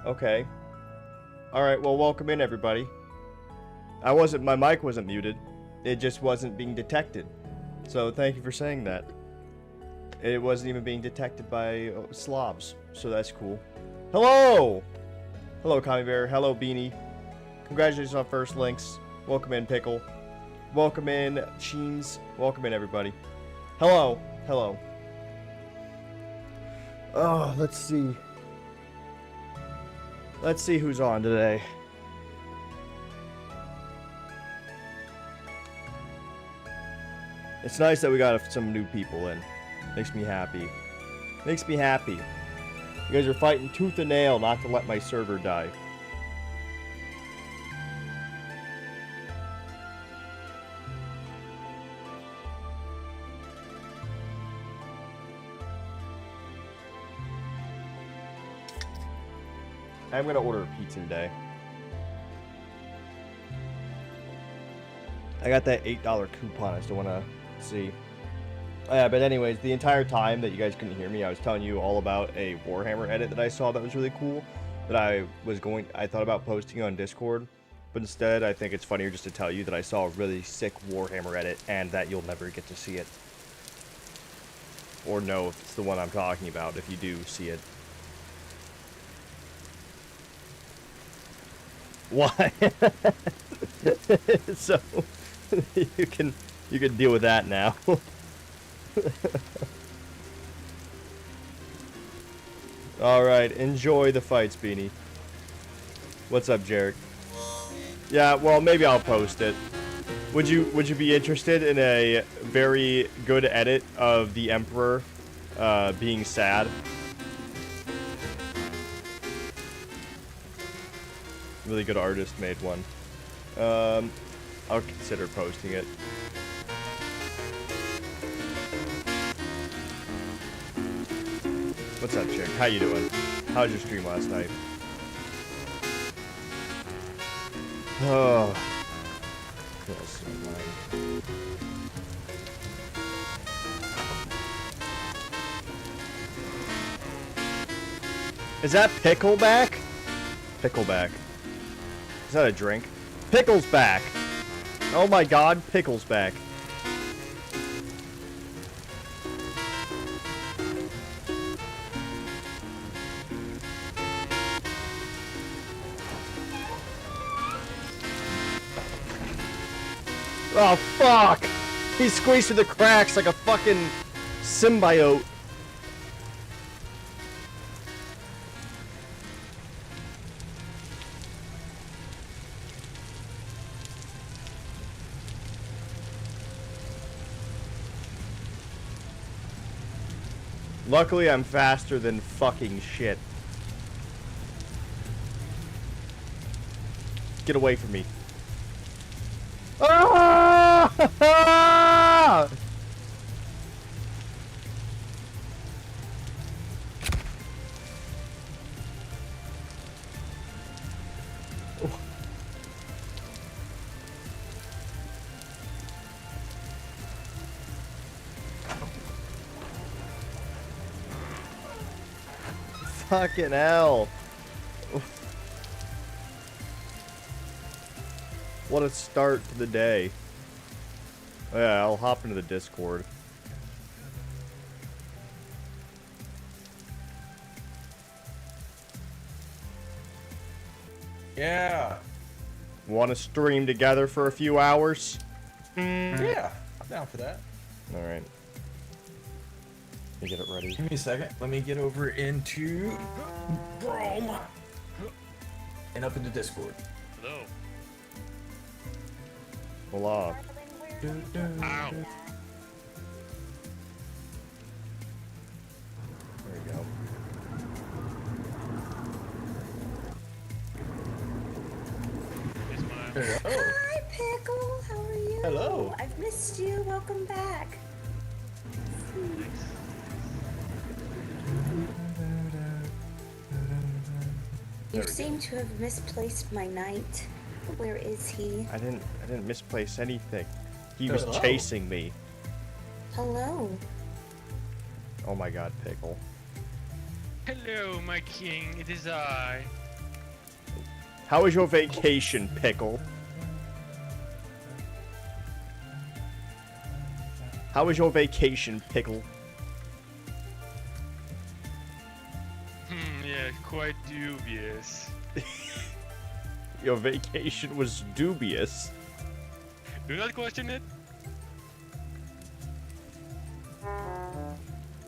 Okay. Alright, well, welcome in, everybody. My mic wasn't muted. It just wasn't being detected. So thank you for saying that. It wasn't even being detected by slobs, so that's cool. Hello! Hello, Commie Bear. Hello, Beanie. Congratulations on first links. Welcome in, Pickle. Welcome in, Cheens. Welcome in, everybody. Hello. Hello. Oh, let's see. Let's see who's on today. It's nice that we got some new people in. Makes me happy. Makes me happy. You guys are fighting tooth and nail not to let my server die. I'm gonna order a pizza today. I got that $8 coupon. I still wanna see. Oh, yeah, but anyways, the entire time that you guys couldn't hear me, I was telling you all about a Warhammer edit that I saw that was really cool. That I thought about posting on Discord, but instead I think it's funnier just to tell you that I saw a really sick Warhammer edit and that you'll never get to see it. Or know if it's the one I'm talking about if you do see it. Why? So you can deal with that now. All right, enjoy the fights, Beanie. What's up, Jarek? Yeah, well, maybe I'll post it. Would you be interested in a very good edit of the Emperor being sad? Really good artist made one. I'll consider posting it. What's up, chick? How you doing? How was your stream last night? Oh. That's so annoying. Is that Pickleback? Pickleback. Is that a drink? Pickle's back! Oh my god, Pickle's back. Oh, fuck! He squeezed through the cracks like a fucking symbiote. Luckily, I'm faster than fucking shit. Get away from me. Ah! Fucking hell. What a start to the day. Oh, yeah, I'll hop into the Discord. Yeah. Want to stream together for a few hours? Yeah, I'm down for that. Alright. Let me get it ready. Give me a second. Let me get over into Chrome and up into Discord. Hello. Voila. Ow. There we go. Here's my... Hello. Hi, Pickle. How are you? Hello. I've missed you. Welcome back. You seem to have misplaced my knight. Where is he? I didn't misplace anything. He was Hello. chasing me. Hello. Oh my god, Pickle. Hello, my king. It is I. How was your vacation, Pickle? How was your vacation, Pickle? Yeah, quite dubious. Your vacation was dubious. Do not question it.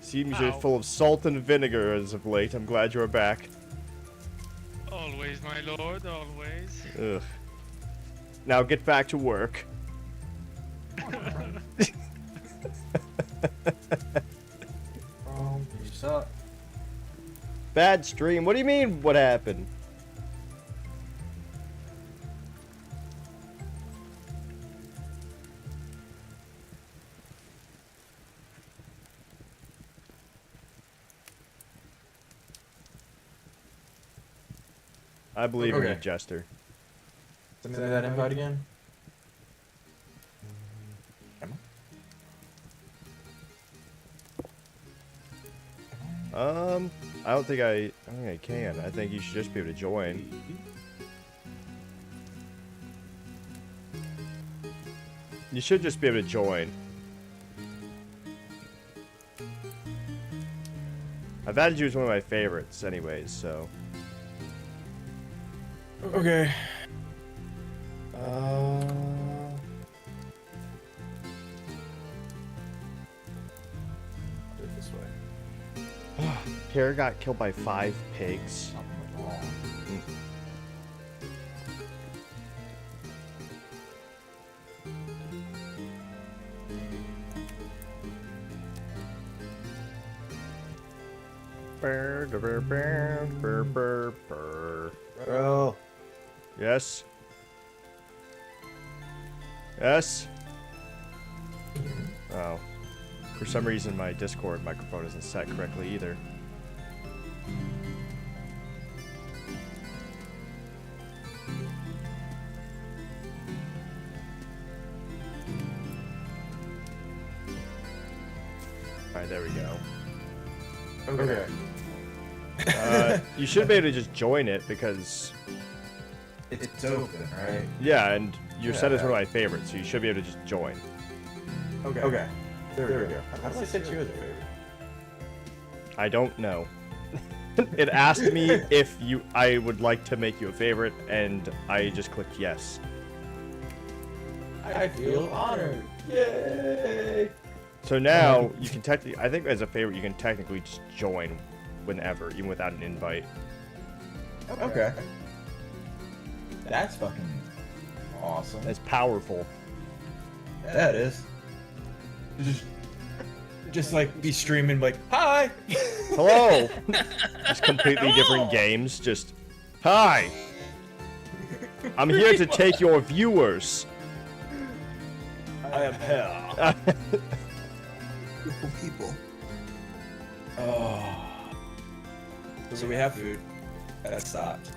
Seems you're Ow. full of salt and vinegar as of late. I'm glad you're back. Always, my lord, always. Ugh. Now get back to work. Oh, you suck. Bad stream? What do you mean, what happened? I believe in you, Okay. Jester. Send me that invite again. I don't think I can. I think you should just be able to join. You should just be able to join. I've added you as one of my favorites anyways, so. Okay. Do it this way. Pierre got killed by 5 pigs. Something wrong. Bro. Yes. Yes. Oh. For some reason, my Discord microphone isn't set correctly either. Alright, there we go. Okay. You should be able to just join it because, It's open, right? yeah, and you're set as Yeah. one of my favorites, so you should be able to just join. Okay. Okay. There we go. How did I set you as a favorite? I don't know. It asked me if I would like to make you a favorite, and I just clicked yes. I feel honored. Yay! So now you can technically, I think as a favorite, you can technically just join whenever, even without an invite. Okay. That's fucking awesome. That's powerful. That is. Just like be streaming like, hi! Hello! Just completely different games. Just, hi! I'm here to take your viewers. I am hell. People. Oh. So we have food. That stopped.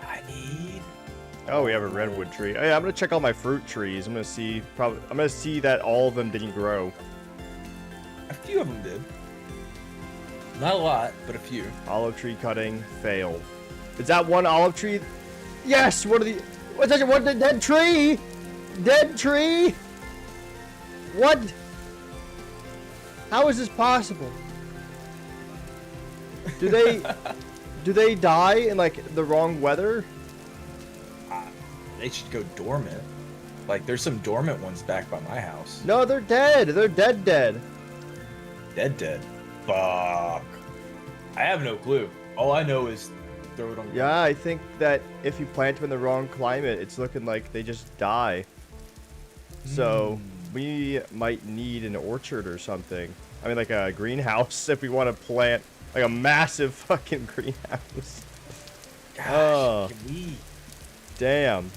I need. Oh, we have a redwood tree. Hey, I'm gonna check all my fruit trees. I'm gonna see that all of them didn't grow. A few of them did. Not a lot, but a few. Olive tree cutting failed. Is that one olive tree? Yes. What are the? What's that? What the dead tree? Dead tree? What? How is this possible? Do they die in like the wrong weather? They should go dormant. Like, there's some dormant ones back by my house. No, they're dead. They're dead. Dead. Fuck. I have no clue. All I know is throw it on the Yeah, I think that if you plant them in the wrong climate, it's looking like they just die. So we might need an orchard or something. I mean, like a greenhouse if we want to plant like a massive fucking greenhouse. Gosh, Oh. can we... Damn.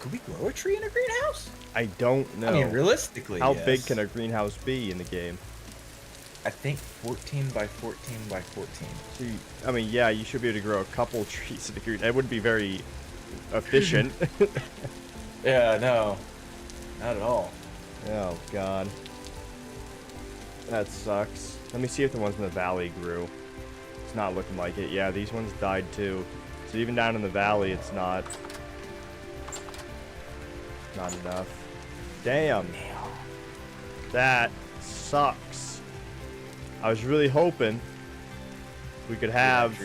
Could we grow a tree in a greenhouse? I don't know. I mean, realistically, How yes. big can a greenhouse be in the game? I think 14 by 14 by 14. So I mean, yeah, you should be able to grow a couple trees in the green. It wouldn't be very efficient. Yeah, no. Not at all. Oh, God. That sucks. Let me see if the ones in the valley grew. It's not looking like it. Yeah, these ones died too. So even down in the valley, it's not enough. Damn. That sucks. I was really hoping we could have,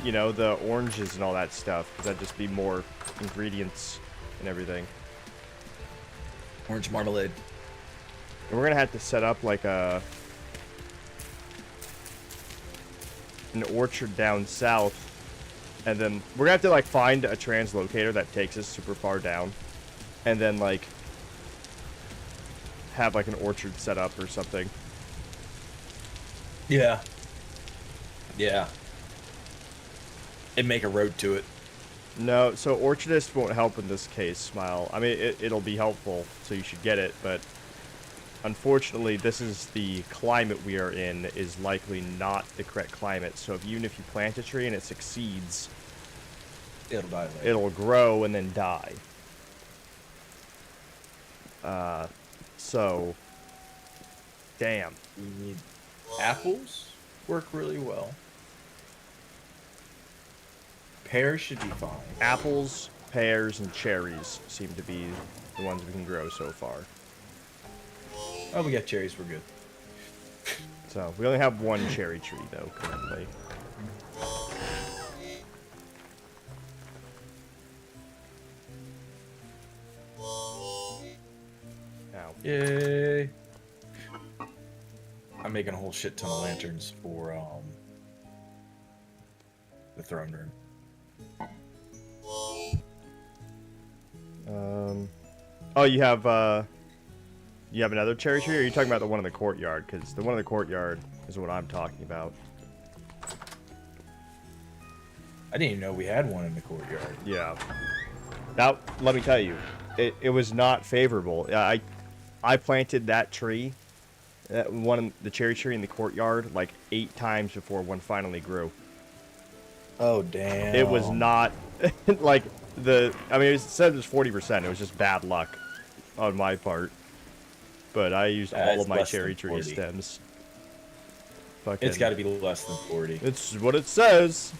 you know, the oranges and all that stuff, because that'd just be more ingredients and everything. Orange marmalade. And we're gonna have to set up like an orchard down south, and then we're gonna have to like find a translocator that takes us super far down, and then like have like an orchard set up or something. Yeah. Yeah. And make a road to it. No, so orchardist won't help in this case, Smile. I mean, it'll be helpful, so you should get it, but unfortunately, this is the climate we are in is likely not the correct climate. So even if you plant a tree and it succeeds, It'll die later. it'll grow and then die. So, damn. We need apples. Work really well. Pears should be fine. Apples, pears, and cherries seem to be the ones we can grow so far. Oh, we got cherries. We're good. So, we only have one cherry tree, though, currently. Ow. Yay. I'm making a whole shit ton of lanterns for the throne room. Oh, you have another cherry tree, or are you talking about the one in the courtyard? Because the one in the courtyard is what I'm talking about. I didn't even know we had one in the courtyard. Yeah. Now, let me tell you, it was not favorable. I planted that tree, the cherry tree in the courtyard, like 8 times before one finally grew. Oh, damn. It was not, like, I mean, it said it was 40%. It was just bad luck on my part. But I used all It's of my less cherry than tree 40. stems. It's got to be less than 40. It's what it says.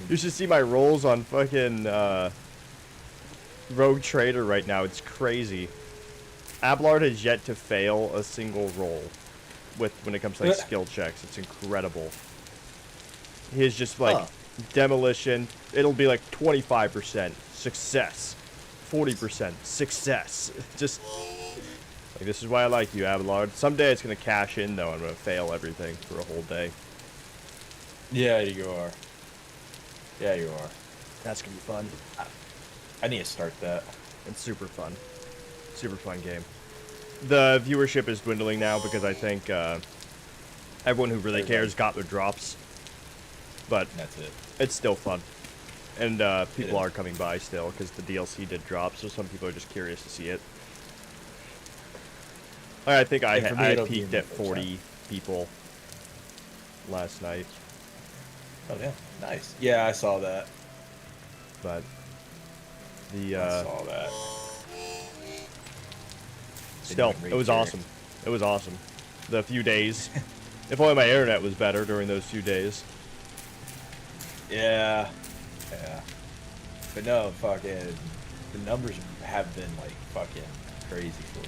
You should see my rolls on fucking Rogue Trader right now. It's crazy. Abelard has yet to fail a single roll when it comes to like skill checks. It's incredible. He is just like demolition. It'll be like 25% success, 40% success. Just like, this is why I like you, Abelard. Someday it's gonna cash in though. I'm gonna fail everything for a whole day. Yeah, you are. Yeah, you are. That's gonna be fun. I need to start that. It's super fun. Super fun game. The viewership is dwindling now because I think everyone who really cares got their drops. But That's it. it's still fun. And people are coming by still because the DLC did drop, so some people are just curious to see it. I think I peaked at 40 people last night. Oh, yeah. Nice. Yeah, I saw that. But I saw that. still, it was awesome. It was awesome. The few days. If only my internet was better during those few days. Yeah. Yeah. But no, fucking, the numbers have been, like, fucking crazy for you.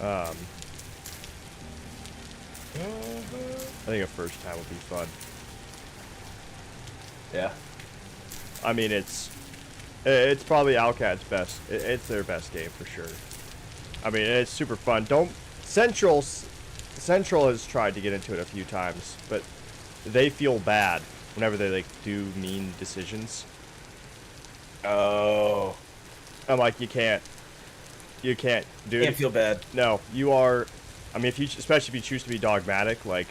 I think a first time would be fun. Yeah. I mean, it's probably Alcat's best. It's their best game for sure. I mean, it's super fun. Central has tried to get into it a few times, but they feel bad whenever they like do mean decisions. Oh. I'm like, you can't, dude. Can't feel bad. No, you are. I mean, especially if you choose to be dogmatic, like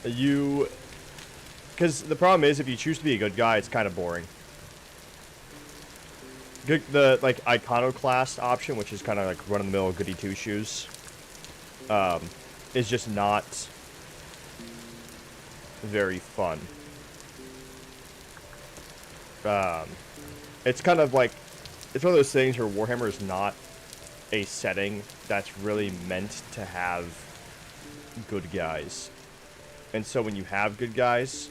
because the problem is if you choose to be a good guy, it's kind of boring. The like iconoclast option, which is kind of like run-of-the-mill goody two-shoes, is just not very fun. It's kind of like, it's one of those things where Warhammer is not a setting that's really meant to have good guys. And so when you have good guys,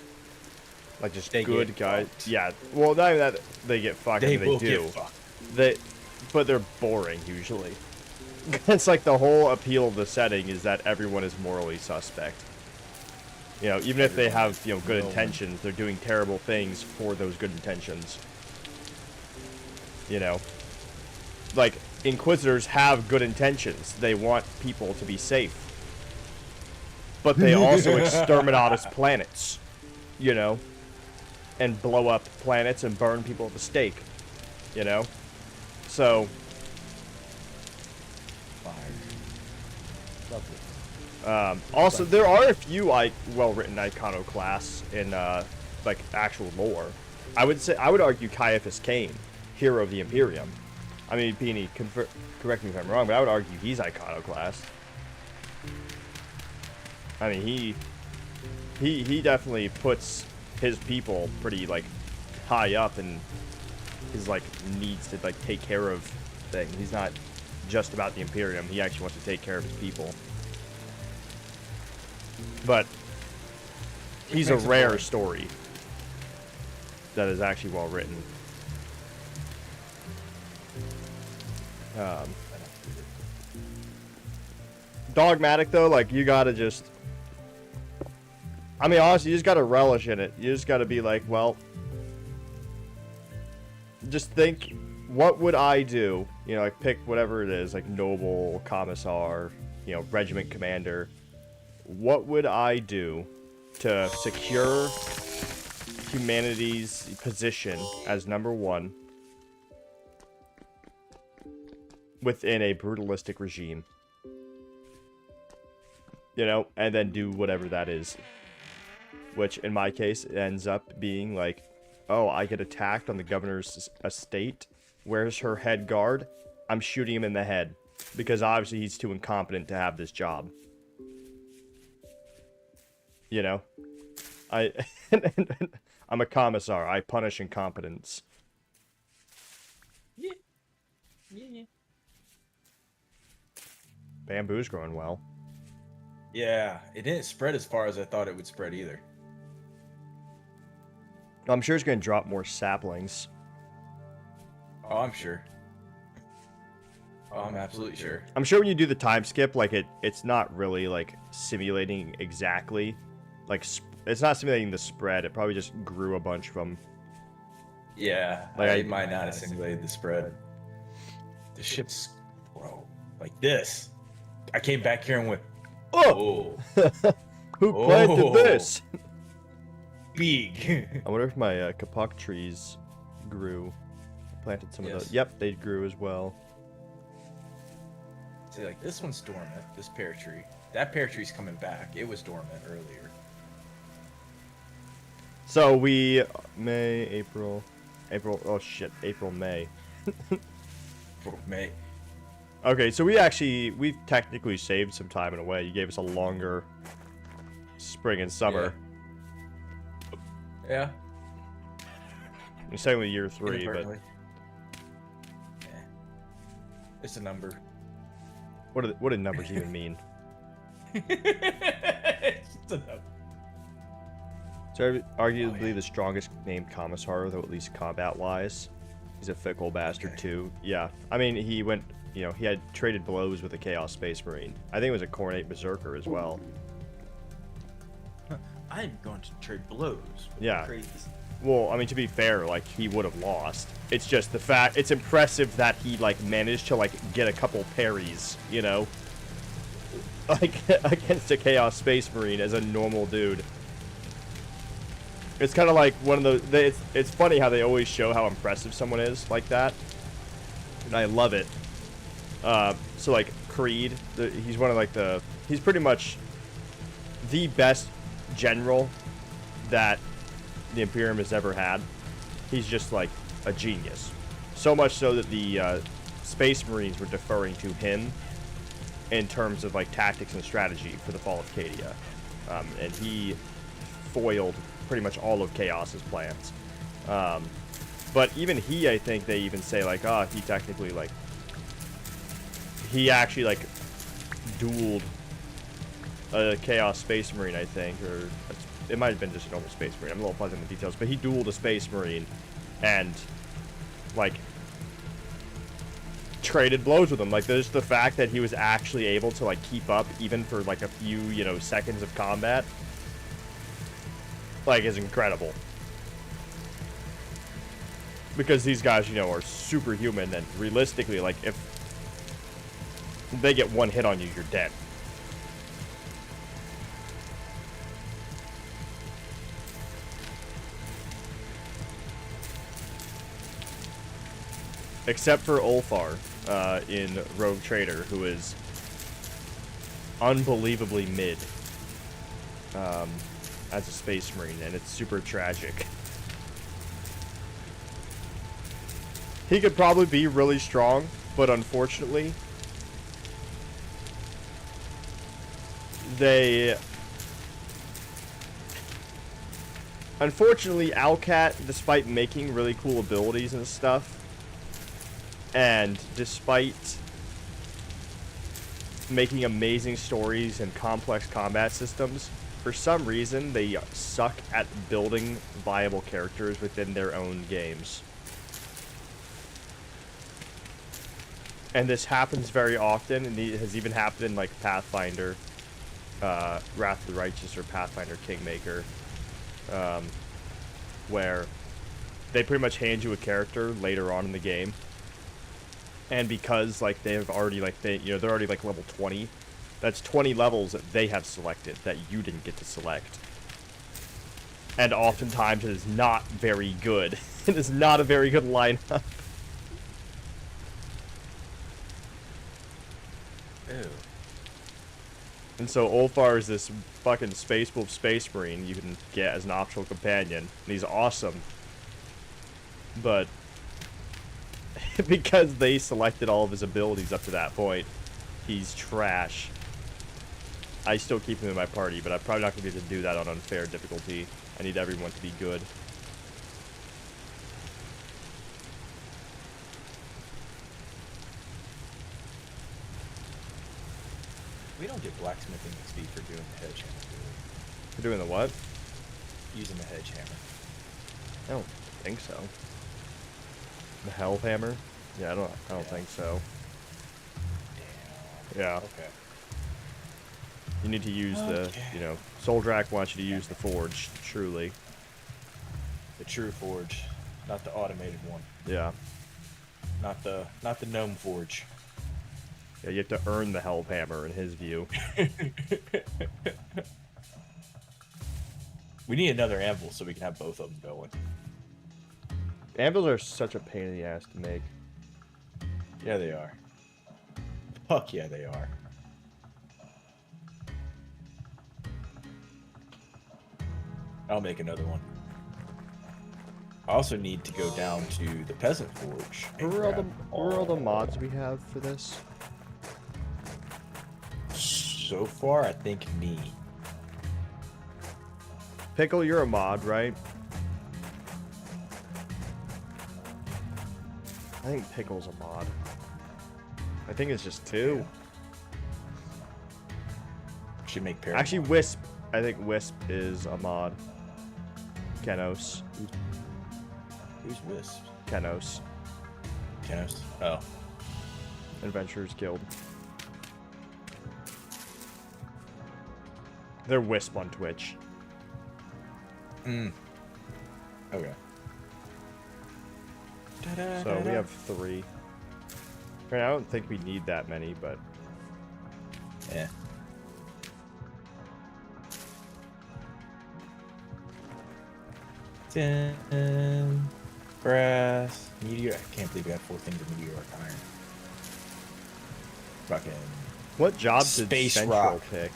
like just They good get guys, fucked. yeah. Well, not even that they get fucked. I They mean, will they do. get fucked. But they're boring usually. It's like the whole appeal of the setting is that everyone is morally suspect. You know, even if they have, you know, good intentions, they're doing terrible things for those good intentions. You know, like Inquisitors have good intentions. They want people to be safe. But they also exterminate planets, you know, and blow up planets and burn people at the stake, you know? So, also, there are a few well-written iconoclasts in like actual lore. I would argue Caiaphas Cain, hero of the Imperium. I mean, Beanie, correct me if I'm wrong, but I would argue he's iconoclast. I mean, he definitely puts his people pretty like high up and his like needs to like take care of things. He's not just about the Imperium. He actually wants to take care of his people. But he's a rare story that is actually well written. Dogmatic though, like you gotta just, I mean honestly, you just gotta relish in it. You just gotta be like, well, just think, what would I do? You know, like pick whatever it is, like noble, commissar, you know, regiment commander. What would I do to secure humanity's position as #1 within a brutalistic regime? You know, and then do whatever that is. Which, in my case, ends up being like, oh, I get attacked on the governor's estate. Where's her head guard? I'm shooting him in the head. Because obviously he's too incompetent to have this job. You know? I'm a commissar. I punish incompetence. Yeah. Yeah. Bamboo's growing well. Yeah, it didn't spread as far as I thought it would spread either. I'm sure it's going to drop more saplings. Oh, I'm sure. Oh, I'm absolutely sure. I'm sure when you do the time skip, like it's not really like simulating exactly, like it's not simulating the spread. It probably just grew a bunch of them. Yeah, Like I might not have simulated the spread. The ship's bro, like this. I came back here and went, oh, Who planted Oh. this? big. I wonder if my kapok trees grew. I planted some of Yes. those. Yep, they grew as well. See, like this one's dormant. This pear tree. That pear tree's coming back. It was dormant earlier. So we April. Oh shit, May. For May. Okay, so we've technically saved some time in a way. You gave us a longer spring and summer. Yeah. You're saying with year 3, but Inadvertently. Yeah. It's a number. what do numbers even mean? It's just a number. So arguably the strongest named Commissar, though at least combat-wise. He's a fickle bastard too. Yeah, I mean he went, you know, he had traded blows with a Chaos Space Marine. I think it was a Cornate Berserker as well. I'm going to trade blows. Yeah. Crazy. Well, I mean to be fair, like he would have lost. It's just the fact. It's impressive that he like managed to like get a couple parries, you know, like against a Chaos Space Marine as a normal dude. It's kind of like one of those. It's funny how they always show how impressive someone is like that, and I love it. So like Creed, he's one of like he's pretty much the best general that the Imperium has ever had. He's just like a genius. So much so that the Space Marines were deferring to him in terms of like tactics and strategy for the fall of Cadia, and he foiled pretty much all of Chaos's plans. But even he, I think they even say like, he technically like he actually like dueled a Chaos Space Marine, I think, or it might have been just a normal Space Marine. I'm a little fuzzy on the details, but he dueled a Space Marine and like traded blows with him. Like, there's the fact that he was actually able to like keep up even for like a few, you know, seconds of combat, like, is incredible. Because these guys, you know, are superhuman, and realistically, like, if they get one hit on you, you're dead. Except for Ulfar in Rogue Trader, who is unbelievably mid as a Space Marine, and it's super tragic. He could probably be really strong, but unfortunately, Owlcat, despite making really cool abilities and stuff, and despite making amazing stories and complex combat systems, for some reason they suck at building viable characters within their own games. And this happens very often, and it has even happened in like Pathfinder, Wrath of the Righteous, or Pathfinder Kingmaker, where they pretty much hand you a character later on in the game, and because like they've already they're already like level 20, that's 20 levels that they have selected that you didn't get to select, and oftentimes it is not very good. It is not a very good lineup. Ew. And so Ulfar is this fucking Space Wolf Space Marine you can get as an optional companion, and he's awesome. But because they selected all of his abilities up to that point, he's trash. I still keep him in my party, but I'm probably not going to be able to do that on unfair difficulty. I need everyone to be good. We don't get blacksmithing XP for doing the hedge hammer, do we? For doing the what? Using the hedge hammer. I don't think so. The Hellhammer? Yeah, I don't Yeah. think so. Damn. Yeah. Okay. You need to use the, Okay. you know, Soldrak wants you to use the Forge, truly. The true forge, not the automated one. Yeah. Not the gnome forge. Yeah, you have to earn the Hellhammer in his view. We need another anvil so we can have both of them going. Anvils are such a pain in the ass to make. Yeah, they are. Fuck yeah, they are. I'll make another one. I also need to go down to the Peasant Forge. and Where are grab all the mods we have for this? So far, I think me. Pickle, you're a mod, right? I think Pickle's a mod. I think it's just 2. Should make pair. Actually, Wisp. I think Wisp is a mod. Kenos. Who's Wisp? Kenos. Kenos? Oh. Adventurers Guild. They're Wisp on Twitch. Okay. So we have 3. I mean, I don't think we need that many, but Yeah. Tin, brass, meteor. I can't believe we got 4 things of meteoric iron. Fucking. what job did Space Central rock. pick?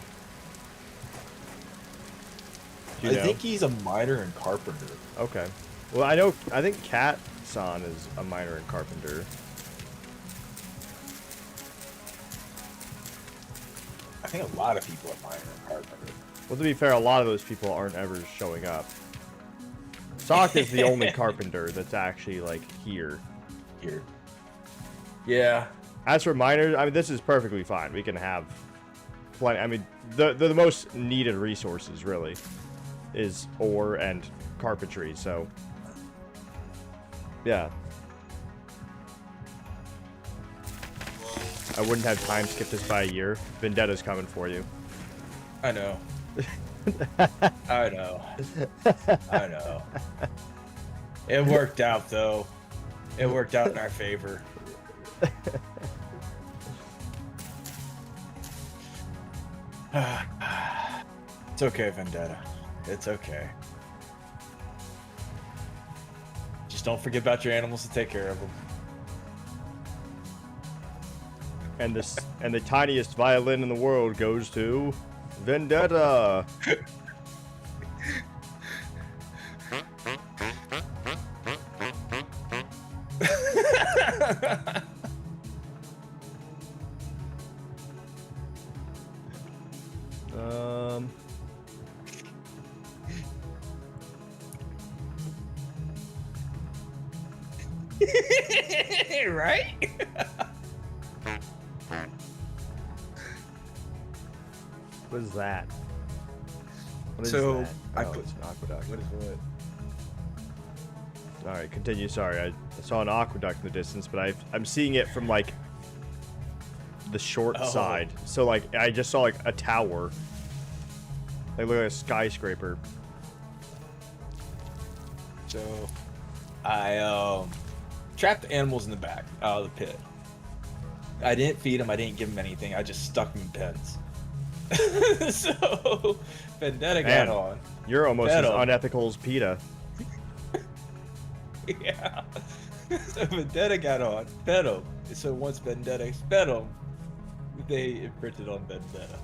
Do I you know? think he's a miner and carpenter. Okay. Well, I think Cat-san is a miner and carpenter. I think a lot of people are miner and carpenter. Well, to be fair, a lot of those people aren't ever showing up. Sock is the only carpenter that's actually, like, here. Here. Yeah. As for miners, I mean, this is perfectly fine. We can have plenty. I mean, the most needed resources really is ore and carpentry. So, yeah. I wouldn't have time skip this by a year. Vendetta's coming for you. I know. I know. I know. It worked out though. It worked out in our favor. It's okay, Vendetta. It's okay. Just don't forget about your animals to take care of them. And the tiniest violin in the world goes to Vendetta. Right? What is that? What is So, that? I Oh, put- it's an aqueduct. What is what? All right, continue. Sorry, I saw an aqueduct in the distance, but I'm seeing it from like the short Oh. side. So like I just saw like a tower. Like look like a skyscraper. So, I trapped the animals in the back out of the pit. I didn't feed them. I didn't give them anything. I just stuck them in pens. So, Vendetta got Man. on. You're almost as Vettel. unethical as PETA. Yeah. So Vendetta got on. Fed them. So once Vendetta fed them, they imprinted on Vendetta.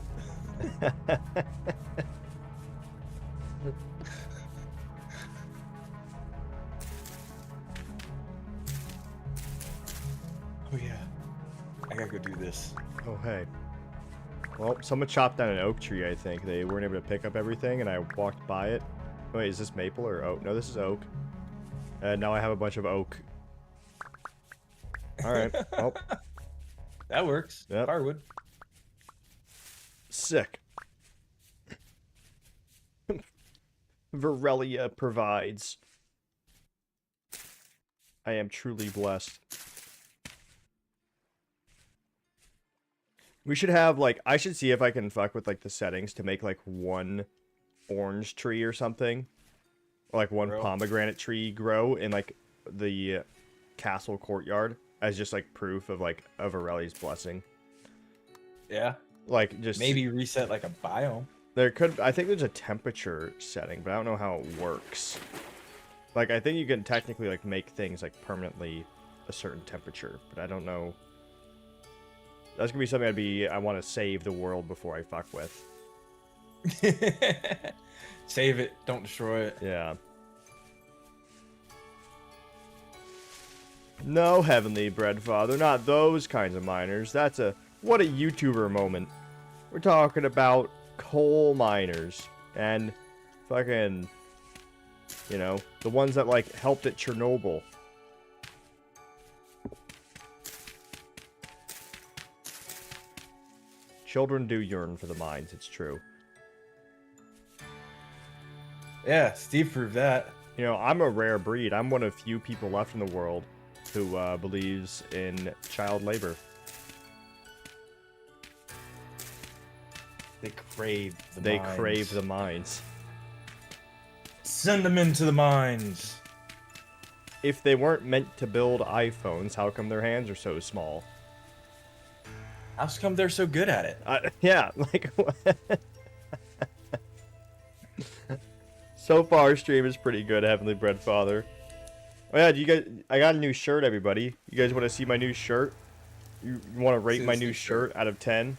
Oh yeah. I gotta go do this. Oh hey. Well, someone chopped down an oak tree. I think they weren't able to pick up everything, and I walked by it. Wait, is this maple or oak? No, this is oak. And now I have a bunch of oak. All right. Well, That works. Yep. Firewood. sick. Varelia provides. I am truly blessed. We should have, like, I should see if I can fuck with, like, the settings to make, like, one orange tree or something. Or, like, one Grow. pomegranate tree grow in, like, the castle courtyard as just, like, proof of, like, of Aureli's blessing. Yeah. Like, just... Maybe reset like a biome. There could... I think there's a temperature setting, but I don't know how it works. Like, I think you can technically, like, make things, like, permanently a certain temperature, but I don't know... That's gonna be something I want to save the world before I fuck with. Save it. Don't destroy it. Yeah. No, Heavenly Bread Father, not those kinds of miners. That's a... What a YouTuber moment. We're talking about coal miners. And fucking... You know, the ones that, like, helped at Chernobyl. Children do yearn for the mines, it's true. Yeah, Steve proved that. You know, I'm a rare breed. I'm one of few people left in the world who believes in child labor. They crave the They mines. crave the mines. Send them into the mines. If they weren't meant to build iPhones, how come their hands are so small? How come they're so good at it? Yeah, like... So far, stream is pretty good, Heavenly Bread Father. Oh yeah, do you guys... I got a new shirt, everybody. You guys want to see my new shirt? You want to rate See my this new new shirt out of 10?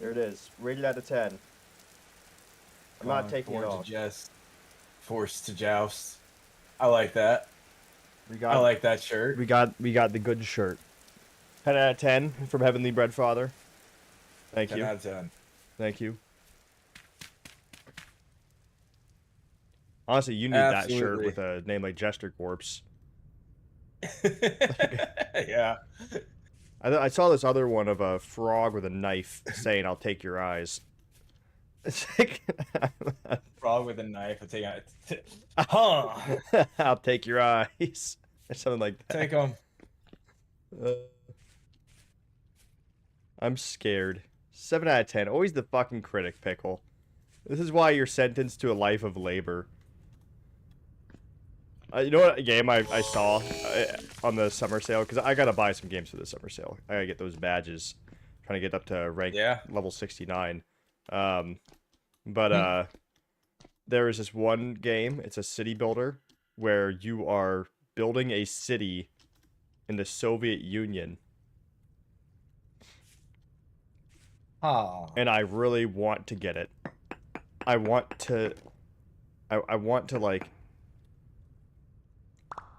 There it is. Rated out of 10. I'm not taking it off. Forced to joust. I like that. We got, I like that shirt. we got the good shirt. 10 out of 10 from Heavenly Bread Father. Thank 10 you. out of 10. Thank you. Honestly, you need that shirt Absolutely. with a name like Jester Corpse. Yeah. I saw this other one of a frog with a knife saying, "I'll take your eyes." It's like, Frog with a knife. I'll take it. Huh. I'll take your eyes, or something like that. Take them. I'm scared. 7 out of 10. Always the fucking critic, Pickle. This is why you're sentenced to a life of labor. You know what game I saw on the summer sale? Because I gotta buy some games for the summer sale. I gotta get those badges. Trying to get up to rank level 69. There is this one game. It's a city builder where you are building a city in the Soviet Union. And I really want to get it. I want to like...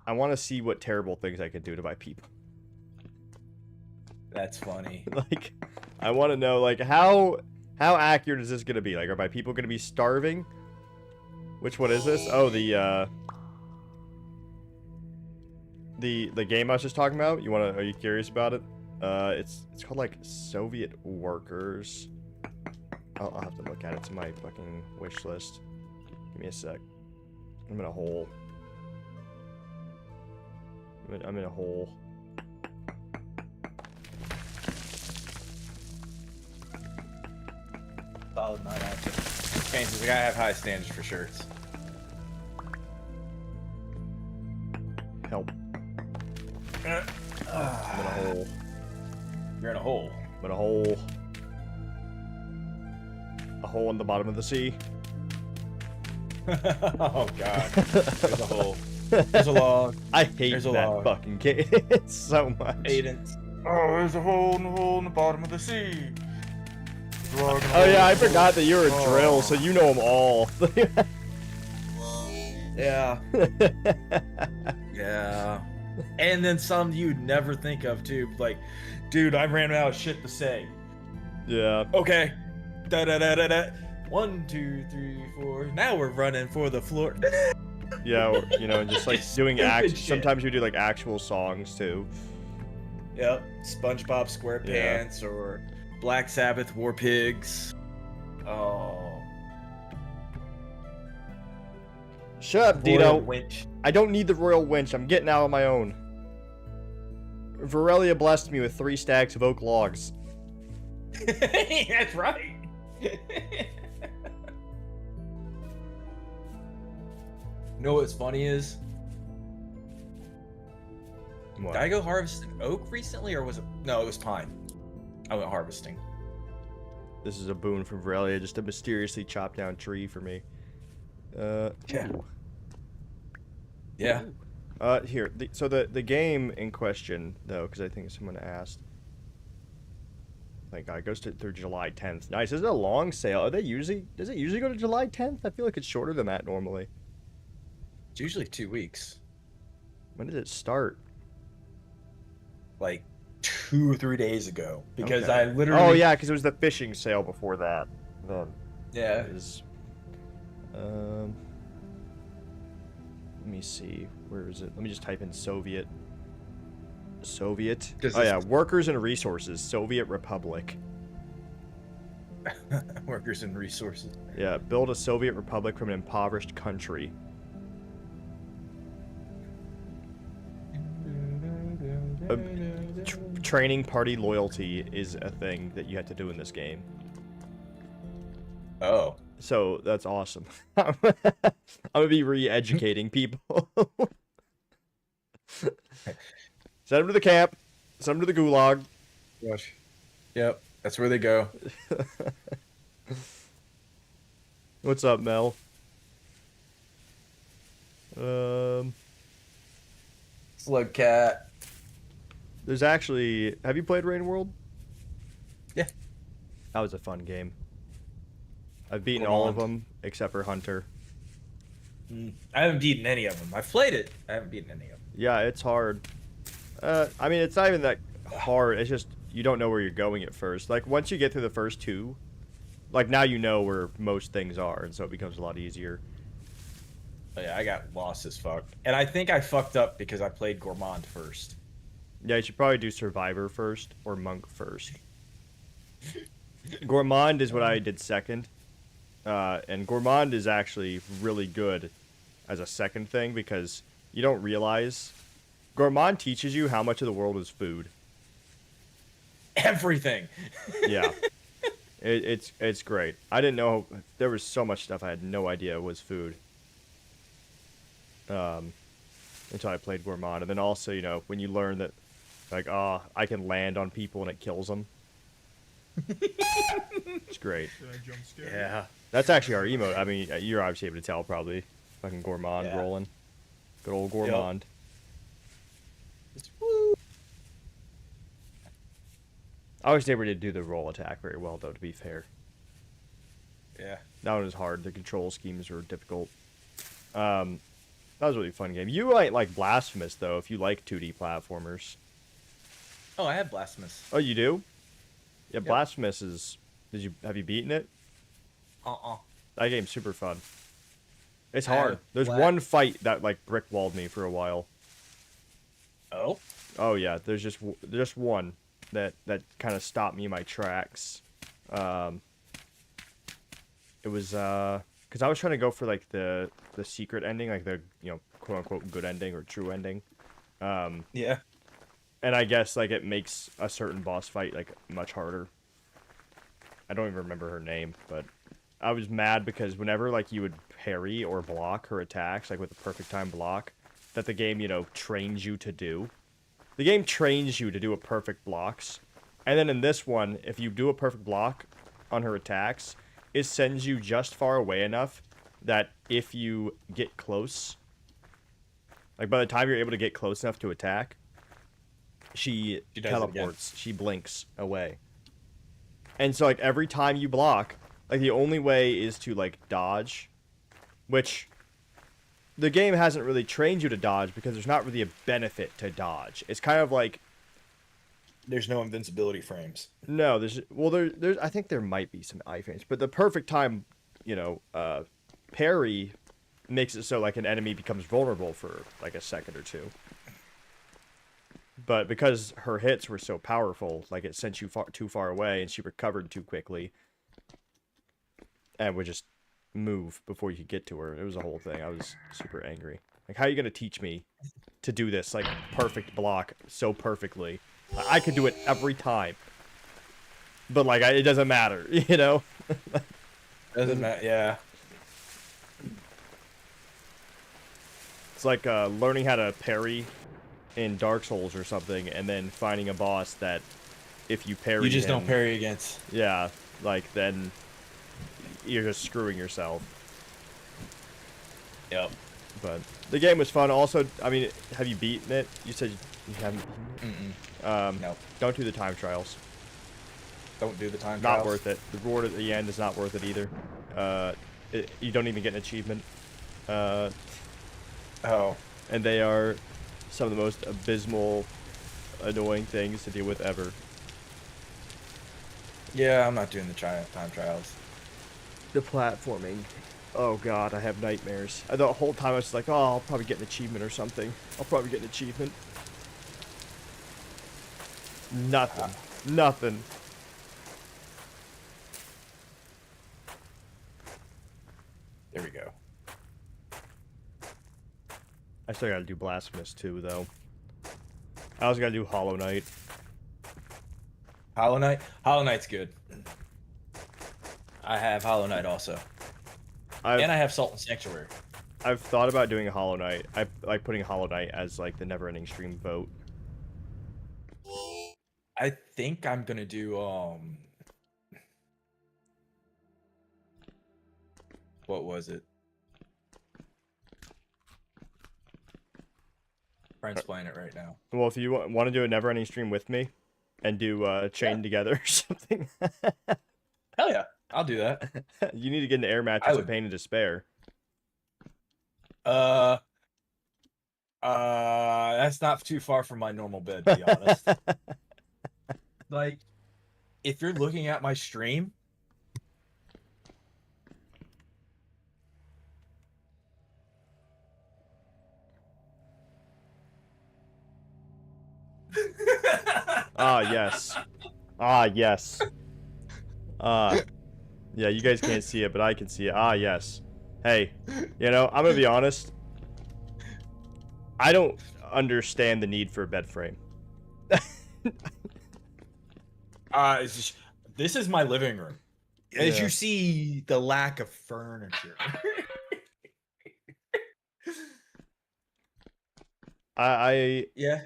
I want to see what terrible things I can do to my people. That's funny. Like, I want to know, like, how accurate is this going to be? Like, are my people going to be starving? Which one is this? Oh, the game I was just talking about. Are you curious about it? It's called, like, Soviet Workers. I'll have to look at it. It's in my fucking wish list. Give me a sec. I'm in a hole. I'm in a hole. Solid 9 out of 10. Chances, I gotta have high standards for shirts. Help. I'm in a hole. You're in a hole. I'm in a hole. A hole in the bottom of the sea. Oh god. There's a hole. There's a log. I hate There's a that log. fucking game so much. Aidance. Oh, there's a hole in the bottom of the sea. Oh yeah, I forgot that you're a drill, so you know them all. Yeah. Yeah. And then some you'd never think of too. Like, dude, I ran out of shit to say. Yeah. Okay. Da da da da da. 1, 2, 3, 4. Now we're running for the floor. Yeah, or, you know, just like doing Stupid shit. sometimes you do like actual songs too. Yep. SpongeBob SquarePants or Black Sabbath War Pigs. Oh. Shut up, Royal Dino. Winch. I don't need the royal winch. I'm getting out on my own. Varelia blessed me with 3 stacks of oak logs. That's right. You know what's funny is, What? did I go harvesting oak recently, or was it? No, it was pine. I went harvesting. This is a boon from Varelia, just a mysteriously chopped down tree for me. Yeah. Ooh. Yeah. Here. So the game in question, though, because I think someone asked. Thank God, it goes through July 10th. Nice. Is it a long sale? Does it usually go to July 10th? I feel like it's shorter than that normally. It's usually 2 weeks. When did it start? Like 2 or 3 days ago, because Okay. I literally. Oh yeah, because it was the fishing sale before that. Then Yeah. it was, let me see. Where is it? Let me just type in Soviet. Soviet. Oh yeah, workers and resources. Soviet Republic. Workers and resources. Yeah, build a Soviet Republic from an impoverished country. Training party loyalty is a thing that you have to do in this game. Oh. So that's awesome. I'm gonna be re-educating people. Send them to the camp. Send them to the gulag. Gosh. Yep. That's where they go. What's up, Mel? Slug cat. There's actually... Have you played Rain World? Yeah. That was a fun game. I've beaten Come all on. of them except for Hunter. I haven't beaten any of them. I've played it. I haven't beaten any of them. Yeah, it's hard. I mean, it's not even that hard. It's just you don't know where you're going at first. Like, once you get through the first 2, like, now you know where most things are, and so it becomes a lot easier. Oh, yeah, I got lost as fuck. And I think I fucked up because I played Gourmand first. Yeah, you should probably do Survivor first or Monk first. Gourmand is what I did second. And Gourmand is actually really good as a second thing because you don't realize Gourmand teaches you how much of the world is food. Everything. Yeah. It's great. I didn't know there was so much stuff I had no idea was food. Until I played Gourmand. And then also, you know, when you learn that, like, oh, I can land on people and it kills them. It's great. Yeah. That's actually our emote. I mean, you're obviously able to tell, probably. Fucking Gourmand Yeah. rolling. Good old Gourmand. Woo. I was able to do the roll attack very well, though, to be fair. Yeah. That one was hard. The control schemes were difficult. That was a really fun game. You might like Blasphemous, though, if you like 2D platformers. Oh, I have Blasphemous. Oh, you do? Yeah, Yep. Blasphemous is... Have you beaten it? That game's super fun. It's I hard. have There's one fight that, like, brick-walled me for a while. Oh? Oh, yeah. There's just one that kind of stopped me in my tracks. It was, because I was trying to go for, like, the secret ending, like the, you know, quote-unquote good ending or true ending. Yeah. And I guess, like, it makes a certain boss fight, like, much harder. I don't even remember her name, but I was mad because whenever, like, you would parry or block her attacks, like, with the perfect time block, that the game, you know, trains you to do. The game trains you to do a perfect blocks. And then in this one, if you do a perfect block on her attacks, it sends you just far away enough that if you get close, like, by the time you're able to get close enough to attack, she She does it again. teleports. She blinks away. And so, like, every time you block, like, the only way is to, like, dodge. Which, the game hasn't really trained you to dodge because there's not really a benefit to dodge. It's kind of like... There's no invincibility frames. No, there's I think there might be some iframes. But the perfect time, you know, parry makes it so, like, an enemy becomes vulnerable for, like, a second or two. But because her hits were so powerful, like, it sent you too far away, and she recovered too quickly. And would just move before you could get to her. It was a whole thing. I was super angry. Like, how are you going to teach me to do this, like, perfect block so perfectly? I could do it every time. But, like, it doesn't matter, you know? Doesn't matter, yeah. It's like learning how to parry in Dark Souls or something, and then finding a boss that if you parry You just him, don't parry against. yeah, like, then you're just screwing yourself. Yep. But the game was fun. Also, I mean, have you beaten it? You said you haven't beaten it? No. Don't do the time trials. Don't do the time Not trials. worth it. The reward at the end is not worth it either. You don't even get an achievement. Oh. And they are some of the most abysmal, annoying things to deal with ever. Yeah, I'm not doing the time trials. The platforming. Oh god, I have nightmares. The whole time I was like, oh, I'll probably get an achievement or something. I'll probably get an achievement. Nothing. Nothing. There we go. I still gotta do Blasphemous too, though. I also gotta do Hollow Knight. Hollow Knight? Hollow Knight's good. I have Hollow Knight also. And I have Salt and Sanctuary. I've thought about doing a Hollow Knight. I like putting Hollow Knight as, like, the never-ending stream vote. I think I'm gonna do what was it? Friend's playing it right now. Well, if you want to do a never-ending stream with me, and do Chain Together or something, Hell yeah, I'll do that. you need to get an air mattress of Pain and Despair. That's not too far from my normal bed, to be honest. Like, if you're looking at my stream, Ah, yes. Ah, yes. Yeah, you guys can't see it, but I can see it. Ah, yes. Hey, you know, I'm gonna be honest. I don't understand the need for a bed frame. This is my living room. As Yeah. you see, the lack of furniture. I Yeah.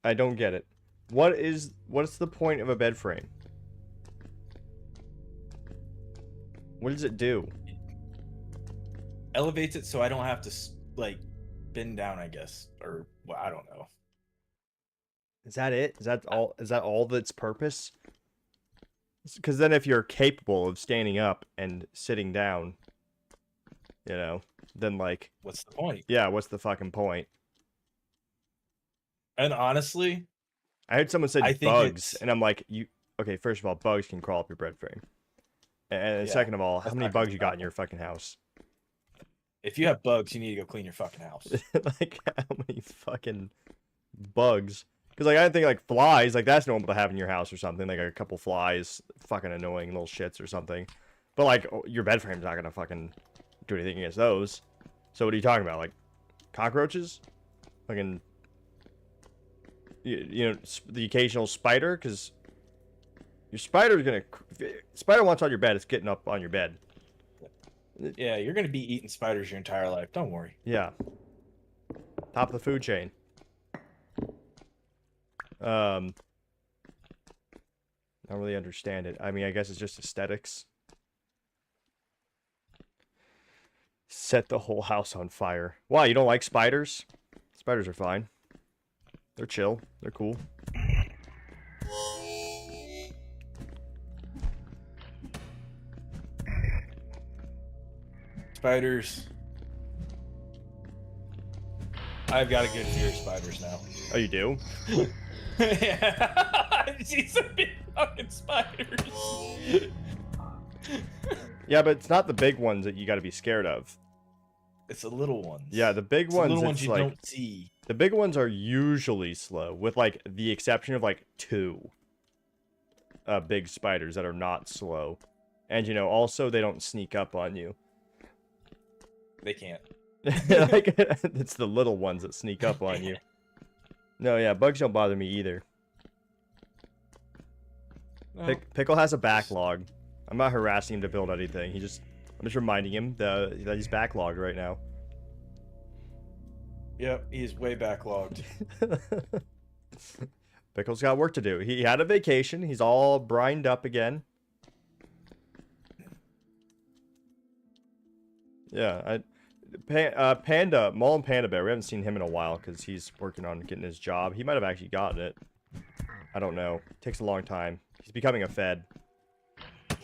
I don't get it. What's the point of a bed frame? What does it do? Elevates it so I don't have to like bend down, I guess, or well, I don't know. Is that it? Is that all that's purpose? Because then if you're capable of standing up and sitting down, you know, then like, What's the point? yeah, what's the fucking point? And honestly, I heard someone I said think bugs, it's and I'm like, okay, first of all, bugs can crawl up your bed frame. And Yeah, second of all, how that's many not gonna bugs you got stop in your fucking house? if you have bugs, you need to go clean your fucking house. Like, how many fucking bugs? Because, like, I think, like, flies, like, that's normal to have in your house or something. Like, a couple flies, fucking annoying little shits or something. But, like, your bed frame's not gonna fucking do anything against those. So what are you talking about? Like, cockroaches? Fucking, you know, the occasional spider? Because your spider's gonna... Spider wants on your bed, it's getting up on your bed. Yeah, you're gonna be eating spiders your entire life. Don't worry. Yeah. Top of the food chain. I don't really understand it. I mean, I guess it's just aesthetics. Set the whole house on fire. Why, you don't like spiders? Spiders are fine. They're chill. They're cool. Spiders. I've got a good fear of spiders now. Oh, you do? Yeah. I've seen some big fucking spiders. Yeah, but it's not the big ones that you gotta be scared of. It's the little ones. Yeah, the big It's the ones, little ones it's you like... don't see. The big ones are usually slow, with, like, the exception of, like, 2 big spiders that are not slow. And, you know, also, they don't sneak up on you. They can't. Like, it's the little ones that sneak up on you. No, yeah, bugs don't bother me either. No. Pickle has a backlog. I'm not harassing him to build anything. I'm just reminding him that he's backlogged right now. Yep, he's way backlogged. Pickle's got work to do. He had a vacation. He's all brined up again. Yeah, Panda, Mall and Panda Bear, we haven't seen him in a while because he's working on getting his job. He might have actually gotten it. I don't know. Takes a long time. He's becoming a Fed.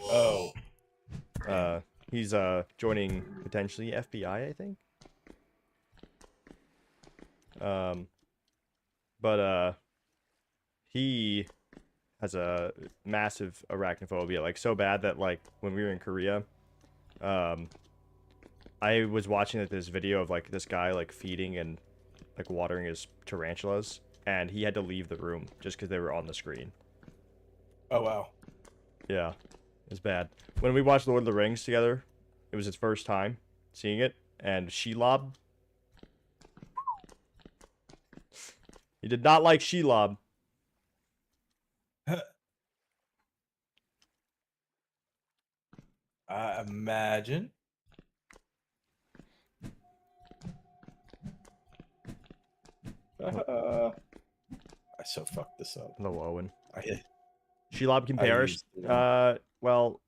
Oh. He's joining potentially FBI, I think. But he has a massive arachnophobia, like so bad that like when we were in Korea, I was watching like this video of like this guy like feeding and like watering his tarantulas, and he had to leave the room just because they were on the screen. Oh wow. Yeah, it's bad. When we watched Lord of the Rings together, it was his first time seeing it, and Shelob. He did not like Shelob. I imagine. I so fucked this up. Hello, Owen. I, Shelob can I perish. used it. Well,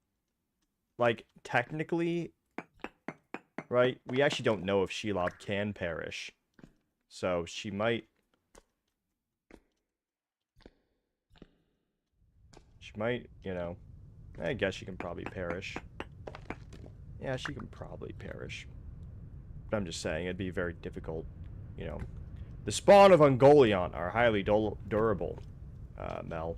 like, technically, right, we actually don't know if Shelob can perish. So, she might... She might, you know... I guess she can probably perish. Yeah, she can probably perish. But I'm just saying, it'd be very difficult, you know. The spawn of Ungoliant are highly durable, Mel.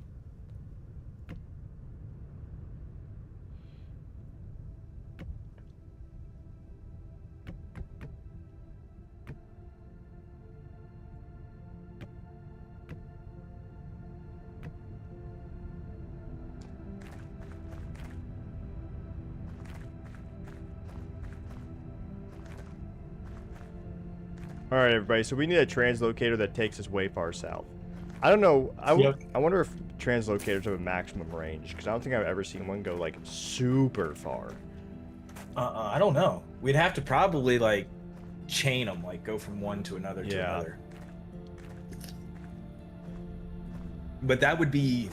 All right, everybody. So we need a translocator that takes us way far south. I don't know. I wonder if translocators have a maximum range, because I don't think I've ever seen one go like super far. I don't know. We'd have to probably like chain them, like go from one to another to another. But that would be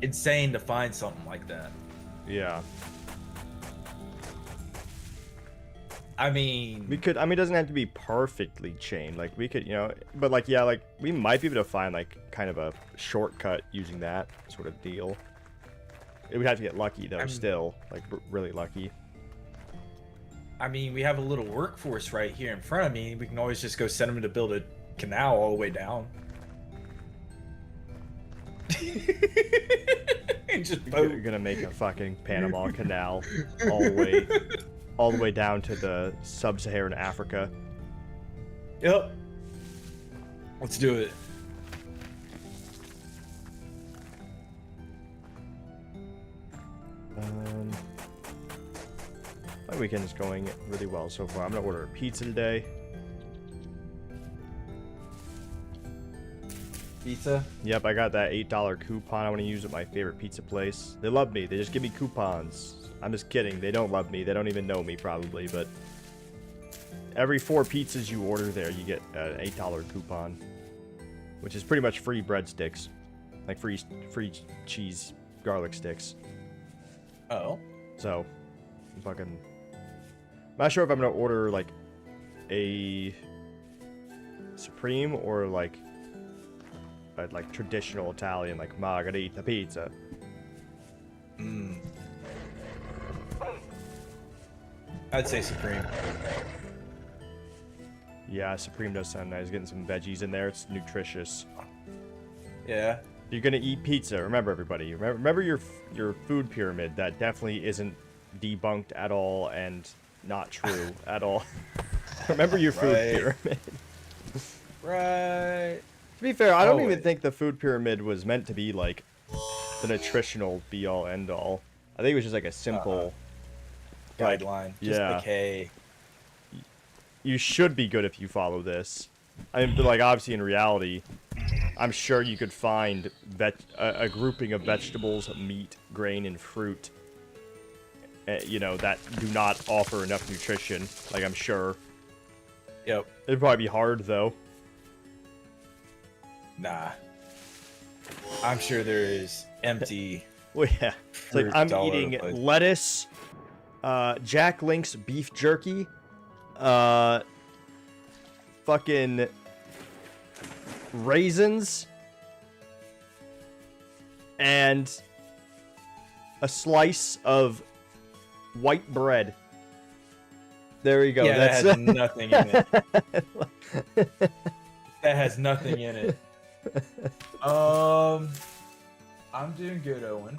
insane to find something like that. Yeah. I mean, We could. I mean, it doesn't have to be perfectly chained. Like we could, you know. But like, yeah, like we might be able to find like kind of a shortcut using that sort of deal. It would have to get lucky though. Still, like really lucky. I mean, we have a little workforce right here in front of me. We can always just go send them to build a canal all the way down. And just You're gonna make a fucking Panama Canal all the way down to the sub-Saharan Africa. Yep. Let's do it. My weekend is going really well so far. I'm gonna order a pizza today. Pizza? Yep, I got that $8 coupon I want to use at my favorite pizza place. They love me. They just give me coupons. I'm just kidding. They don't love me. They don't even know me probably, but every 4 pizzas you order there, you get an $8 coupon, which is pretty much free breadsticks, like free cheese garlic sticks. Oh. So, fucking. I'm not sure if I'm gonna order like a Supreme or like traditional Italian, like margherita pizza. I'd say Supreme. Yeah, Supreme does sound nice. Getting some veggies in there. It's nutritious. Yeah. You're gonna eat pizza. Remember, everybody. Remember your food pyramid. That definitely isn't debunked at all and not true at all. Remember your food pyramid. Right. To be fair, I don't even think the food pyramid was meant to be like the nutritional be-all end-all. I think it was just like a simple guideline. Just yeah. like, hey, you should be good if you follow this. I mean, but like obviously in reality, I'm sure you could find a grouping of vegetables, meat, grain, and fruit, you know, that do not offer enough nutrition. Like I'm sure. Yep. It'd probably be hard though. Nah. I'm sure there is empty. Well, yeah. It's like I'm eating lettuce, Jack Link's beef jerky, fucking raisins, and a slice of white bread. There you go. Yeah, That's that has nothing in it. That has nothing in it. I'm doing good, Owen.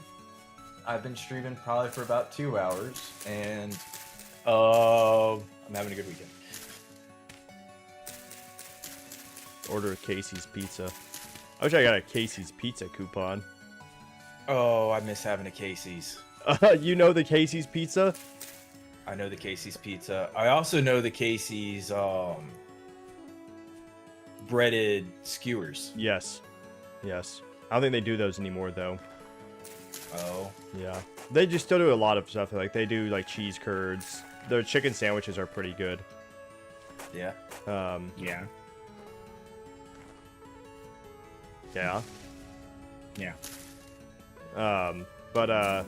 I've been streaming probably for about 2 hours, and I'm having a good weekend. Order a Casey's pizza. I wish I got a Casey's pizza coupon. Oh, I miss having a Casey's. You know the Casey's pizza? I know the Casey's pizza. I also know the Casey's breaded skewers. Yes. Yes. I don't think they do those anymore though. Oh. Yeah. They just still do a lot of stuff. Like they do like cheese curds. Their chicken sandwiches are pretty good. Yeah. Yeah. Yeah. Yeah. But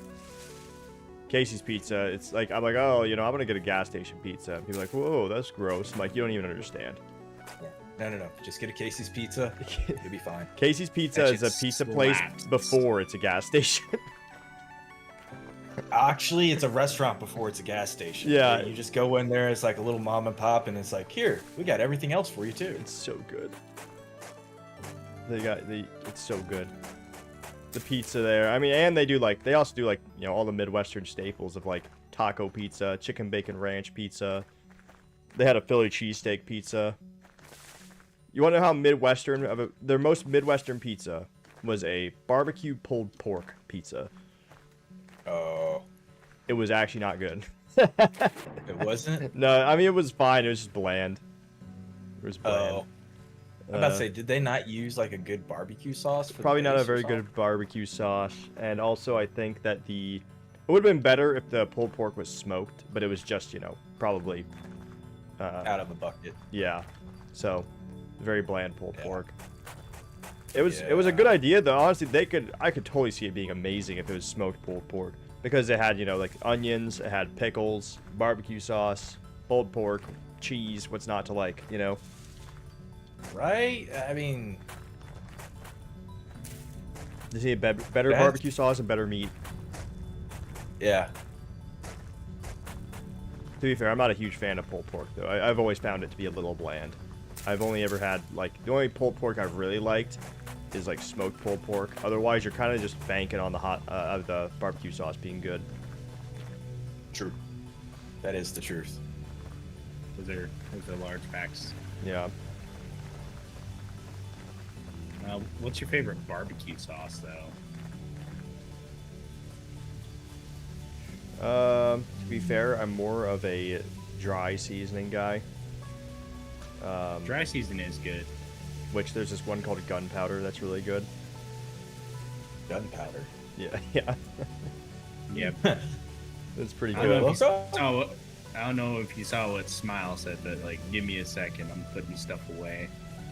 Casey's pizza, it's like I'm like, oh, you know, I'm gonna get a gas station pizza. And people are like, whoa, that's gross. I'm like, you don't even understand. No. Just get a Casey's pizza. You'll be fine. Casey's pizza is a pizza place before it's a gas station. Actually, it's a restaurant before it's a gas station. Yeah. Like, you just go in there, it's like a little mom and pop, and it's like, here, we got everything else for you too. It's so good. It's so good. The pizza there. I mean, and they also do like, you know, all the Midwestern staples of like taco pizza, chicken bacon ranch pizza. They had a Philly cheesesteak pizza. You want to know how Midwestern, their most Midwestern pizza was a barbecue pulled pork pizza. Oh. It was actually not good. It wasn't? No, I mean, it was fine. It was just bland. It was bland. Oh. I'm about to say, did they not use like a good barbecue sauce? For Probably the not a base or very something? good barbecue sauce, and also I think that it would have been better if the pulled pork was smoked, but it was just, probably, Out of a bucket. yeah. So, very bland pulled Yeah. pork. It was a good idea though. Honestly, I could totally see it being amazing if it was smoked pulled pork because it had, like onions, it had pickles, barbecue sauce, pulled pork, cheese. What's not to like, Right? I mean, Does he have better That's- barbecue sauce and better meat? yeah. To be fair, I'm not a huge fan of pulled pork, though. I've always found it to be a little bland. I've only ever had, the only pulled pork I've really liked is, smoked pulled pork. Otherwise, you're kind of just banking on the barbecue sauce being good. True. That is the truth. Those are large packs. Yeah. What's your favorite barbecue sauce, though? To be fair, I'm more of a dry seasoning guy. Dry season is good. Which there's this one called gunpowder that's really good. Gunpowder. Yeah, yeah. Yep. It's pretty I don't know good. if you saw what, I don't know if you saw what Smile said, but give me a second. I'm putting stuff away.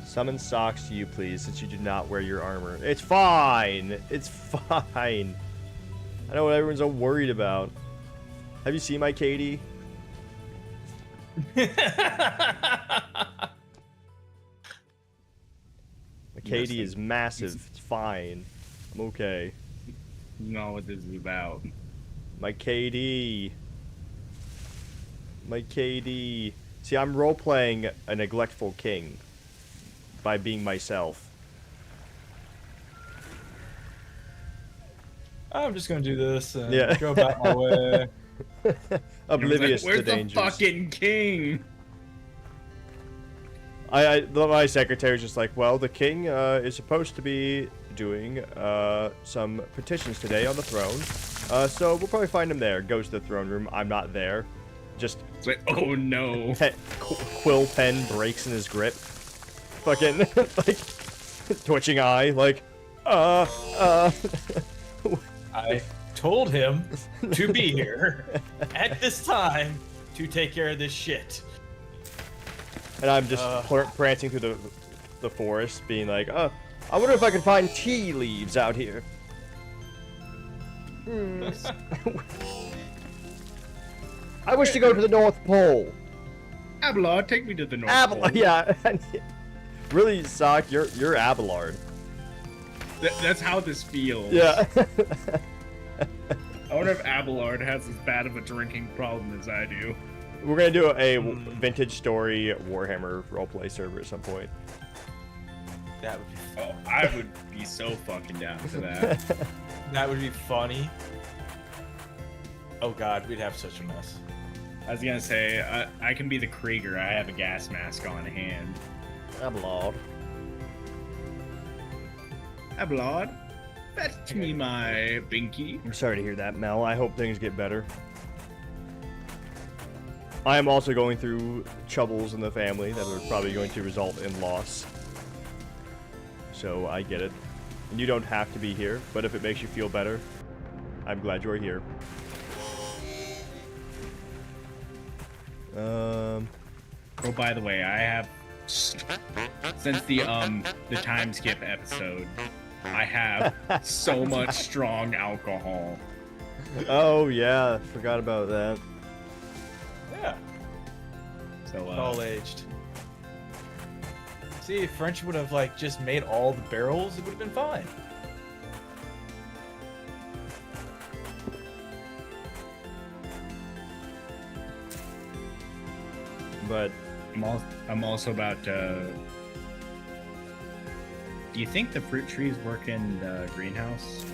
Summon socks to you, please, since you do not wear your armor. It's fine. It's fine. I know what everyone's all worried about. Have you seen my Katie? My Katie is massive. It's fine. I'm okay. You know what this is about. My KD. My KD. See, I'm role-playing a neglectful king by being myself. I'm just gonna do this and Yeah. go about my way. Oblivious Where's to the dangers. fucking king? My secretary's just like, well, the king is supposed to be doing some petitions today on the throne. So we'll probably find him there. Goes to the throne room. I'm not there. Just It's like, oh no. quill pen breaks in his grip. Fucking twitching eye. I told him to be here at this time to take care of this shit. And I'm just prancing through the forest, being like, I wonder if I can find tea leaves out here. I wish to go to the North Pole. Abelard, take me to the North Abelard, Pole. yeah. Really, Sock, you're Abelard. That's how this feels. Yeah. I wonder if Abelard has as bad of a drinking problem as I do. We're gonna do a vintage story Warhammer roleplay server at some point. That would be Oh, I would be so fucking down for that. that would be funny. Oh god, we'd have such a mess. I was gonna say, I can be the Krieger. I have a gas mask on hand. Abelard. Abelard, fetch me my binky. I'm sorry to hear that, Mel. I hope things get better. I am also going through troubles in the family that are probably going to result in loss. So I get it. And you don't have to be here, but if it makes you feel better, I'm glad you're here. Oh, by the way, I have since the time skip episode, I have so much strong alcohol. Oh yeah, forgot about that. Yeah, So all aged. See, if French would have just made all the barrels, it would have been fine. But I'm also about to. Do you think the fruit trees work in the greenhouse?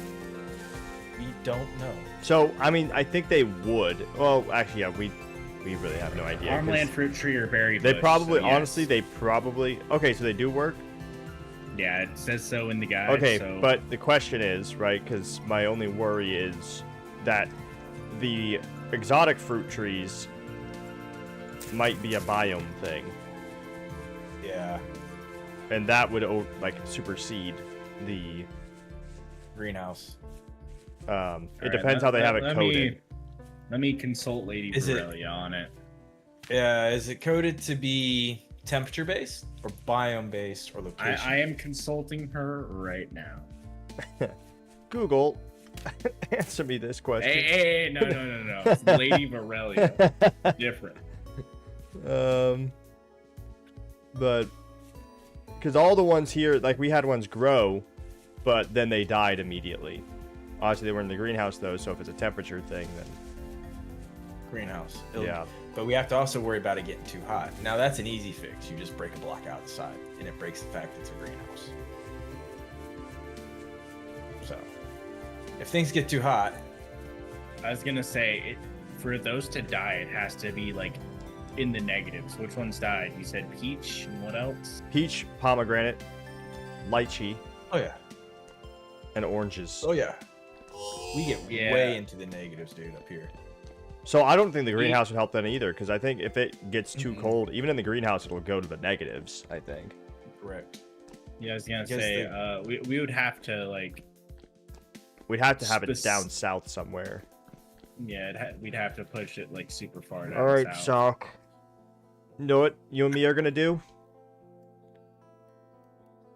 We don't know. so I mean, I think they would. Well, actually, yeah, we really have no idea. 'cause Farmland fruit tree or berry They bush, probably, so yes. honestly, they probably. Okay, so they do work. Yeah, it says so in the guide. Okay, so... but the question is, right, because my only worry is that the exotic fruit trees might be a biome thing. Yeah. Yeah. And that would like supersede the. Greenhouse. It Alright, depends how they have it let coded. Let me consult Lady Is it- Borrelia on it. Yeah, is it coded to be temperature based or biome based or location? I am consulting her right now. Google, answer me this question. Hey, no. It's Lady Borrelia. Different. But because all the ones here, like we had ones grow, but then they died immediately. Obviously, they were in the greenhouse though, so if it's a temperature thing, then Greenhouse. yeah. But we have to also worry about it getting too hot. Now that's an easy fix. You just break a block outside, and it breaks the fact that it's a greenhouse. So, if things get too hot, I was gonna say, for those to die, it has to be like in the negatives. Which ones died? You said peach, and what else? Peach, pomegranate, lychee, oh yeah, and oranges. oh yeah, we get Yeah. way into the negatives, dude, up here. So I don't think the greenhouse would help then either, because I think if it gets too Mhm. cold, even in the greenhouse, it'll go to the negatives. I think. Correct. Yeah, I was gonna Because say, we would have to like, We'd have to have it Spec- down south somewhere. yeah, we'd have to push it like super far down All right, south. Sock. You know what you and me are gonna do?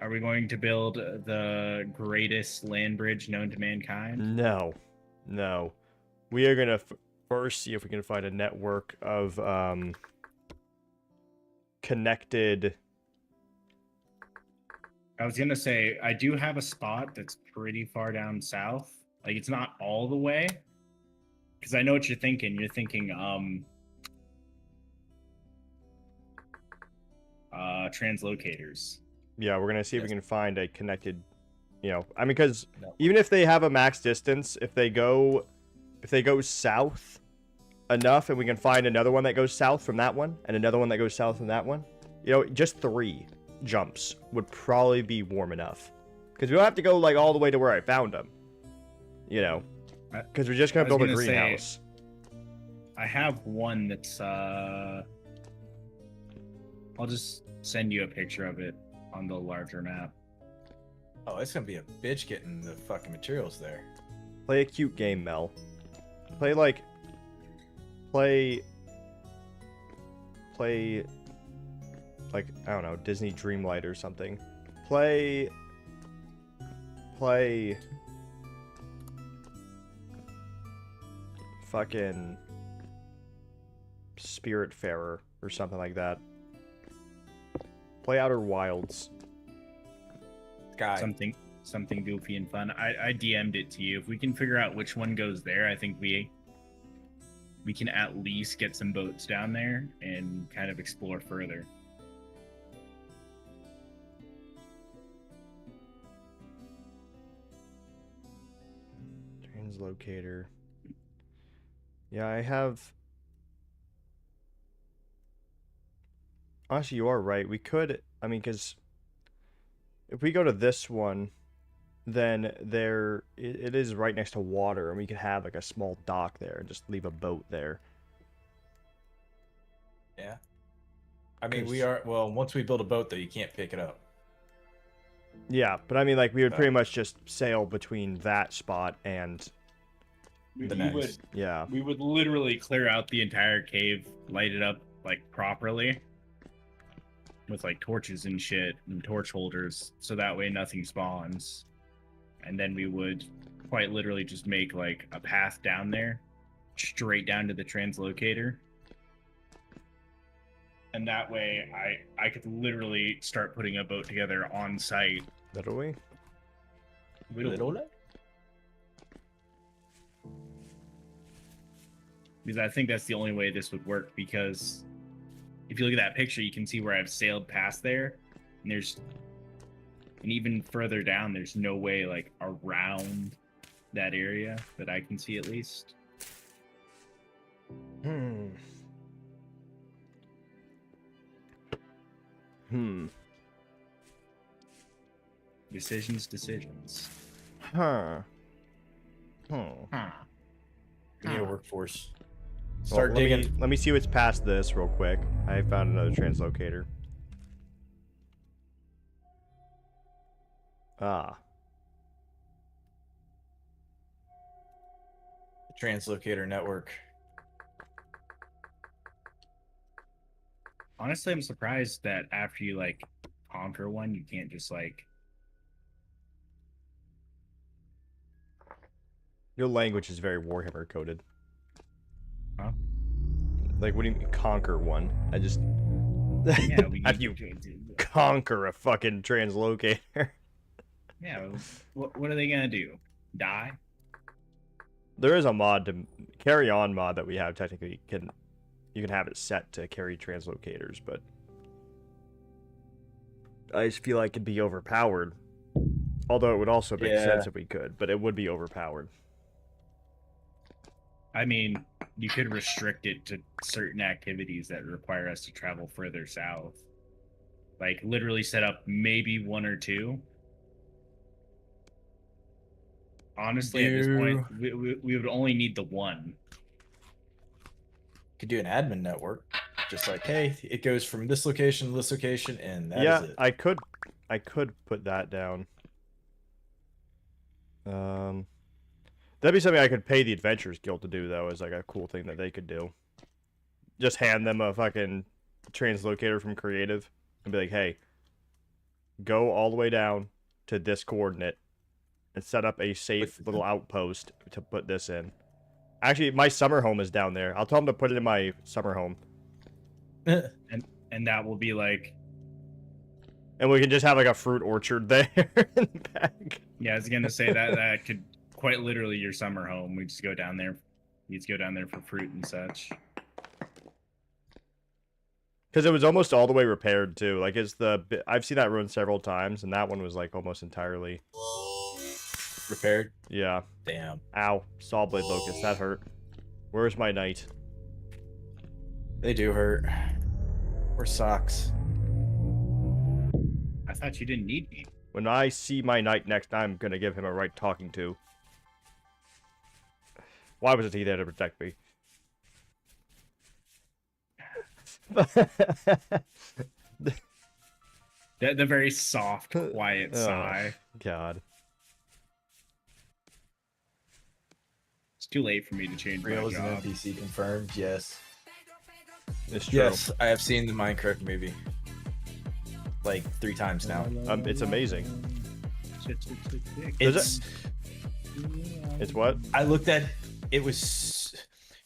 Are we going to build the greatest land bridge known to mankind? No, no. We are gonna first see if we can find a network of connected. I was gonna say, I do have a spot that's pretty far down south. Like, it's not all the way. Because I know what you're thinking. You're thinking, translocators. Yeah, we're gonna see if we Yes. can find a connected. You know, I mean, because No. even if they have a max distance, if they go south enough, and we can find another one that goes south from that one, and another one that goes south from that one, you know, just 3 jumps would probably be warm enough. Because we don't have to go like all the way to where I found them. You know, because we're just gonna I was build a gonna say- greenhouse. I have one that's, I'll just send you a picture of it on the larger map. Oh, it's gonna be a bitch getting the fucking materials there. Play a cute game, Mel. Play like I don't know, Disney Dreamlight or something. Play fucking Spiritfarer or something like that. Play Outer Wilds. Guy. Something goofy and fun. I DM'd it to you. If we can figure out which one goes there, I think we can at least get some boats down there and kind of explore further. Translocator. Yeah, I have. Honestly, you are right. We could. I mean, because if we go to this one, then it is right next to water, and we could have like a small dock there and just leave a boat there. Yeah. I mean, 'Cause- we are. Well, once we build a boat, though, you can't pick it up. Yeah, but I mean, like we would Oh. pretty much just sail between that spot and The we next. yeah. would literally clear out the entire cave, light it up like properly with like torches and shit and torch holders, so that way nothing spawns. And then we would quite literally just make like a path down there, straight down to the translocator. And that way I could literally start putting a boat together on site. Literally. Because I think that's the only way this would work, because if you look at that picture, you can see where I've sailed past there, and even further down, there's no way like around that area that I can see at least. Hmm. Decisions. Huh. Huh. We need a workforce. Well, Start digging. Let me see what's past this real quick. I found another translocator. Ah. The translocator network. Honestly, I'm surprised that after you like conquer one, you can't just like. Your language is very Warhammer coded. Huh? Like, what do you mean conquer one? I just. Yeah, we How need do you to. conquer a fucking translocator? Yeah, what are they gonna do? Die? There is a mod to carry on mod that we have technically you can have it set to carry translocators, but I just feel like it'd be overpowered. Although it would also make sense if we could, but it would be overpowered. I mean, you could restrict it to certain activities that require us to travel further south. Like, literally set up maybe one or two. Honestly, at this point, we would only need the one. Could do an admin network. Just like, hey, it goes from this location to this location, and that is it. I could put that down. That'd be something I could pay the Adventurers Guild to do, though, as like a cool thing that they could do. Just hand them a fucking translocator from Creative and be like, hey, go all the way down to this coordinate and set up a safe little outpost to put this in. Actually, my summer home is down there. I'll tell them to put it in my summer home. And that will be like... And we can just have like a fruit orchard there in the back. Yeah, I was gonna say that could quite literally your summer home. We just go down there. You just go down there for fruit and such. Because it was almost all the way repaired too. Like I've seen that ruined several times, and that one was like almost entirely repaired. Yeah. Damn. Ow! Saw blade locust. That hurt. Where's my knight? They do hurt. Or socks. I thought you didn't need me. When I see my knight next, I'm gonna give him a right talking to. Why wasn't he there to protect me? The very soft, quiet sigh. God. It's too late for me to change my Real is an job. NPC confirmed. Yes. It's true. Yes, I have seen the Minecraft movie. Like 3 times now. It's amazing. It's what? I looked at it was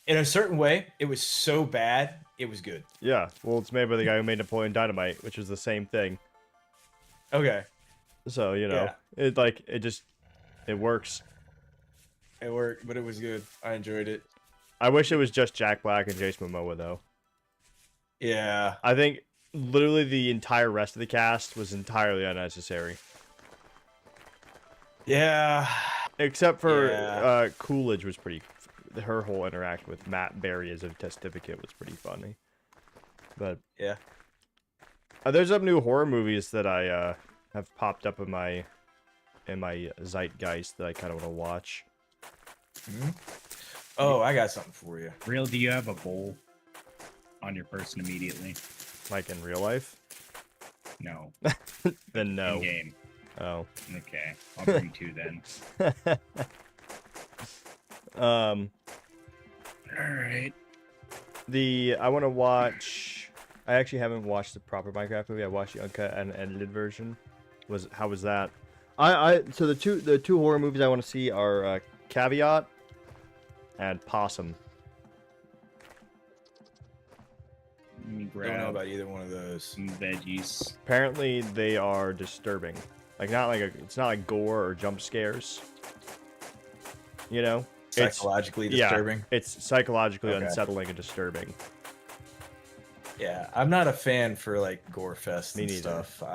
in a certain way, it was so bad, it was good. Yeah. Well, it's made by the guy who made Napoleon Dynamite, which is the same thing. Okay. So, you know, it works. It worked, but it was good. I enjoyed it. I wish it was just Jack Black and Jason Momoa though. Yeah. I think literally the entire rest of the cast was entirely unnecessary. Yeah. Except for Coolidge was pretty. Her whole interaction with Matt Berry as a testificate was pretty funny. But yeah, there's some new horror movies that I have popped up in my zeitgeist that I kind of want to watch. Mm-hmm. Oh, I got something for you. Real, do you have a bowl on your person immediately? Like in real life? No. Then no. In game. Oh. Okay. I'll bring 2 then. Alright. I want to watch. I actually haven't watched the proper Minecraft movie. I watched the uncut and edited version. How was that? So the two horror movies I want to see are Caveat and Possum. Let me I don't know grab about either one of those. some veggies. Apparently they are disturbing. Like it's not like gore or jump scares. You know? Psychologically disturbing. Yeah, it's psychologically Okay. unsettling and disturbing. Yeah, I'm not a fan for like gore fest Me and neither. stuff. All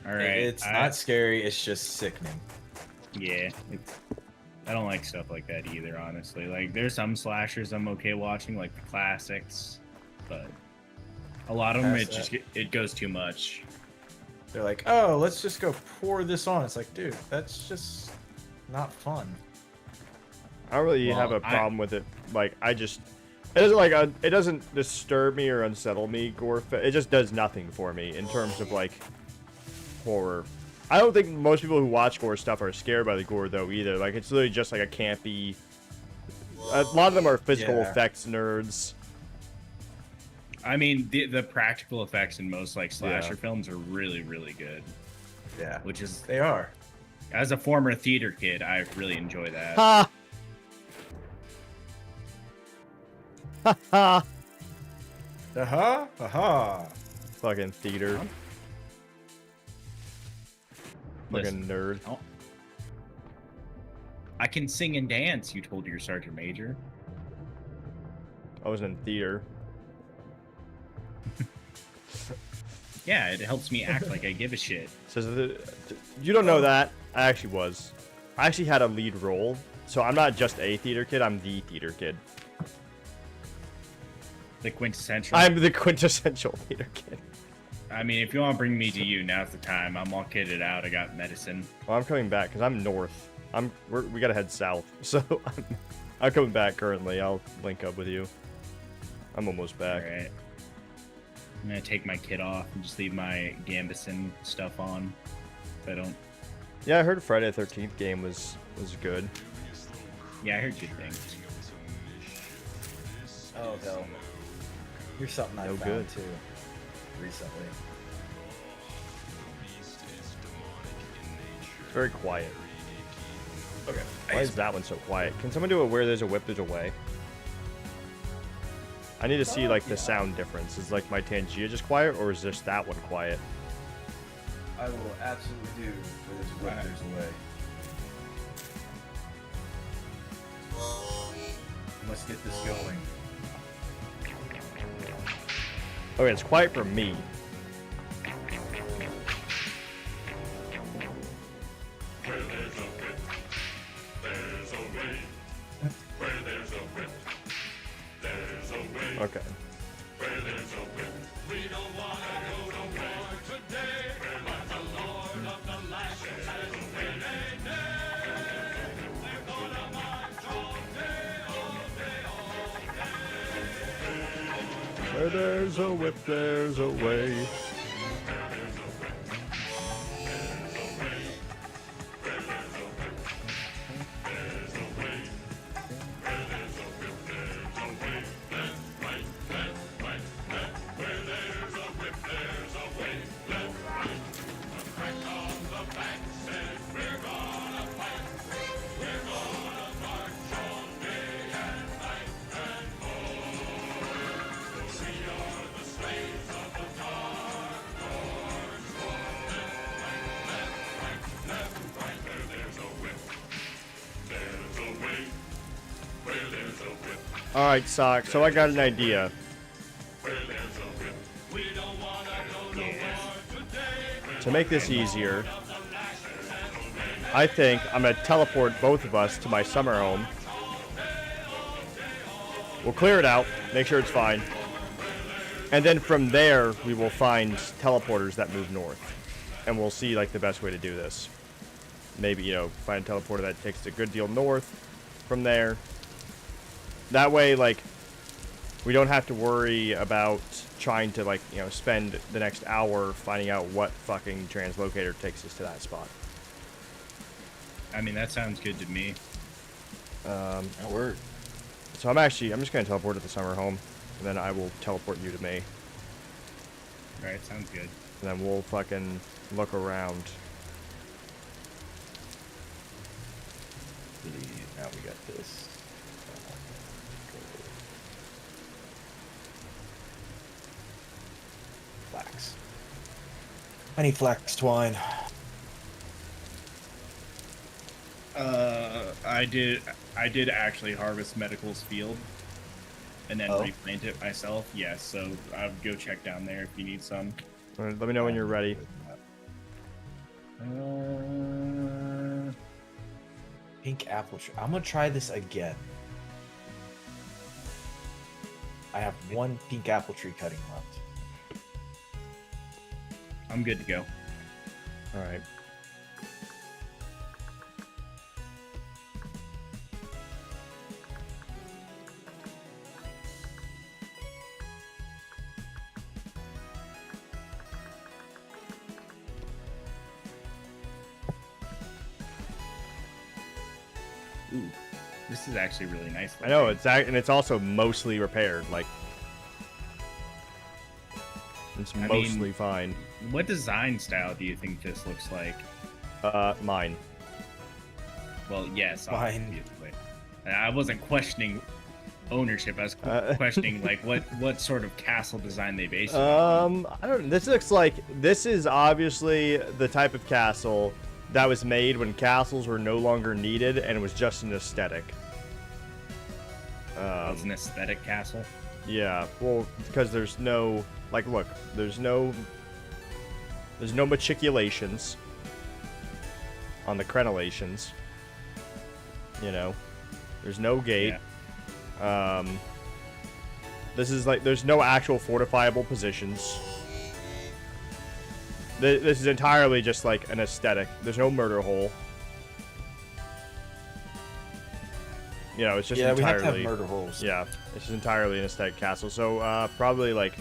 right. It's not scary. It's just sickening. Yeah. I don't like stuff like that either, honestly. Like, there's some slashers I'm okay watching, like the classics, but a lot of them, it goes too much. They're like, oh, let's just go pour this on. It's like, dude, that's just not fun. I don't really have a problem with it. Like, it doesn't disturb me or unsettle me. It just does nothing for me in terms of like horror. I don't think most people who watch gore stuff are scared by the gore though either. Like it's literally just like a campy. A lot of them are physical Yeah. effects nerds. I mean, the practical effects in most like slasher films are really, really good. Yeah, Which is, they are. as a former theater kid, I really enjoy that. Ha! Ha ha! Aha, aha. Fucking theater. Listen, Fucking nerd. oh. I can sing and dance, you told your sergeant major. I was in theater. Yeah, it helps me act like I give a shit. Says you don't know that. I actually was. I actually had a lead role, so I'm not just a theater kid. I'm the theater kid. The quintessential. I'm the quintessential theater kid. I mean, if you want to bring me to you, now's the time. I'm all kitted out. I got medicine. Well, I'm coming back because I'm north. We gotta head south, so I'm coming back currently. I'll link up with you. I'm almost back. All right. I'm gonna take my kit off and just leave my Gambison stuff on. If I don't. Yeah, I heard Friday the 13th game was good. Yeah, I heard good things. Oh hell. Here's something I No found good. too recently. It's very quiet. Okay. Why is that one so quiet? Can someone do a where there's a whip, there's a way? I need to see like the sound difference. Is like my Tangia just quiet, or is just that one quiet? I will absolutely do where there's a whip, there's a way. Let's get this going. Okay, it's quiet for me. Okay. Where there's a whip, there's a way. Alright, Sock, so I got an idea. To make this easier, I think I'm going to teleport both of us to my summer home. We'll clear it out, make sure it's fine. And then from there, we will find teleporters that move north. And we'll see, like, the best way to do this. Maybe, you know, find a teleporter that takes a good deal north from there. That way, like, we don't have to worry about trying to, like, you know, spend the next hour finding out what fucking translocator takes us to that spot. I mean, that sounds good to me. That worked. So I'm just going to teleport to the summer home, and then I will teleport you to me. All right, sounds good. And then we'll fucking look around. Now we got this. Flax. I need flax twine. I did actually harvest Medical's field and then replant it myself. Yes, so I'll go check down there if you need some. All right, let me know when you're ready. Pink apple tree. I'm gonna try this again. I have one pink apple tree cutting left. I'm good to go. All right. Ooh, this is actually really nice. I know, and it's also mostly repaired. Like, it's I mostly mean- fine. What design style do you think this looks like? Mine. Well, yes, Mine. obviously. I wasn't questioning ownership. I was questioning like what sort of castle design they based it on. I don't know. This is obviously the type of castle that was made when castles were no longer needed and it was just an aesthetic. It's an aesthetic castle. Yeah, well, because there's no, like, look, there's no matriculations on the crenellations. You know, there's no gate. Yeah. This is like, there's no actual fortifiable positions. This is entirely just like an aesthetic. There's no murder hole. You know, it's just Yeah, we entirely. have to have murder holes. Yeah, it's just entirely an aesthetic castle. So probably like,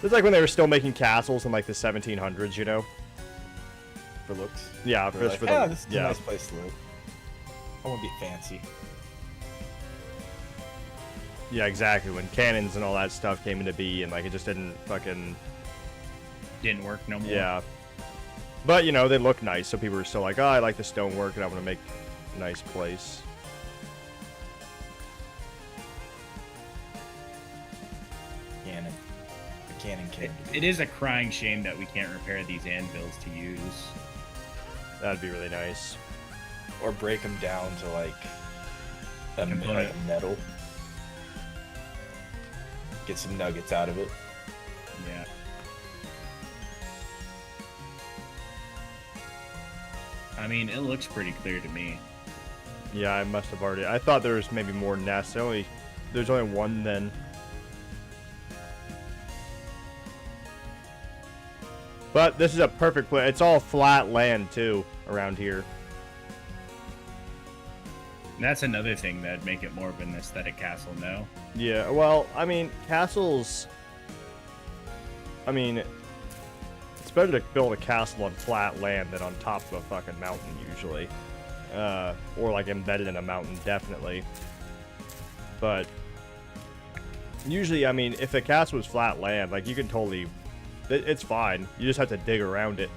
it's like when they were still making castles in like the 1700s. You know. For looks. Yeah, We're just like, for the yeah, this is yeah. a nice place to live. I want to be fancy. Yeah, exactly. When cannons and all that stuff came into be, and like it just didn't fucking. Didn't work no more. Yeah. But you know, they look nice, so people are still like, oh, I like the stonework, and I want to make a nice place. Cannon. The cannon can. It is a crying shame that we can't repair these anvils to use. That'd be really nice. Or break them down to like a Component. metal. Get some nuggets out of it. Yeah. I mean, it looks pretty clear to me. Yeah, I must have already. I thought there was maybe more nests. There's only one then. But this is a perfect place. It's all flat land too around here. That's another thing that'd make it more of an aesthetic castle, no? Yeah, well, I mean, castles. I mean, it's better to build a castle on flat land than on top of a fucking mountain, usually. Or like embedded in a mountain, definitely. But usually, I mean, if a castle was flat land, like you can totally. It's fine. You just have to dig around it.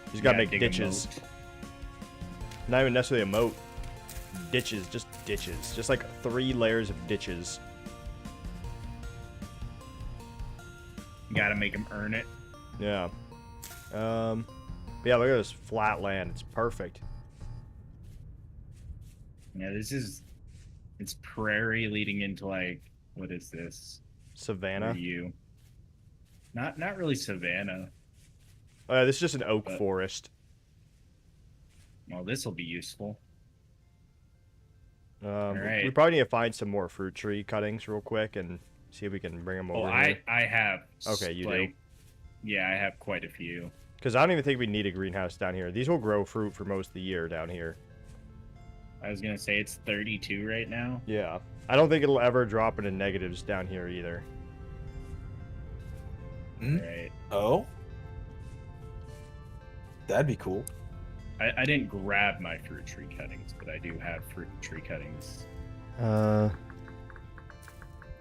You just gotta make dig a ditches. moat. Not even necessarily a moat. Ditches, just ditches. Just like 3 layers of ditches. You gotta make them earn it. Yeah. But yeah, look at this flat land. It's perfect. Yeah, it's prairie leading into like, what is this? Savannah. For you. Not really savanna. This is just an oak But- forest. Well, this will be useful. We Alright. probably need to find some more fruit tree cuttings real quick and see if we can bring them Oh, over I here. have. Okay, you do. like, Yeah, I have quite a few. Because I don't even think we need a greenhouse down here. These will grow fruit for most of the year down here. I was gonna say it's 32 right now. Yeah. I don't think it'll ever drop into negatives down here either. Hmm? Right. Oh? That'd be cool. I didn't grab my fruit tree cuttings, but I do have fruit tree cuttings.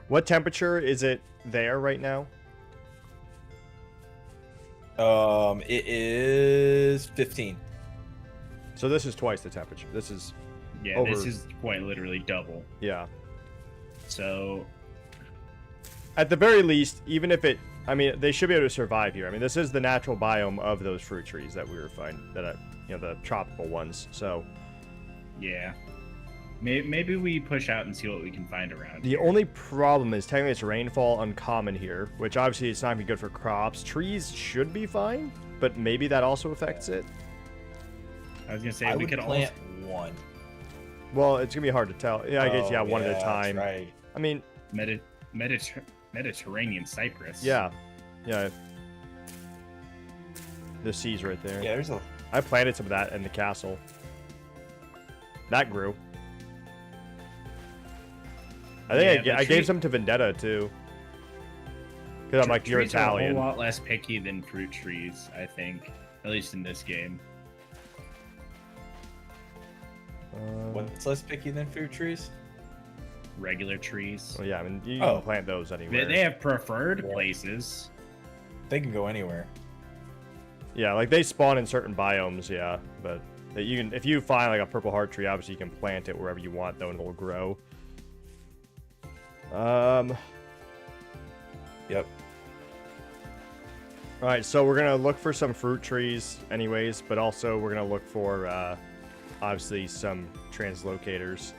What temperature is it there right now? It is 15. So this is twice the temperature. This is, Yeah, this Over. is quite literally double. yeah. So At the very least, even if it, I mean, they should be able to survive here. I mean, this is the natural biome of those fruit trees that we were finding, the tropical ones. So yeah, maybe we push out and see what we can find around. the here. only problem is technically it's rainfall uncommon here, which obviously it's not gonna be good for crops. Trees should be fine, but maybe that also affects it. I was gonna say I we would could plant also one. Well, it's gonna be hard to tell. Yeah, I guess Oh, one at a that's time. Right. I mean, Mediterranean cypress. yeah. The sea's right there. Yeah, there's a. I planted some of that in the castle. That grew. I think Yeah, I the gave tree- some to Vendetta too. Because I'm like, you're Trees are a Italian. whole lot less picky than fruit trees, I think, at least in this game. When It's less picky than fruit trees. Regular trees. Well, yeah, I mean, you Oh. can plant those They, anywhere. they have preferred places. They can go anywhere. Yeah, like they spawn in certain biomes, yeah. But you can, if you find like a purple heart tree, obviously you can plant it wherever you want, though, and it'll grow. Yep. All right, so we're gonna look for some fruit trees, anyways, but also we're gonna look for obviously some translocators.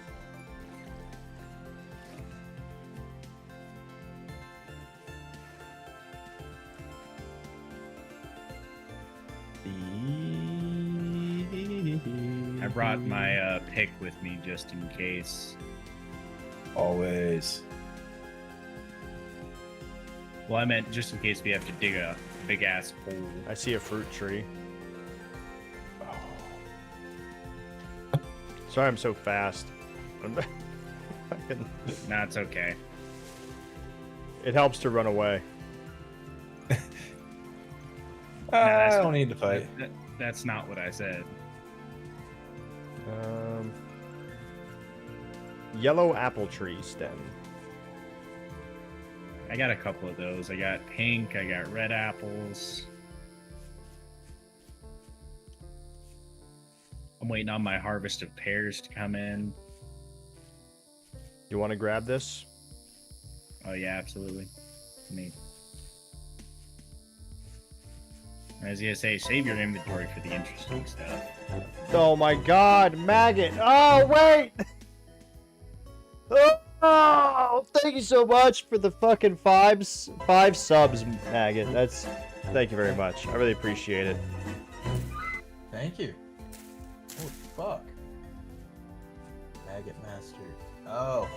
I brought my pick with me just in case. Always. Well, I meant just in case we have to dig a big ass hole. I see a fruit tree. Sorry, I'm so fast. Nah, it's okay. It helps to run away. I that's don't need to fight. That's not what I said. Yellow apple tree stem. I got a couple of those. I got pink, I got red apples. I'm waiting on my harvest of pears to come in. You want to grab this? Oh yeah, absolutely. Me. I was gonna say, save your inventory for the interesting stuff. Oh my god, maggot! Oh, wait! Oh, thank you so much for the fucking five subs, maggot. Thank you very much. I really appreciate it. Thank you. Holy fuck. Maggot master. Oh.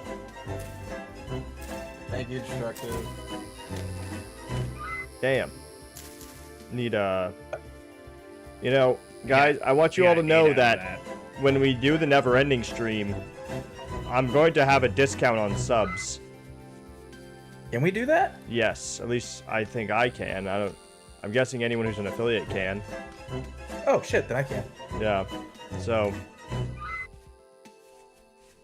Thank you, destructive. Damn. Need you know, guys, I want you all to know that when we do the never-ending stream, I'm going to have a discount on subs. Can we do that? Yes, at least I think I can. I'm guessing anyone who's an affiliate can. Oh shit, then I can. Yeah. So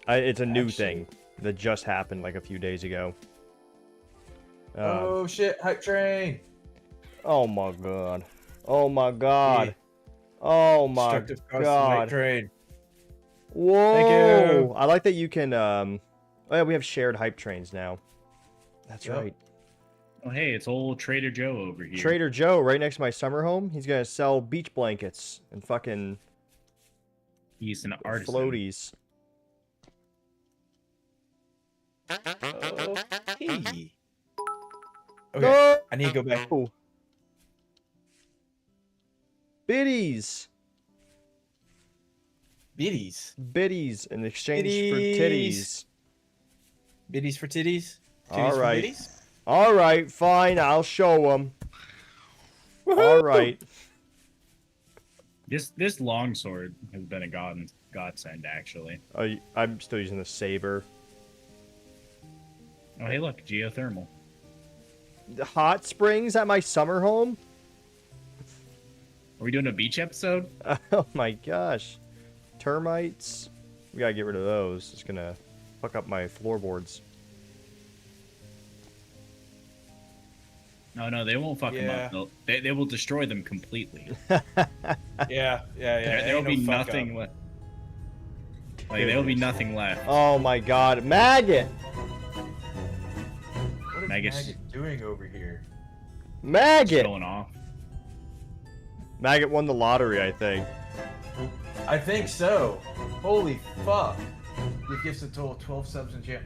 it's a new thing that just happened like a few days ago. Oh shit, hype train. Oh my god. Oh my god. Oh my Destructive custom god. hype train. Whoa! Thank you. I like that you can. Oh yeah, we have shared hype trains now. That's Yep. right. Oh hey, it's old Trader Joe over here. Trader Joe, right next to my summer home. He's gonna sell beach blankets and fucking He's an artisan. floaties. Okay. No! I need to go back. Biddies, Biddies. biddies in exchange for Biddies. titties. Biddies for titties? Titties All for right. biddies? All right, fine. I'll show them. All right. This longsword has been a godsend, actually. I'm still using the saber. Oh hey, look, geothermal. The hot springs at my summer home. Are we doing a beach episode? Oh my gosh. Termites. We gotta get rid of those. It's gonna fuck up my floorboards. No, they won't fuck them Yeah. up. They will destroy them completely. Yeah. There'll ain't be no fuck nothing up. left. Like there'll be nothing left. Oh my god. Maggot! What is Magus. Maggot doing over here? It's Maggot! going off. Maggot won the lottery, I think. I think so. Holy fuck. Your gifts a total of 12 subs and jam.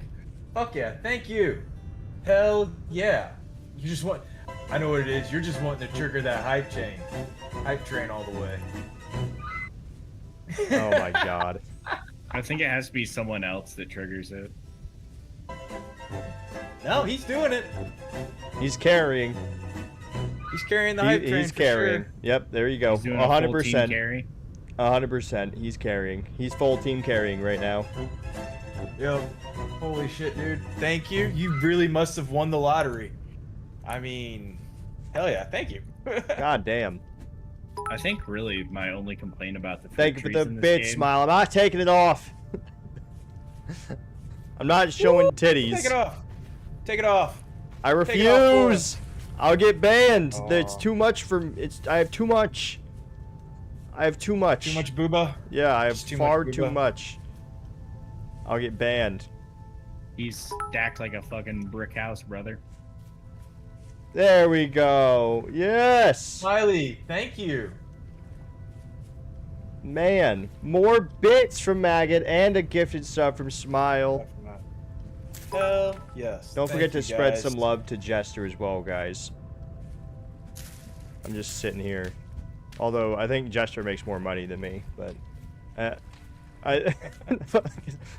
Fuck yeah, thank you. Hell yeah. You just want... I know what it is. You're just wanting to trigger that hype chain. Hype train all the way. Oh my god. I think it has to be someone else that triggers it. No, he's doing it. He's carrying. He's carrying the hype train He's for carrying. sure. Yep, there you go. He's doing a full team 100%. carry. 100%. He's carrying. He's full team carrying right now. Yo, holy shit, dude. Thank you. You really must have won the lottery. I mean, hell yeah, thank you. God damn. I think really my only complaint about the fruit Thank you for trees the in this bitch game- smile. I'm not taking it off. I'm not showing titties. Take it off. Take it off. I Take it off, boy. refuse. I'll get banned. It's Aw. too much for. I have too much. I have too much. Too much booba. Yeah, I have Just too far much too booba. much. I'll get banned. He's stacked like a fucking brick house, brother. There we go. Yes. Smiley, thank you. Man, more bits from Maggot and a gifted sub from Smile. Hell yes. Don't Thank forget to you, spread guys. some love to Jester as well, guys. I'm just sitting here. Although, I think Jester makes more money than me, but...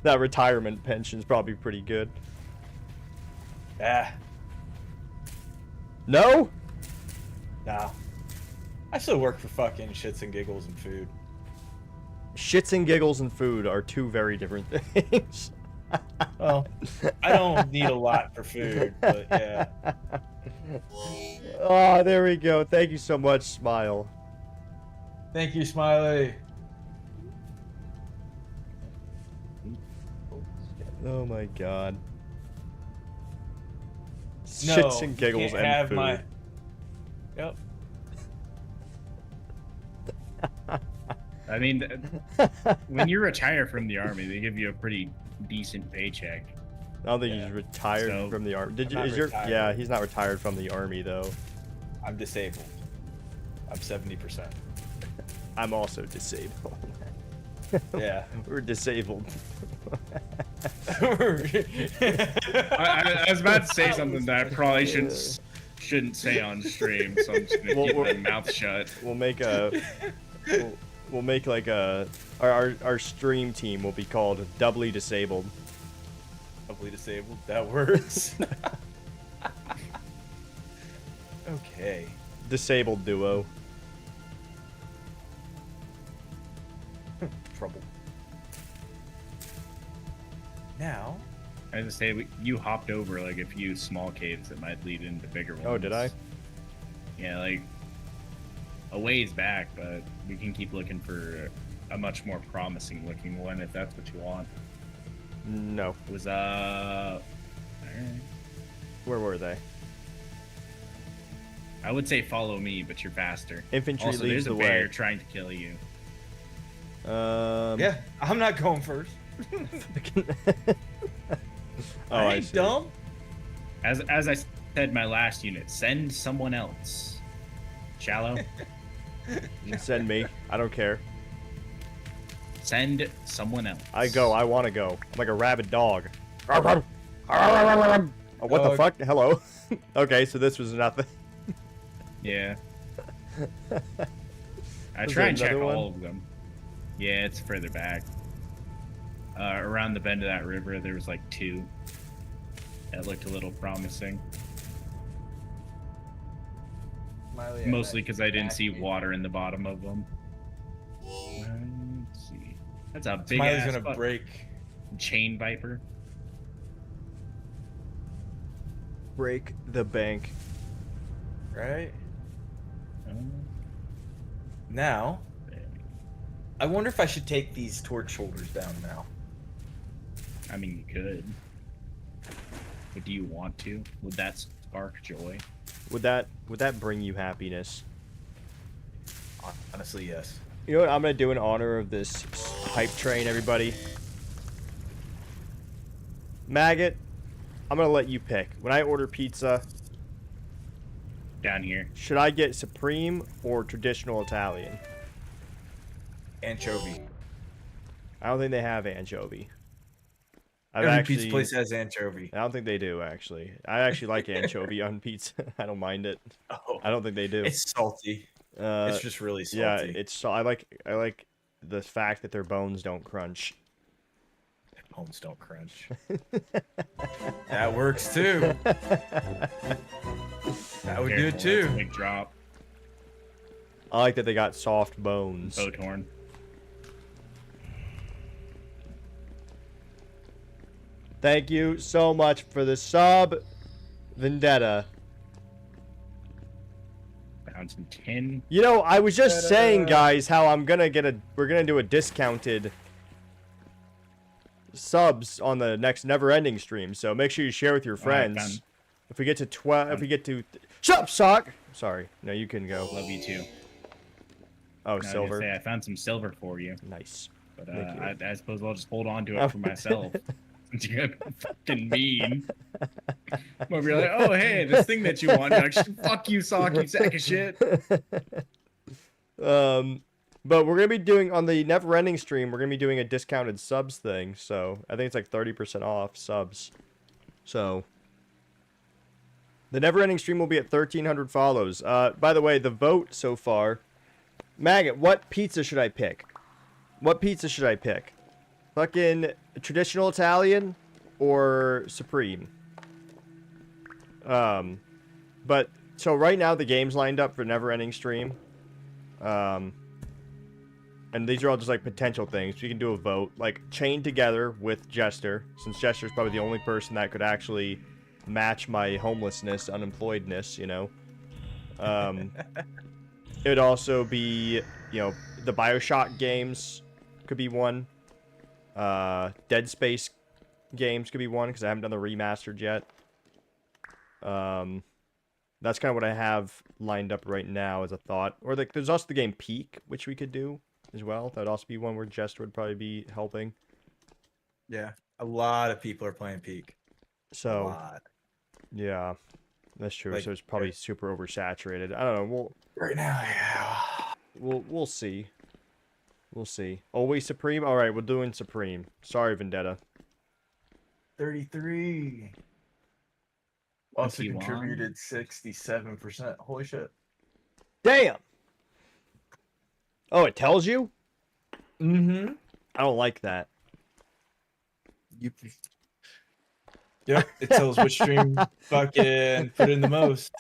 that retirement pension's probably pretty good. Ah, No? nah. I still work for fucking shits and giggles and food. Shits and giggles and food are two very different things. Well, I don't need a lot for food, but yeah. Oh, there we go. Thank you so much, Smile. Thank you, Smiley. Oh my god. No, Shits and you giggles can't and have food. my- Yep. I mean, when you retire from the army, they give you a pretty decent paycheck. I don't think Yeah. he's retired So- from the army. Did I'm you? not Is your? retired. Yeah, he's not retired from the army though. I'm disabled. I'm 70%. I'm also disabled. Yeah. We're disabled. I was about to say something that I probably shouldn't say on stream, so I'm just gonna Well, keep we're- my mouth shut. We'll make a. We'll make like a. Our stream team will be called Doubly Disabled. Doubly disabled. That works. Okay. Disabled duo. Trouble. Now. I was gonna say you hopped over like a few small caves that might lead into bigger ones. Oh, did I? Yeah, like a ways back, but we can keep looking for a much more promising looking one if that's what you want. No. It was Where were they? I would say follow me, but you're faster. Infantry Also, leads there's a the bear way. trying to kill you. Yeah, I'm not going first. Oh, I I ain't see. dumb. As I said in my last unit, send someone else. Shallow, You can send me. I don't care. send someone else. I go. I want to go. I'm like a rabid dog. Oh, what the Dog. fuck? Hello. Okay, so this was nothing. Yeah. I Was try there and check another one? all of them. Yeah, it's further back. Around the bend of that river, there was like 2 that looked a little promising. Smiley, Mostly because I didn't see back- water in the bottom of them. Let's see. That's a big Smiley's ass gonna break. chain viper. Break the bank. Right? Um, Now, I wonder if I should take these torch holders down now. I mean, you could. But do you want to? Would that spark joy? Would that bring you happiness? Honestly, yes. You know what I'm gonna do in honor of this hype train, everybody? Maggot, I'm gonna let you pick. When I order pizza, Down here. should I get supreme or traditional Italian? Anchovy. I don't think they have anchovy. I've Every actually, pizza place has anchovy. I don't think they do actually. I actually like anchovy on pizza. I don't mind it. Oh, I don't think they do. it's salty. It's just really salty. Yeah, it's so I like the fact that their bones don't crunch. Bones don't crunch. That works too. That would do Careful, it that's too. a big drop. I like that they got soft bones. Boat horn. Thank you so much for the sub, Vendetta. Found some tin. You know, I was just saying, guys, how we're gonna do a discounted subs on the next never-ending stream. So make sure you share with your friends. done. If we get to 12, if we get to shut up, sock. Sorry, no, you can go. Love you too. Oh, I was gonna silver. say, I found some silver for you, Nice. but Thank you. I suppose I'll just hold on to it for myself. Since you're fucking mean. Where you're like, oh hey, this thing that you want. You're like, fuck you, sock, you sack of shit. But we're gonna be doing on the never-ending stream. We're gonna be doing a discounted subs thing. So I think it's like 30% off subs. So the never-ending stream will be at 1,300 follows. By the way, the vote so far. Maggot, what pizza should I pick? What pizza should I pick? Fucking traditional Italian or Supreme? But so right now the game's lined up for never-ending stream. And these are all just like potential things. You can do a vote, like chain together with Jester, since Jester's probably the only person that could actually match my homelessness, unemployedness, you know. It would also be, you know, the BioShock games could be one. Dead Space games could be one, because I haven't done the remastered yet. That's kind of what I have lined up right now as a thought. Or there's also the game Peak, which we could do as well. That would also be one where Jester would probably be helping. Yeah, a lot of people are playing Peak. A So, lot. yeah, that's true. Like, So it's probably super oversaturated. I don't know. Right now, yeah. We'll see. We'll see. Always Supreme? Alright, we're doing Supreme. Sorry, Vendetta. 33. Also you want? contributed 67%. Holy shit. Damn! Oh, it tells you? Mm-hmm. I don't like that. Yep, it tells which stream fucking put in the most.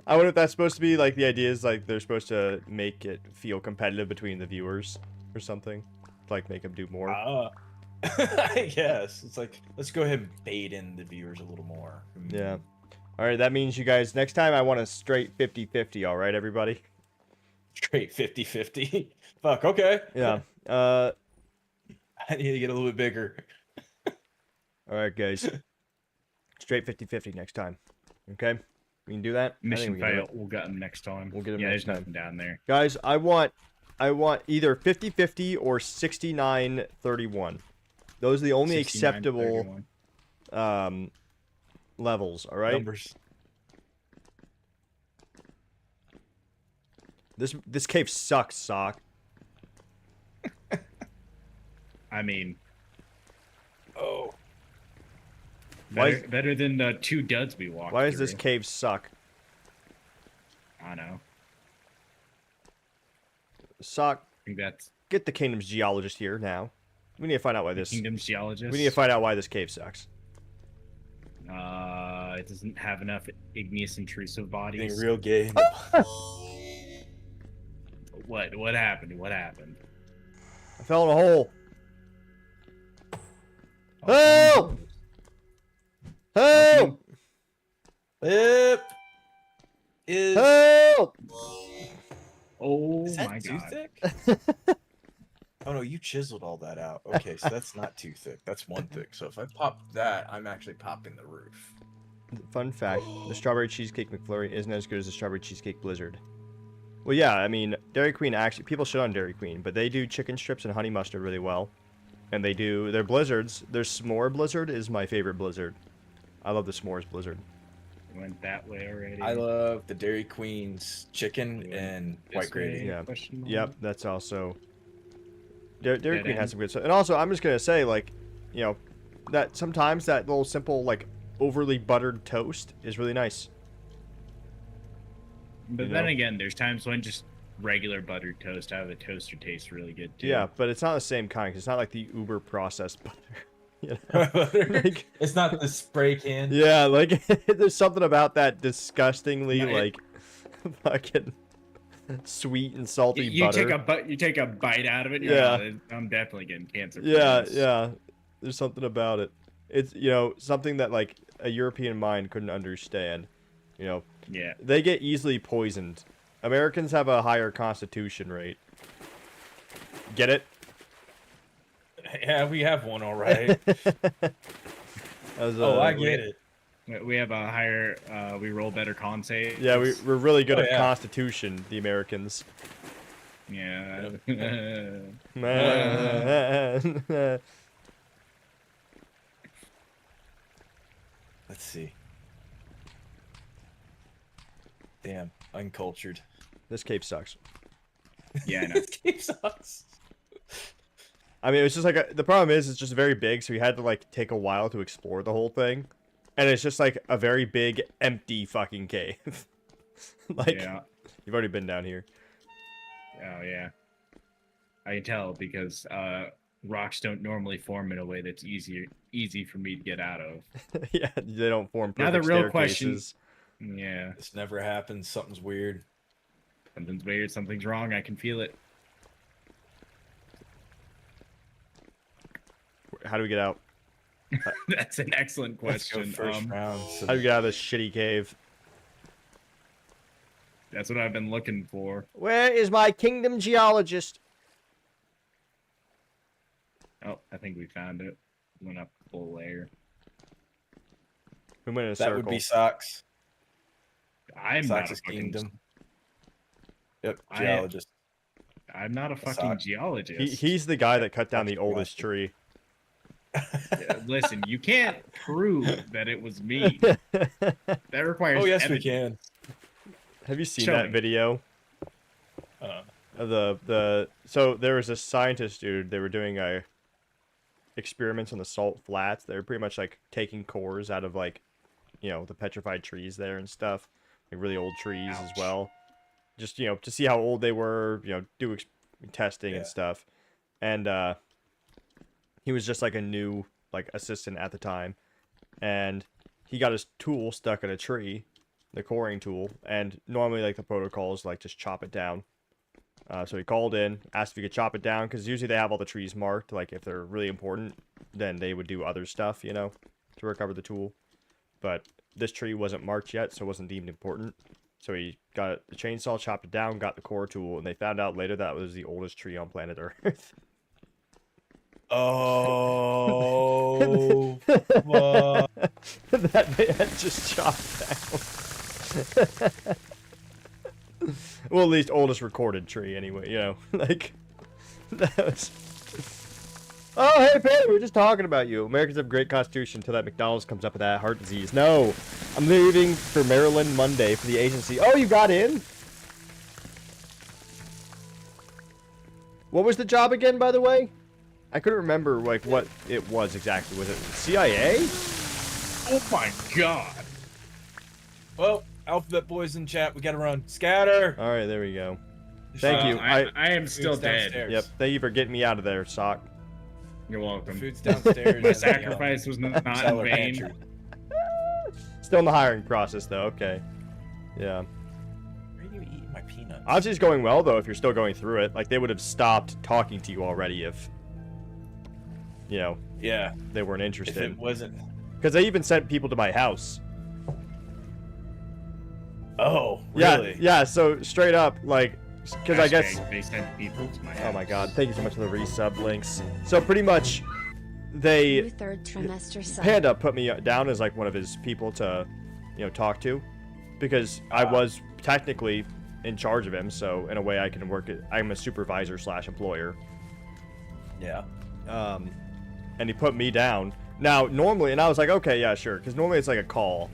I wonder if that's supposed to be, like, the idea is, like, they're supposed to make it feel competitive between the viewers or something. Like, make them do more. I guess. It's like, let's go ahead and bait in the viewers a little more. Yeah. Alright, that means you guys, next time I want a straight 50-50, alright, everybody? Straight 50-50. Fuck, okay. Yeah. I need to get a little bit bigger. Alright, guys. Straight 50-50 next time. Okay? We can do that? I think Mission we can do fail. it. We'll get them next time. We'll get 'em yeah, next there's time. nothing down there. Guys, I want either 50-50 or 69-31. Those are the only 69, acceptable 31. levels, alright? Numbers. This cave sucks, Sock. I mean, Oh. Why better than the 2 duds we walked Why does this through. cave suck? I know. Sock, I think that's get the Kingdom's geologist here now. We need to find out why this. Kingdom's geologist. We need to find out why this cave sucks. It doesn't have enough igneous intrusive Being bodies. real gay. What happened? What happened? I fell in a hole. Help! Help! Yep. Is Help! Oh that my too god. thick? Oh no, you chiseled all that out. Okay, so that's not too thick. That's one thick. So if I pop that, I'm actually popping the roof. Fun fact, the Strawberry Cheesecake McFlurry isn't as good as the Strawberry Cheesecake Blizzard. Well, yeah, I mean, Dairy Queen actually, people shit on Dairy Queen, but they do chicken strips and honey mustard really well. And they do, their blizzards, their s'more blizzard is my favorite blizzard. I love the s'mores blizzard. Went that way already. I love the Dairy Queen's chicken and This white gravy. way? Yeah. Question mark? Yep, that's also... Dairy Dead Queen end. has some good stuff. And also, I'm just going to say, like, you know, that sometimes that little simple, like, overly buttered toast is really nice. But you then know? again, there's times when just regular buttered toast out of the toaster tastes really good too. Yeah, but it's not the same kind, 'cause it's not like the uber processed butter. You know? Like, It's not the spray can. yeah, like, there's something about that disgustingly, No, like, fucking sweet and salty You butter. you take a bite out of it. You're Yeah. like, "Oh, I'm definitely getting cancer. from Yeah, this." yeah. There's something about it. It's, you know, something that, like, a European mind couldn't understand. You know, Yeah. they get easily poisoned. Americans have a higher constitution rate. Get it? Yeah, we have one, all right. That was, Oh, I get it. We have a higher, we roll better con saves. Yeah, we're really good Oh, at yeah. Constitution, the Americans. Yeah. Let's see. Damn, uncultured. This cave sucks. Yeah, I know. This game sucks. I mean, it's just like the problem is it's just very big, so you had to like take a while to explore the whole thing, and it's just like a very big, empty fucking cave. Like, Yeah. you've already been down here. Oh, yeah. I can tell because rocks don't normally form in a way that's easy for me to get out of. Yeah, they don't form Now the perfect real question- staircases. Yeah. This never happens. Something's weird. Something's weird, something's wrong, I can feel it. How do we get out? That's an excellent Let's go question. first round. So How do we get out of this shitty cave? That's what I've been looking for. Where is my kingdom geologist? Oh, I think we found it. Went up a full layer. We went in a that circle. would be Socks. I'm not a Sox's fucking, kingdom. Yep, I- geologist. I'm not a fucking Sock. geologist. He's the guy that cut down the That's oldest tree. Yeah, listen, you can't prove that it was me. That requires Oh yes, we evidence. can. Have you seen Show that me. video? Uh, Of so there was this scientist dude. They were doing experiments on the salt flats. They were pretty much like taking cores out of like, you know, the petrified trees there and stuff, like really old trees as Ouch. well. Just, you know, to see how old they were. You know, do testing and Yeah. stuff. And he was just like a new like assistant at the time, and he got his tool stuck in a tree, the coring tool, and normally like the protocol is like just chop it down. So he called in, asked if he could chop it down, because usually they have all the trees marked. Like if they're really important, then they would do other stuff, you know, to recover the tool. But this tree wasn't marked yet, so it wasn't deemed important. So he got the chainsaw, chopped it down, got the core tool, and they found out later that was the oldest tree on planet Earth. oh, fuck. That they had just chopped down. Well, at least oldest recorded tree, anyway. You know, like that was. Oh, hey, Patty, we were just talking about you. Americans have a great constitution until that McDonald's comes up with that heart disease. No, I'm leaving for Maryland Monday for the agency. Oh, you got in? What was the job again, by the way? I couldn't remember like what it was exactly. Was it CIA? Oh my god. Well, Alphabet Boys in chat, we gotta run. Scatter. All right, there we go. Thank you. I am still Food's dead. downstairs. Yep. Thank you for getting me out of there, Sock. You're welcome. Food's downstairs. My in the, sacrifice was not in cellar vain. pantry. Still in the hiring process, though. Okay. Yeah. Where are you eating my peanuts? Obviously, it's going well, though, if you're still going through it. Like, they would have stopped talking to you already if, you know, Yeah. they weren't If interested. it wasn't. Because they even sent people to my house. Oh, really? Yeah, yeah, so straight up, like, because I guess... Hashtag they sent people to my house. Oh my god, thank you so much for the resub links. So pretty much, New they... third trimester son. Panda put me down as like one of his people to, you know, talk to, because I was technically in charge of him. So in a way, I can work it. I'm a supervisor / employer. Yeah. And he put me down. Now normally, and I was like, okay, yeah, sure, because normally it's like a call,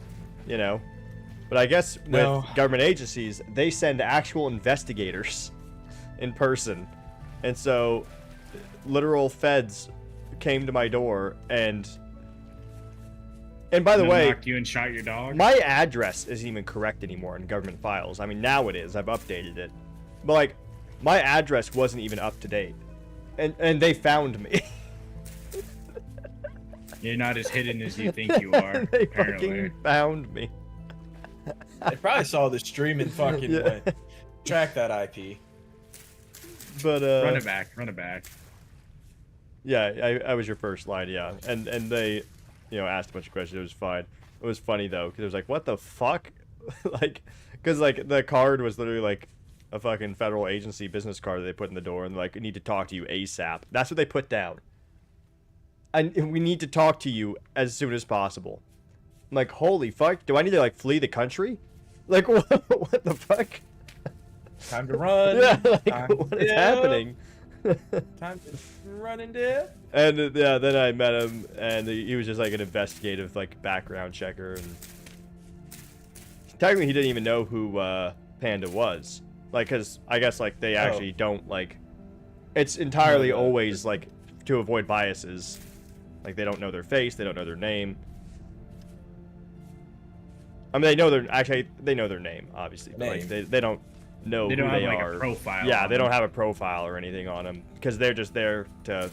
you know. But I guess with No. government agencies, they send actual investigators in person, and so literal feds came to my door and by the way, knocked you and shot your dog. my address isn't even correct anymore in government files. I mean, now it is. I've updated it, but like my address wasn't even up to date, and they found me. You're not as hidden as you think you are. They apparently. fucking found me. They probably saw the stream and fucking Yeah. went, track that IP. But Run it back. Run it back. yeah, I was your first line, yeah, and they, you know, asked a bunch of questions. It was fine. It was funny though, because it was like, what the fuck, like, because like the card was literally like, a fucking federal agency business card that they put in the door, and they're like, "I need to talk to you ASAP." That's what they put down. And we need to talk to you as soon as possible. I'm like, holy fuck! Do I need to like flee the country? Like, what the fuck? Time to run. Yeah, like, Time what is to happening? Time to run and dip. And yeah, then I met him, and he was just like an investigative, like background checker, and technically he didn't even know who Panda was, like, cause I guess like they actually don't like. It's entirely always like to avoid biases, like they don't know their face, they don't know their name. I mean, they know their name, obviously, but like they don't know They who don't have they like are. a profile. Yeah, on they them. don't have a profile or anything on them because they're just there to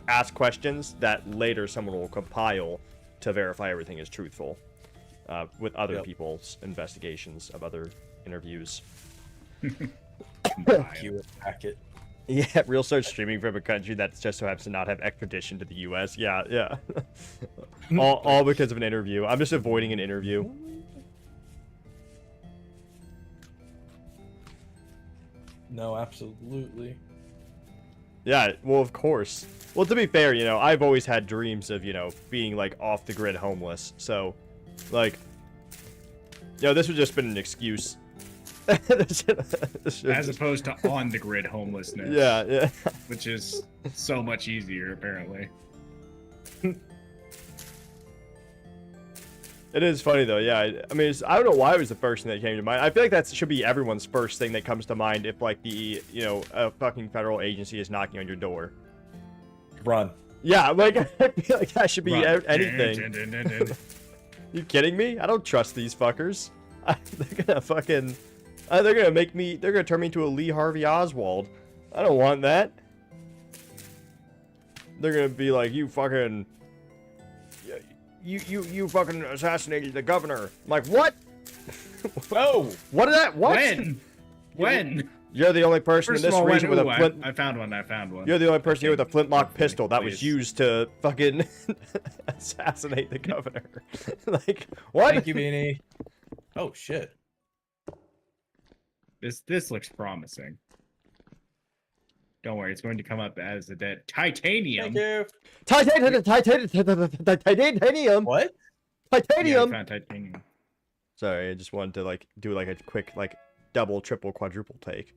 ask questions that later someone will compile to verify everything is truthful with other people's investigations of other interviews. Cue a packet. Yeah, real search streaming from a country that just so happens to not have extradition to the U.S. Yeah, yeah. all because of an interview. I'm just avoiding an interview. No, absolutely. Yeah, well, of course. Well, to be fair, you know, I've always had dreams of, you know, being, like, off-the-grid homeless. So, like, you know, this would just been an excuse. As opposed to on the grid homelessness. Yeah, yeah. Which is so much easier, apparently. It is funny, though, yeah. I mean, I don't know why it was the first thing that came to mind. I feel like that should be everyone's first thing that comes to mind if, like, you know, a fucking federal agency is knocking on your door. Run. Yeah, like, I feel like that should be Run. anything. You kidding me? I don't trust these fuckers. They're gonna fucking... they're gonna make me... They're gonna turn me into a Lee Harvey Oswald. I don't want that. They're gonna be like, you fucking... You fucking assassinated the governor. I'm like, what? Whoa! What did that... What? When? You're the only person First in of this all, region with a I flint... found one. You're the only person here with a flintlock Please. pistol that was used to fucking assassinate the governor. Like, what? Thank you, Beanie. Oh shit. This looks promising. Don't worry, it's going to come up as a dead titanium. Thank you. Titanium! What? Yeah, Titanium! I found titanium. Sorry, I just wanted to like do like a quick like double, triple, quadruple take.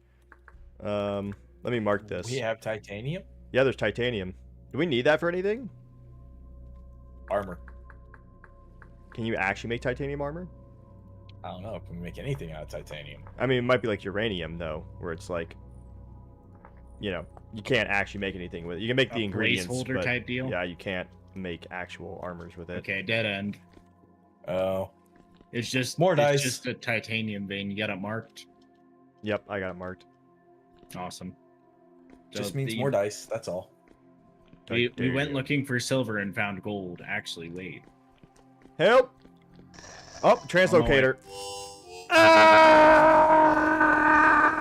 Let me mark this. We have titanium Yeah, there's titanium. Do we need that for anything? armor. Can you actually make titanium armor? I don't know. Can we make anything out of titanium? I mean, it might be like uranium though, where it's like, you know, you can't actually make anything with it. You can make the ingredients, Placeholder but type deal. yeah, you can't make actual armors with it. Okay, dead end. Oh. It's just More dice. It's just a titanium vein. You got it marked. Yep, I got it marked. Awesome. Just So means more dice. That's all. We went Titanium. looking for silver and found gold. Actually, wait. Help! Oh, translocator.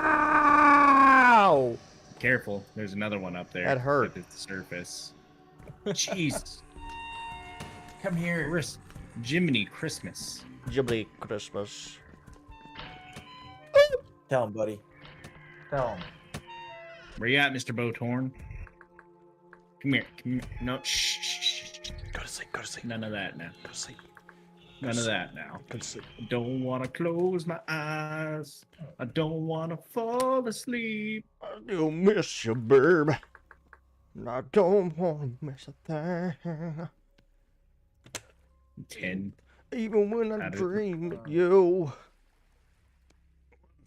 Ow! Careful, there's another one up there. That hurt. At the surface. Jeez. Come here. Jiminy Christmas. Ghibli Christmas. Tell him, buddy. Tell him. Where you at, Mr. Botorn? Come here. Come here. No, shh. Go to sleep, go to sleep. None of that now. Go to sleep, None of that now. go to sleep. I don't want to close my eyes. I don't want to fall asleep. I do miss you, babe. And I don't want to miss a thing. 10. Even when I That is- dream of you.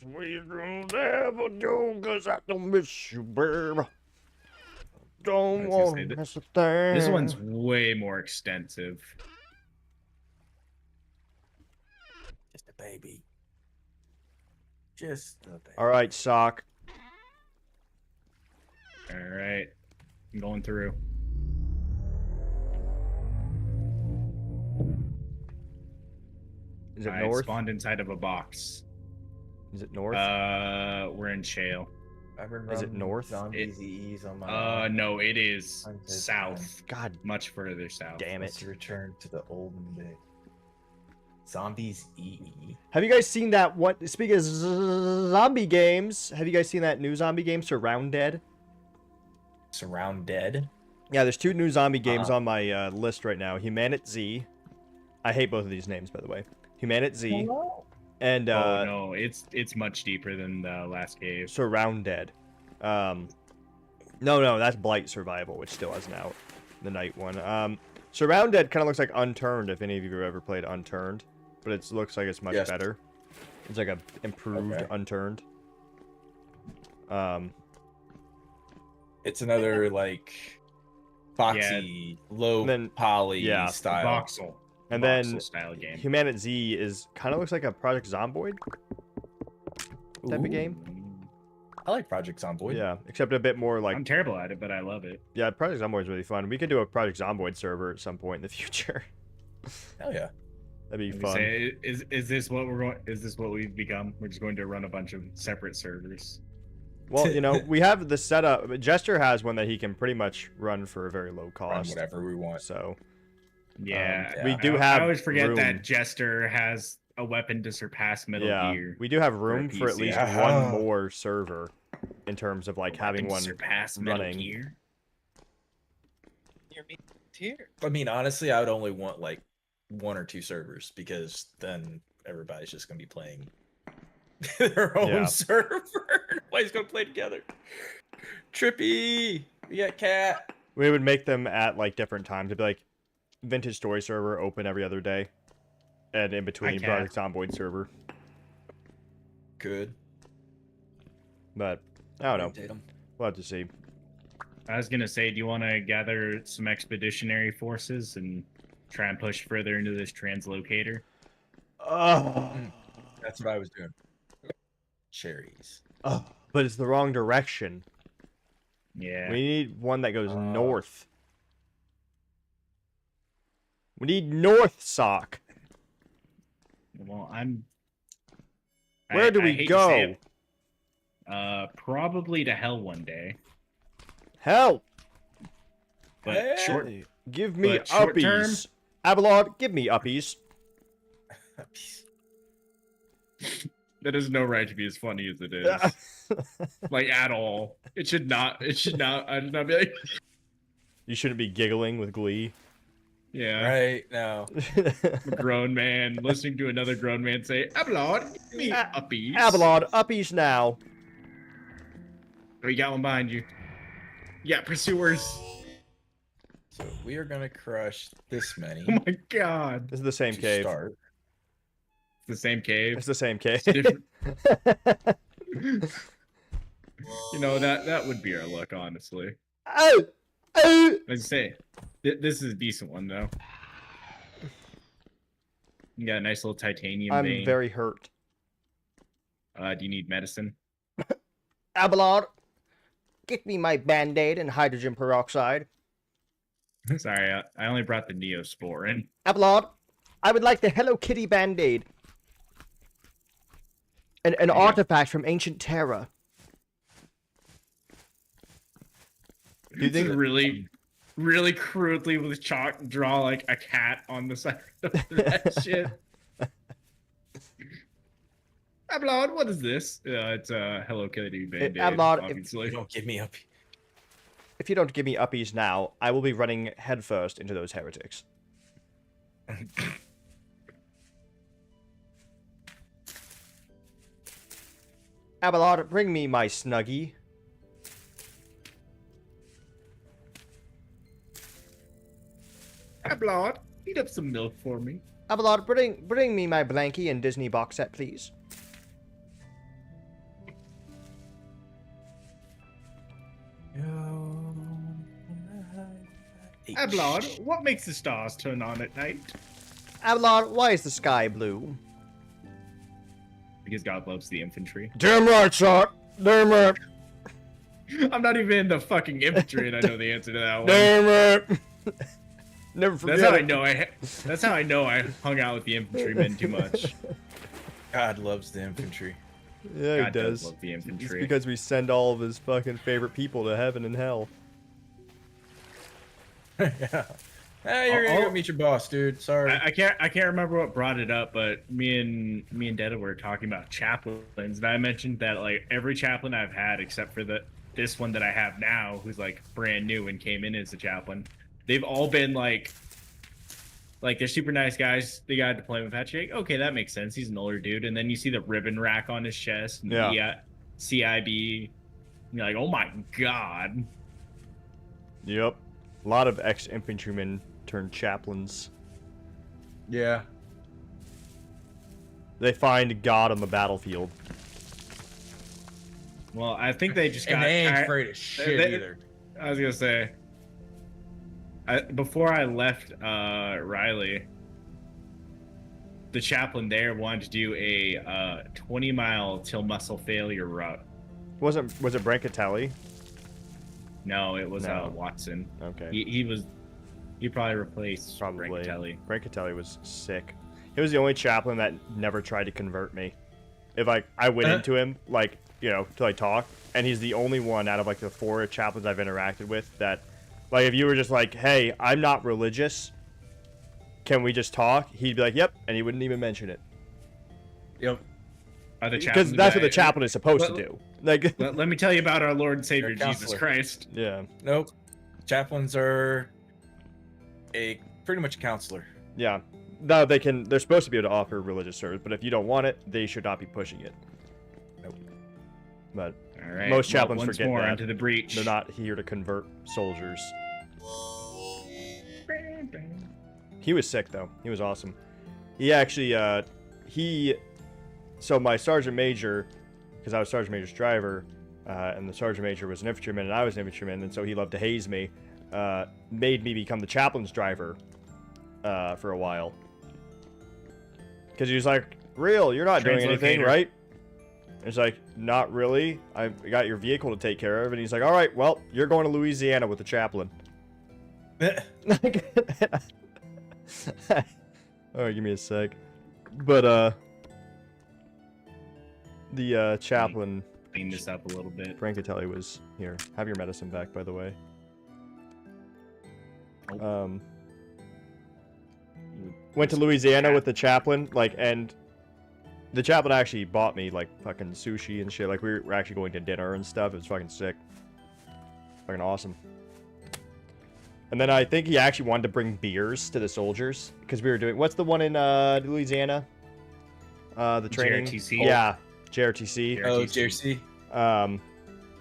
We don't ever do, 'cause I don't miss you, babe. Don't I was gonna want say to that- miss a thing. This one's way more extensive. Just a baby. Just a baby. Alright, sock. Alright. I'm going through. Is it I north? spawned inside of a box. Is it north? We're in Shale. I've been Is it running north? Zombies E's on my. No, it is I'm dead. south. God Much further south. damn Let's it. return to the olden days. Zombies EE. Have you guys seen that one? Speaking of zombie games, have you guys seen that new zombie game, Surround Dead? Surround Dead. Yeah, there's 2 new zombie games on my list right now. Humanit Z. I hate both of these names, by the way. Humanit Z. And Oh no, it's much deeper than the last cave. Surround Dead. No, that's Blight Survival, which still hasn't out. The night one. Surround Dead kind of looks like Unturned, if any of you have ever played Unturned. But it looks like it's much better. It's like a improved Unturned. It's another like boxy, low poly style. Voxel. And Voxel then style game. Humanit Z is kind of looks like a Project Zomboid type of game. I like Project Zomboid. Yeah, except a bit more like. I'm terrible at it, but I love it. Yeah, Project Zomboid is really fun. We could do a Project Zomboid server at some point in the future. Hell yeah. That'd be Let me fun. say, is this what we're going? Is this what we've become? We're just going to run a bunch of separate servers. Well, you know, we have the setup. Jester has one that he can pretty much run for a very low Run cost. whatever we want. So Yeah, we do have. I always forget room. that Jester has a weapon to surpass Metal Gear. We do have room a for at PC. least Yeah. one more server, in terms of like having one surpass Metal running. Gear. I mean, honestly, I would only want like 1 or 2 servers because then everybody's just gonna be playing their own Yeah. server. Nobody's gonna play together. Trippy, we got cat. We would make them at like different times. It'd be like Vintage Story server open every other day, and in between Hi, Project Zomboid server. Good. But I don't know. Tatum. We'll have to see. I was gonna say, do you want to gather some expeditionary forces and try and push further into this translocator? That's what I was doing. Cherries. But it's the wrong direction. Yeah. We need one that goes north. We need north, Sock. Well, Where do we hate to go? say it, probably to hell one day. Hell, But short. give me But short term- uppies. Abelard, give me uppies. That has no right to be as funny as it is. Like at all. It should not. It should not. I should not be like. You shouldn't be giggling with glee. Yeah. Right now. A grown man listening to another grown man say, "Abelard, give me uppies." Abelard, uppies now. We got one behind you. Yeah, pursuers. So we are gonna crush this many. Oh my god. This is the same to cave. start. It's the same cave. It's the same cave. Different- You know, that would be our luck, honestly. Oh! Oh! As I say, this is a decent one, though. You got a nice little titanium I'm vein. very hurt. Do you need medicine? Abelard, get me my band-aid and hydrogen peroxide. Sorry, I only brought the Neospore in. Abelard, I would like the Hello Kitty band-aid. An artifact from ancient Terra. Do you think really, really crudely with chalk draw like a cat on the side of that shit? Abelard, what is this? It's a Hello Kitty band-aid, Abelard, obviously. Don't give me up. If you don't give me uppies now, I will be running headfirst into those heretics. Abelard, bring me my Snuggie. Abelard, heat up some milk for me. Abelard, bring me my Blanky and Disney box set, please. Abelard, what makes the stars turn on at night? Abelard, why is the sky blue? Because God loves the infantry. Damn right, Sock. Damn right. I'm not even in the fucking infantry, and I know the answer to that one. Damn right. Never forget. That's how I it. know That's how I know I hung out with the infantrymen too much. God loves the infantry. Yeah, God he does does. love the It's infantry. because we send all of his fucking favorite people to heaven and hell. Yeah. You're gonna Oh, go meet your boss, dude. Sorry. I can't remember what brought it up, but me and Detta were talking about chaplains, and I mentioned that like every chaplain I've had, except for this one that I have now, who's like brand new and came in as a chaplain, they've all been like they're super nice guys. They got a deployment patch. You're like, okay, that makes sense. He's an older dude, and then you see the ribbon rack on his chest, and Yeah. CIB. And you're like, oh my god. Yep. A lot of ex-infantrymen turned chaplains. Yeah. They find God on the battlefield. Well, I think they just got. And they ain't afraid of shit either. I was gonna say. Before I left Riley, the chaplain there wanted to do a 20-mile till muscle failure route. Was it Brancatelli? No, it was No. Watson. Okay. He probably replaced Probably. Brancatelli. Brancatelli was sick. He was the only chaplain that never tried to convert me. If I went into him, like, you know, to like talk, and he's the only one out of like the 4 chaplains I've interacted with that, like, if you were just like, hey, I'm not religious, can we just talk? He'd be like, yep, and he wouldn't even mention it. Yep. Because that's what the chaplain is supposed to do. Like, let me tell you about our Lord and Savior They're Jesus counselor. Christ. yeah, Nope. Chaplains are pretty much a counselor. yeah. No, they're supposed to be able to offer religious service, but if you don't want it, they should not be pushing it. Nope. But All right. most chaplains once forget more that. into the breach. They're not here to convert soldiers. He was sick though. He was awesome. He actually, so my sergeant major, because I was sergeant major's driver, and the sergeant major was an infantryman and I was an infantryman, and so he loved to haze me, made me become the chaplain's driver, for a while. Because he was like, real, you're not doing anything, Translocator. right? And it's like, not really. I got your vehicle to take care of. And he's like, all right, well, you're going to Louisiana with the chaplain. Alright, give me a sec. But, the, chaplain, Clean this up a little bit. Brancatelli, was here. Have your medicine back, by the way. Oh. Went to Louisiana with the chaplain, like, and the chaplain actually bought me, like, fucking sushi and shit. Like, we were actually going to dinner and stuff. It was fucking sick. Fucking awesome. And then I think he actually wanted to bring beers to the soldiers, because we were doing, what's the one in, Louisiana? The training? JRTC? Yeah, JRTC. Oh, JRC.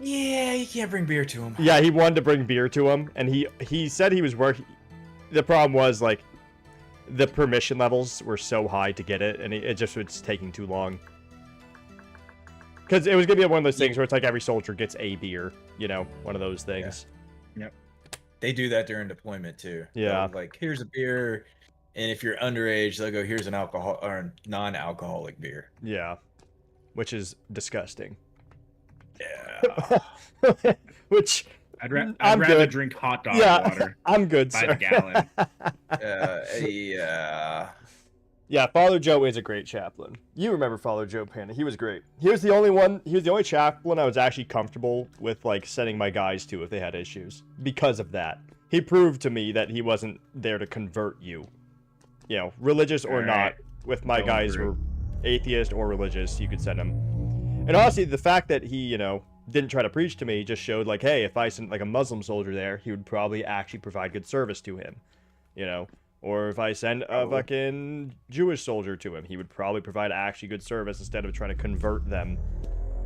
Yeah, you can't bring beer to him. Yeah, he wanted to bring beer to him, and he said he was working. The problem was, like, the permission levels were so high to get it, and it just was taking too long. Because it was going to be one of those things where it's like every soldier gets a beer, you know, one of those things. Yep. They do that during deployment too. Yeah. They'll, like, here's a beer, and if you're underage, they'll go, here's an alcohol or a non-alcoholic beer. Yeah. Which is disgusting. Yeah. Which, I'd I'm rather good. drink hot dog Yeah, water I'm good, by sir. the gallon. Yeah. Yeah, Father Joe is a great chaplain. You remember Father Joe Panda. He was great. He was the only chaplain I was actually comfortable with, like, sending my guys to if they had issues. Because of that. He proved to me that he wasn't there to convert you. You know, religious or All not. right. With my Going guys through. were atheist or religious, you could send them. And honestly, the fact that he, you know, didn't try to preach to me just showed, like, hey, if I sent, like, a Muslim soldier there, he would probably actually provide good service to him. You know? Or if I send a fucking Jewish soldier to him, he would probably provide actually good service instead of trying to convert them,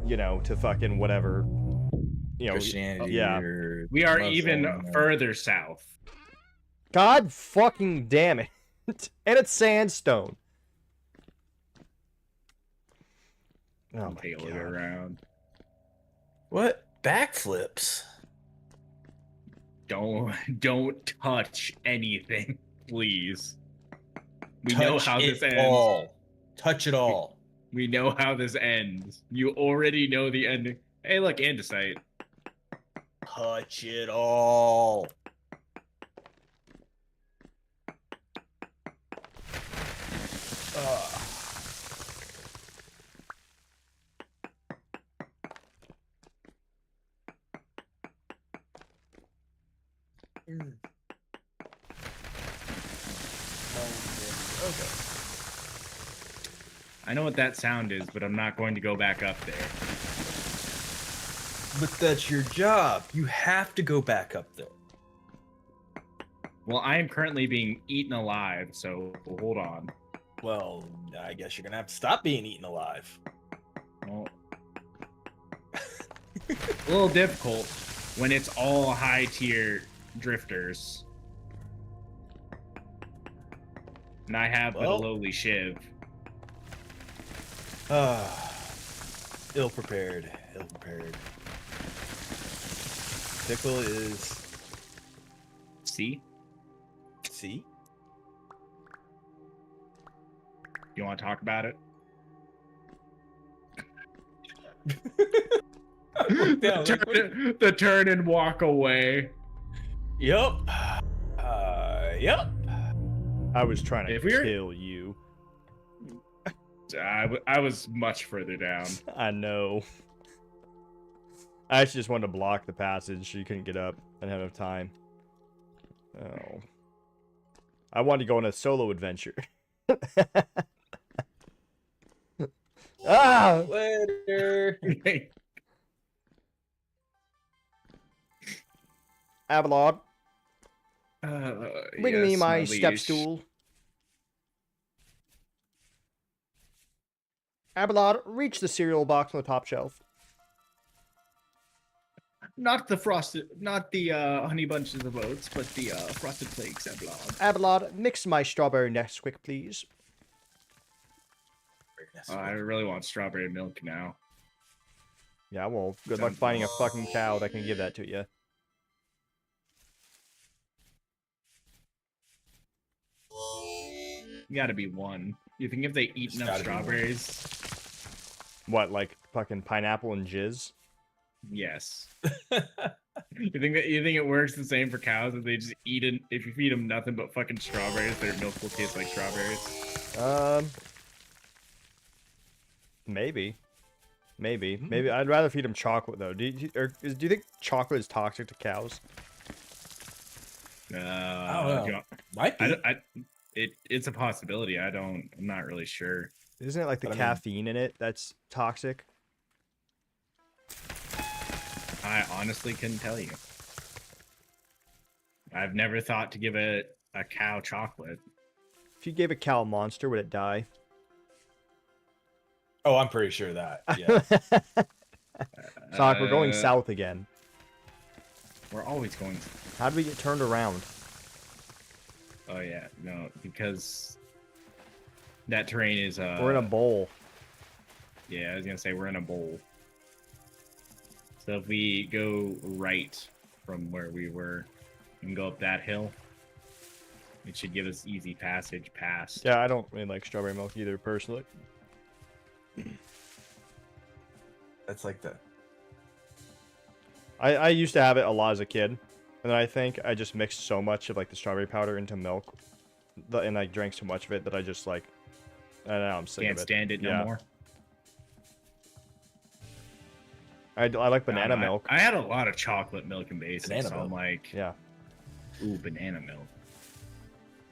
you know, to fucking whatever, you know. Christianity. Yeah. Or We are Muslim even or- further south. God fucking damn it. And it's sandstone. Oh my Tail it God. around. What? Backflips. Don't touch anything, please. We know Touch how this it ends. all. Touch it all. We know how this ends. You already know the ending. Hey, look, andesite. Touch it all. Okay. I know what that sound is, but I'm not going to go back up there. But that's your job. You have to go back up there. Well, I am currently being eaten alive, so hold on. Well, I guess you're gonna have to stop being eaten alive. Well, a little difficult when it's all high tier drifters. And I have but a Well. lowly shiv. Ill prepared. Ill prepared. Pickle is See? C. You want to talk about it? The turn and walk away. Yep. Yep. I was trying to If we're- kill you. I was much further down. I know. I actually just wanted to block the passage so you couldn't get up. I didn't have enough time. Oh. I wanted to go on a solo adventure. Ah! Later. Abelard, bring me yes, my leash. step stool. Abelard, reach the cereal box on the top shelf. Not the honey bunches of oats, but the frosted flakes, Abelard. Abelard, mix my strawberry Nesquik, please. I really want strawberry milk now. Yeah, well, good luck finding a fucking cow that can give that to you. You gotta be one. You think if they eat There's enough gotta be one. strawberries? What, like fucking pineapple and jizz? Yes. You think it works the same for cows if they just eat it? If you feed them nothing but fucking strawberries, their milk will taste like strawberries. Maybe. Maybe. I'd rather feed them chocolate though. Do you think chocolate is toxic to cows? I don't know. Might be. It's a possibility. I'm not really sure. Isn't it like the But I mean- caffeine in it that's toxic? I honestly couldn't tell you. I've never thought to give a cow chocolate. If you gave a cow a monster, would it die? Oh, I'm pretty sure that. Yeah. Sock, we're going Uh, south again. We're always going. How did we get turned around? Oh yeah, no, because that terrain is. We're in a bowl. Yeah, I was gonna say we're in a bowl. So if we go right from where we were and go up that hill, it should give us easy passage past. Yeah, I don't really like strawberry milk either, personally. That's like the. I used to have it a lot as a kid, and then I think I just mixed so much of like the strawberry powder into milk, and I drank so much of it that I just like, I don't know, I'm sick Can't of it. stand it no Yeah. more. I like banana I don't know, milk. I had a lot of chocolate milk and basic, Banana so I'm milk. like, Yeah. ooh, banana milk.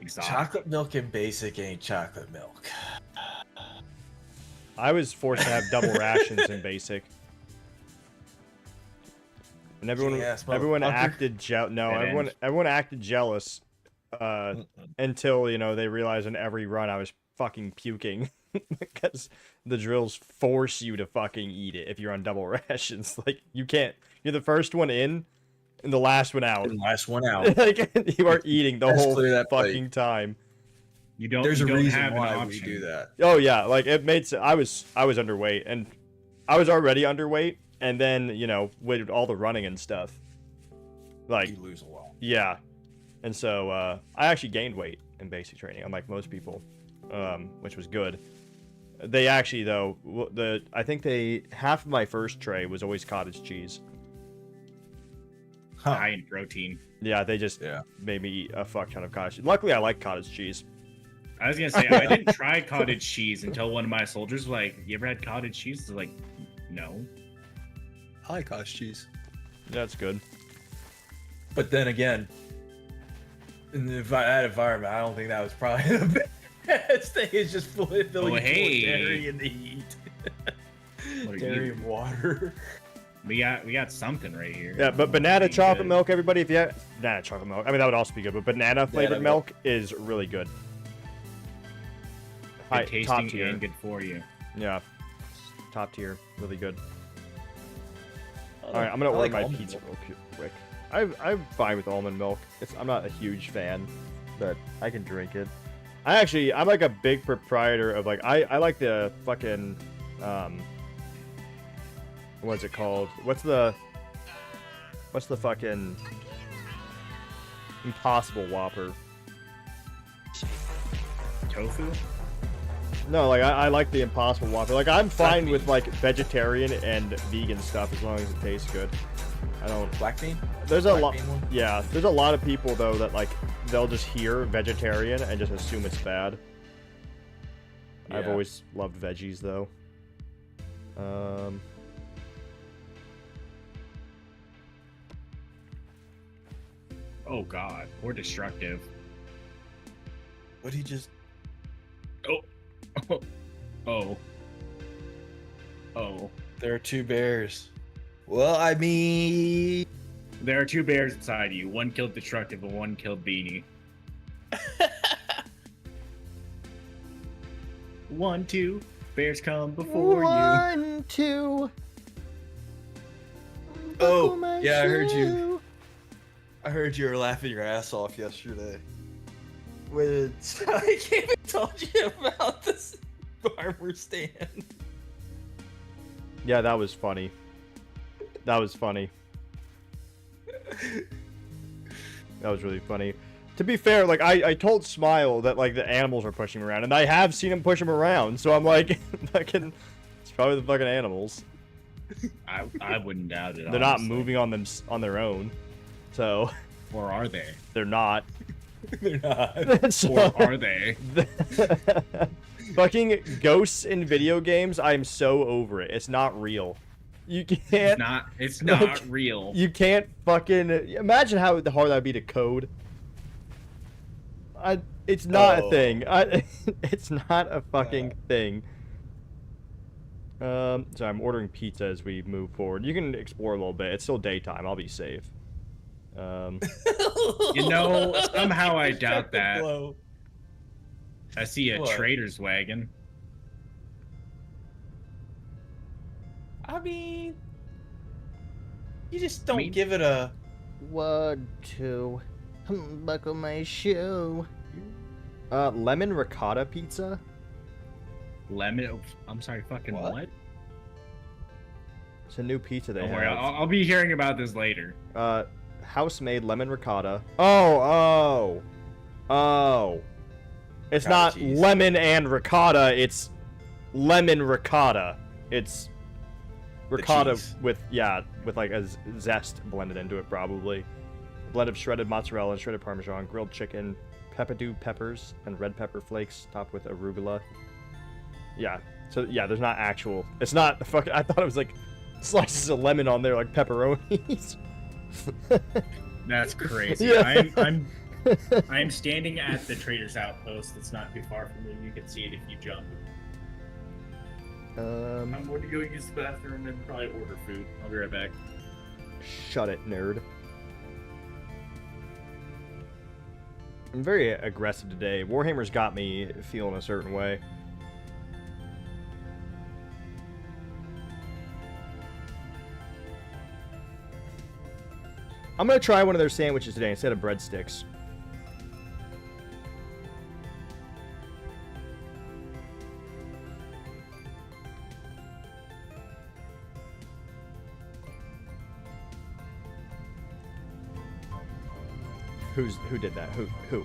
Exotic. Chocolate milk and basic ain't chocolate milk. I was forced to have double rations in basic. And everyone Gee-ass everyone motherfucker. acted everyone acted jealous until, you know, they realized in every run I was fucking puking because the drills force you to fucking eat it if you're on double rations. Like, you can't, you're the first one in and the last one out. Last one out. Like, you are eating the Let's whole clear that plate. fucking time. You don't. There's you a don't reason have an why we option. do that. Oh yeah, like it made I was underweight, and I was already underweight, and then, you know, with all the running and stuff, like, You lose a lot. yeah, and so I actually gained weight in basic training, unlike most people, which was good. They actually though I think half of my first tray was always cottage cheese. High in protein. Yeah, they just Yeah. made me eat a fuck ton of cottage cheese. Luckily, I like cottage cheese. I was gonna say I didn't try cottage cheese until one of my soldiers was like, "You ever had cottage cheese?" I was like, "No." I like cottage cheese. That's good. But then again, in that environment, I don't think that was probably the This thing is just filling Oh, hey. dairy in the heat. What are Dairy you- and water. We got something right here. Yeah, but banana chocolate milk, everybody, if you have banana chocolate milk, I mean that would also be good, but banana flavored milk. milk is really good. Good Top tasting tier. and good for you. Yeah, top tier, really good. Oh, All right, I'm gonna I order like my almond pizza milk. real quick. I'm fine with almond milk. I'm not a huge fan, but I can drink it. I'm like a big proprietor of like I like the fucking what's it called? What's the fucking Impossible Whopper? Tofu? No, like I like the Impossible Whopper. Like I'm fine with like vegetarian and vegan stuff as long as it tastes good. I don't. Black bean? There's a Black lot. bean one? Yeah, there's a lot of people though that like they'll just hear vegetarian and just assume it's bad. I've Yeah. always loved veggies though. Oh god, or destructive. What he just... Oh. Oh. Oh. There are two bears. Well, I mean... There are two bears inside you. One killed destructive and one killed Beanie. 1, 2. Bears come before you. 1, 2. Oh, yeah, I heard you. I heard you were laughing your ass off yesterday. When I came and told you about this farmer stand. Yeah, that was funny. That was funny. That was really funny. To be fair, like I told Smile that like the animals are pushing him around, and I have seen him push him around. So I'm like, fucking, it's probably the fucking animals. I wouldn't doubt it. They're not honestly. moving on their own, so Or are they? they're not. They're not. So- Or are they? Fucking ghosts in video games, I'm so over it. It's not real. You can't. It's not real. You can't fucking imagine how hard that would be to code. It's not a thing. It's not a fucking thing. So I'm ordering pizza as we move forward. You can explore a little bit. It's still daytime. I'll be safe. You know, somehow I doubt that. Blow. I see a What? trader's wagon. I mean, you just don't mean- give it a... 1, 2. Buckle my shoe. Lemon ricotta pizza. Lemon. Oh, I'm sorry. Fucking What? what? It's a new pizza they Don't worry. have. I'll be hearing about this later. House-made lemon ricotta. Oh. It's Ricotta not cheese. lemon and ricotta. It's lemon ricotta. It's ricotta cheese. with like a zest blended into it, probably. A blend of shredded mozzarella and shredded parmesan, grilled chicken, peppadew peppers, and red pepper flakes, topped with arugula. Yeah. So yeah, there's not actual. It's not fucking. I thought it was like slices of lemon on there, like pepperonis. That's crazy. Yeah. I'm standing at the trader's outpost. That's not too far from me. You can see it if you jump. I'm going to go use the bathroom and probably order food. I'll be right back. Shut it, nerd. I'm very aggressive today. Warhammer's got me feeling a certain way. I'm gonna try one of their sandwiches today instead of breadsticks. Who did that? Who?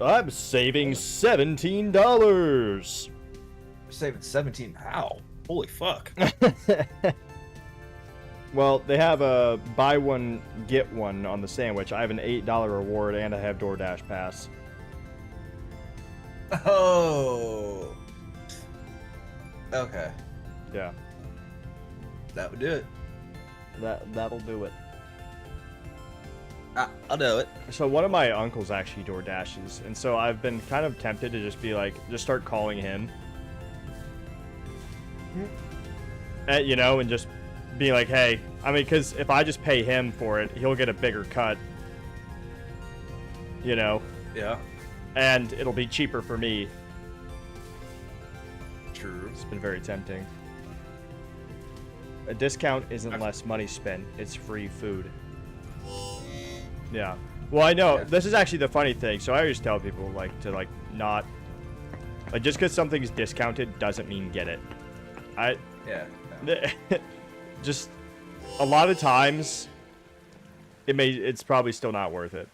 I'm saving $17. Saving 17. How? Holy fuck. Well, they have a buy one get one on the sandwich. I have an $8 reward and I have DoorDash pass. Oh. Okay. Yeah. That would do it. That'll do it. I'll do it. So one of my uncles actually door dashes, and so I've been kind of tempted to just be like, just start calling him. You know, and just be like, hey, I mean, because if I just pay him for it, he'll get a bigger cut. You know? Yeah. And it'll be cheaper for me. True. It's been very tempting. A discount isn't less money spent, it's free food. Yeah. Well, I know. Yeah. This is actually the funny thing. So I always tell people, like, to, like, not... Like, just because something's discounted doesn't mean get it. Yeah. Just... A lot of times, it's probably still not worth it.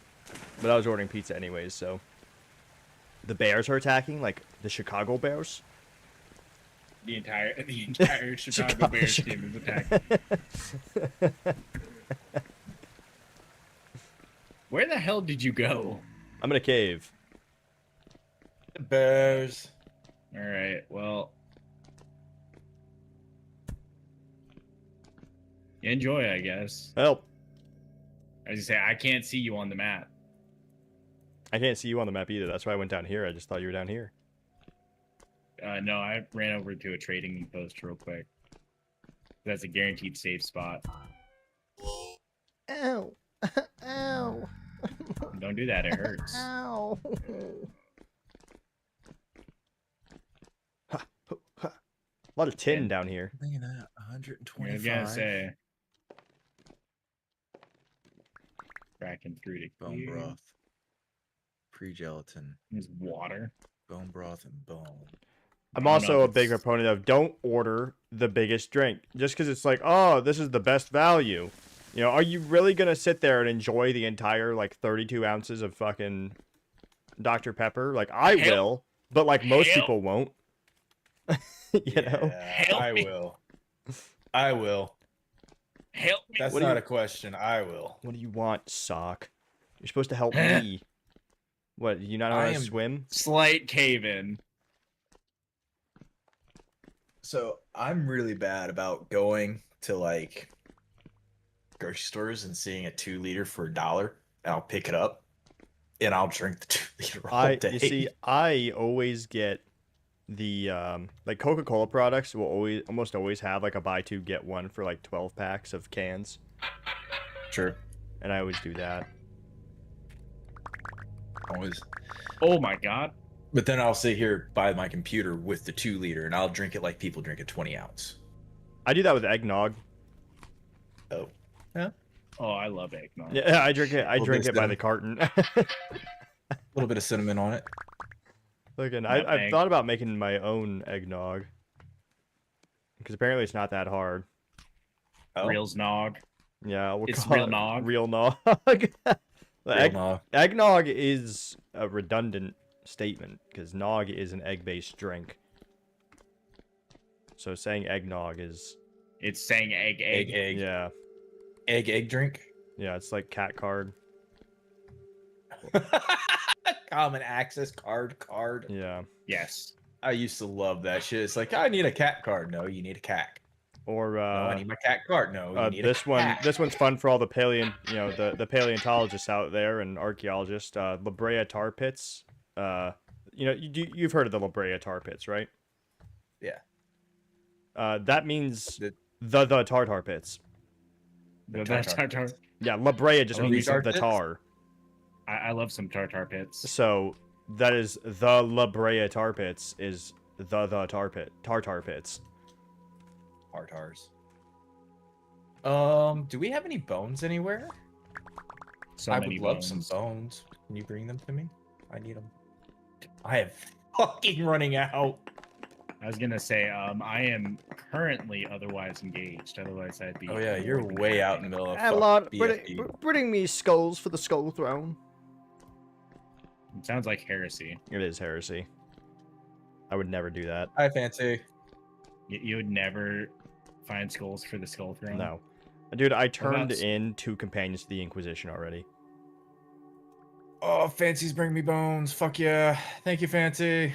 But I was ordering pizza anyways, so... The Bears are attacking, like, the Chicago Bears. The entire Chicago Bears team is attacking. Where the hell did you go? I'm in a cave. Bears. All right, well, enjoy, I guess. Help. As you say, I can't see you on the map. I can't see you on the map either. That's why I went down here. I just thought you were down here. No, I ran over to a trading post real quick. That's a guaranteed safe spot. Ow. Ow. Don't do that, it hurts. Ow. A lot of tin down here. Thinking that I was 125. gonna say. Cracking through to Bone here. broth. Pre-gelatin. There's water. Bone broth and bone. I'm I don't know also if a big it's- proponent of don't order the biggest drink just because it's like, oh, this is the best value. You know, are you really gonna sit there and enjoy the entire like 32 ounces of fucking Dr. Pepper? Like I Hell- will, but like most hell- people won't. You know? Yeah, Help I me. will. I will. Help me. That's What do not you- a question. I will. What do you want, sock? You're supposed to help me. What? You not know how I to am- swim? Slight cave in. So I'm really bad about going to like grocery stores and seeing a 2-liter for $1, and I'll pick it up and I'll drink the 2-liter all day. You see, I always get the like Coca-Cola products will almost always have like a buy two get one for like 12 packs of cans, True. and I always do that. Always. Oh my god. But then I'll sit here by my computer with the 2-liter and I'll drink it like people drink a 20-ounce. I do that with eggnog. Oh. Oh, I love eggnog. Yeah, I drink it. I Little drink bit it by of the carton. A little bit of cinnamon on it. Look, and I've Nutmeg. thought about making my own eggnog because apparently it's not that hard. Oh. Real nog. Yeah, we'll It's call real it nog? Real nog. Real nog. Eggnog is a redundant statement because nog is an egg-based drink. So saying eggnog is It's saying egg. Egg. yeah, Egg drink. yeah, it's like cat card. Common access card. Yeah, Yes. I used to love that shit. It's like, I need a cat card. No, you need a cat. or No, I need my cat card. No, you need this a one. cat. This one's fun for all the the paleontologists out there and archaeologists. La Brea tar pits. You've heard of the La Brea tar pits, right? Yeah. That means The- the tar pits. The Tartar. Yeah, La Brea just Oh, means tar the pits? tar. I love some tartar pits. So that is the La Brea tar pits is the tartar pits. Tartars. Do we have any bones anywhere? So I many would love some bones. bones. Can you bring them to me? I need them. I am fucking running out. I was gonna say, I am currently otherwise engaged. Otherwise, I'd be. Oh yeah, you're way out in the middle of BFD. bring me skulls for the skull throne. It sounds like heresy. It is heresy. I would never do that. Hi, Fancy. You would never find skulls for the skull throne. No. Dude, I turned about- in 2 companions to the Inquisition already. Oh, Fancy's bring me bones. Fuck yeah. Thank you, Fancy.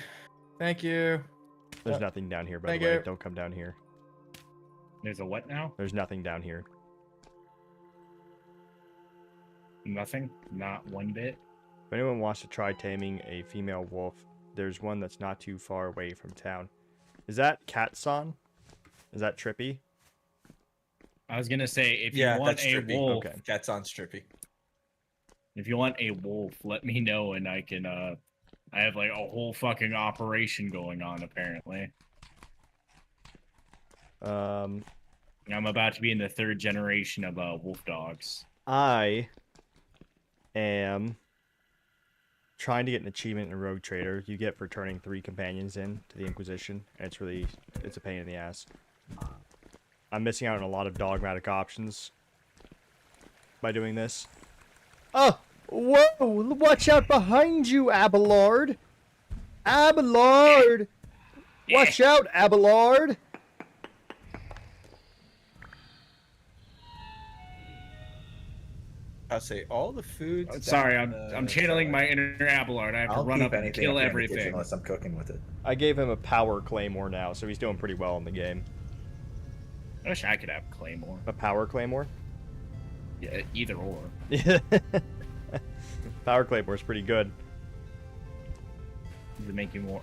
Thank you. There's nothing down here, by Thank the way. you. Don't come down here. There's a what now? There's nothing down here. Nothing. Not one bit. If anyone wants to try taming a female wolf, there's one that's not too far away from town. Is that Katsan? Is that Trippy? I was gonna say, if you Yeah, want that's a trippy. wolf, Okay. Cat's on Strippy. if you want a wolf, let me know and I can. I have like a whole fucking operation going on apparently. Um, I'm about to be in the 3rd generation of wolf dogs. I am trying to get an achievement in Rogue Trader. You get for turning 3 companions in to the Inquisition, and it's a pain in the ass. I'm missing out on a lot of dogmatic options by doing this. Oh, whoa! Watch out behind you, Abelard! Abelard! Watch out, Abelard! I'll say all the foods. Sorry, I'm channeling my inner Abelard. I have to run up and kill everything. unless I'm cooking with it. I gave him a power claymore now, so he's doing pretty well in the game. I wish I could have Claymore. A power claymore? Yeah, either or. Yeah. Power claymore's pretty good. To make you more.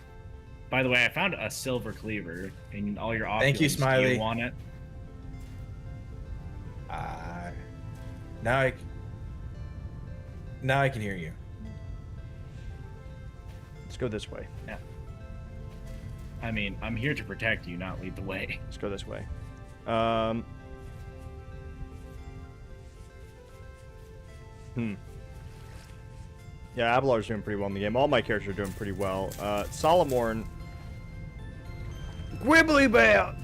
By the way, I found a silver cleaver in all your opulence. Thank you, Smiley. Do you want it? Now I can hear you. Let's go this way. Yeah. I mean, I'm here to protect you, not lead the way. Let's go this way. Yeah, Abelard's doing pretty well in the game. All my characters are doing pretty well. Solomorn. Gwibbly bear!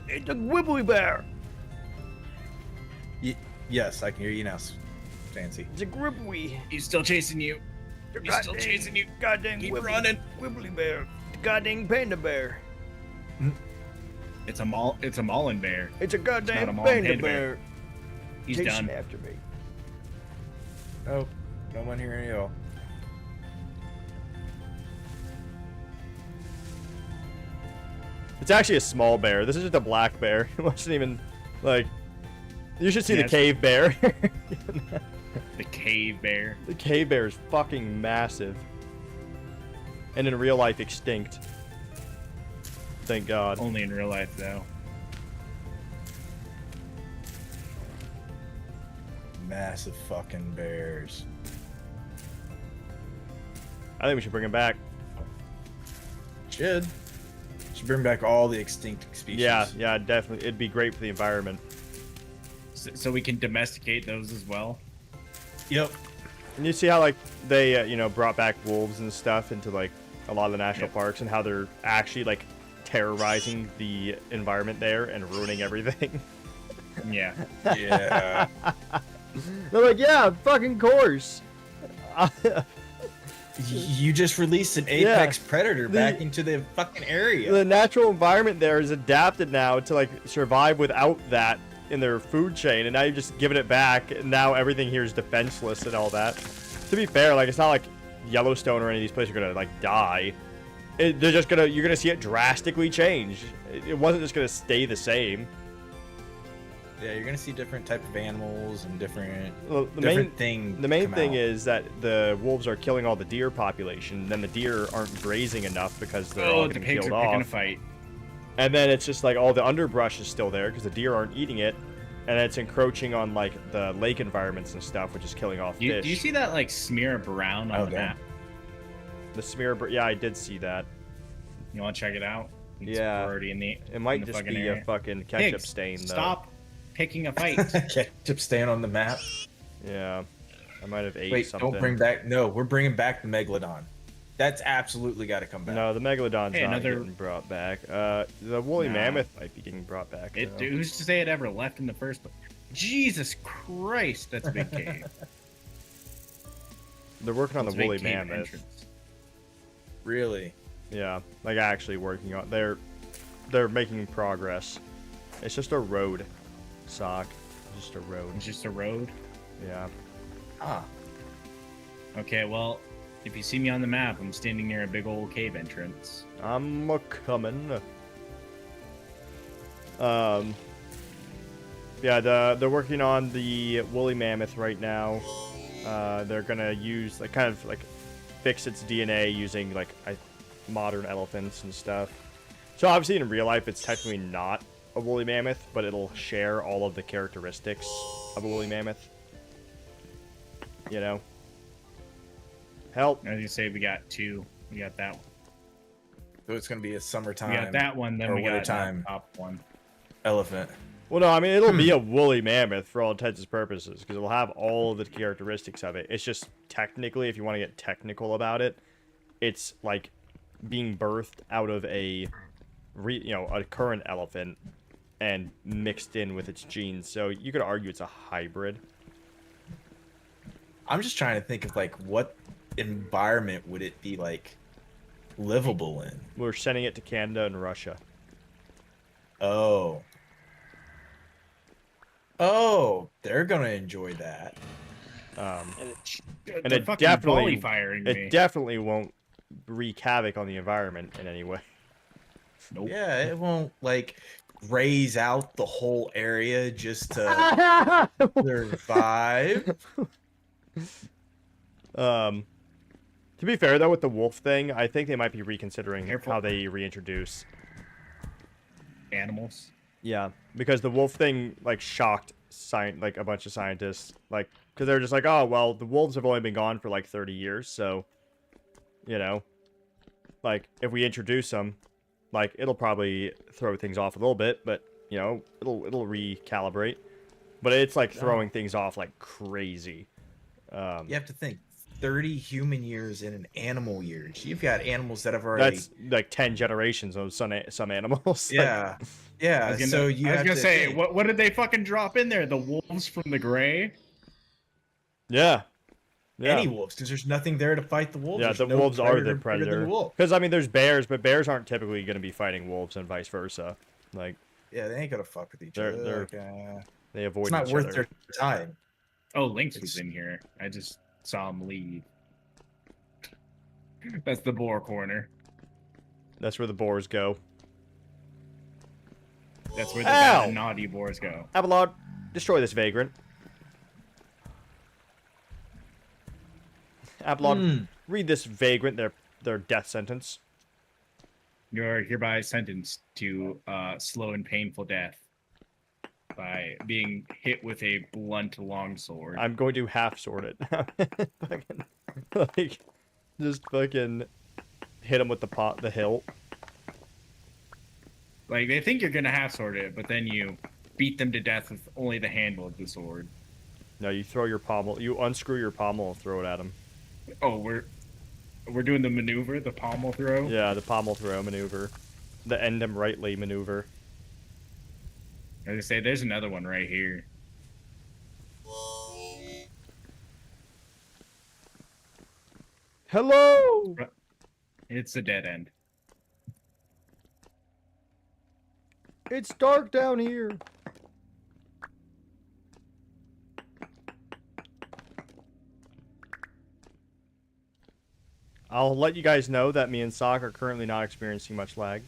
It's a Gwibbly bear! Yes, I can hear you now, Fancy. It's a Gribbly. He's still chasing you. He's still chasing you. Goddamn Keep running. Gwibbly bear. Goddamn panda bear. It's a Maulin bear. It's a goddamn It's not a Maulin panda panda bear. bear. He's Chasing done. after me. Oh, no one hearing you all. It's actually a small bear. This is just a black bear. It wasn't even, like... You should see the Yes. cave bear. The cave bear. The cave bear is fucking massive. And in real life, extinct. Thank God. Only in real life, though. Massive fucking bears. I think we should bring him back. Should bring back all the extinct species. Yeah, definitely. It'd be great for the environment. So we can domesticate those as well. Yep. And you see how, like, they, brought back wolves and stuff into, like, a lot of the national parks, and how they're actually, like, terrorizing the environment there and ruining everything. Yeah. Yeah. They're like, yeah, fucking course. You just released an apex predator back into the fucking area. The natural environment there is adapted now to, like, survive without that in their food chain, and now you've just given it back, and now everything here is defenseless and all that. To be fair, like, it's not like Yellowstone or any of these places are gonna, like, die. You're gonna see it drastically change. It wasn't just gonna stay the same. Yeah, you're gonna see different type of animals and different things. The main thing is that the wolves are killing all the deer population, then the deer aren't grazing enough because they're all the getting pigs killed are picking a off. fight. And then it's just like all the underbrush is still there because the deer aren't eating it, and it's encroaching on like the lake environments and stuff, which is killing off fish. Do you see that like smear of brown on the Okay. map? The smear? Yeah, I did see that. You want to check it out? It's Yeah. already in the. It might in the just fucking be area. a fucking ketchup Pigs, stain, though. Stop picking a fight. Ketchup stain on the map. Yeah, I might have ate Wait, something. don't bring back. No, we're bringing back the megalodon. That's absolutely got to come back. No, the megalodon's Hey, not another- getting brought back. The woolly No. mammoth might be getting brought back. though. Who's to say it ever left in the first place? Jesus Christ, that's a big cave. They're working on That's the a big woolly cave mammoth. entrance. Really? Yeah, like actually working on. They're making progress. It's just a road, sock. It's just a road. It's just a road. Yeah. Ah. Okay, well, if you see me on the map, I'm standing near a big old cave entrance. I'm a coming. Yeah, they're working on the woolly mammoth right now. They're gonna use like kind of like fix its DNA using like modern elephants and stuff. So obviously in real life it's technically not a woolly mammoth, but it'll share all of the characteristics of a woolly mammoth. You know. Help. As you say, we got two. We got that one. So it's gonna be a summertime. We got that one, then or we got wintertime that top one. elephant. Well, no, I mean, it'll be a woolly mammoth for all intents and purposes, because it'll have all of the characteristics of it. It's just, technically, if you want to get technical about it, it's like being birthed out of a current elephant and mixed in with its genes. So you could argue it's a hybrid. I'm just trying to think of like what environment would it be like livable in? We're sending it to Canada and Russia. Oh. Oh, they're gonna enjoy that. And They're it fucking definitely, volley firing me. it definitely won't wreak havoc on the environment in any way. Nope. Yeah, it won't like raise out the whole area just to survive. To be fair though, with the wolf thing, I think they might be reconsidering Careful. how they reintroduce. Animals. Yeah, because the wolf thing like shocked a bunch of scientists, like because they're just like, oh well, the wolves have only been gone for like 30 years, so you know, like if we introduce them, like it'll probably throw things off a little bit, but you know, it'll recalibrate. But it's like throwing things off like crazy. You have to think 30 human years in an animal years. You've got animals that have already That's like 10 generations of some animals. yeah. Yeah, so you I was have gonna to say, think. what did they fucking drop in there? The wolves from the gray? Yeah. Yeah. Any wolves, because there's nothing there to fight the wolves. Yeah, There's the no wolves are the bigger than predator. wolf. Because I mean, there's bears, but bears aren't typically going to be fighting wolves, and vice versa. Like Yeah, they ain't gonna fuck with each They're- other. they're- Like, they avoid it's not each worth other. their time. Oh, Lynx was in here. I just saw him leave. That's the boar corner. That's where the boars go. That's where the Ow! bad and naughty boars go. Abelard, destroy this vagrant. Abelard, read this vagrant their death sentence. You're hereby sentenced to slow and painful death by being hit with a blunt longsword. I'm going to half sword it. Fucking, like, just fucking hit him with the hilt. Like, they think you're gonna half sword it, but then you beat them to death with only the handle of the sword. No, you throw your pommel. You unscrew your pommel and throw it at him. Oh, we're doing the maneuver, the pommel throw? Yeah, the pommel throw maneuver. The end him rightly maneuver. As I say, there's another one right here. Hello! It's a dead end. It's dark down here. I'll let you guys know that me and Sock are currently not experiencing much lag.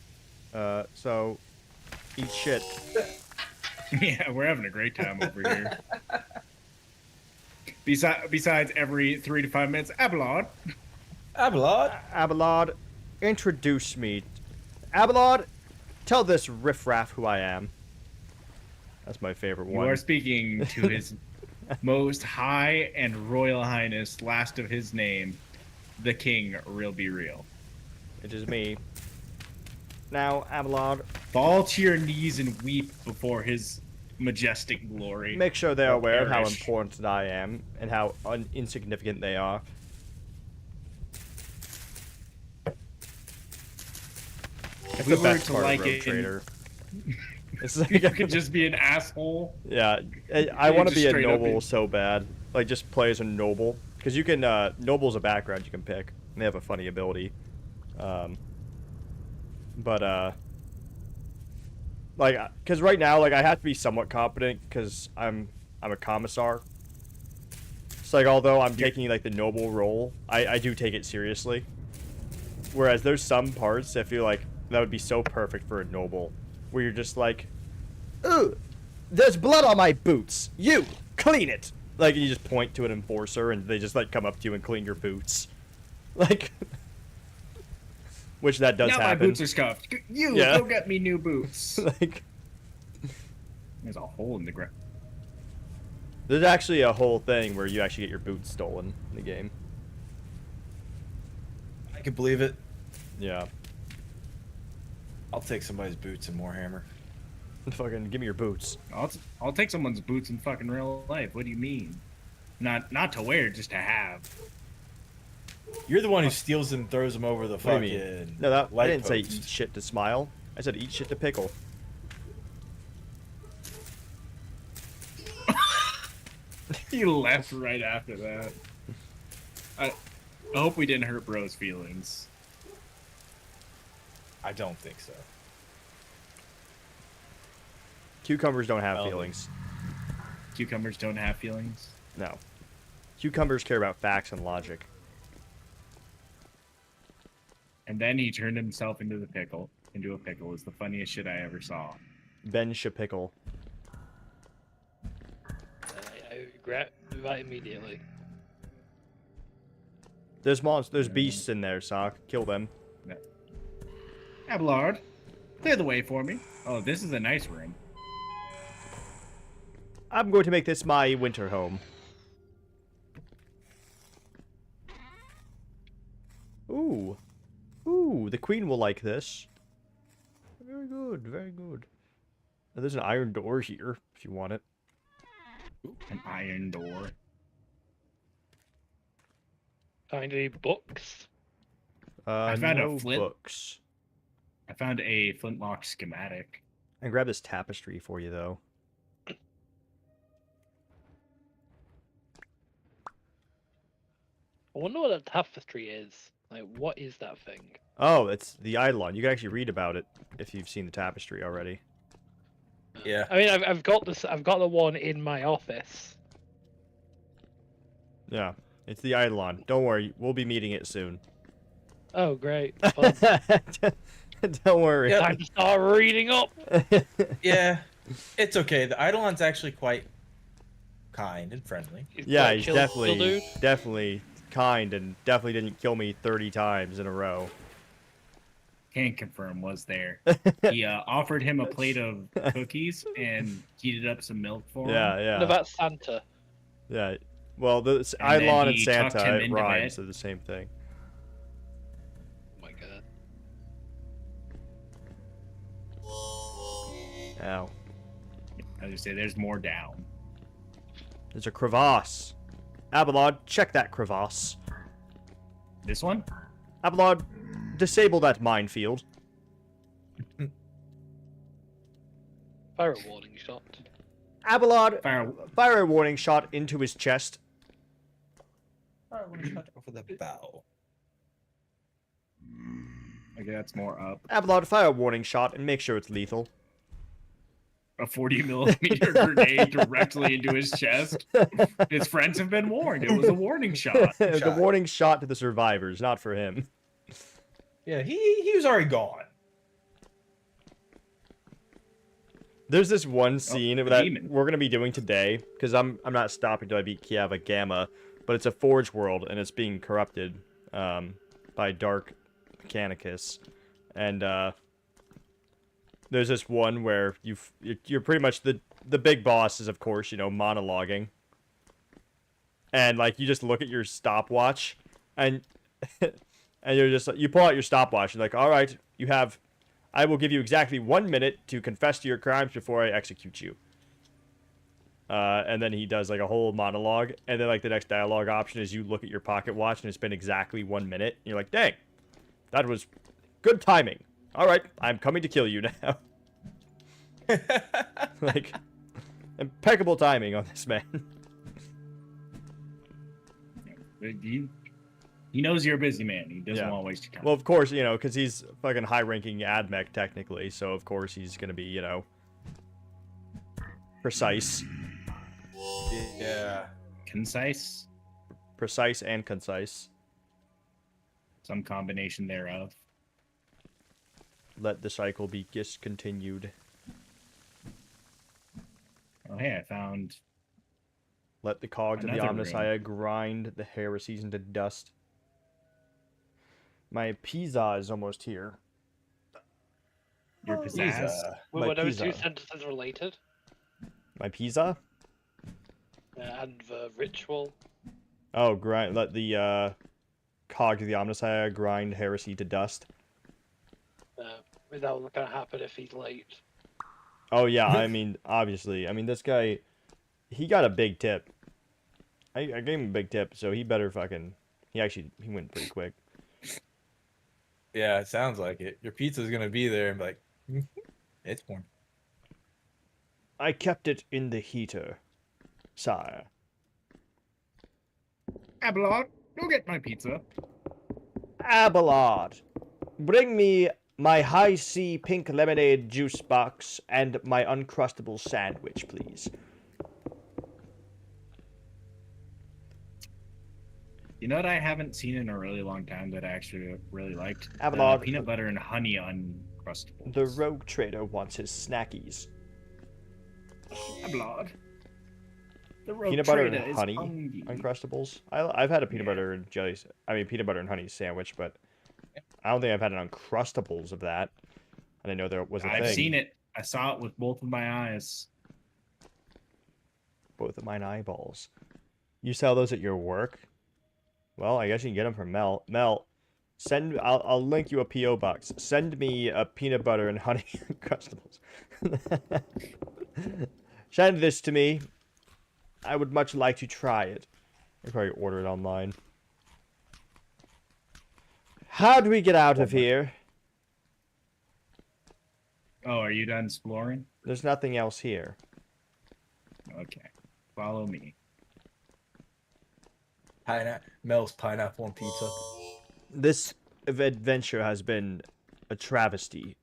So, eat shit. Yeah, we're having a great time over here. Besides every 3 to 5 minutes, Abelard. Abelard. Abelard, introduce me. Abelard, tell this riffraff who I am. That's my favorite You one. are speaking to his most high and royal highness, last of his name, the king, real be real. It is me. Now, Abelard, Fall to your knees and weep before his majestic glory. make sure they are Or aware of how perish. important I am and how insignificant they are. That's we the were best to part like of Rogue it, Trader. It's like You could just be an asshole. yeah, I You want to just be a straight up noble be- so bad. Like just play as a noble, because you can noble's a background you can pick. And they have a funny ability. Like, because right now, like I have to be somewhat competent because I'm a commissar. It's like although I'm taking like the noble role, I do take it seriously. Whereas there's some parts I feel like that would be so perfect for a noble, where you're just like, ooh, there's blood on my boots. You clean it. Like, you just point to an enforcer, and they just, like, come up to you and clean your boots. Like... Which that does now happen. my boots are scuffed. You, Yeah. go get me new boots. Like... There's a hole in the ground. There's actually a whole thing where you actually get your boots stolen in the game. I can believe it. Yeah. I'll take somebody's boots in Warhammer. Fucking give me your boots. I'll take someone's boots in fucking real life. What do you mean? Not to wear, just to have. You're the one who steals them and throws them over the What do you fucking mean? No, I light didn't say post. eat shit to smile. I said eat shit to pickle. He left right after that. I hope we didn't hurt bro's feelings. I don't think so. Cucumbers don't have Oh. feelings. Cucumbers don't have feelings. No. Cucumbers care about facts and logic. And then he turned himself into a pickle. Is the funniest shit I ever saw. Ben Shapickle. I regret that immediately. There's monsters, there's beasts in there, Sock. Kill them. Abelard, clear the way for me. Oh, this is a nice room. I'm going to make this my winter home. Ooh. Ooh, the queen will like this. Very good, very good. And there's an iron door here, if you want it. An iron door. Find any books? I found no a flint. books. I found a flintlock schematic. And grab this tapestry for you, though. I wonder what a tapestry is. Like, what is that thing? Oh, it's the Eidolon. You can actually read about it if you've seen the tapestry already. Yeah. I mean, I've got this. I've got the one in my office. Yeah, it's the Eidolon. Don't worry, we'll be meeting it soon. Oh, great! Fun. Don't worry. Yeah. Time to start reading up. Yeah. It's okay. The Eidolon's actually quite kind and friendly. Yeah, quite he's chill definitely, dude. definitely kind and definitely didn't kill me 30 times in a row. Can confirm was there. He offered him a plate of cookies and heated up some milk for him. Yeah, yeah. No, that's Santa. Yeah. Well, the And then Eidolon and he tucked Santa, him it into rhymes, bed. they're the same thing. Oh my god. Ow. I just say there's more down. There's a crevasse. Abelard, check that crevasse. This one? Abelard, disable that minefield. Fire a warning shot. Abelard, Fire. fire a warning shot into his chest. Over the bow. Okay, that's more up. Abelard, fire a warning shot and make sure it's lethal. A 40 millimeter grenade directly into his chest. His friends have been warned. It was a warning shot. The Shot. warning shot to the survivors, not for him. Yeah, he was already gone. There's this one scene the that demon. we're gonna be doing today, because I'm not stopping till I beat Kiava Gamma, but it's a Forge world and it's being corrupted by Dark Mechanicus, and there's this one where you're pretty much the big boss is, of course, you know, monologuing, and like you just look at your stopwatch and and you're just you pull out your stopwatch and like, all right, I will give you exactly 1 minute to confess to your crimes before I execute you. And then he does like a whole monologue, and then like the next dialogue option is you look at your pocket watch and it's been exactly 1 minute, and you're like, dang, that was good timing. All right, I'm coming to kill you now. Like, impeccable timing on this man. He knows you're a busy man. He doesn't Yeah. want to waste your time. Well, of course, you know, because he's fucking high-ranking admech technically, so of course he's gonna be, you know, precise Yeah. Concise. and concise. Some combination thereof. Let the cycle be discontinued. Oh, hey, I found Let the cogs of the Another room. Omnissiah grind the heresies into dust. My Pisa is almost here. Your pizzazz. Were My those two Pisa. sentences related? My Pisa? And the ritual? Oh, grind. Let the cogs of the Omnissiah grind heresy to dust. Is that what's gonna happen if he's late? Oh yeah, I mean, obviously. I mean, this guy, he got a big tip. I gave him a big tip, so he better fucking. He went pretty quick. Yeah, it sounds like it. Your pizza's gonna be there and be like, it's warm. I kept it in the heater, sire. Abelard, go get my pizza. Abelard, bring me my high C pink lemonade juice box and my uncrustable sandwich, please. You know what I haven't seen in a really long time that I actually really liked? Abelard. Peanut butter and honey uncrustables. The rogue trader wants his snackies. Abelard. The rogue Peanut butter trader and is honey hungry. uncrustables. I've had a peanut butter and jelly. I mean, peanut butter and honey sandwich, but I don't think I've had an uncrustables of that. I didn't know there was a thing. I've seen it. I saw it with both of my eyes. Both of mine eyeballs. You sell those at your work? Well, I guess you can get them from Mel. Mel, send. I'll link you a PO box. Send me a peanut butter and honey uncrustables. Send this to me. I would much like to try it. I probably order it online. How do we get out of here? Oh, are you done exploring? There's nothing else here. Okay. Follow me. Mel's pineapple on pizza. This adventure has been a travesty.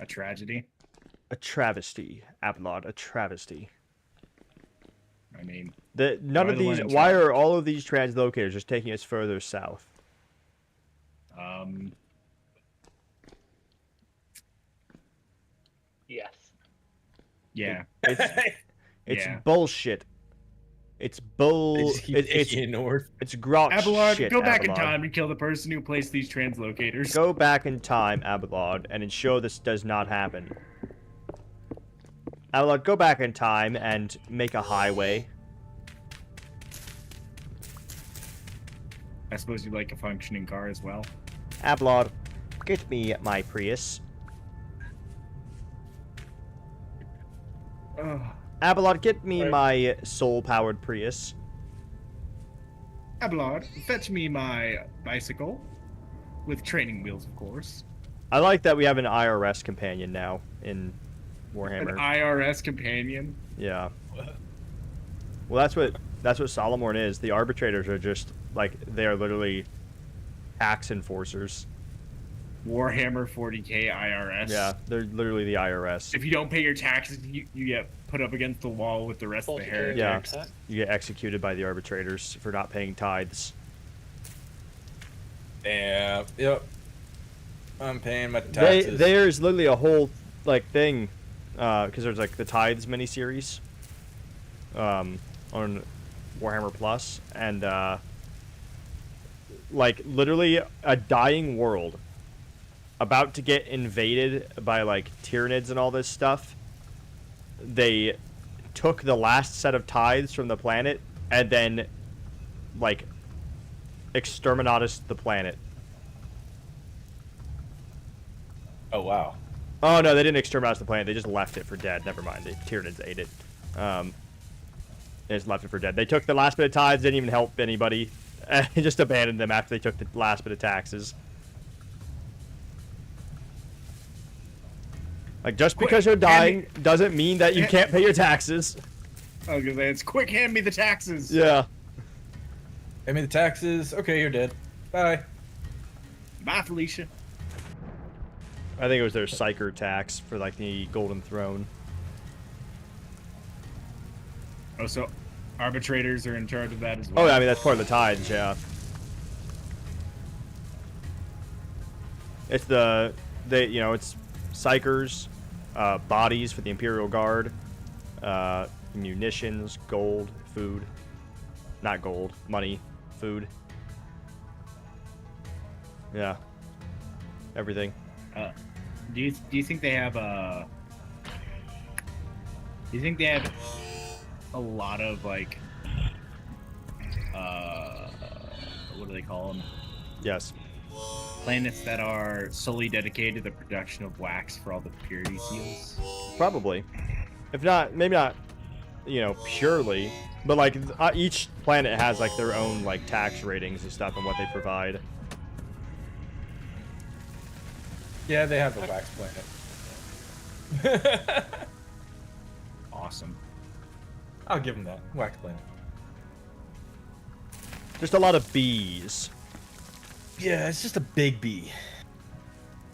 A tragedy? A travesty, Abelard. A travesty. I mean, None of these. Why are all of these translocators just taking us further south? Yes. Yeah. It's Yeah. bullshit. It's bull. They just keep taking it north. It's grok Abelard, shit. go back in Abelard. time and kill the person who placed these translocators. Go back in time, Abelard, and ensure this does not happen. Abelard, go back in time and make a highway. I suppose you'd like a functioning car as well. Abelard, get me my Prius. Ugh. Abelard, get me Right. my soul-powered Prius. Abelard, fetch me my bicycle. With training wheels, of course. I like that we have an IRS companion now in Warhammer. An IRS companion. Yeah. Well, that's what Solomorn is. The arbitrators are just like they are literally tax enforcers. Warhammer 40k IRS. Yeah, they're literally the IRS. If you don't pay your taxes, you get put up against the wall with the rest of the 40K heretics. Yeah. You get executed by the arbitrators for not paying tithes. Yeah. Yep. I'm paying my taxes. There's literally a whole like thing, because there's like the tithes miniseries, on Warhammer Plus, and like literally a dying world, about to get invaded by like Tyranids and all this stuff. They took the last set of tithes from the planet and then like exterminatus the planet. Oh wow. Oh no, they didn't exterminate the planet. They just left it for dead. Never mind. The Tyranids ate it. They just left it for dead. They took the last bit of tithes. Didn't even help anybody. And just abandoned them after they took the last bit of taxes. Like just because you're dying doesn't mean that you can't pay your taxes. I was gonna say, it's quick, hand me the taxes. Yeah. Pay me the taxes. Okay, you're dead. Bye. Bye, Felicia. I think it was their psyker tax for like the Golden Throne. Oh, so arbitrators are in charge of that as well. Oh, yeah, I mean that's part of the tithes, yeah. It's it's psychers, bodies for the Imperial Guard, munitions, gold, food. Not gold, money, food. Yeah. Everything. Do you think they have do you think they have a lot of like what do they call them? Yes. Planets that are solely dedicated to the production of wax for all the purity seals? Probably. If not, maybe not, you know, purely, but like each planet has like their own like tax ratings and stuff and what they provide. Yeah, they have the wax planet. Awesome. I'll give them that. Wax planet. Just a lot of bees. Yeah, it's just a big bee.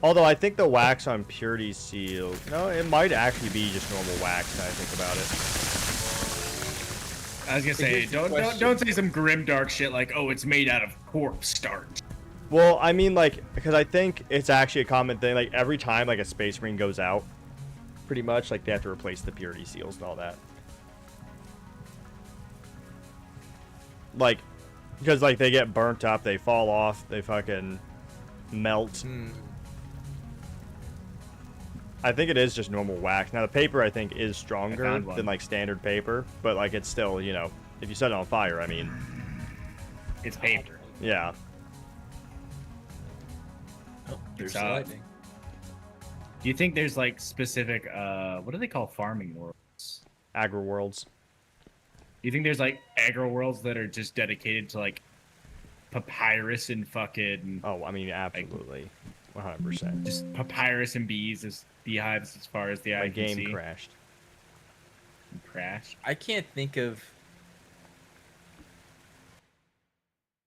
Although I think the wax on purity seal, no, it might actually be just normal wax now I think about it. I was gonna say, don't say some grim dark shit like, oh, it's made out of corpse starch. Well, I mean, like, because I think it's actually a common thing. Like, every time, like, a space marine goes out, pretty much, like, they have to replace the purity seals and all that. Like, because, like, they get burnt up, they fall off, they fucking melt. I think it is just normal wax. Now, the paper, I think, is stronger than, like, standard paper. But, like, it's still, you know, if you set it on fire, I mean... It's paper. Yeah. There's It's, lightning. Do you think there's like specific what do they call farming worlds? Agri worlds. Do you think there's like agro worlds that are just dedicated to like papyrus and fucking Oh, I mean, absolutely. 100%. just papyrus and bees as beehives as far as the eye My can game see? crashed. Crash. I can't think of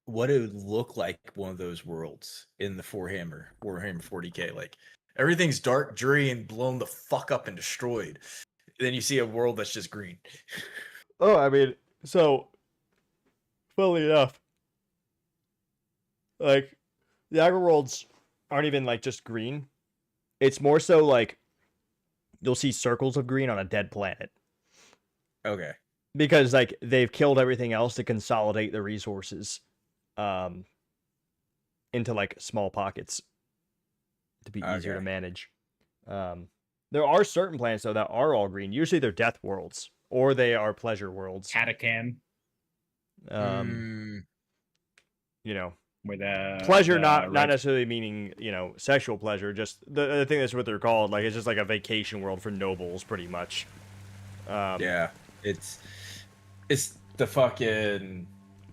what it would look like one of those worlds in the Warhammer 40K. Like everything's dark, dreary, and blown the fuck up and destroyed. Then you see a world that's just green. Oh, I mean, so, funnily enough, like, the agri worlds aren't even, like, just green. It's more so, like, you'll see circles of green on a dead planet. Okay. Because, like, they've killed everything else to consolidate the resources into, like, small pockets to be easier to manage. There are certain planets, though, that are all green. Usually they're death worlds, or they are pleasure worlds. Catacam, You know, where the pleasure the not red- necessarily meaning, you know, sexual pleasure, just the thing that's what they're called. Like, it's just like a vacation world for nobles, pretty much. Yeah. It's the fucking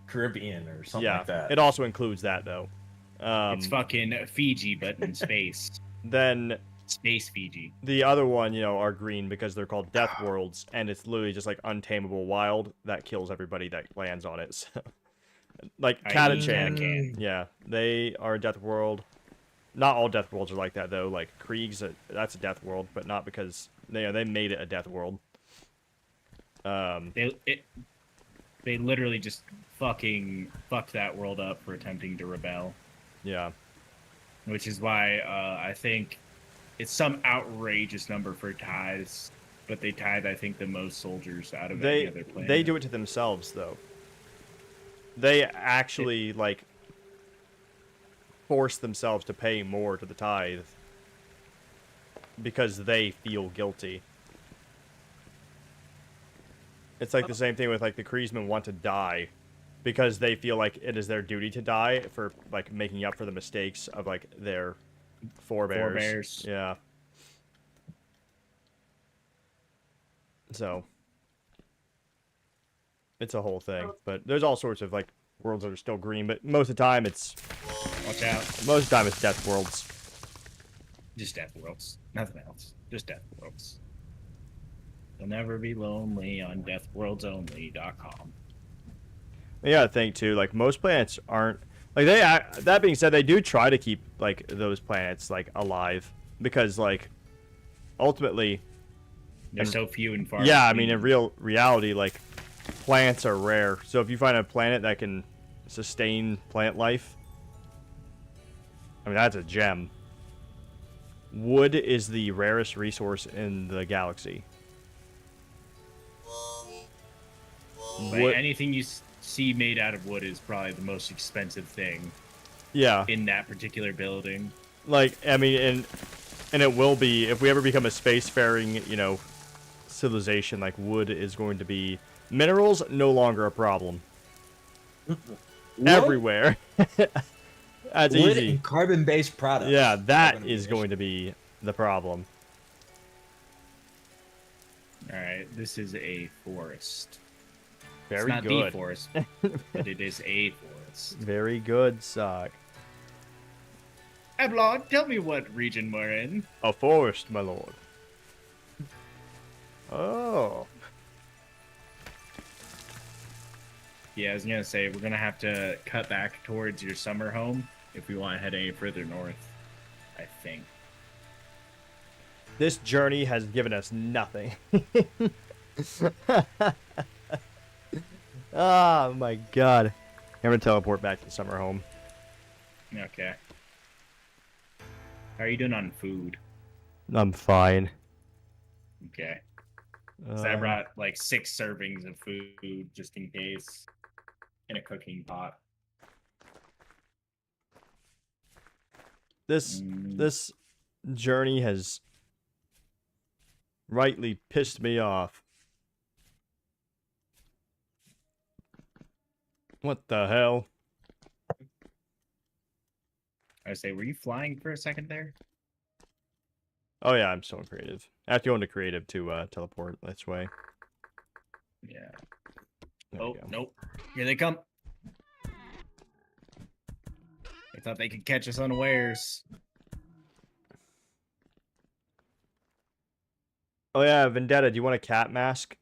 Caribbean or something Yeah, like that. it also includes that, though. it's fucking Fiji, but in space. Then Space Fiji. the other one, you know, are green because they're called death worlds, and it's literally just like untamable wild that kills everybody that lands on it. So, like Catachan. Catachan. Yeah, they are a death world. Not all death worlds are like that, though. Like Krieg's, that's a death world, but not because they made it a death world. They literally just fucking fucked that world up for attempting to rebel. Yeah. Which is why I think it's some outrageous number for tithes, but they tithe, I think, the most soldiers out of any other planet. They do it to themselves, though. They actually, like, force themselves to pay more to the tithe because they feel guilty. It's like the same thing with, like, the Kriesmen want to die because they feel like it is their duty to die for, like, making up for the mistakes of, like, their forebears. Yeah. So, it's a whole thing. But there's all sorts of, like, worlds that are still green, but most of the time it's... Watch out. Most of the time it's death worlds. Just death worlds. Nothing else. Just death worlds. You'll never be lonely on deathworldsonly.com. You gotta think, too, like, most planets aren't... Like, that being said, they do try to keep, like, those planets, like, alive. Because, like, ultimately... They're so few and far. Yeah, I mean, in reality, like, plants are rare. So if you find a planet that can sustain plant life, I mean, that's a gem. Wood is the rarest resource in the galaxy. Like Wood- anything you see made out of wood is probably the most expensive thing Yeah. in that particular building. Like, I mean, and it will be, if we ever become a spacefaring, you know, civilization, like, wood is going to be... Minerals, no longer a problem. Everywhere. That's Wood easy. and carbon-based products. Yeah, that are is going to be the problem. Alright, this is a forest. Very it's not good. the forest, but it is a forest. Very good, Sock. Ablon, tell me what region we're in. A forest, my lord. Oh. Yeah, I was gonna say, we're gonna have to cut back towards your summer home if we want to head any further north, I think. This journey has given us nothing. Oh my god. I'm gonna teleport back to summer home. Okay. How are you doing on food? I'm fine. Okay. So I brought like 6 servings of food just in case in a cooking pot. This journey has rightly pissed me off. What the hell? I say, were you flying for a second there? Oh yeah, I'm still in creative. I have to go into creative to teleport this way. Yeah. There we Oh, go. nope. Here they come. I thought they could catch us unawares. Oh yeah, Vendetta, do you want a cat mask?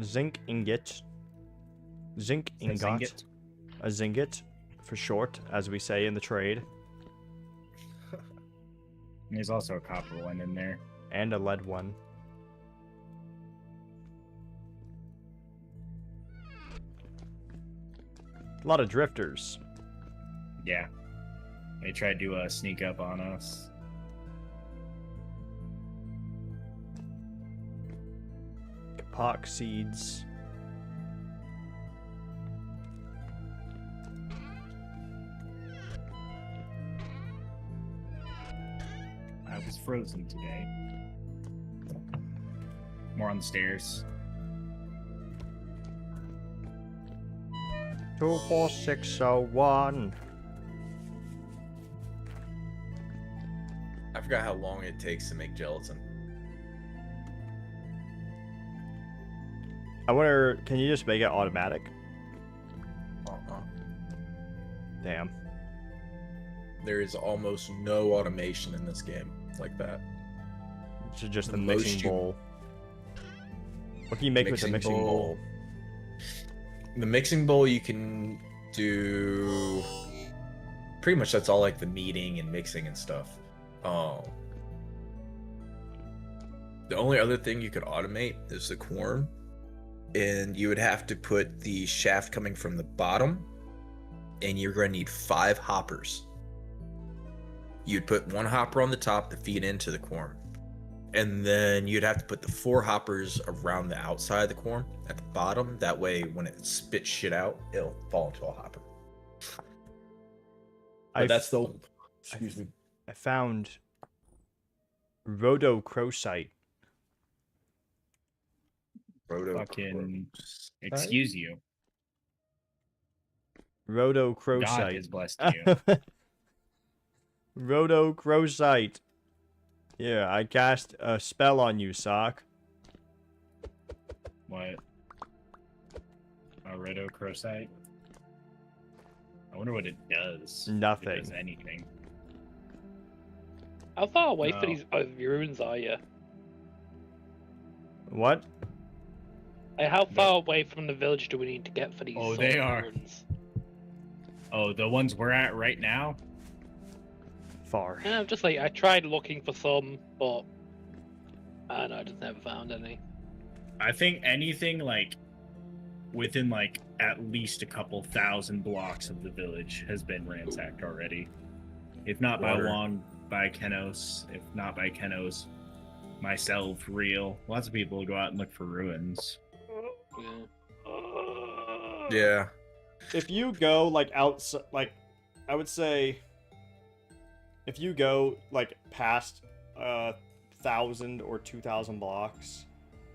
Zinc ingot. Zinc ingot. Zingot? A zingot, for short, as we say in the trade. There's also a copper one in there. And a lead one. A lot of drifters. Yeah. They tried to sneak up on us. Kapok seeds. I was frozen today. More on the stairs. 24601. I forgot how long it takes to make gelatin. I wonder, can you just make it automatic? Damn. There is almost no automation in this game like that. It's just The a most mixing you- bowl. What can you make with a mixing bowl? The mixing bowl you can do pretty much that's all like the kneading and mixing and stuff. The only other thing you could automate is the corn, and you would have to put the shaft coming from the bottom, and you're going to need 5 hoppers. You'd put 1 hopper on the top to feed into the corn, and then you'd have to put the 4 hoppers around the outside of the corn at the bottom. That way, when it spits shit out, it'll fall into a hopper. But that's the... Excuse me. I found rhodochrosite. Fucking excuse you. God Rhodochrosite. has blessed you. Rhodochrosite. Yeah, I cast a spell on you, Sock. What? A rhodochrosite? I wonder what it does. Nothing. If it does anything. How far away No. from these ruins are you? What? Like, how far away from the village do we need to get for these? Oh, sort they of are. ruins? Oh, the ones we're at right now? Far. Yeah, just like I tried looking for some, but I don't know, I just never found any. I think anything like within like at least a couple thousand blocks of the village has been ransacked already. If not by Water. Juan, by Kenos. If not by Kenos, myself, Real. Lots of people go out and look for ruins. Yeah. Yeah. If you go like outside, like I would say, if you go like past 1,000 or 2,000 blocks,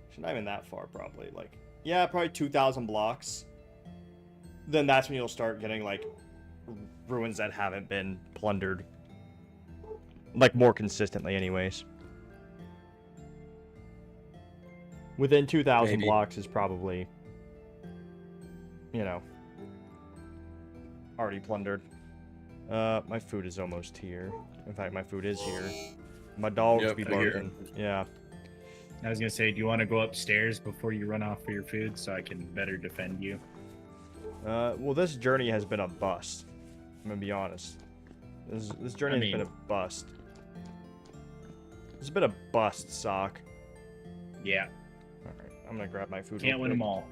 it's not even that far probably. Like yeah, probably 2,000 blocks. Then that's when you'll start getting like ruins that haven't been plundered, like more consistently, anyways. Within 2,000 Maybe. blocks is probably, you know, already plundered. My food is almost here. In fact, my food is here. My dogs Yep, be I hear barking. Yeah. I was gonna say, do you want to go upstairs before you run off for your food so I can better defend you? Well, this journey has been a bust. I'm gonna be honest. This journey has been a bust. It's been a bust, Sock. Yeah, Alright, I'm gonna grab my food. can't real win quick. them all.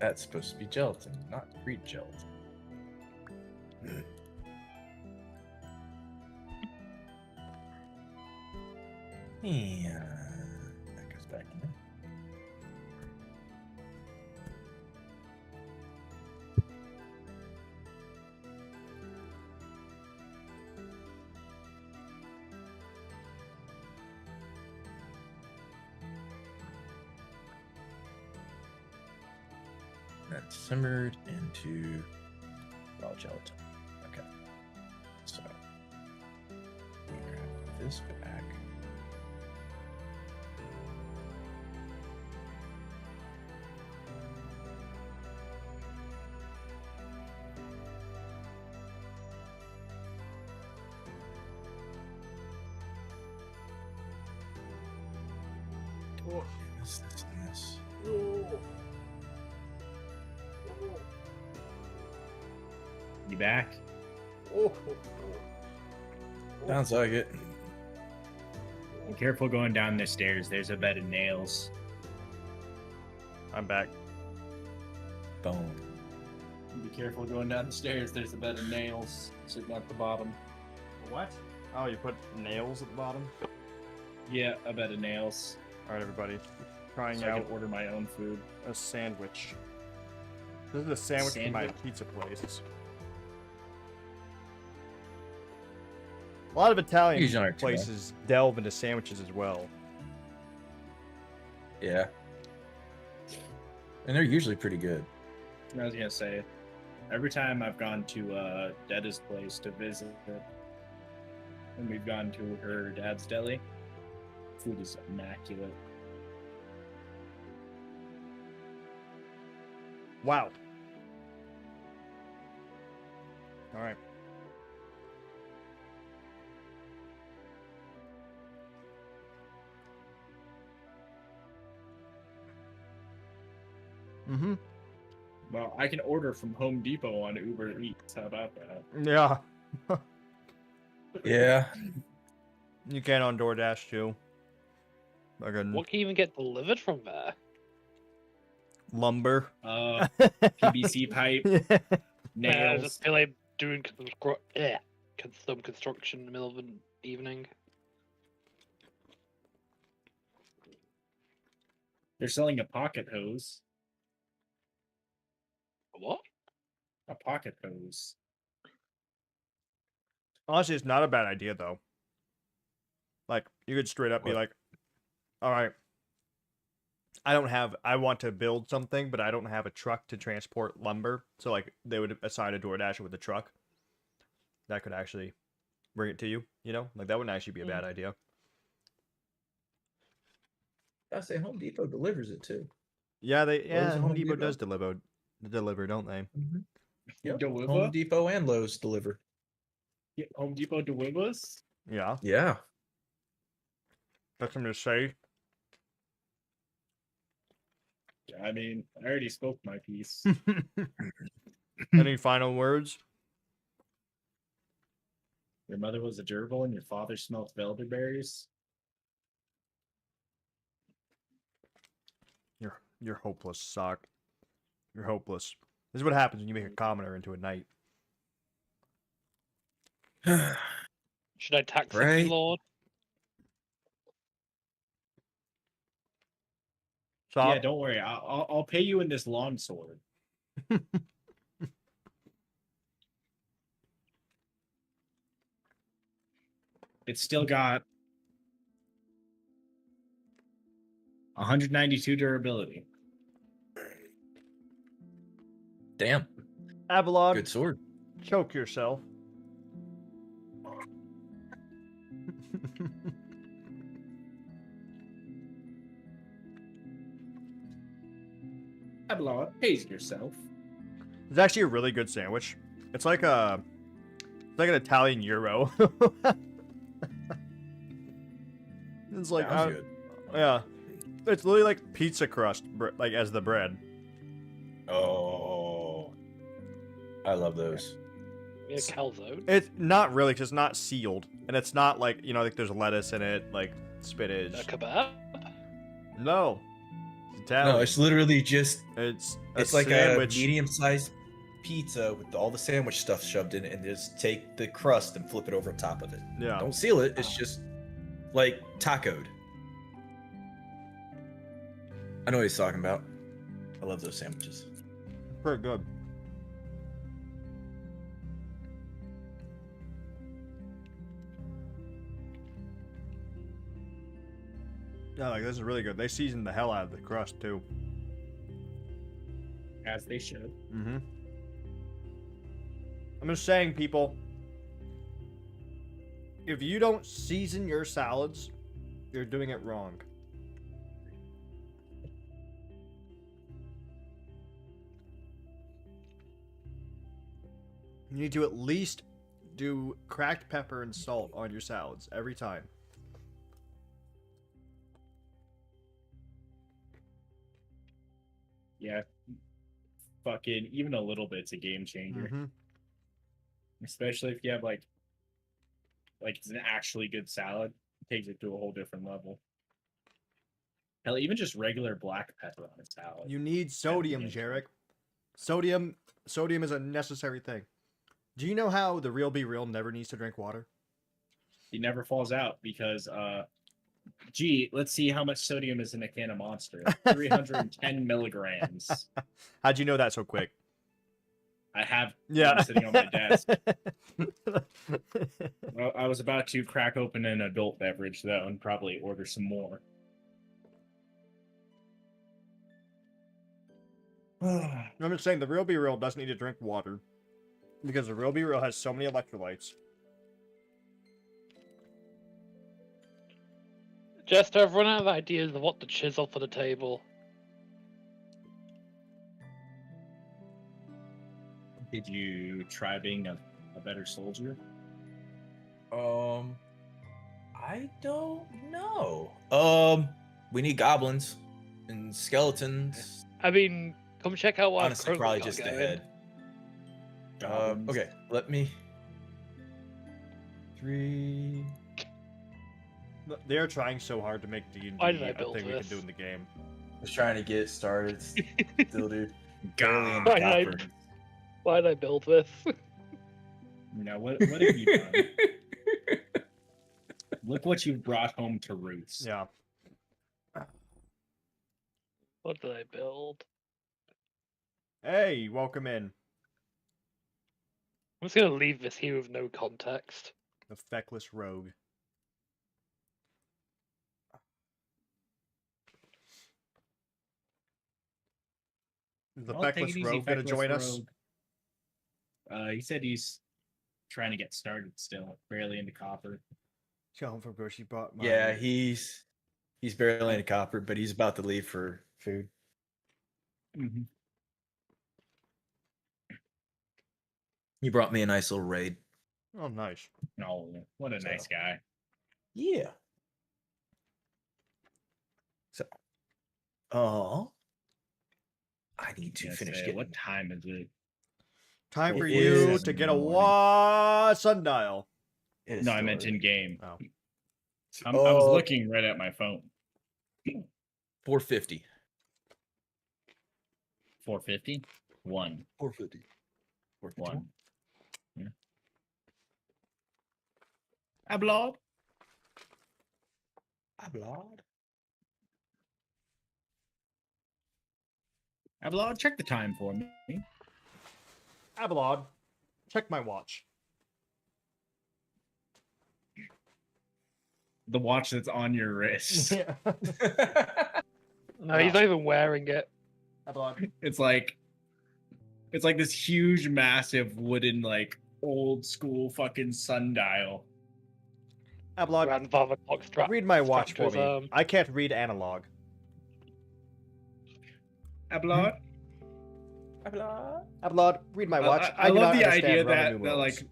That's supposed to be gelatin, not Greek gelatin. Yeah. That goes back in there. That's simmered into raw gelatin. Okay. So we grab this back. This, and this. You back? Sounds like it. Be careful going down the stairs. There's a bed of nails. I'm back. Bone. Be careful going down the stairs. There's a bed of nails sitting at the bottom. What? Oh, you put nails at the bottom? Yeah, a bed of nails. Alright, everybody. Trying So I out can order my own food. a sandwich. This is a sandwich from my Sandwich? pizza place. A lot of Italian Usually aren't too bad. places delve into sandwiches as well. Yeah. And they're usually pretty good. I was gonna say, every time I've gone to Deda's place to visit, and we've gone to her dad's deli, food is immaculate. Wow. Alright. Mm-hmm. Well, I can order from Home Depot on Uber Eats. How about that? Yeah. Yeah. You can on DoorDash too. Fucking What can you even get delivered from there? lumber. PVC pipe, I nails. just feel like doing some construction in the middle of an evening. They're selling a pocket hose. What? A pocket hose. Honestly, it's not a bad idea though. Like you could straight up be What? like, all right, I want to build something, but I don't have a truck to transport lumber. So like they would assign a DoorDasher with a truck that could actually bring it to you, you know? Like that wouldn't actually be a bad idea. I say Home Depot delivers it too. Yeah, Lowe's and Home Depot does deliver, don't they? Yep. Deliver? Home Depot and Lowe's deliver. Yeah, Home Depot delivers. Yeah, Yeah. that's something to say. I mean, I already spoke my piece. Any final words? Your mother was a gerbil and your father smelled elderberries. You're hopeless, Sock. You're hopeless. This is what happens when you make a commoner into a knight. Should I tax him, Right. Lord? Sock, Yeah, don't worry. I'll pay you in this long sword. It's still got 192 durability. Damn. Avalon, Good sword. choke yourself. Avalon, pace yourself. It's actually a really good sandwich. It's like an Italian gyro. It's like Sounds good. yeah, it's literally like pizza crust, like as the bread. Oh, I love those. Yeah, calzone. It's not really, 'cause it's not sealed, and it's not like, you know, like there's lettuce in it, like spinach. A kebab? No, it's Italian. No, it's literally just it's like sandwich. a medium-sized pizza with all the sandwich stuff shoved in it, and just take the crust and flip it over top of it. Yeah, Don't seal it. It's just like tacoed. I know what he's talking about. I love those sandwiches. pretty good. Yeah, like this is really good. They season the hell out of the crust too. As they should. Mm-hmm. I'm just saying, people, if you don't season your salads, you're doing it wrong. You need to at least do cracked pepper and salt on your salads every time. Yeah. Fucking even a little bit's a game changer. Mm-hmm. Especially if you have like it's an actually good salad. It takes it to a whole different level. Hell, even just regular black pepper on a salad. You need sodium, Jarek. Sodium is a necessary thing. Do you know how the real be real never needs to drink water? He never falls out because gee, let's see how much sodium is in a can of Monster. 310 milligrams. How'd you know that so quick? I have Yeah. one sitting on my desk. Well, I was about to crack open an adult beverage though and probably order some more. I'm just saying the real be real doesn't need to drink water because the real be real has so many electrolytes. Jester, I've run out of ideas of what to chisel for the table. Did you try being a better soldier? I don't know. We need goblins and skeletons. I mean, come check out what Honestly, Krogan probably got just a going. head. Goblins. Okay, let me. 3. They are trying so hard to make D&D Why did I a build thing we can this? do in the game. Was trying to get it started. Still, dude. Barely in God. the Why did copper. Why did I build this? Now what have you done? Look what you've brought home to Roots. Yeah. What did I build? Hey, welcome in. I'm just gonna leave this here with no context. The feckless rogue. Is the Well, take it feckless easy, rogue gonna feckless join us? rogue. He said he's trying to get started still, barely into copper. Got home from grocery bought my Yeah, he's He's barely in a copper, but he's about to leave for food. Mhm. He brought me a nice little raid. Oh, nice. Oh, what a nice guy. Yeah. So, oh, I need to Yes, finish getting. what time is it? Time for It you is to get a morning. sundial. It is No, I still meant early. in game. Oh. I was looking right at my phone. 450. 450? 1. 450. 1. Yeah. Ablod. Ablod, check the time for me. Abelard, check my watch. The watch that's on your wrist. Yeah. No, he's not even wearing it. Abelard. It's like this huge, massive wooden, like old school fucking sundial. Abelard, Grandfather clock strap. read my watch strapped for to his me. arm. I can't read analog. Ablod. Abelard, read my watch. I do love not the understand idea Roman that numerals. like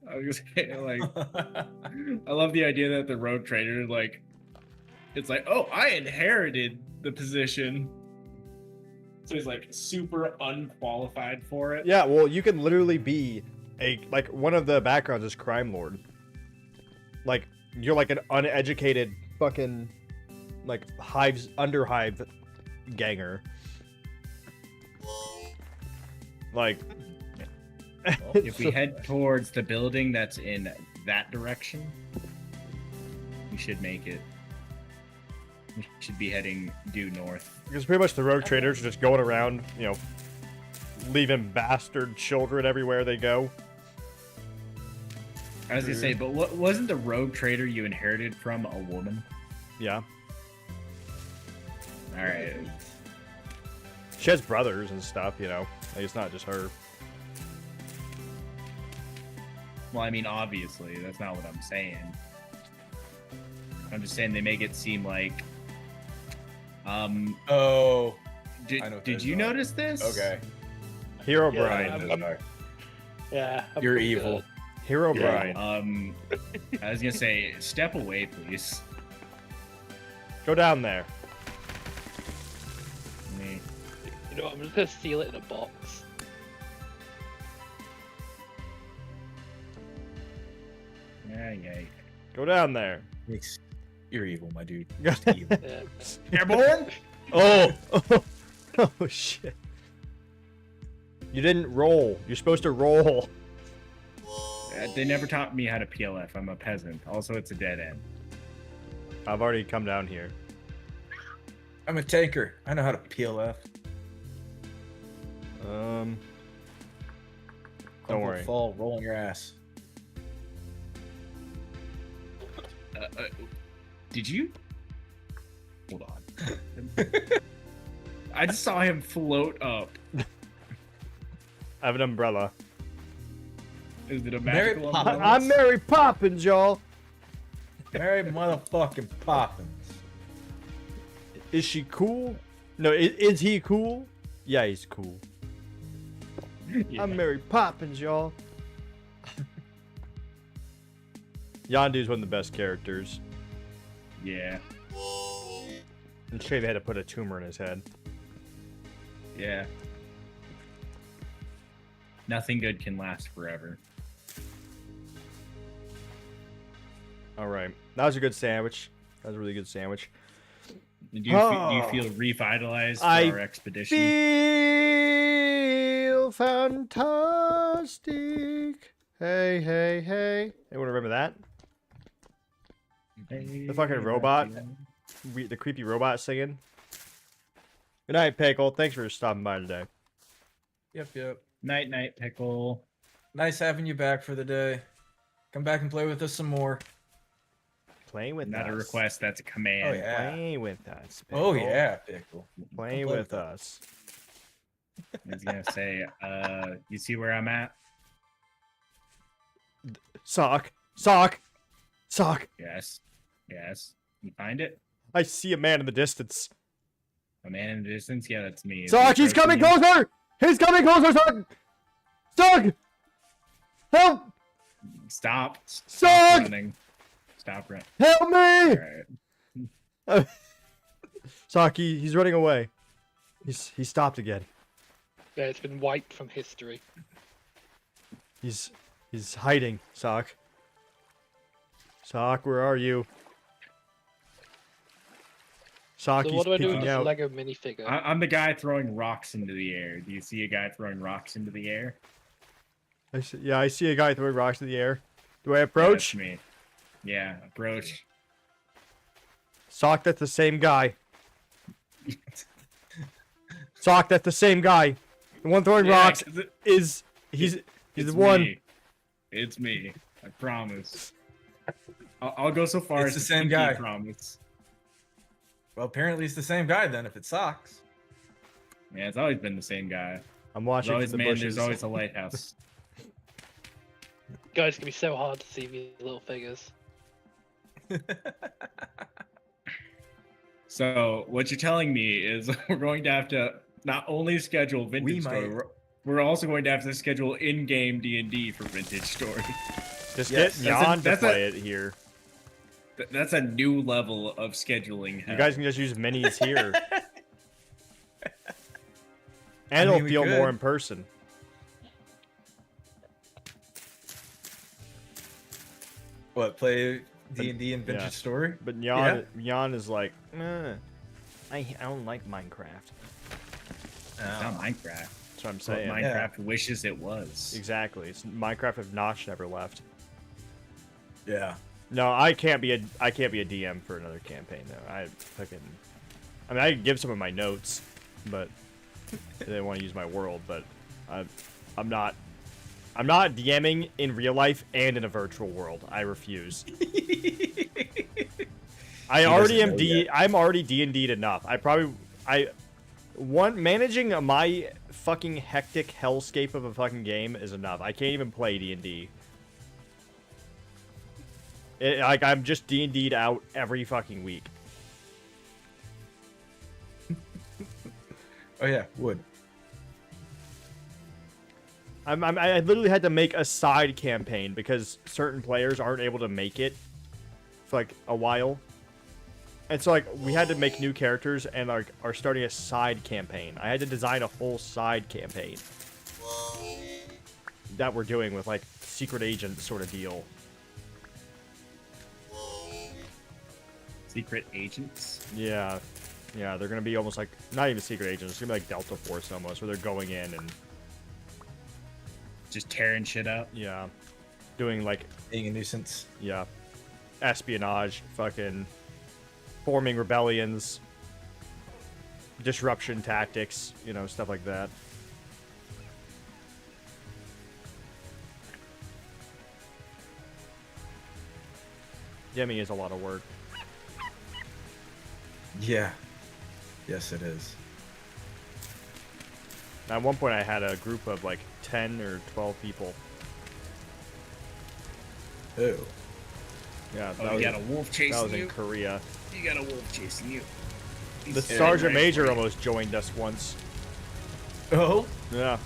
I was gonna say, like I love the idea that the rogue trader like it's like, oh, I inherited the position. So he's like super unqualified for it. Yeah, well, you can literally be one of the backgrounds is crime lord. Like you're like an uneducated fucking like under hive ganger. Like If we head towards the building that's in that direction, we should make it. We should be heading due north. because pretty much the rogue traders are just going around, leaving bastard children everywhere they go. I was gonna say, but what wasn't the rogue trader you inherited from a woman? Yeah. All right. She has brothers and stuff, Like, it's not just her. Well, I mean, obviously, that's not what I'm saying. I'm just saying they make it seem like. Oh, I know what Did those you are. notice this? okay. Hero Yeah, Brian. Yeah. I'm You're pretty evil. good. Hero Yeah. Brian. I was gonna say, step away, please. Go down there. Me. You know what? I'm just gonna seal it in a box. Yeah. Go down there. You're evil, my dude. Yeah. Just evil. Yeah. Airborne. Oh. Oh shit. You didn't roll. You're supposed to roll. They never taught me how to PLF. I'm a peasant. Also, it's a dead end. I've already come down here. I'm a tanker. I know how to PLF. Don't Crumple, worry. Fall, roll on your ass. Did you? Hold on. I just saw him float up. I have an umbrella. Is it a Mary magical Poppins. umbrella? I'm Mary Poppins, y'all. Mary motherfucking Poppins. Is she cool? No, is he cool? Yeah, he's cool. Yeah. I'm Mary Poppins, y'all. Yondu's one of the best characters. Yeah. And shame they had to put a tumor in his head. Yeah. Nothing good can last forever. All right, that was a good sandwich. That was a really good sandwich. Do you feel revitalized for I our expedition? Feel fantastic. Hey, hey, hey. Anyone remember that? The fucking robot. The creepy robot singing. Good night, Pickle. Thanks for stopping by today. Yep. Night, night, pickle. Nice having you back for the day. Come back and play with us some more. Playing with Not us. a request, that's a command. Oh, yeah. Playing with us. Pickle. Oh yeah, Pickle. Playing Play with us. I was gonna say, you see where I'm at? Sock. Yes. You find it? I see a man in the distance. A man in the distance? Yeah, that's me. Is Sark, he he's coming approaching you? closer! He's coming closer, Sark! Sark! Help! Stop. Sark! Running. Stop running. Help me! Alright. Saki, he's running away. He stopped again. Yeah, it's been wiped from history. He's hiding, Sock. Sock, where are you? Sock, So he's what do I do with peeking this out. Lego minifigure? I'm the guy throwing rocks into the air. Do you see a guy throwing rocks into the air? I see a guy throwing rocks in the air. Do I Yeah, approach? that's me. Yeah, approach. Sock, that's the same guy. Sock, that's the same guy. The one throwing Yeah, rocks 'cause is he's it's the one. me. It's me. I promise. I'll go so far It's as the to same pinky guy. promise. Well, apparently it's the same guy then. If it sucks. Yeah, it's always been the same guy. I'm There's watching always from the man. bushes. There's always a lighthouse. Guys, it's gonna be so hard to see these little figures. So what you're telling me is we're going to have to not only schedule Vintage Story, might- we're also going to have to schedule in-game D&D for Vintage Story. Just Yes, get Jan to that's a- play it here. That's a new level of scheduling. You hell. guys can just use minis here. And I mean, it'll we feel more could. in person. What, play D&D and Vintage Yeah. Story? But Jan is like, I don't like Minecraft. It's not Minecraft. That's what I'm What saying. Minecraft wishes it was. Exactly. It's Minecraft if Notch never left. Yeah. No, I can't be a DM for another campaign though. I mean I can give some of my notes, but they want to use my world, but I'm not DMing in real life and in a virtual world. I refuse. I'm already D&D'd enough. Managing my fucking hectic hellscape of a fucking game is enough. I can't even play D&D. I'm just D&D'd out every fucking week. Oh yeah, would. I literally had to make a side campaign because certain players aren't able to make it for like a while. And so like we had to make new characters and are starting a side campaign. I had to design a whole side campaign that we're doing with like secret agent sort of deal. Secret agents. Yeah, they're gonna be almost like not even secret agents. It's gonna be like Delta Force almost, where they're going in and Just tearing shit up. doing like Being a nuisance. espionage, fucking forming rebellions, disruption tactics, stuff like that. DMing is a lot of work. Yeah. Yes, it is. At one point, I had a group of like 10 or 12 people. Ooh. Yeah, Oh, you got a wolf that chasing was in you. Korea. You got a wolf chasing you. The He's Sergeant ready Major for you. almost joined us once. Oh? Yeah.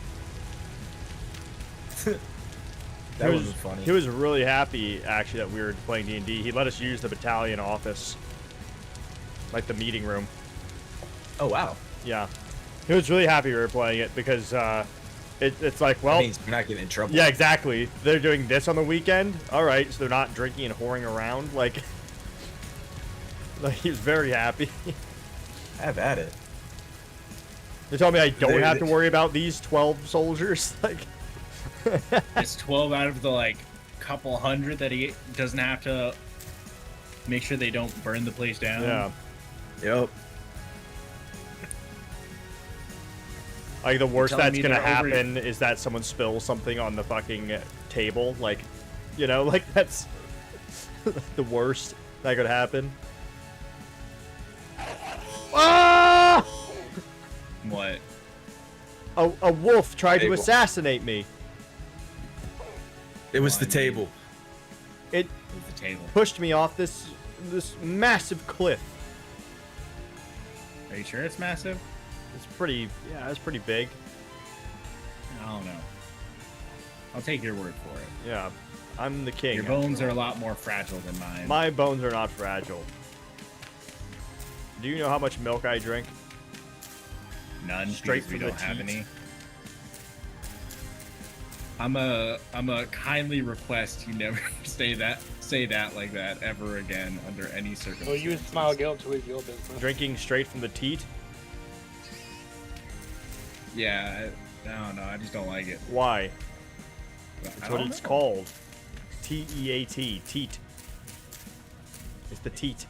That He was funny. He was really happy, actually, that we were playing D&D. He let us use the battalion office. Like the meeting room. Oh, wow. Yeah. He was really happy we were playing it because it's like, well... That means you're not getting in trouble. Yeah, exactly. They're doing this on the weekend. Alright, so they're not drinking and whoring around. Like he was very happy. Have at it. They told me I don't They- have to worry about these 12 soldiers. Like... It's 12 out of the like couple hundred that he doesn't have to make sure they don't burn the place down. Yeah. Yep. Like, the worst telling that's me gonna they're over- happen is that someone spills something on the fucking table. Like, like, that's the worst that could happen. Ah! What? A wolf tried to Table. assassinate me. It was the Why, table. It Move the table. pushed me off this massive cliff. Are you sure it's massive? It's pretty. Yeah, it's pretty big. I don't know. I'll take your word for it. Yeah, I'm the king. Your bones are a lot more fragile than mine. My bones are not fragile. Do you know how much milk I drink? None. Straight Because we from the don't have teat. any. I'm a kindly request you never say that like that ever again under any circumstances. Well, you smile guilt with your business. Drinking straight from the teat? Yeah, I don't know. I just don't like it. Why? I That's don't what it's know. called. T-E-A-T. Teat. It's the teat.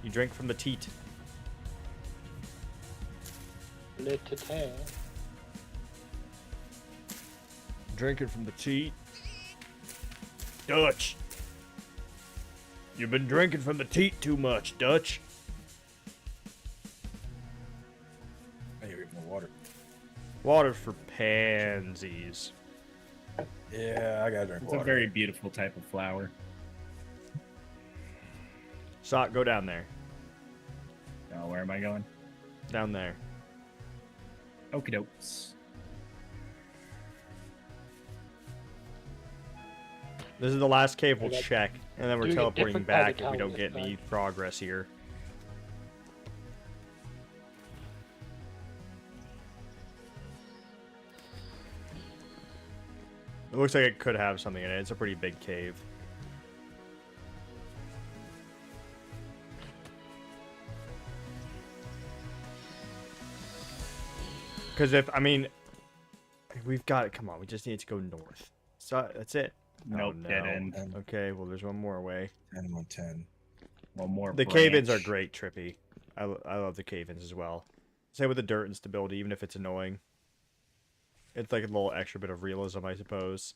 You drink from the teat. Le-te-te. Drinking from the teat. Dutch. You've been drinking from the teat too much, Dutch. I need more water. Water for pansies. Yeah, I gotta drink It's water. a very beautiful type of flower. Sock, go down there. Oh, where am I going? Down there. Okie dokes. This is the last cave we'll Okay. check, and then we're Doing a teleporting different back kind if of we don't town get this any time. progress here. It looks like it could have something in it. It's a pretty big cave. Because I mean, we've got it. Come on, we just need to go north. So that's it. Nope, Oh, dead no. end. Okay, well, there's one more away. 10 on 10. One more. The cave-ins are branch. great, Trippy. I love the cave-ins as well. Same with the dirt and stability, even if it's annoying. It's like a little extra bit of realism, I suppose.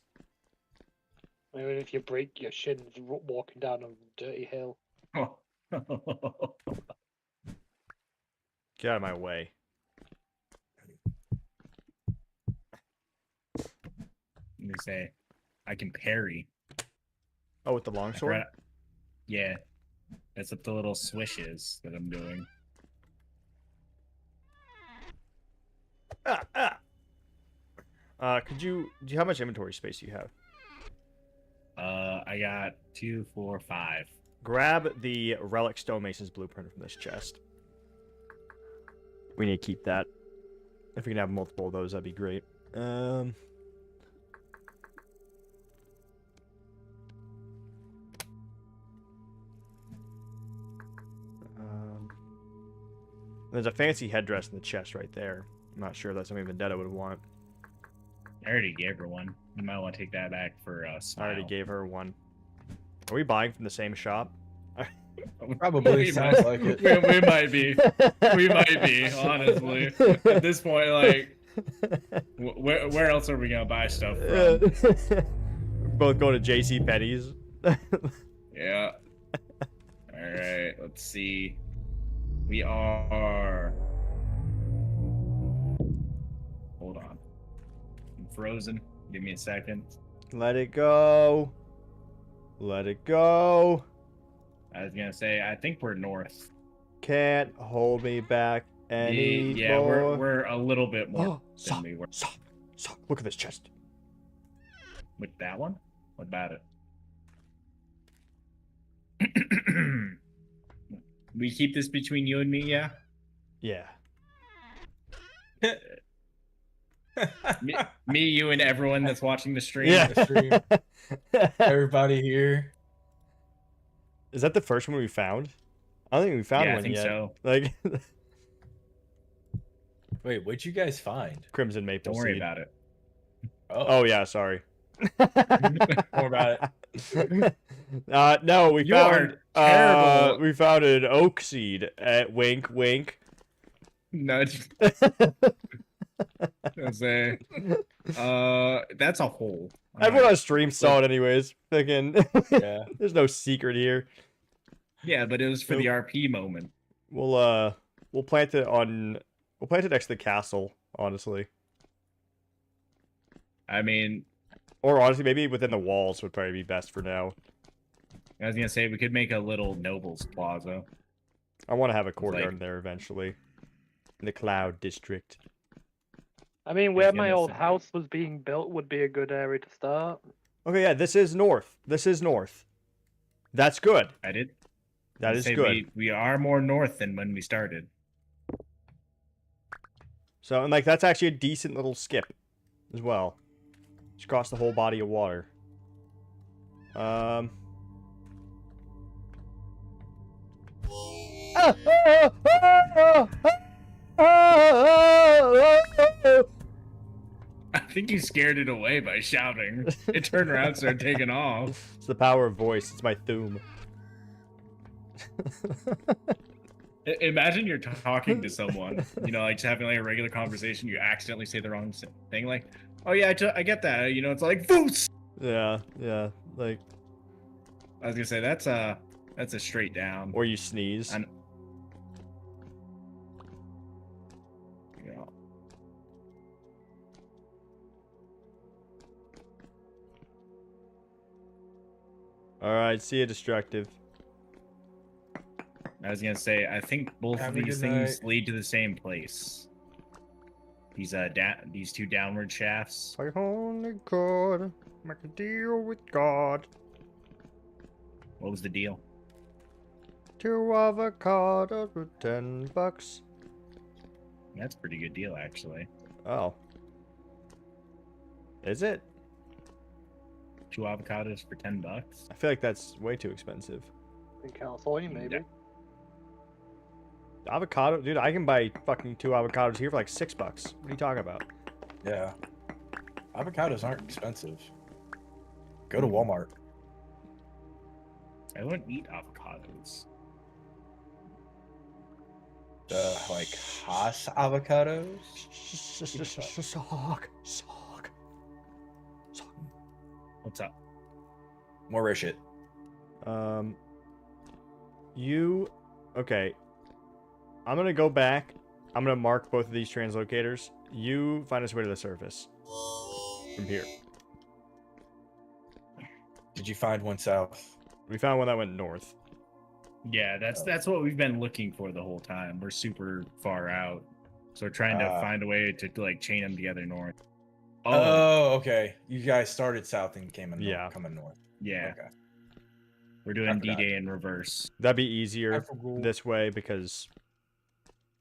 I mean, if you break your shins walking down a dirty hill. Get out of my way. Let me say, I can parry. Oh, with the I longsword? forgot- Yeah, that's what the little swishes that I'm doing. Do you how much inventory space do you have? I got 2, 4, 5. Grab the relic stonemason's blueprint from this chest. We need to keep that. If we can have multiple of those, that'd be great. There's a fancy headdress in the chest right there. I'm not sure if that's something Vendetta would want. I already gave her one. You might want to take that back for I Smile. already gave her one. Are we buying from the same shop? Probably We sounds might- like it. we might be. We might be, honestly. At this point, like, where else are we gonna buy stuff from? Both go to J.C. Penney's. Yeah. All right. Let's see. We are. Hold on. I'm frozen. Give me a second. Let it go. Let it go. I was gonna say, I think we're north. Can't hold me back anymore. Yeah, we're a little bit more than Stop. we were. Stop. Stop. Look at this chest. With that one? What about it? We keep this between you and me, yeah? Yeah. Me, you, and everyone that's watching the stream. Yeah. Everybody here. Is that the first one we found? I don't think we found Yeah, I one think yet. so. Like Wait, what'd you guys find? Crimson Maple Don't worry Seed. about it. Oh yeah, sorry. More about it. No, we You found are terrible. we found an oak seed at wink wink. Nudge. Say, that's a hole. Everyone on stream saw it anyways. Fucking Yeah. there's no secret here. Yeah, but it was for the RP moment. We'll plant it next to the castle, honestly. I mean, Or honestly, maybe within the walls would probably be best for now. I was gonna say we could make a little nobles plaza. I want to have a courtyard there eventually. In the Cloud District. I mean, where gonna my old say- house was being built would be a good area to start. Okay, yeah, this is north. This is north. That's good. I did. That I'd is say good. We are more north than when we started. So, and like, that's actually a decent little skip as well. Just across the whole body of water. I think you scared it away by shouting. It turned around and started taking off. It's the power of voice. It's my thum. Imagine you're talking to someone, you know, like just having like a regular conversation. You accidentally say the wrong thing, like, "Oh yeah, I get that." You know, it's like "Foos." Yeah, like, I was gonna say that's a straight down. or you sneeze. And you know, All right, see you, destructive. I was gonna say I think both Have of a these good things night. lead to the same place. These two downward shafts. I only God make a deal with God. What was the deal? 2 avocados with $10. That's a pretty good deal, actually. Oh, is it? 2 avocados for $10. I feel like that's way too expensive. In California, maybe. Yeah. Avocado, dude, I can buy fucking 2 avocados here for like $6. What are you talking about? Yeah. Avocados aren't expensive. Go to Walmart. I wouldn't eat avocados. Like Haas avocados. Sock. What's up? More rare shit. Okay. I'm gonna go back. I'm gonna mark both of these translocators. You find us way to the surface. From here. Did you find one south? We found one that went north. Yeah, that's what we've been looking for the whole time. We're super far out, so we're trying to find a way to like chain them together north. Oh, okay. You guys started south and came in Yeah. coming north. Yeah, Okay. we're I doing forgot. D-Day in reverse. That'd be easier forgot. this way because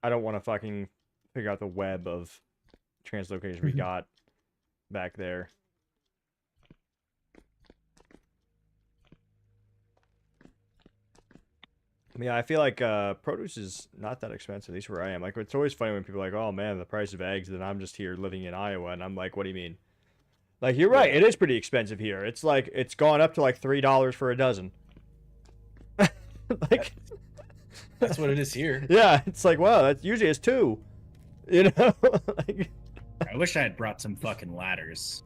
I don't want to fucking figure out the web of translocation we got back there. Yeah, I feel like produce is not that expensive, at least where I am. Like, it's always funny when people are like, oh man, the price of eggs, and then I'm just here living in Iowa, and I'm like, what do you mean? Like, you're right, it is pretty expensive here. It's like, it's gone up to like $3 for a dozen. Like, That's what it is here. yeah, it's like, wow, that's usually it's 2. You know? Like, I wish I had brought some fucking ladders.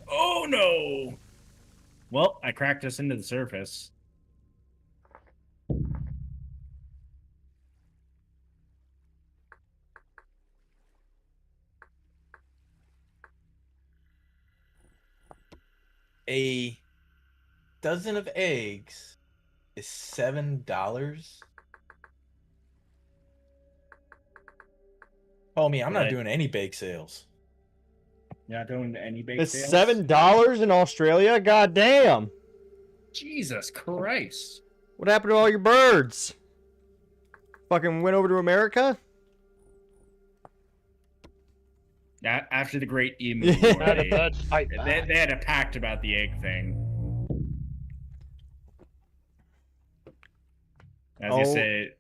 Oh no! Well, I cracked us into the surface. A dozen of eggs is $7. Homie, I'm not Right. doing any bake sales. You're not doing any bake it's sales? $7 in Australia? God damn. Jesus Christ! What happened to all your birds? Fucking went over to America? After the Great Emu Yeah. War, Now the birds fight they back. had a pact about the egg thing. As you Oh. say,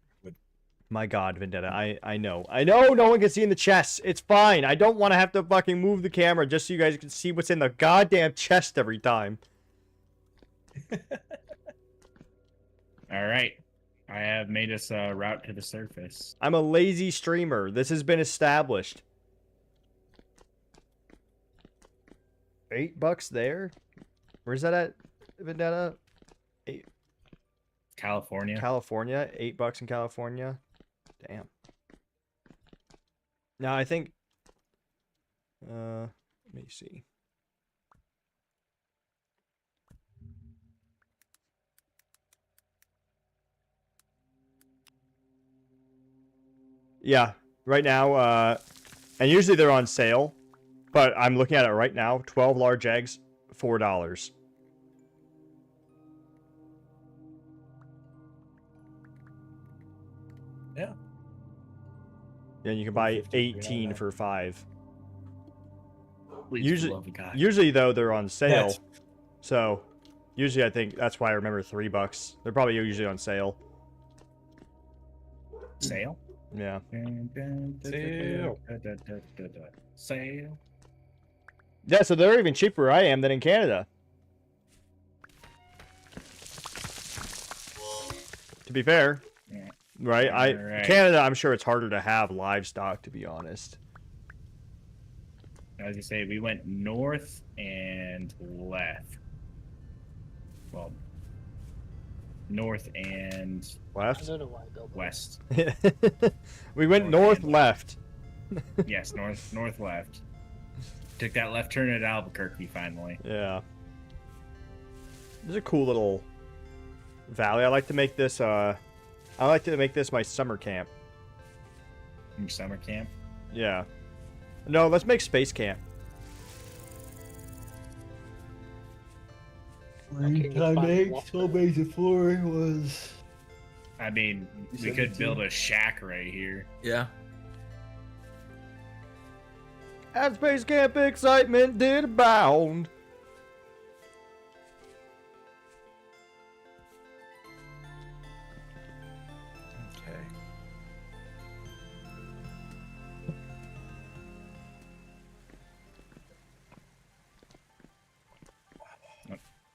My God, Vendetta, I know. I know no one can see in the chest. It's fine. I don't want to have to fucking move the camera just so you guys can see what's in the goddamn chest every time. all right, I have made us a route to the surface. I'm a lazy streamer. This has been established. $8 there? Where's that at, Vendetta? California. California? $8 in California? Damn. Now I think let me see. Yeah, right now, and usually they're on sale, but I'm looking at it right now. 12 large eggs, $4. Yeah. And you can buy 50 18 on for 5. Please, for the love of God. Usually though they're on sale, That's- so usually I think that's why I remember $3. They're probably usually on sale. Sale? Yeah. Sale. Sale. Yeah, so they're even cheaper where I am than in Canada. To be fair, Yeah. right? Right. Canada, I'm sure it's harder to have livestock, to be honest. As you say, we went north and left. Well, north and I Left. don't know why I built that. west. We went North north, and left. Yes, north, left. Took that left turn at Albuquerque finally. Yeah. This is a cool little valley. I like to make this my summer camp. Your summer camp. Yeah. No, let's make space camp. Okay, let's find water. before was. I mean, we could build a shack right here. Yeah. At space camp, excitement did abound. Okay.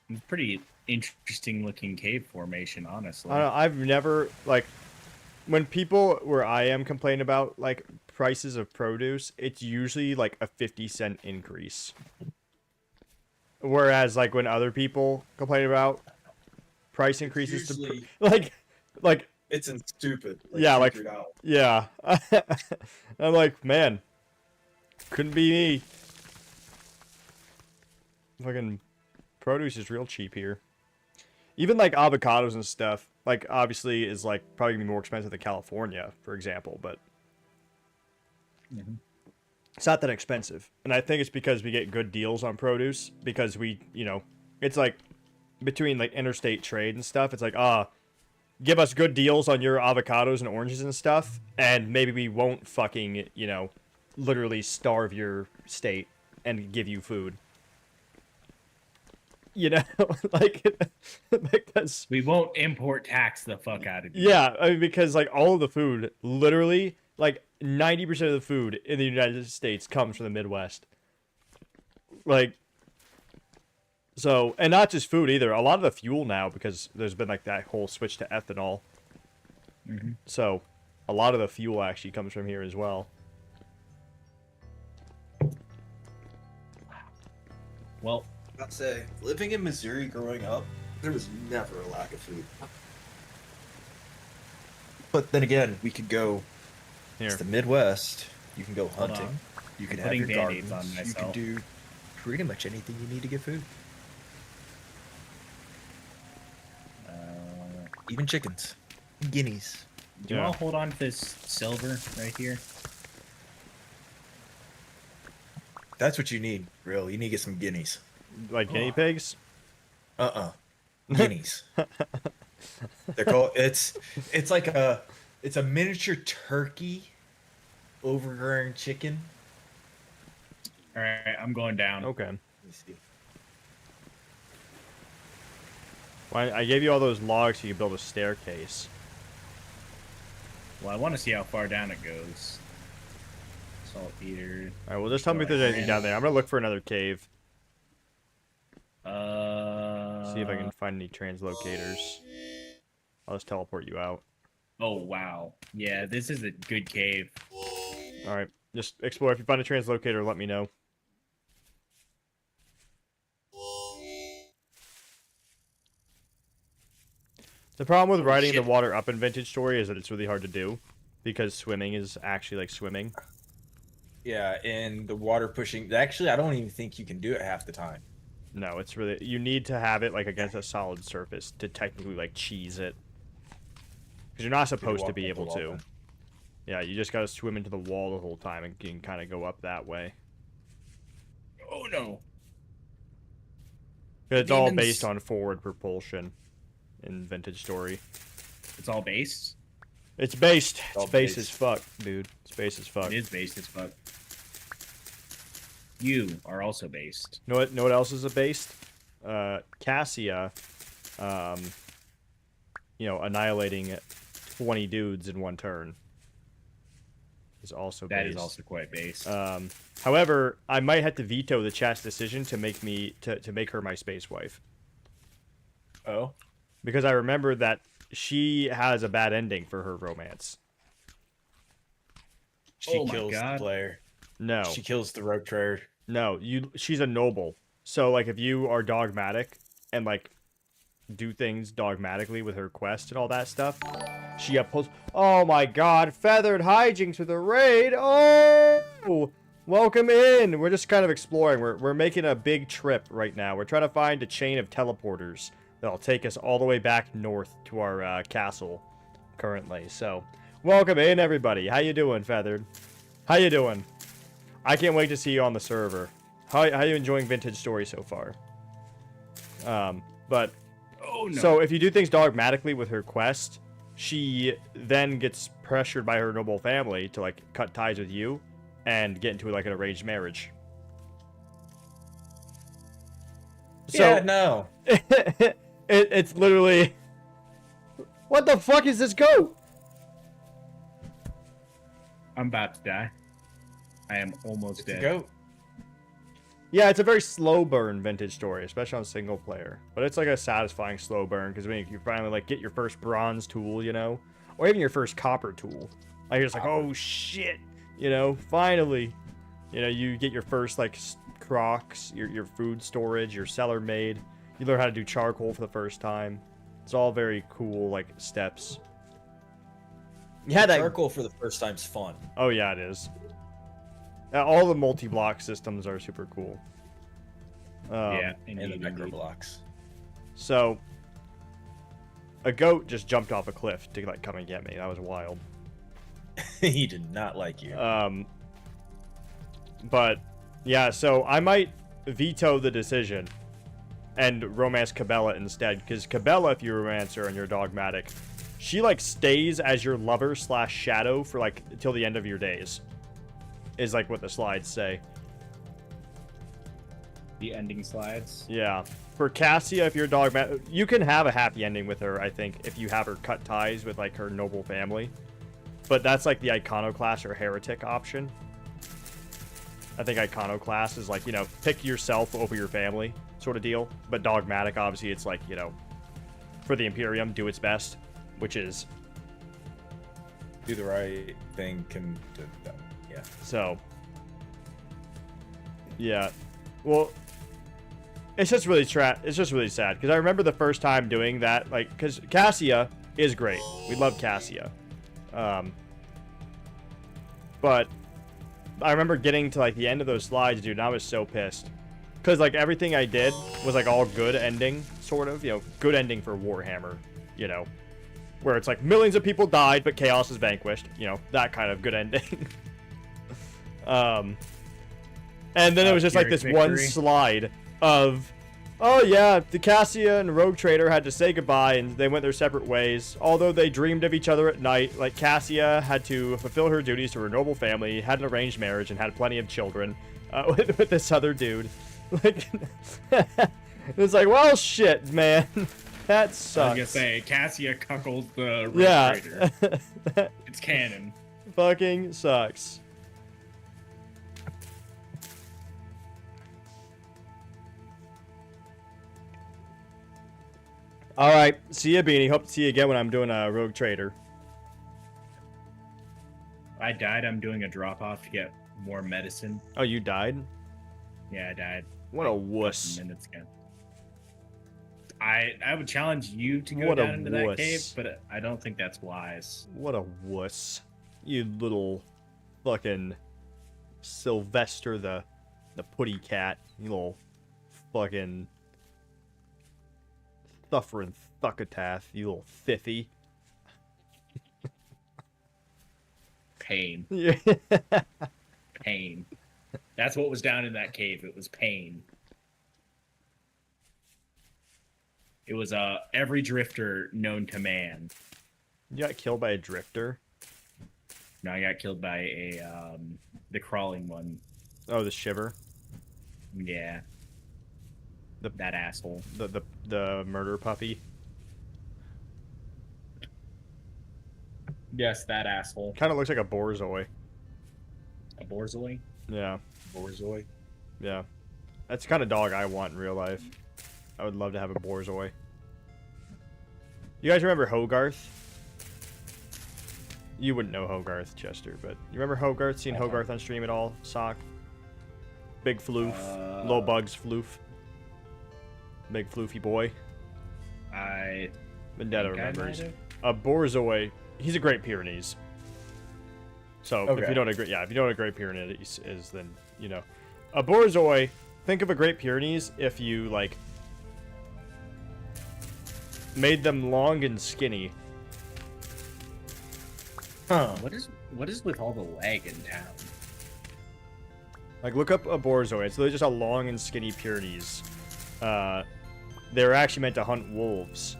It's a pretty interesting looking cave formation, honestly. I don't know, I've never, like, when people where I am complain about, like, prices of produce, it's usually, like, a 50-cent increase. Whereas, like, when other people complain about price increases usually- to, like, It's in stupid. Yeah, like- $2. yeah. I'm like, man, couldn't be me. Fucking produce is real cheap here. Even like avocados and stuff, like obviously is like probably gonna be more expensive than California, for example, but it's not that expensive. And I think it's because we get good deals on produce because we, it's like between like interstate trade and stuff, it's like, give us good deals on your avocados and oranges and stuff, and maybe we won't fucking, literally starve your state and give you food. Like that's We won't import tax the fuck out of you. yeah. I mean, because like all of the food, literally, like 90% of the food in the United States comes from the Midwest. Like, so, and not just food either. A lot of the fuel now, because there's been like that whole switch to ethanol. So, a lot of the fuel actually comes from here as well. Well, I'd say, living in Missouri growing up, there was never a lack of food. But then again, we could go. Here. It's the Midwest. You can go Hold hunting. on. You can I'm have your putting Band-Aids gardens. on You can myself. do pretty much anything you need to get food. Even chickens, guineas. Do you Yeah. want to hold on to this silver right here? That's what you need, real. You need to get some guineas. Like guinea pigs? Guineas. They're called. It's like it's a miniature turkey, overgrown chicken. All right, I'm going down. Okay. Let me see. Well, I gave you all those logs so you could build a staircase. Well, I want to see how far down it goes. Saltpeter. Alright, well, just tell me if there's anything down there. I'm gonna look for another cave. See if I can find any translocators. I'll just teleport you out. Oh wow. Yeah, this is a good cave. Alright, just explore. If you find a translocator, let me know. The problem with riding the water up in Vintage Story is that it's really hard to do. Because swimming is actually like swimming. Yeah, and the water pushing. Actually, I don't even think you can do it half the time. No, it's really... You need to have it like against a solid surface to technically like cheese it. Because you're not supposed to be able to. Yeah, you just gotta swim into the wall the whole time and can kind of go up that way. Oh no. It's all Demons. based on forward propulsion in Vintage Story. It's all based. It's based. all It's based based. as fuck, dude. It's based as fuck. It is based as fuck. You are also based. Know what else is a based? Cassia, annihilating 20 dudes in one turn is also That based. is also quite based. However, I might have to veto the chat's decision to make her my space wife. Oh, Because I remember that she has a bad ending for her romance. she Oh my kills God. the player. No. She kills the rogue trader. No, she's a noble. So like if you are dogmatic and like do things dogmatically with her quest and all that stuff, she upholds. Oh my god, feathered hijinks with a raid. Oh, welcome in. We're just kind of exploring. We're making a big trip right now. We're trying to find a chain of teleporters that'll take us all the way back north to our castle currently. So, welcome in everybody. How you doing, Feathered? How you doing? I can't wait to see you on the server. How you enjoying Vintage Story so far? But Oh no. so if you do things dogmatically with her quest, she then gets pressured by her noble family to like cut ties with you and get into like an arranged marriage. Yeah, no. It's literally, what the fuck is this goat? I'm about to die. I am almost dead. Go. Yeah, it's a very slow burn Vintage Story, especially on single player. But it's like a satisfying slow burn because when you finally like get your first bronze tool, or even your first copper tool, like you're just like, oh shit, finally, you get your first like crocs, your food storage, your cellar made. You learn how to do charcoal for the first time. It's all very cool like steps. Yeah, that Charcoal for the first time's fun. Oh yeah, it is. All the multi-block systems are super cool. Yeah, And the indeed, micro indeed. blocks. So, a goat just jumped off a cliff to like come and get me. That was wild. He did not like you. But yeah, so I might veto the decision and romance Cabela instead, because Cabela, if you romance her and you're dogmatic, she like stays as your lover / shadow for like until the end of your days. Is like what the slides say. The ending slides. Yeah. For Cassia, if you're dogmatic, you can have a happy ending with her, I think, if you have her cut ties with like her noble family. But that's like the iconoclast or heretic option. I think iconoclast is like, pick yourself over your family sort of deal. But dogmatic, obviously, it's like, for the Imperium, do its best, which is. Do the right thing. Yeah. So. Yeah. Well, it's just really sad because I remember the first time doing that, like, because Cassia is great. We love Cassia. But I remember getting to like the end of those slides, dude, and I was so pissed. Because like everything I did was like all good ending, sort of, good ending for Warhammer, where it's like millions of people died, but chaos is vanquished, that kind of good ending. And then it was just like this one Victory. slide of, oh yeah, the Cassia and Rogue Trader had to say goodbye and they went their separate ways. Although they dreamed of each other at night, like Cassia had to fulfill her duties to her noble family, had an arranged marriage, and had plenty of children with this other dude. Like, it's like, well, shit, man, that sucks. I was gonna say, Cassia cuckold the Rogue Yeah, Trader. It's canon. fucking sucks. All right, see ya, Beanie. Hope to see you again when I'm doing a Rogue Trader. I died. I'm doing a drop off to get more medicine. Oh, you died? Yeah, I died. What a like, wuss. Minutes ago. I would challenge you to go What a down into that wuss. cave, but I don't think that's wise. What a wuss. You little fucking Sylvester the putty cat. You little fucking thuffer thuckatath. You little fiffy. pain. Yeah. Pain. That's what was down in that cave. It was pain. It was every drifter known to man. You got killed by a drifter? No, I got killed by the crawling one. Oh, the shiver. Yeah. That asshole. The murder puppy. Yes, that asshole. Kind of looks like a borzoi. A borzoi? Yeah. Borzoi. Yeah. That's the kind of dog I want in real life. I would love to have a borzoi. You guys remember Hogarth? You wouldn't know Hogarth, Chester, but you remember Hogarth? Seen Hogarth on stream at all? Sock? Big floof. Low bugs floof. Big floofy boy. Vendetta remembers. A borzoi. He's a Great Pyrenees. So if you don't agree, if you don't know what a Great Pyrenees is, then you know. A borzoi. Think of a Great Pyrenees if you like made them long and skinny. Huh. What is with all the lag in town? Like, look up a borzoi. So they're just a long and skinny Pyrenees. They're actually meant to hunt wolves.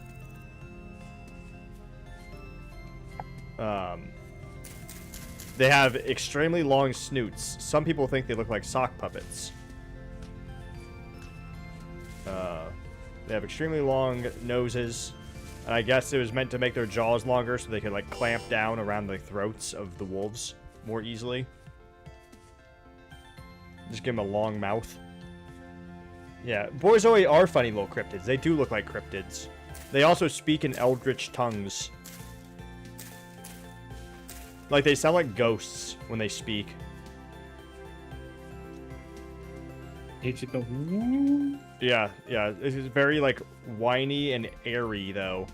They have extremely long snoots. Some people think they look like sock puppets. They have extremely long noses. And I guess it was meant to make their jaws longer so they could, like, clamp down around the throats of the wolves more easily. Just give them a long mouth. Yeah, borzoi are funny little cryptids. They do look like cryptids. They also speak in eldritch tongues. Like, they sound like ghosts when they speak. Yeah, yeah. It's very, like, whiny and airy, though.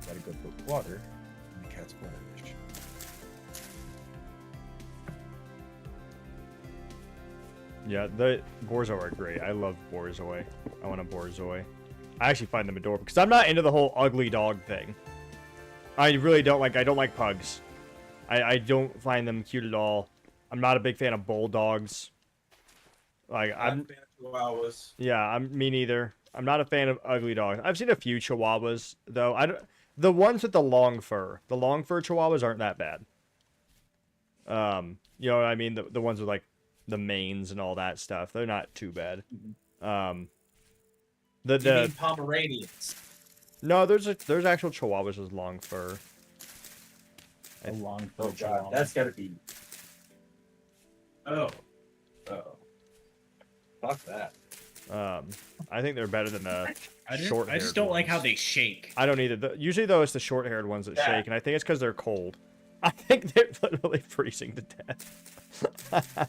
Gotta go put water in the cat's brush. Yeah, the borzoi are great. I love borzoi. I want a borzoi. I actually find them adorable because I'm not into the whole ugly dog thing. I really don't like. I don't like pugs. I don't find them cute at all. I'm not a big fan of bulldogs. Like I'm. a fan of Chihuahuas. Yeah, me neither. I'm not a fan of ugly dogs. I've seen a few Chihuahuas though. The ones with the long fur. The long fur Chihuahuas aren't that bad. You know what I mean? The ones with like the manes and all that stuff. They're not too bad. You mean Pomeranians? No, there's actual Chihuahuas with long fur. A long fur Oh god, chihuahua. that's gotta be. Oh. Fuck that. I think they're better than the short. I just don't like how they shake. I don't either. Usually though, it's the short-haired ones that Yeah. shake, and I think it's because they're cold. I think they're literally freezing to death.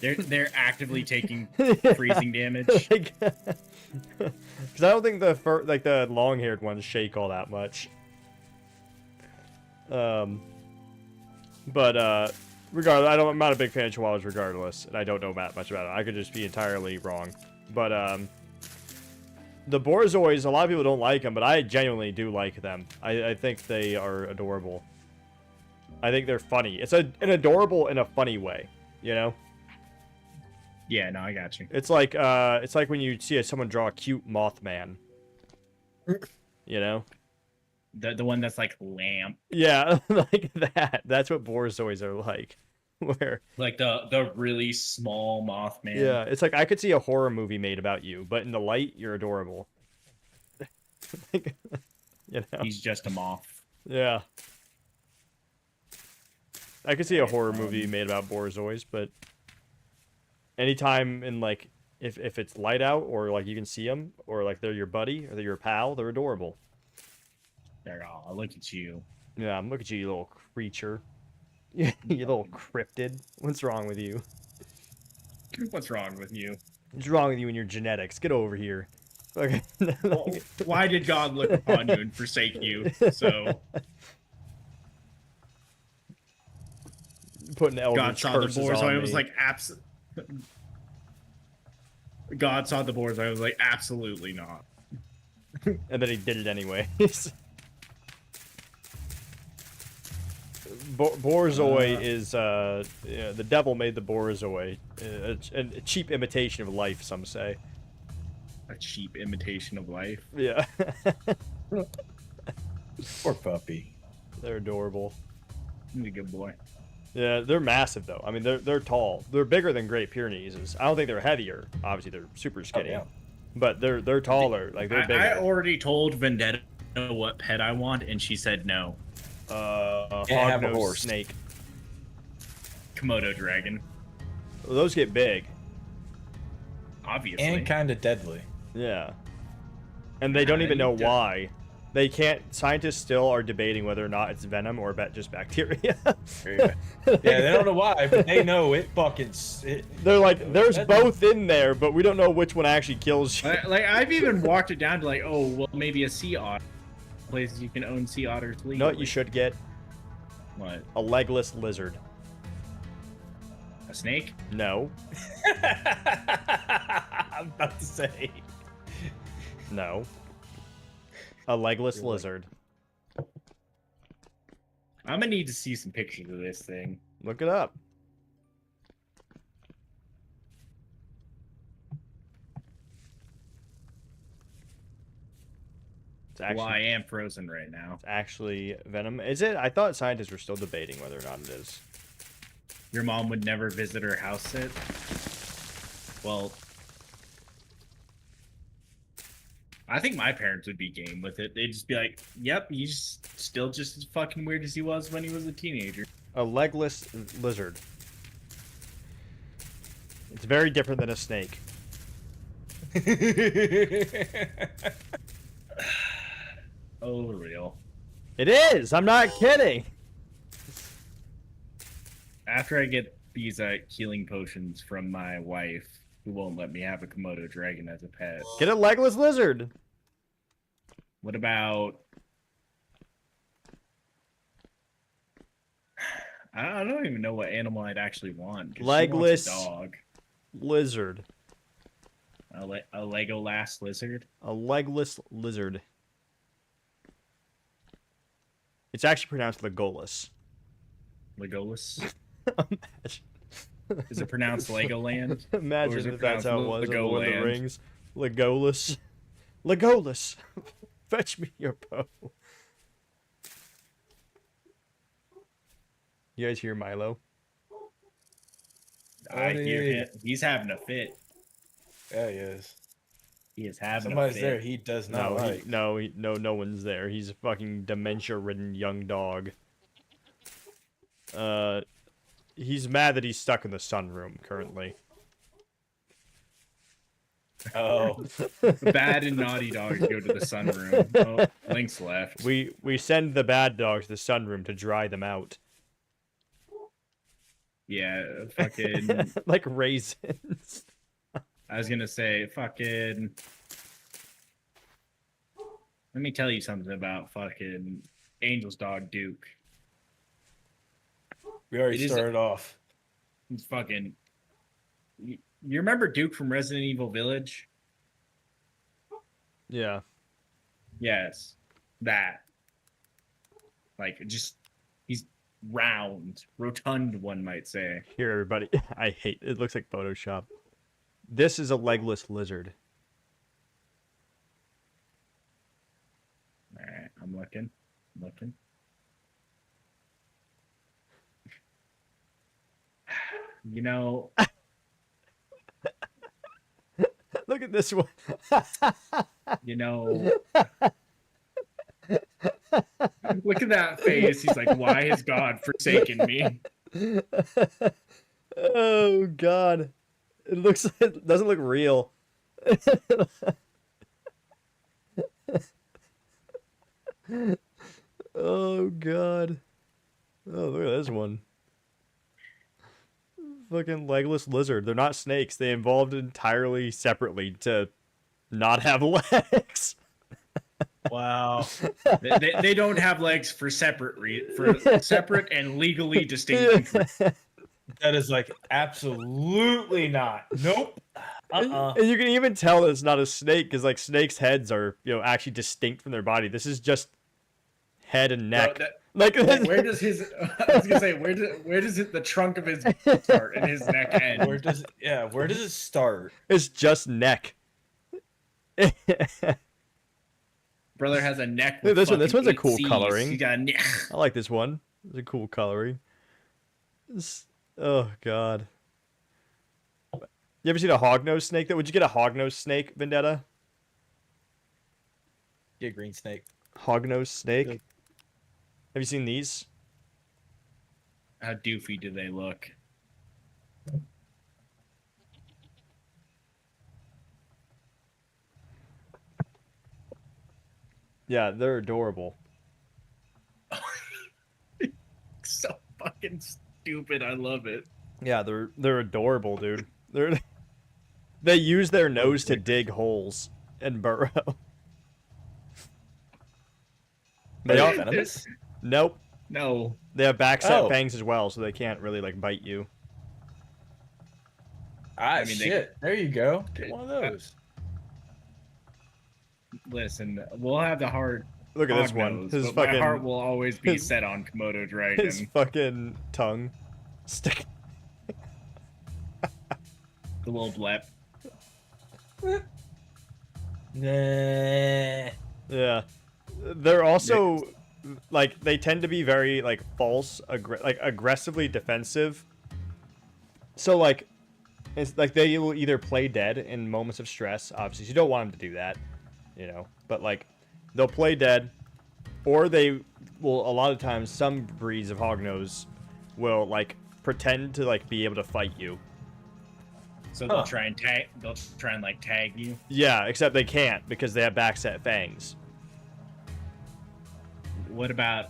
They're actively taking freezing damage. Because I don't think the long-haired ones shake all that much. But regardless, I'm not a big fan of Chihuahuas regardless, and I don't know that much about it. I could just be entirely wrong. But the borzois, a lot of people don't like them, but I genuinely do like them. I think they are adorable. I think they're funny. It's an adorable in a funny way, you know? Yeah, no, I got you. It's like when you see someone draw a cute Mothman. You know? The one that's like lamp. Yeah, like that. That's what borzois are like. Where Like the really small Mothman. yeah, it's like I could see a horror movie made about you, but in the light, you're adorable. You know? He's just a moth. Yeah. I could see a horror movie made about borzois, but anytime in like if it's light out or like you can see them or like they're your buddy or they're your pal, they're adorable. There, oh, look at you. Yeah, look at you, you little creature. You little cryptid. What's wrong with you? What's wrong with you? What's wrong with you and your genetics? Get over here. Okay. Well, why did God look upon you and forsake you? So Putting God eldritch saw the curses boars. on I was me. like, God saw the boars. I was like, absolutely not. And then he did it anyways. Borzoi is, yeah, the devil made the Borzoi. A cheap imitation of life, some say. A cheap imitation of life. Yeah. Poor puppy. They're adorable. He's a good boy. Yeah, they're massive though. I mean, they're tall. They're bigger than Great Pyrenees. I don't think they're heavier. Obviously, they're super skinny. yeah. But they're taller. Like they're bigger. I already told Vendetta what pet I want, and she said no. Can't have a Hognose horse. snake. Komodo dragon, Well, those get big. obviously. And kind of deadly. Yeah. And they don't even know why. They can't. Scientists still are debating whether or not it's venom or just bacteria. Yeah, they don't know why, but they know it fucking. They're like, there's both in there, but we don't know which one actually kills you. Like I've even walked it down to like, oh well, maybe a sea otter. Places you can own sea otters legally. You know what you should get? What? A legless lizard. A snake? No. I'm about to say. No. A legless lizard. I'm gonna need to see some pictures of this thing. Look it up. It's actually, Well, I am frozen right now. it's actually venom. Is it? I thought scientists were still debating whether or not it is. Your mom would never visit her house sit? Well, I think my parents would be game with it. They'd just be like, yep, he's still just as fucking weird as he was when he was a teenager. A legless lizard. It's very different than a snake. Oh, real. It is! I'm not kidding! After I get these healing potions from my wife, who won't let me have a Komodo dragon as a pet. Get a legless lizard! What about... I don't even know what animal I'd actually want. 'Cause she wants Legless a dog. lizard. A Legolas lizard. A legless lizard. It's actually pronounced Legolas. Legolas. Imagine. Is it pronounced Legoland? Or is Imagine it if that's how it was in Lord of the Legoland? Rings. Legolas. Legolas! Fetch me your bow. You guys hear Milo? I hear him. He's having a fit. Yeah, he is. He is having Somebody's a fit. there. He does not like. No one's there. He's a fucking dementia-ridden young dog. He's mad that he's stuck in the sunroom currently. Oh, Bad and naughty dogs go to the sunroom. Oh, Link's left. We send the bad dogs to the sunroom to dry them out. Yeah, fucking. Like raisins. I was gonna say, fucking. Let me tell you something about fucking Angel's dog Duke. we already It is- started off. He's fucking. You remember Duke from Resident Evil Village? Yeah. Yes, that. Like, just he's round, rotund, one might say. Here, everybody. I hate it. Looks like Photoshop. This is a legless lizard. All right, I'm looking. You know, Look at this one. you know. Look at that face. He's like, "Why has God forsaken me?" Oh God. It doesn't look real. Oh God. Oh, look at this one. Fucking legless lizard. They're not snakes. They evolved entirely separately to not have legs. Wow. They don't have legs for separate and legally distinct. That is like absolutely not. Nope. And you can even tell it's not a snake because like snakes' heads are actually distinct from their body. This is just head and neck. Where does his? I was gonna say where does the trunk of his start and his neck end? Where does it start? It's just neck. Brother has a neck. Dude, With this one's a fucking cool 8 Cs. coloring. He got a neck. I like this one. It's a cool coloring. Oh god. You ever seen a hognose snake? Would you get a hognose snake, Vendetta? Get a green snake. Hognose snake. Yeah. Have you seen these? How doofy do they look? Yeah, they're adorable. So fucking stupid. I love it. Yeah, they're adorable, dude. They use their nose to dig holes and burrow. Are they venomous? Nope. No. They have backset Oh. fangs as well, so they can't really like bite you. Ah, mean, shit. There you go. Get one of those. Listen, we'll have the heart. Look at this one. Hognose, His but fucking my heart will always be his- set on Komodo dragon. his fucking tongue stick. The little blep. Nah. Yeah. They're also like they tend to be very like false, aggressively defensive. So like it's like they will either play dead in moments of stress. Obviously, you don't want them to do that, but like they'll play dead, or they will. A lot of times, some breeds of hognose will like pretend to like be able to fight you. So they'll try and tag. They'll try and like tag you. Yeah, except they can't because they have backset fangs. What about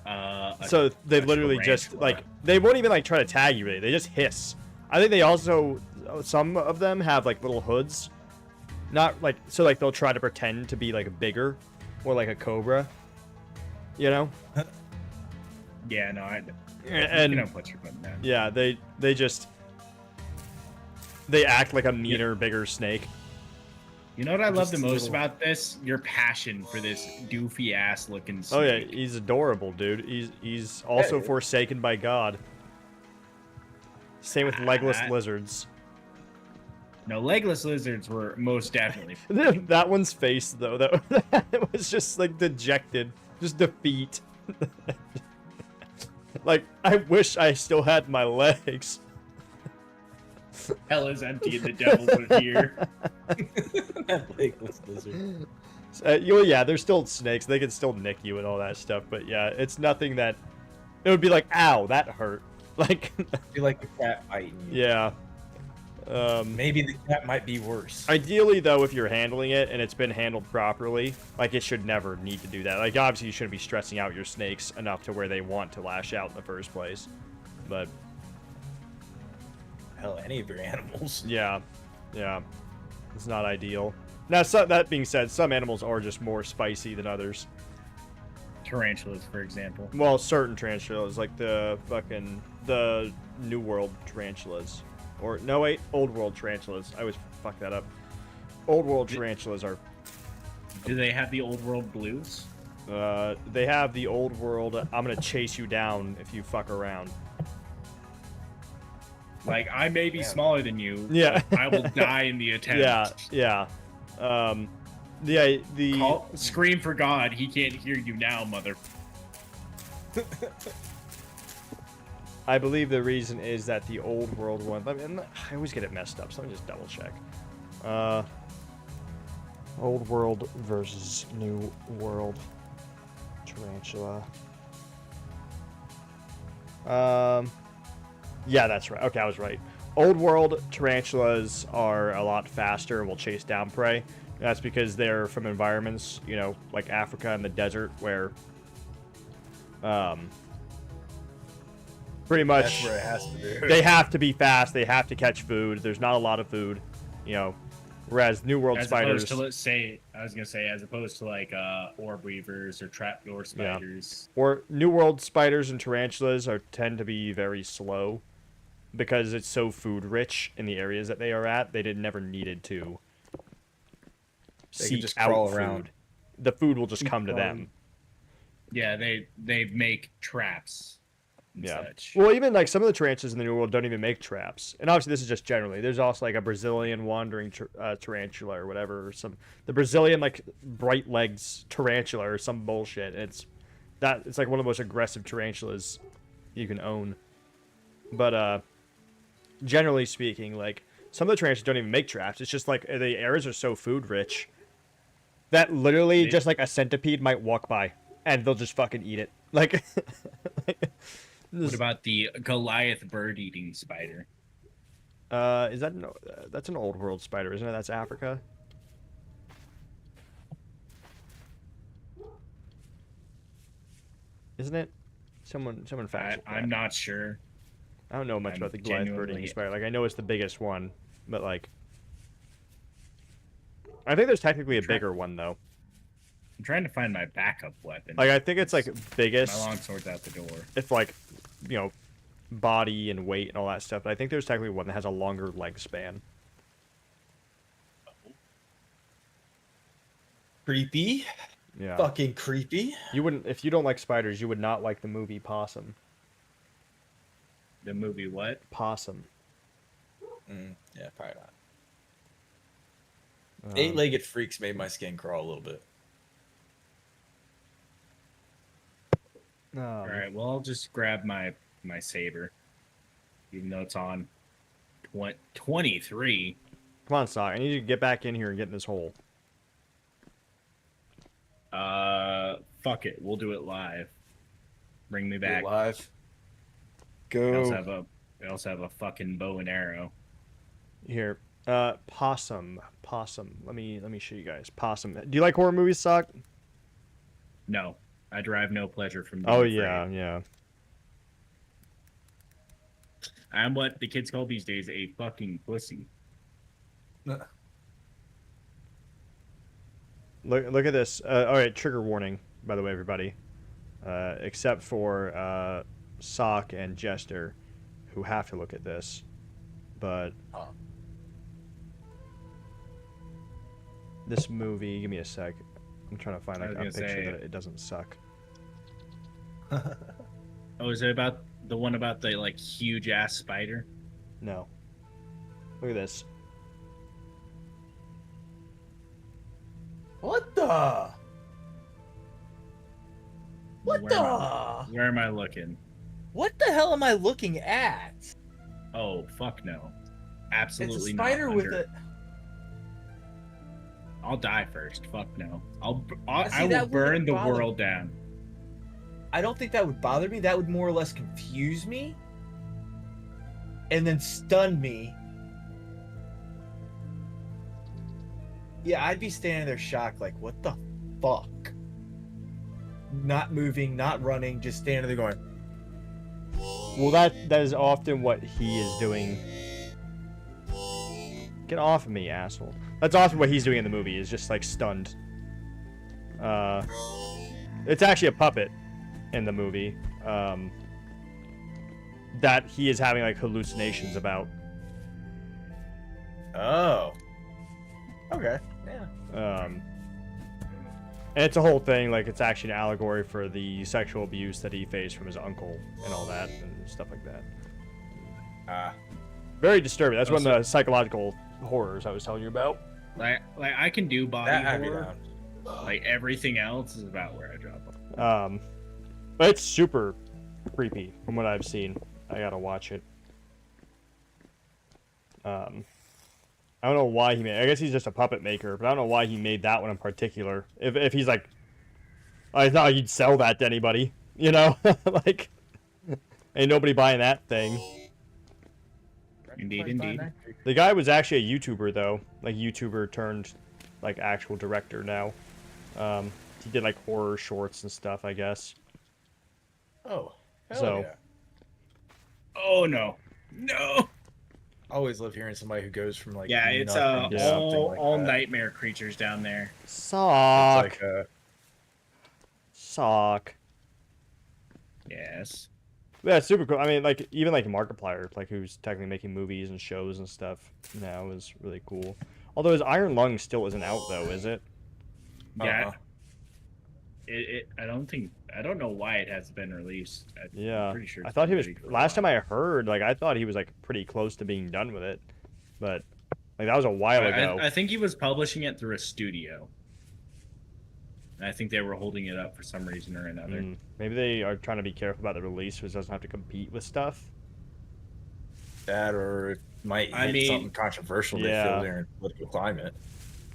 So they a literally just tarantula? like they won't even like try to tag you. Really, they just hiss. I think they also some of them have like little hoods, not like so like they'll try to pretend to be like bigger, or like a cobra. Yeah, no, And you don't put your foot in that. yeah, they act like a meaner, bigger snake. You know what I love the Just a most little- about this? Your passion for this doofy ass looking snake. Oh yeah, he's adorable, dude. He's also Yeah. forsaken by God. Same with legless lizards. No, legless lizards were most definitely. That one's face though, that it was just like dejected, just defeat. Like I wish I still had my legs. Hell is empty and the devils are here. That legless lizard. Yeah, they're still snakes. They can still nick you and all that stuff. But yeah, it's nothing that it would be like, ow, that hurt. Like, Be like the cat biting you. yeah. Maybe the cat might be worse. Ideally, though, if you're handling it and it's been handled properly, like it should never need to do that. Like, obviously, you shouldn't be stressing out your snakes enough to where they want to lash out in the first place. But Hell, any of your animals. yeah, it's not ideal. Now, that being said, some animals are just more spicy than others. Tarantulas, for example. Well, certain tarantulas, like the New World tarantulas. Or, no, wait, Old World tarantulas. I always fuck that up. Old World tarantulas are... Do they have the old world blues? They have the Old World, I'm gonna chase you down if you fuck around. Like, I may be smaller than you. Yeah. But I will die in the attempt. Yeah. Scream for God. He can't hear you now, mother. I believe the reason is that the Old World one... I always get it messed up, so let me just double check. Old World versus New World tarantula. Yeah, that's right. Okay, I was right. Old World tarantulas are a lot faster and will chase down prey. That's because they're from environments, like Africa and the desert, where pretty much That's where it has to be. they have to be fast. They have to catch food. There's not a lot of food, Whereas New World As spiders, opposed to, let's say, I was gonna say, as opposed to like orb weavers or trapdoor spiders. or New World spiders and tarantulas tend to be very slow. because it's so food rich in the areas that they are at, they never needed to They can seek just out crawl food. around. The food will just Keep come to crawling. them. Yeah, they make traps and Yeah. such. Well, even like some of the tarantulas in the New World don't even make traps. And obviously, this is just generally. There's also like a Brazilian wandering tarantula or whatever, or the Brazilian like bright legs tarantula or some bullshit. It's like one of the most aggressive tarantulas you can own. But generally speaking, like some of the tarantulas don't even make traps. It's just like the areas are so food rich that literally just like a centipede might walk by and they'll just fucking eat it. Like. What about the Goliath bird-eating spider? Is that that's an old world spider, isn't it? That's Africa. Isn't it? Someone fact check I'm that. not sure. I don't know much I'm about the Goliath bird eating genuinely- spider. Like I know it's the biggest one, but like I think there's technically a bigger one though. I'm trying to find my backup weapon. Like I think it's like My biggest longsword's out the door. if like body and weight and all that stuff. But I think there's technically one that has a longer leg span. Creepy. Yeah. Fucking creepy. You wouldn't if you don't like spiders, you would not like the movie Possum. The movie what? Possum. Yeah, probably not. Um, Eight-legged freaks made my skin crawl a little bit. All right. Well, I'll just grab my saber, even though it's on 23. Come on, Sock. I need you to get back in here and get in this hole. Fuck it. We'll do it live. Bring me back. Live. I also Go. have a fucking bow and arrow. Here. Possum. Let me show you guys. Possum. Do you like horror movies, Sock? No, I derive no pleasure from. Oh being yeah, afraid. yeah. I'm what the kids call these days a fucking pussy. Look at this. All right, trigger warning, by the way, everybody. Except for Sock and Jester, who have to look at this. But this movie, give me a sec. I'm trying to find I like, was a gonna picture say- that it doesn't suck. Oh, is it about the one about the like huge ass spider? No. Look at this. What the? What Where am the? Where am I looking? What the hell am I looking at? Oh fuck no! It's Absolutely a spider not. with Under- a. I'll die first. Fuck no. See, I will that burn wouldn't the bother world down. I don't think that would bother me. That would more or less confuse me, and then stun me. Yeah, I'd be standing there shocked, like, what the fuck? Not moving, not running, just standing there going. Well, that is often what he is doing. Get off of me, asshole. That's often what he's doing in the movie, is just, like, stunned. It's actually a puppet in the movie, that he is having, like, hallucinations about. Oh. Okay. Yeah. And it's a whole thing, like, it's actually an allegory for the sexual abuse that he faced from his uncle and all that, and stuff like that. Very disturbing. That's one of the psychological horrors I was telling you about. Like I can do body That had me horror. down. Like everything else is about where I drop off. But it's super creepy from what I've seen. I gotta watch it. I don't know why he made. I guess he's just a puppet maker, but I don't know why he made that one in particular. If he's like, I thought you'd sell that to anybody, you know, like, ain't nobody buying that thing. Indeed, indeed. The guy was actually a YouTuber though, like YouTuber turned, like actual director now. He did like horror shorts and stuff, I guess. Oh. Hell So- yeah. Oh no, no. I always love hearing somebody who goes from like Yeah, it's nothing to Yeah. something all like all that. nightmare creatures down there. Sock, It's like sock. Yes. Yeah, it's super cool. I mean, like even like Markiplier, like who's technically making movies and shows and stuff now, is really cool. Although his Iron Lung still isn't out though, is it? Yeah. I don't know why it hasn't been released. Yeah, I'm pretty sure I it's thought he been was. ready for a Last time while. I heard, like I thought he was like pretty close to being done with it, but like that was a while ago. I think he was publishing it through a studio. And I think they were holding it up for some reason or another. Maybe they are trying to be careful about the release, so it doesn't have to compete with stuff. That or it might hit something controversial they feel they're in political climate.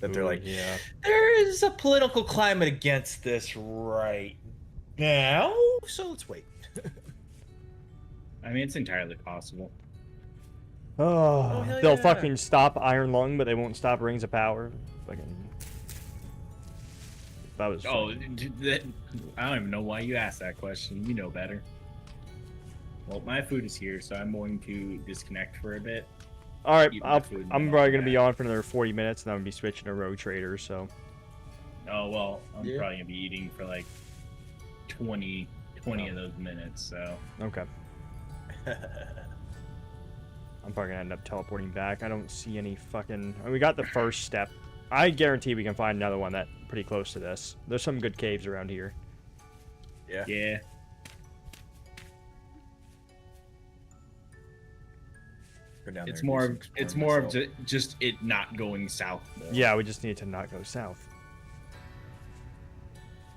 That they're like, there is a political climate against this right now, so let's wait. I mean, it's entirely possible. Oh, hell they'll yeah. fucking stop Iron Lung, but they won't stop Rings of Power. Fucking. That was. Oh, I don't even know why you asked that question. You know better. Well, my food is here, so I'm going to disconnect for a bit. All right, Eat my food and I'm then probably I'll gonna be be back. on for another 40 minutes, and I'm gonna be switching to Rogue Trader. So. Oh well, I'm Yeah. probably gonna be eating for like 20 of those minutes. So Okay. I'm probably gonna end up teleporting back. I don't see any fucking. I mean, we got the first step. I guarantee we can find another one that pretty close to this. There's some good caves around here. yeah. Go down It's there and more do of some it's exploring more of myself. just it not going south. More. Yeah, we just need to not go south.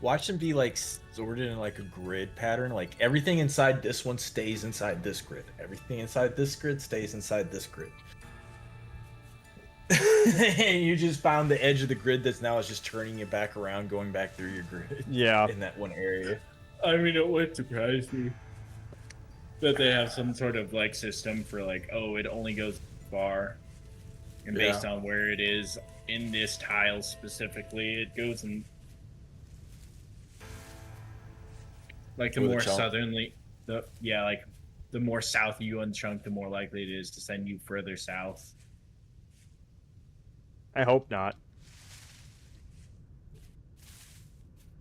Watch them be like sorted in like a grid pattern. Like everything inside this one stays inside this grid. Everything inside this grid stays inside this grid. And you just found the edge of the grid that's now is just turning it back around, going back through your grid Yeah. in that one area. I mean, it would surprise me that they have some sort of like system for like, oh, it only goes far, and based on where it is in this tile specifically, it goes in. Like the With a more chunk. southerly, like the more south you unchunk, the more likely it is to send you further south. I hope not.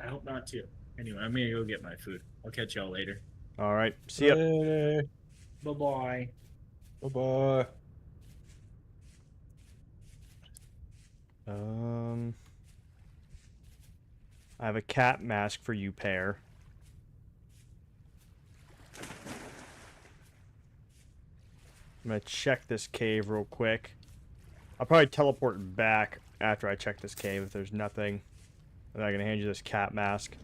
I hope not too. Anyway, I'm gonna go get my food. I'll catch y'all later. All right. See ya. Bye bye. Bye-bye. I have a cat mask for you, pair. I'm gonna check this cave real quick. I'll probably teleport back after I check this cave if there's nothing. And I'm gonna hand you this cat mask.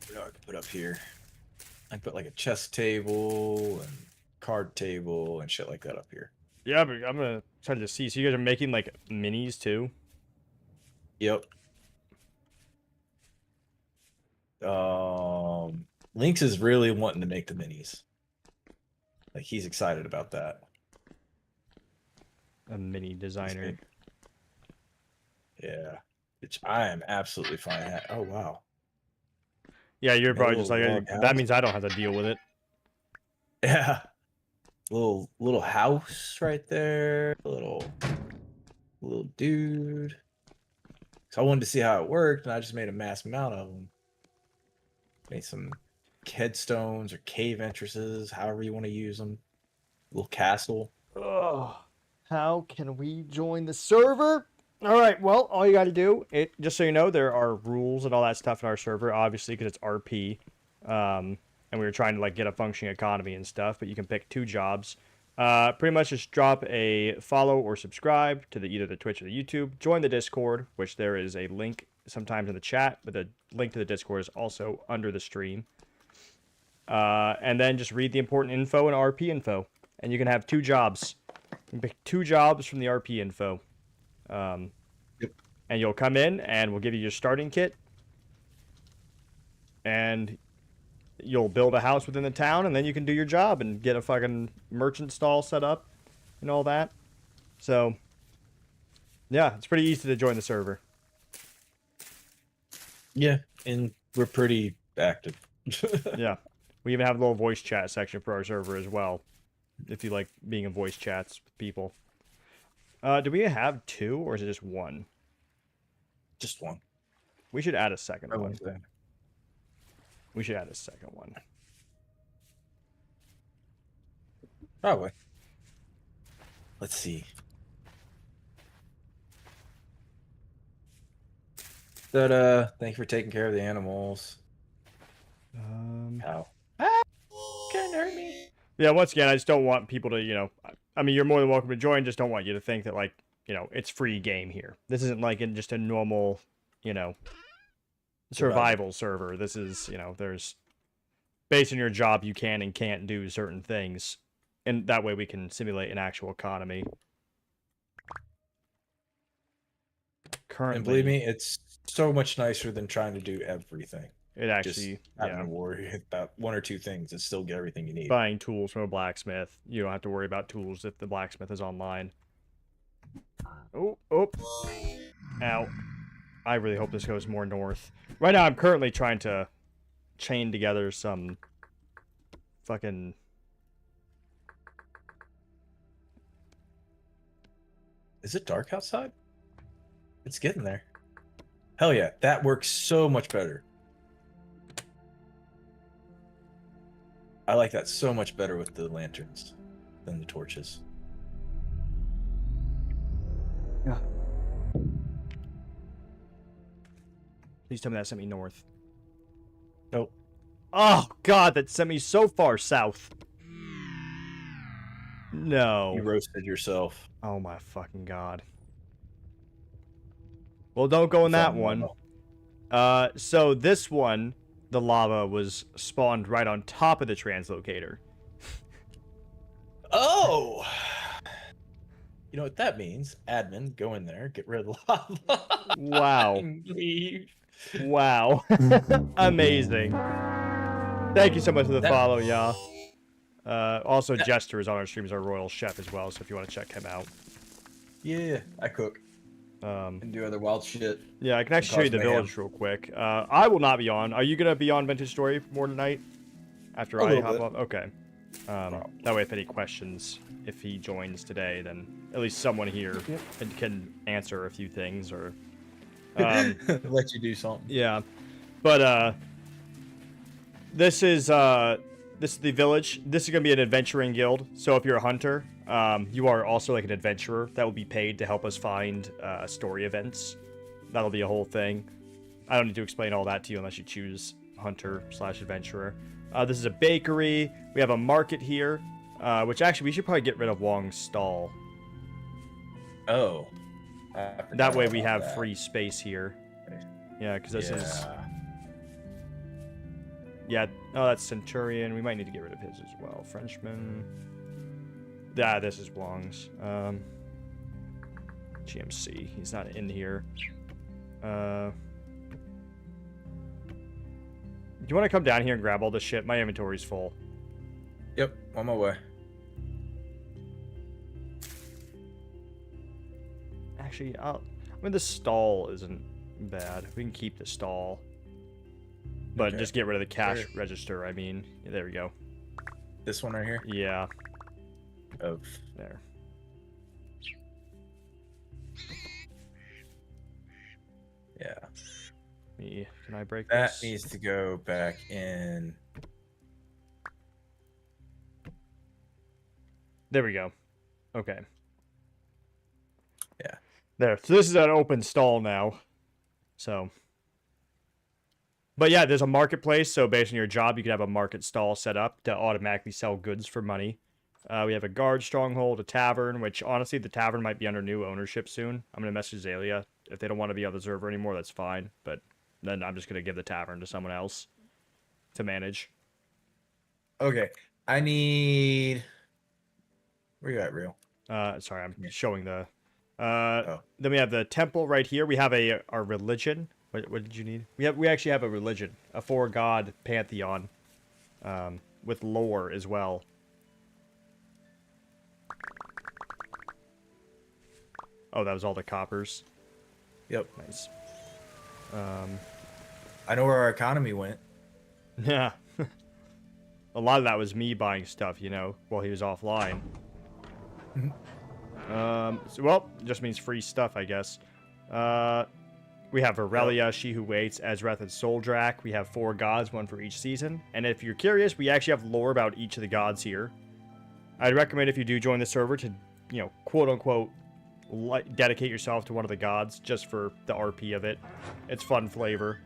What do I put up here? I put like a chess table and card table and shit like that up here. Yeah, but I'm gonna try to see. So you guys are making like minis too? Yep. Lynx is really wanting to make the minis. Like he's excited about that. A mini designer. Yeah. Which I am absolutely fine at. Oh wow. Yeah, you're Maybe probably a just little like, log that house. means I don't have to deal with it. Yeah. Little house right there. Little dude. So I wanted to see how it worked, and I just made a mass amount of them. Made some headstones or cave entrances, however you want to use them. Little castle. Oh, how can we join the server? All right, well, all you got to do, just so you know, there are rules and all that stuff in our server, obviously, because it's RP. And we were trying to like get a functioning economy and stuff, but you can pick 2 jobs. Pretty much just drop a follow or subscribe to either the Twitch or the YouTube. Join the Discord, which there is a link sometimes in the chat, but the link to the Discord is also under the stream. And then just read the important info and RP info, and you can have 2 jobs. You can pick 2 jobs from the RP info. And you'll come in, and we'll give you your starting kit, and you'll build a house within the town, and then you can do your job and get a fucking merchant stall set up and all that. So, yeah, it's pretty easy to join the server. Yeah, and we're pretty active. Yeah. We even have a little voice chat section for our server as well, if you like being in voice chats with people. Do we have 2, or is it just 1? Just 1. We should add a second one. That. We should add a second one. Probably. Let's see. Thank you for taking care of the animals. How? Can't hurt me. Yeah, once again, I just don't want people to, I mean, you're more than welcome to join. Just don't want you to think that, like, it's free game here. This isn't like in just a normal, survival server. This is, there's, based on your job, you can and can't do certain things. And that way we can simulate an actual economy. Currently, And believe me, it's so much nicer than trying to do everything. it actually, Just having to worry about one or two things and still get everything you need. buying tools from a blacksmith. You don't have to worry about tools if the blacksmith is online. Oh, ow. I really hope this goes more north. Right now, I'm currently trying to chain together some fucking... Is it dark outside? It's getting there. Hell yeah, that works so much better. I like that so much better with the lanterns than the torches. Yeah. Please tell me that sent me north. Nope. Oh, God, that sent me so far south. No. You roasted yourself. Oh, my fucking God. Well, don't go in that one. So this one, the lava was spawned right on top of the translocator. Oh! You know what that means? Admin, go in there, get rid of the lava. Wow. Leave. Wow. Amazing. Thank you so much for the follow, y'all. Also, Jester is on our stream as our royal chef as well, so if you want to check him out. Yeah, I cook. And do other wild shit. Yeah, I can actually show you the village real quick. I will not be on. Are you going to be on Vintage Story more tonight? After I hop on? Okay. That way, if any questions, if he joins today, then at least someone here can answer a few things or... let you do something. Yeah. But, this is the village. This is going to be an adventuring guild. So if you're a hunter, you are also like an adventurer that will be paid to help us find story events. That'll be a whole thing. I don't need to explain all that to you unless you choose hunter/adventurer. This is a bakery. We have a market here, which actually we should probably get rid of Wong's stall. Oh. That way we have free space here. Yeah, because this is... Yeah, oh, that's Centurion. We might need to get rid of his as well. Frenchman. Yeah, this is Wong's. GMC. He's not in here. Do you want to come down here and grab all this shit? My inventory's full. Yep, on my way. Actually, I mean, the stall isn't bad. We can keep the stall. But just get rid of the cash register, I mean. Yeah, there we go. This one right here? Yeah. Of there. Yeah. Can I break that this? That needs to go back in. There we go. Okay. Yeah. There. So this is an open stall now. So. But yeah, there's a marketplace. So based on your job, you can have a market stall set up to automatically sell goods for money. We have a guard stronghold, a tavern, which honestly, the tavern might be under new ownership soon. I'm going to message Zalia. If they don't want to be on the server anymore, that's fine. But then I'm just going to give the tavern to someone else to manage. Okay. I need... Where you at, Real? Sorry, I'm showing the... Then we have the temple right here. We have our religion. What did you need? We actually have a religion. A 4-god pantheon. With lore as well. Oh, that was all the coppers. Yep. Nice. I know where our economy went. Yeah. A lot of that was me buying stuff, while he was offline. Well, it just means free stuff, I guess. We have Aurelia, She Who Waits, Ezreth, and Soldrak. We have 4 gods, one for each season. And if you're curious, we actually have lore about each of the gods here. I'd recommend if you do join the server to, you know, quote unquote, dedicate yourself to one of the gods just for the RP of it. It's fun flavor.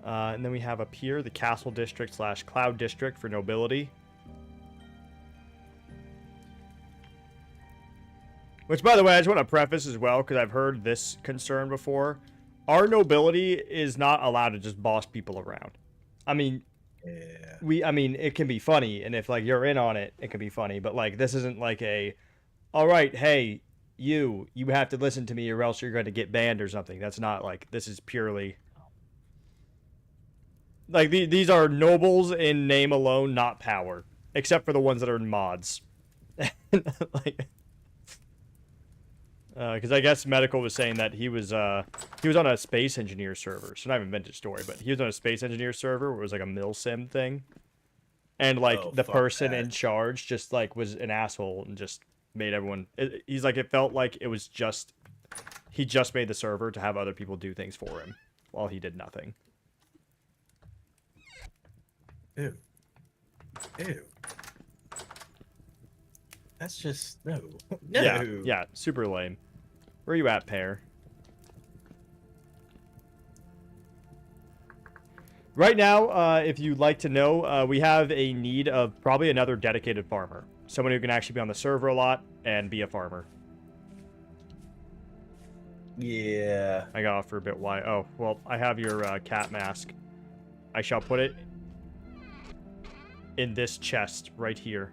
And then we have up here the Castle District / Cloud District for nobility. Which, by the way, I just want to preface as well, because I've heard this concern before. Our nobility is not allowed to just boss people around. I mean, Yeah. I mean, it can be funny, and if, like, you're in on it, it can be funny. But, like, this isn't like a, all right, hey, you have to listen to me or else you're going to get banned or something. That's not, like, this is purely... Like, these are nobles in name alone, not power. Except for the ones that are in mods. Like... Because I guess Medical was saying that he was on a space engineer server. So not even vintage story, but he was on a space engineer server where it was like a mil sim thing. And like the person in charge just like was an asshole and just made everyone... he's like, it felt like it was just... He just made the server to have other people do things for him while he did nothing. Ew. Ew. That's just... No. No. Yeah, super lame. Where are you at, Pear? Right now, if you'd like to know, we have a need of probably another dedicated farmer. Someone who can actually be on the server a lot and be a farmer. Yeah. I got off for a bit. Why? Oh, well, I have your cat mask. I shall put it in this chest right here.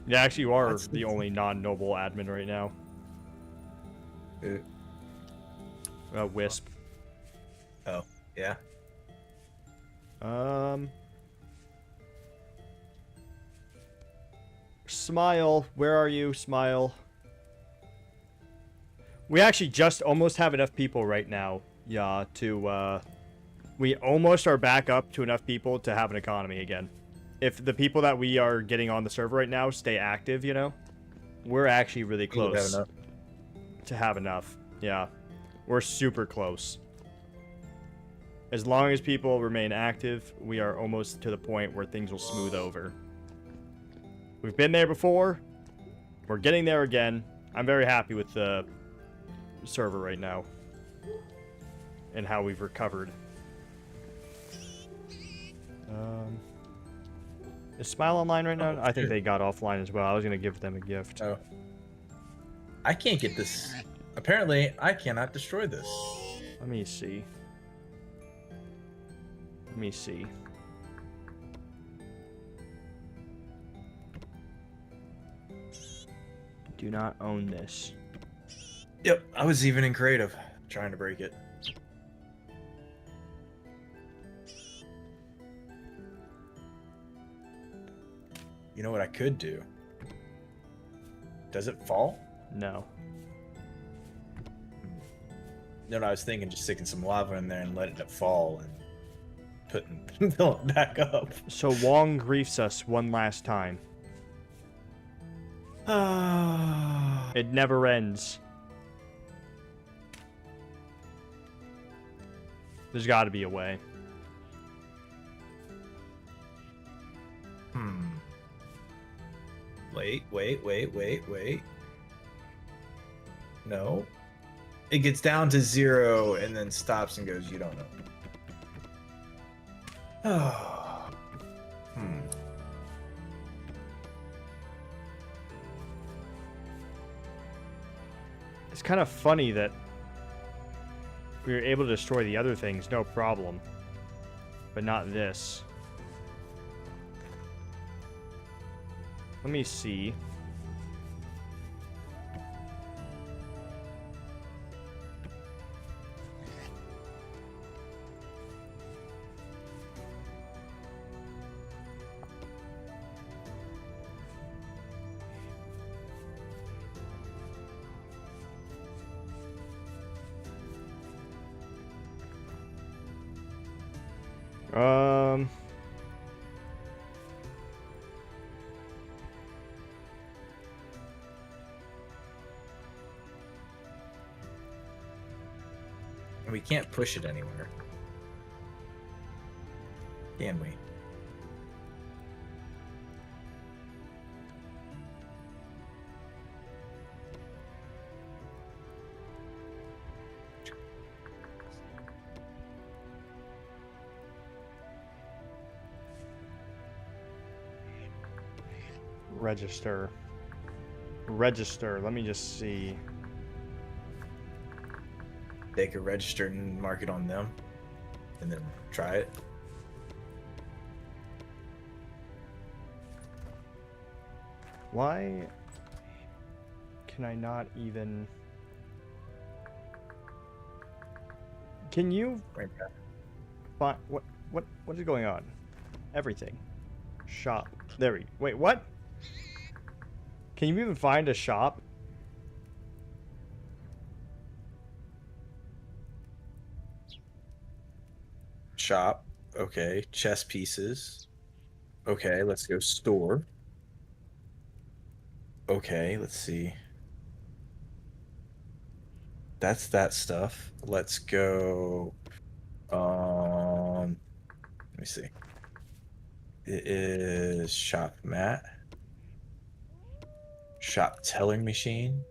Yeah, actually, you are the only non-noble admin right now. Wisp. Oh, yeah. Smile, where are you, Smile? We actually just almost have enough people right now, yeah, to, we almost are back up to enough people to have an economy again. If the people that we are getting on the server right now stay active, you know, we're actually really close to have enough. Yeah, we're super close. As long as people remain active, we are almost to the point where things will smooth over. We've been there before. We're getting there again. I'm very happy with the server right now and how we've recovered. Is Smile online right now? I think they got offline as well. I was going to give them a gift. Oh. I can't get this. Apparently, I cannot destroy this. Let me see. Let me see. Do not own this. Yep, I was even in creative trying to break it. You know what I could do? Does it fall? No. No, I was thinking just sticking some lava in there and letting it fall and fill it back up. So Wong griefs us one last time. It never ends. There's got to be a way. Wait. No. It gets down to 0 and then stops and goes, you don't know. Oh. It's kind of funny that we were able to destroy the other things, no problem. But not this. Let me see. can't push it anywhere. Can we? Register. Register. Let me just see. They could register and mark it on them, and then try it. Why can I not even... Can you find... What is going on? Everything. Shop. There we... Wait, what? Can you even find a shop? Shop. Okay. Chess pieces. Okay, let's go store. Okay, let's see. That's that stuff. Let's go. Let me see. It is shop mat, shop telling machine,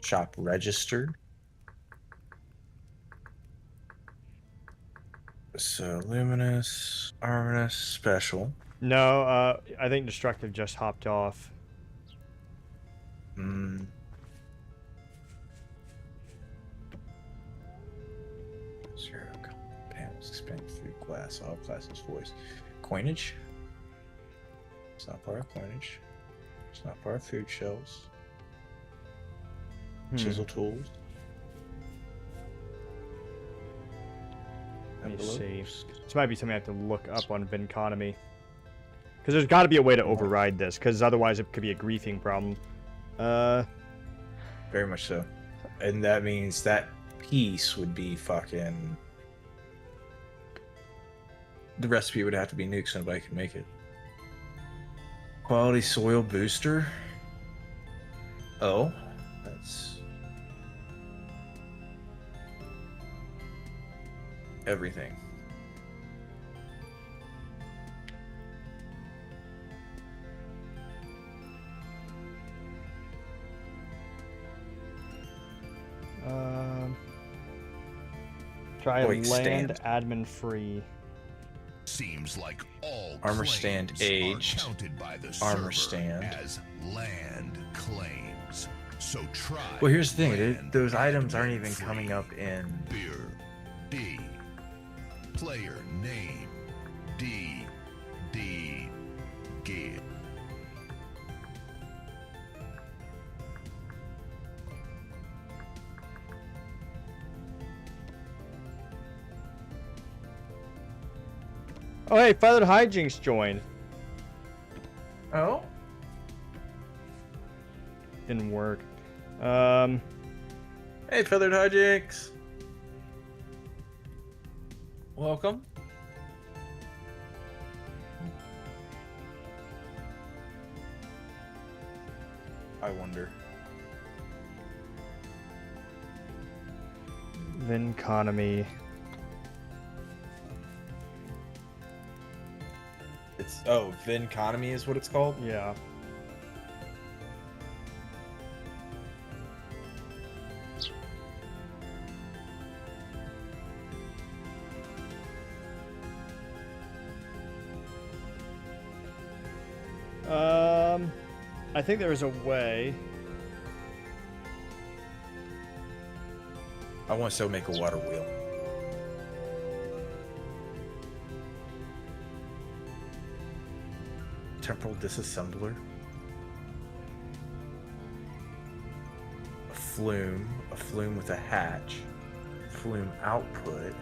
shop register. So luminous, arminous, special. No, I think Destructive just hopped off. Zero panels expand through glass. All classes voice. Coinage. It's not part of coinage. It's not part of food shelves. Chisel tools. Let me see. This might be something I have to look up on Vinconomy. Because there's got to be a way to override this, because otherwise it could be a griefing problem. Very much so. And that means that piece would be fucking... The recipe would have to be nuked so nobody can make it. Quality soil booster. Oh, that's... everything. Try Wait, land stand. admin free. Seems like all Armor claims stand are aged. counted by the Armor server stand. as land claims. So try. Well, here's the thing, dude. land Those items aren't admin even free. coming up in... Beer. D. Player name. D. Give. Oh, hey, Feathered Hijinks joined. Oh? Didn't work. Hey, Feathered Hijinks! Welcome. I wonder. Vinconomy. It's... oh, Vinconomy is what it's called? Yeah. I think there is a way. I want to so make a water wheel. Temporal disassembler. A flume with a hatch. Flume output.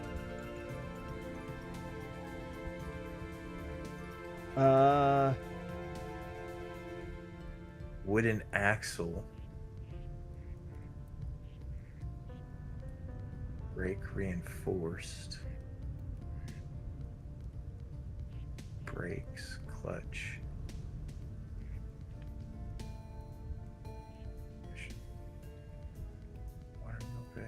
Wooden axle. Brake reinforced. Brakes, clutch. Water wheel base.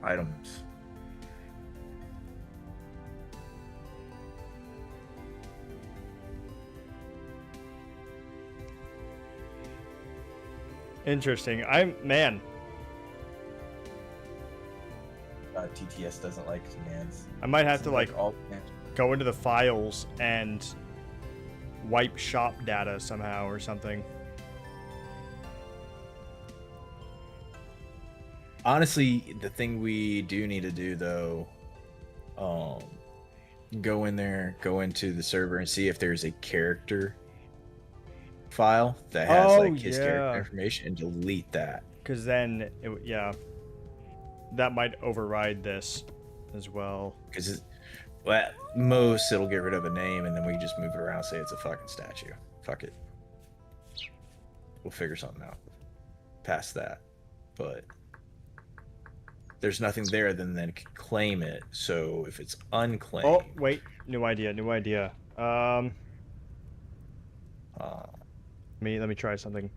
items. Interesting. Man. TTS doesn't like commands. I might have to Doesn't like all commands. go into the files and wipe shop data somehow or something. Honestly, the thing we do need to do though, go in there, go into the server and see if there's a character file that has like his character information and delete that. Because then, that might override this as well. Because well, at most it'll get rid of a name and then we can just move it around and say it's a fucking statue. Fuck it. We'll figure something out past that. But there's nothing there then can claim it. So if it's unclaimed. Oh, wait. New idea. Let me try something.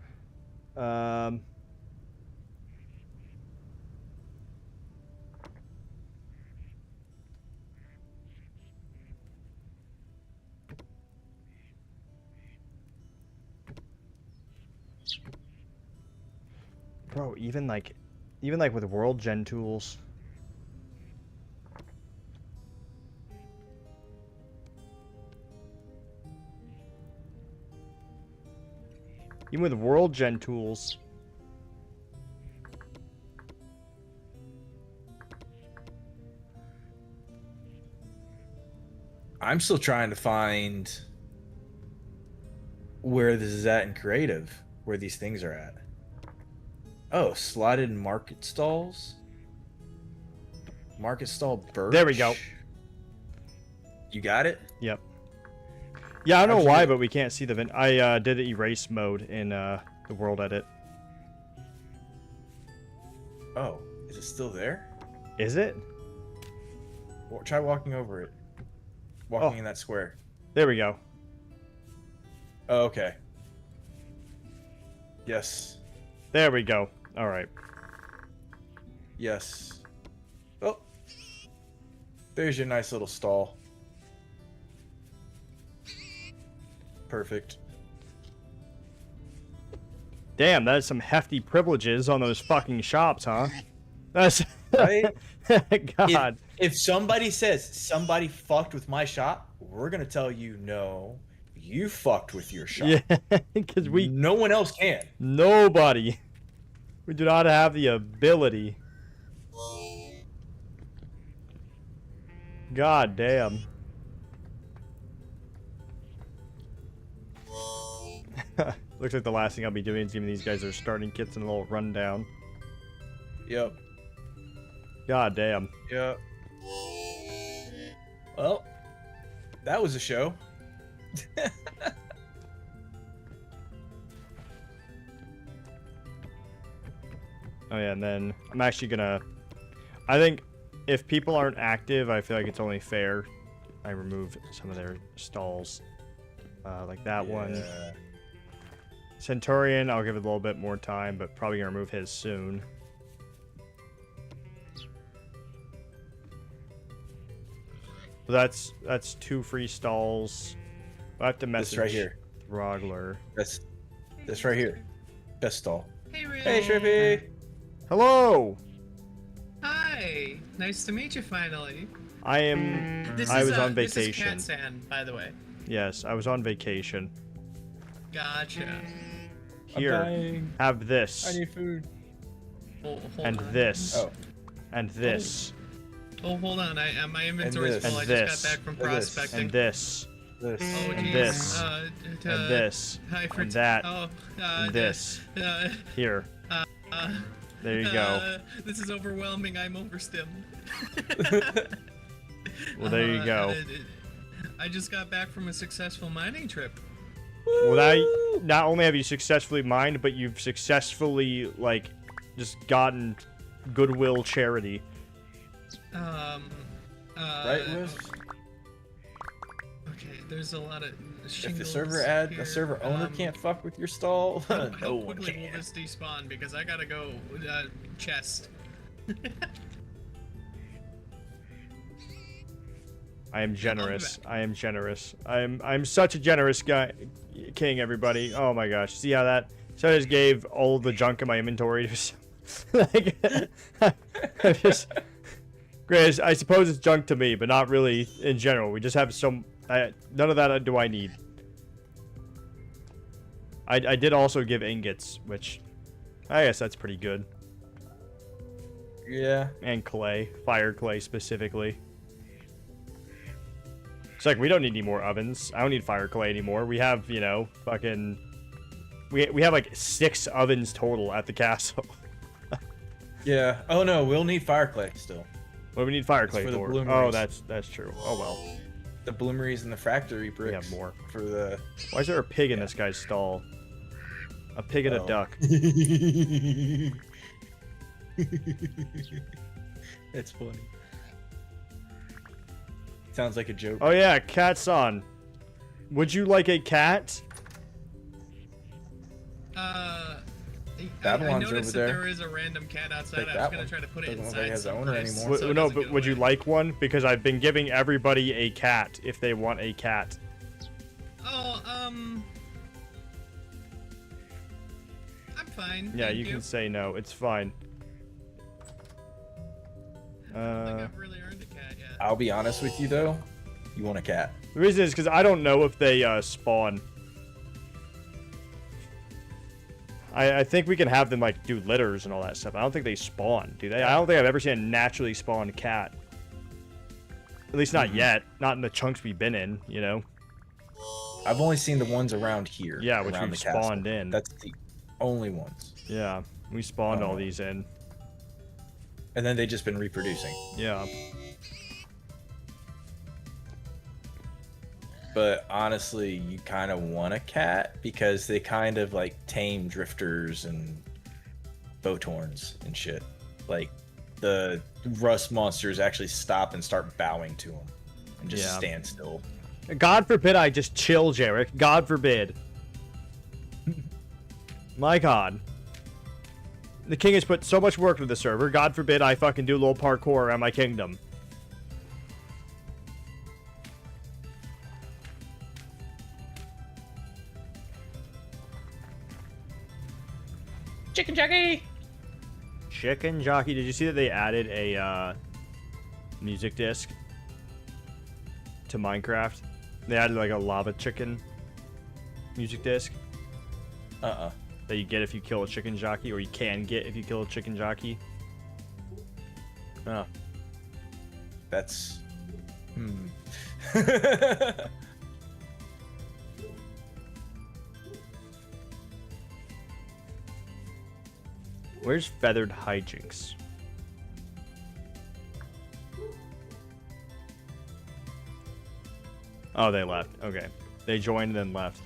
Bro, even like with world gen tools. Even with world gen tools. I'm still trying to find where this is at in creative, where these things are at. Oh, slotted market stalls. Market stall birch. There we go. You got it? Yep. Yeah, I don't know why, but we can't see the I did erase mode in the world edit. Oh, is it still there? Is it? Well, try walking over it. Walking in that square. There we go. Oh, okay. Yes. There we go. All right. Yes. Oh. There's your nice little stall. Perfect. Damn, that's some hefty privileges on those fucking shops, huh? That's right. God. If somebody says somebody fucked with my shop, we're gonna tell you no. You fucked with your shop. Yeah, because no one else can. Nobody. We do not have the ability. God damn. Looks like the last thing I'll be doing is giving these guys their starting kits and a little rundown. Yep. God damn. Yep. Well, that was a show. Oh yeah, and then I'm actually gonna... I think if people aren't active, I feel like it's only fair I remove some of their stalls. Like that one. Centurion, I'll give it a little bit more time, but probably gonna remove his soon. So that's 2 free stalls. I have to message this right here. Throgler. This right here. Best stall. Hey, Ray. Hey, Trippy. Hello. Hi. Nice to meet you finally. I was on vacation. This is Cat Sand, by the way. Yes, I was on vacation. Gotcha. Here, have this. I need food. Hold and on. this. Oh. And this. Oh, hold on. My inventory's full. I just got back from prospecting. And this. This. Oh, and geez. this. And this. Hi, And that. Oh, and this. Here. There you go. This is overwhelming. I'm overstimmed. Well, there you go. I just got back from a successful mining trip. Well, now, not only have you successfully mined, but you've successfully, like, just gotten goodwill charity. Right, Liz? Okay, there's a lot of If the server owner can't fuck with your stall, how no one quickly can. will this despawn? Because I gotta go chest. I am generous. I am generous. I'm such a generous guy, king. Everybody. Oh my gosh. See how that? So I just gave all the junk in my inventory to. Like, I just. Granted, I suppose it's junk to me, but not really in general. We just have some. None of that do I need. I did also give ingots, which I guess that's pretty good. Yeah. And clay, fire clay specifically. It's like we don't need any more ovens. I don't need fire clay anymore. We have, you know, fucking. We have like 6 ovens total at the castle. Yeah. Oh no, we'll need fire clay still. What do we need fire clay for? The for? bloomeries. Oh, that's true. Oh well. The bloomeries and the factory bricks. We have more. For the. Why is there a pig in this guy's stall? A pig and a duck. That's funny. Sounds like a joke. Oh yeah, cat-san. Would you like a cat? I Babylon's noticed over that there. there is a random cat outside. Take I was that gonna one. try to put it Doesn't look inside. like it has an owner someplace anymore. so it No, doesn't but go would you away. like one? Because I've been giving everybody a cat if they want a cat. Oh, I'm fine. Yeah, thank you can say no. It's fine. I don't think I've really earned a cat yet. I'll be honest with you though. You want a cat? The reason is because I don't know if they spawn. I think we can have them like do litters and all that stuff. I don't think they spawn, do they? I don't think I've ever seen a naturally spawned cat. At least not yet. Not in the chunks we've been in, you know? I've only seen the ones around here. Yeah, which around we've the castle. spawned in. That's the only ones. Yeah, we spawned all Oh. these in. And then they've just been reproducing. Yeah. But honestly, you kind of want a cat because they kind of like tame drifters and boathorns and shit. Like the rust monsters actually stop and start bowing to them and just Yeah. stand still. God forbid I just chill, Jarek. God forbid. My God. The king has put so much work into the server. God forbid I fucking do a little parkour around my kingdom. Chicken jockey! Chicken jockey. Did you see that they added a music disc to Minecraft? They added like a lava chicken music disc that you get if you kill a chicken jockey, or you can get if you kill a chicken jockey. Oh. That's... Where's feathered hijinks? Oh, they left. Okay. They joined and then left.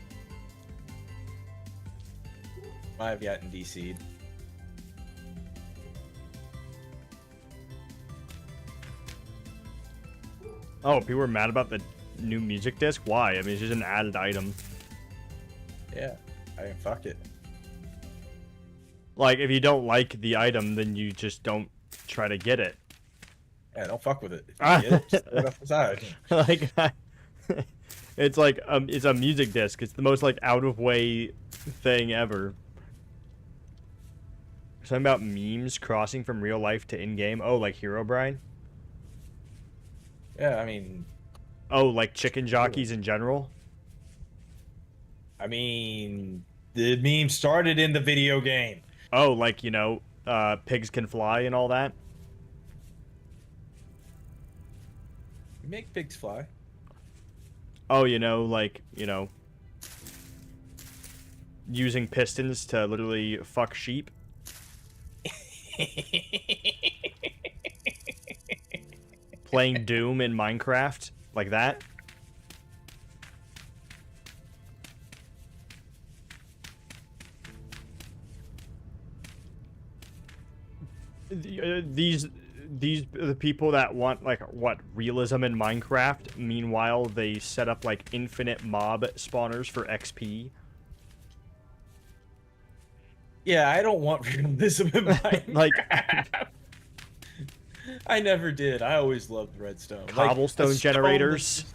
I have gotten DC'd. Oh, people were mad about the new music disc? Why? I mean, it's just an added item. Yeah. I mean, fuck it. Like, if you don't like the item, then you just don't try to get it. Yeah, don't fuck with it. If you get it, just throw it off the side. Like, it's like, it's a music disc. It's the most, like, out-of-way thing ever. Something about memes crossing from real life to in-game. Oh, like Herobrine? Yeah, I mean... Oh, like chicken jockeys in general? I mean... The meme started in the video game. Oh, like, you know, pigs can fly and all that? You make pigs fly. Oh, you know, like, you know, using pistons to literally fuck sheep? Playing Doom in Minecraft? Like that? These are the people that want, like, what, realism in Minecraft. Meanwhile, they set up, like, infinite mob spawners for XP. Yeah, I don't want realism in Minecraft. Like, I never did. I always loved redstone. Cobblestone a stone generators.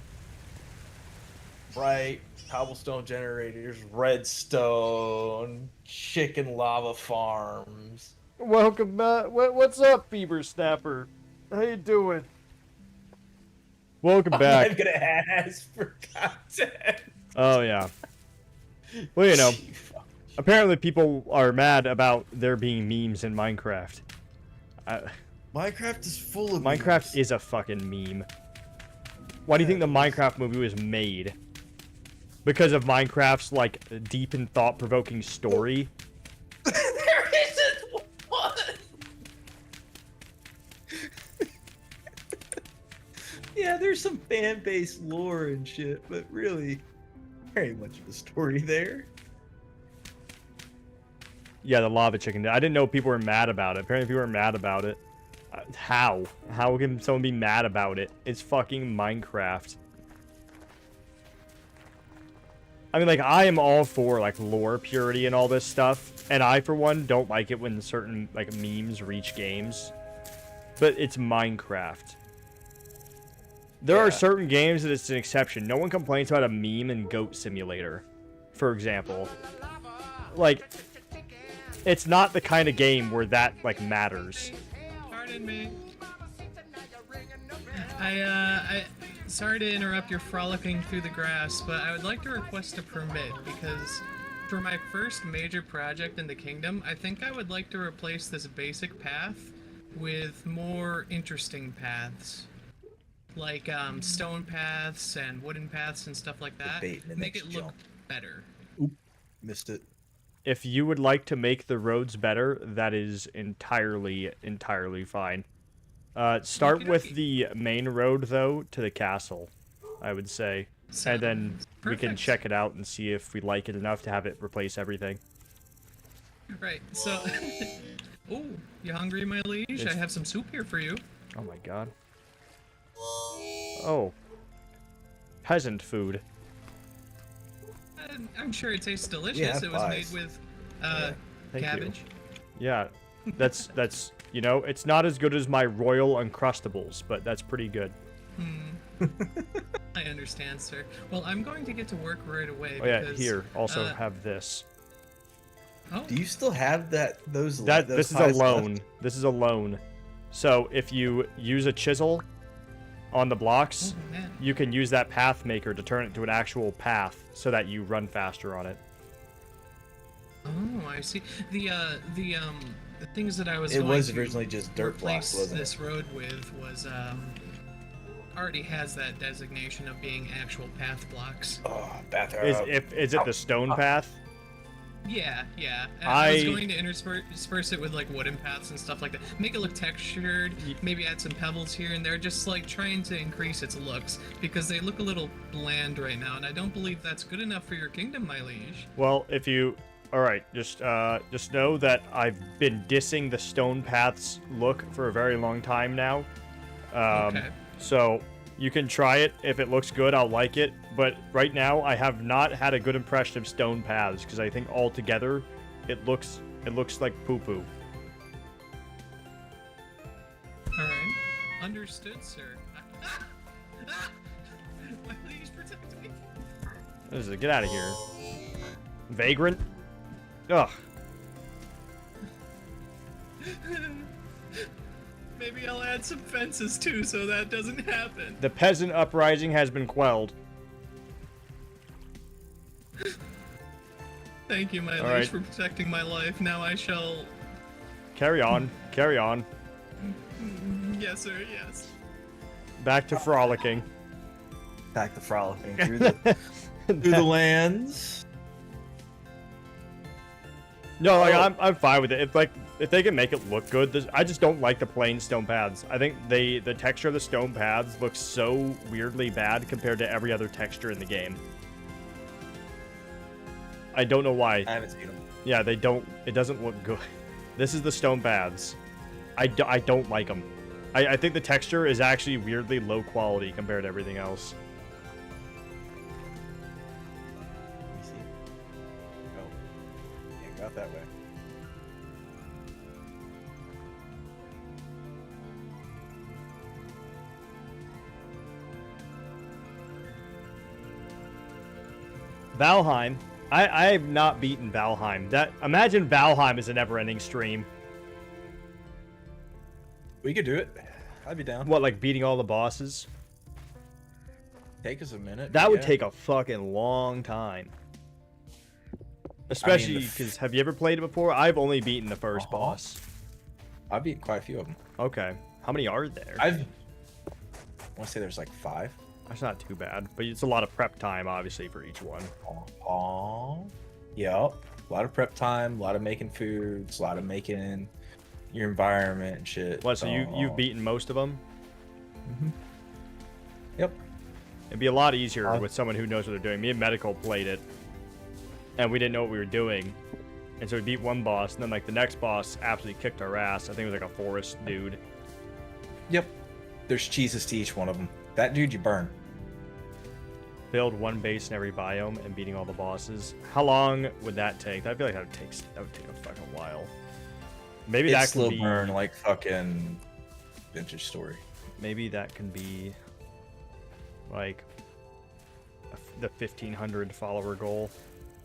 Right. Cobblestone generators, redstone, chicken lava farms. Welcome back. What's up, Fever Snapper? How you doing? Welcome back. I'm gonna ask for content. Oh yeah. Well, you know, apparently people are mad about there being memes in Minecraft. Minecraft is full of Minecraft memes. is a fucking meme. Why do you think the Minecraft movie was made? Because of Minecraft's, like, deep and thought-provoking story? There isn't one. Yeah, there's some fan-based lore and shit, but really, there ain't much of a story there. Yeah, the lava chicken. I didn't know people were mad about it. Apparently people were mad about it. How? How can someone be mad about it? It's fucking Minecraft. I mean, like, I am all for, like, lore purity and all this stuff. And I, for one, don't like it when certain, like, memes reach games. But it's Minecraft. There are certain games that it's an exception. No one complains about a meme in Goat Simulator, for example. Like, it's not the kind of game where that, like, matters. Pardon me. Sorry to interrupt your frolicking through the grass, but I would like to request a permit because for my first major project in the kingdom, I think I would like to replace this basic path with more interesting paths. Like stone paths and wooden paths and stuff like that. Make it look better. Oop, missed it. If you would like to make the roads better, that is entirely fine. Start with the main road, though, to the castle, I would say. And then we can check it out and see if we like it enough to have it replace everything. Right, so... Ooh, you hungry, my liege? I have some soup here for you. Oh my god. Oh. Peasant food. I'm sure it tastes delicious. Yeah, it was made with Thank cabbage. You. Yeah, that's you know, it's not as good as my Royal Uncrustables, but that's pretty good. I understand, sir. Well, I'm going to get to work right away. Oh yeah, because, here. Also have this. Oh. Do you still have those This is a pies loan. left? This is a loan. So if you use a chisel on the blocks, you can use that path maker to turn it to an actual path so that you run faster on it. Oh, I see. The things that I was. It going was to originally just dirt blocks, replace wasn't it? this road with was already has that designation of being actual path blocks. Oh, bathroom. Is it the stone path? Yeah. I was going to intersperse it with like wooden paths and stuff like that. Make it look textured. Maybe add some pebbles here and there, just like trying to increase its looks because they look a little bland right now, and I don't believe that's good enough for your kingdom, my liege. Well, if you, all right, just know that I've been dissing the stone paths look for a very long time now. Okay. So you can try it. If it looks good, I'll like it. But right now, I have not had a good impression of stone paths because I think altogether, it looks like poo-poo. All right, understood, sir. My liege, protect me. Get out of here, vagrant. Ugh. Maybe I'll add some fences too, so that doesn't happen. The peasant uprising has been quelled. Thank you, my All liege, right. for protecting my life. Now I shall. Carry on. Carry on. Yes, sir. Yes. Back to frolicking. Back to frolicking through the through the lands. No, like I'm fine with it. If they can make it look good, I just don't like the plain stone paths. I think the texture of the stone paths looks so weirdly bad compared to every other texture in the game. I don't know why. I haven't seen them. Yeah, they don't. It doesn't look good. This is the stone paths. I don't like them. I think the texture is actually weirdly low quality compared to everything else. Let me see. Oh, can't go out that way. Valheim. I have not beaten Valheim. Imagine Valheim is a never-ending stream. We could do it. I'd be down. What, like beating all the bosses? Take us a minute. That would yeah. take a fucking long time. Especially because, have you ever played it before? I've only beaten the first boss. I've beaten quite a few of them. Okay. How many are there? I want to say there's like 5. That's not too bad, but it's a lot of prep time, obviously, for each one. Yep. A lot of prep time, a lot of making foods, a lot of making your environment and shit. What, so you've beaten most of them? Mm-hmm. Yep. It'd be a lot easier with someone who knows what they're doing. Me and Medical played it, and we didn't know what we were doing. And so we beat one boss, and then like the next boss absolutely kicked our ass. I think it was like a forest dude. Yep. There's cheeses to each one of them. That dude you burn. Build one base in every biome and beating all the bosses. How long would that take? I feel like that would take a fucking while. Maybe It's that can slow be burn like fucking Vintage Story. Maybe that can be like the 1,500 follower goal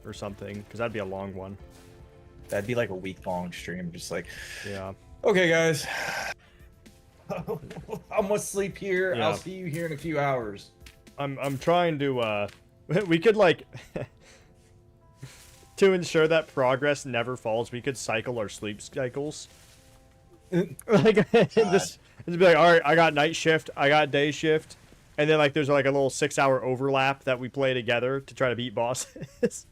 or something, because that'd be a long one. That'd be like a week-long stream, just like, yeah. Okay, guys. I'm gonna sleep here. Yeah. I'll see you here in a few hours. I'm trying to we could like to ensure that progress never falls, we could cycle our sleep cycles. Like just be like, all right, I got night shift, I got day shift, and then like there's like a little 6-hour overlap that we play together to try to beat bosses.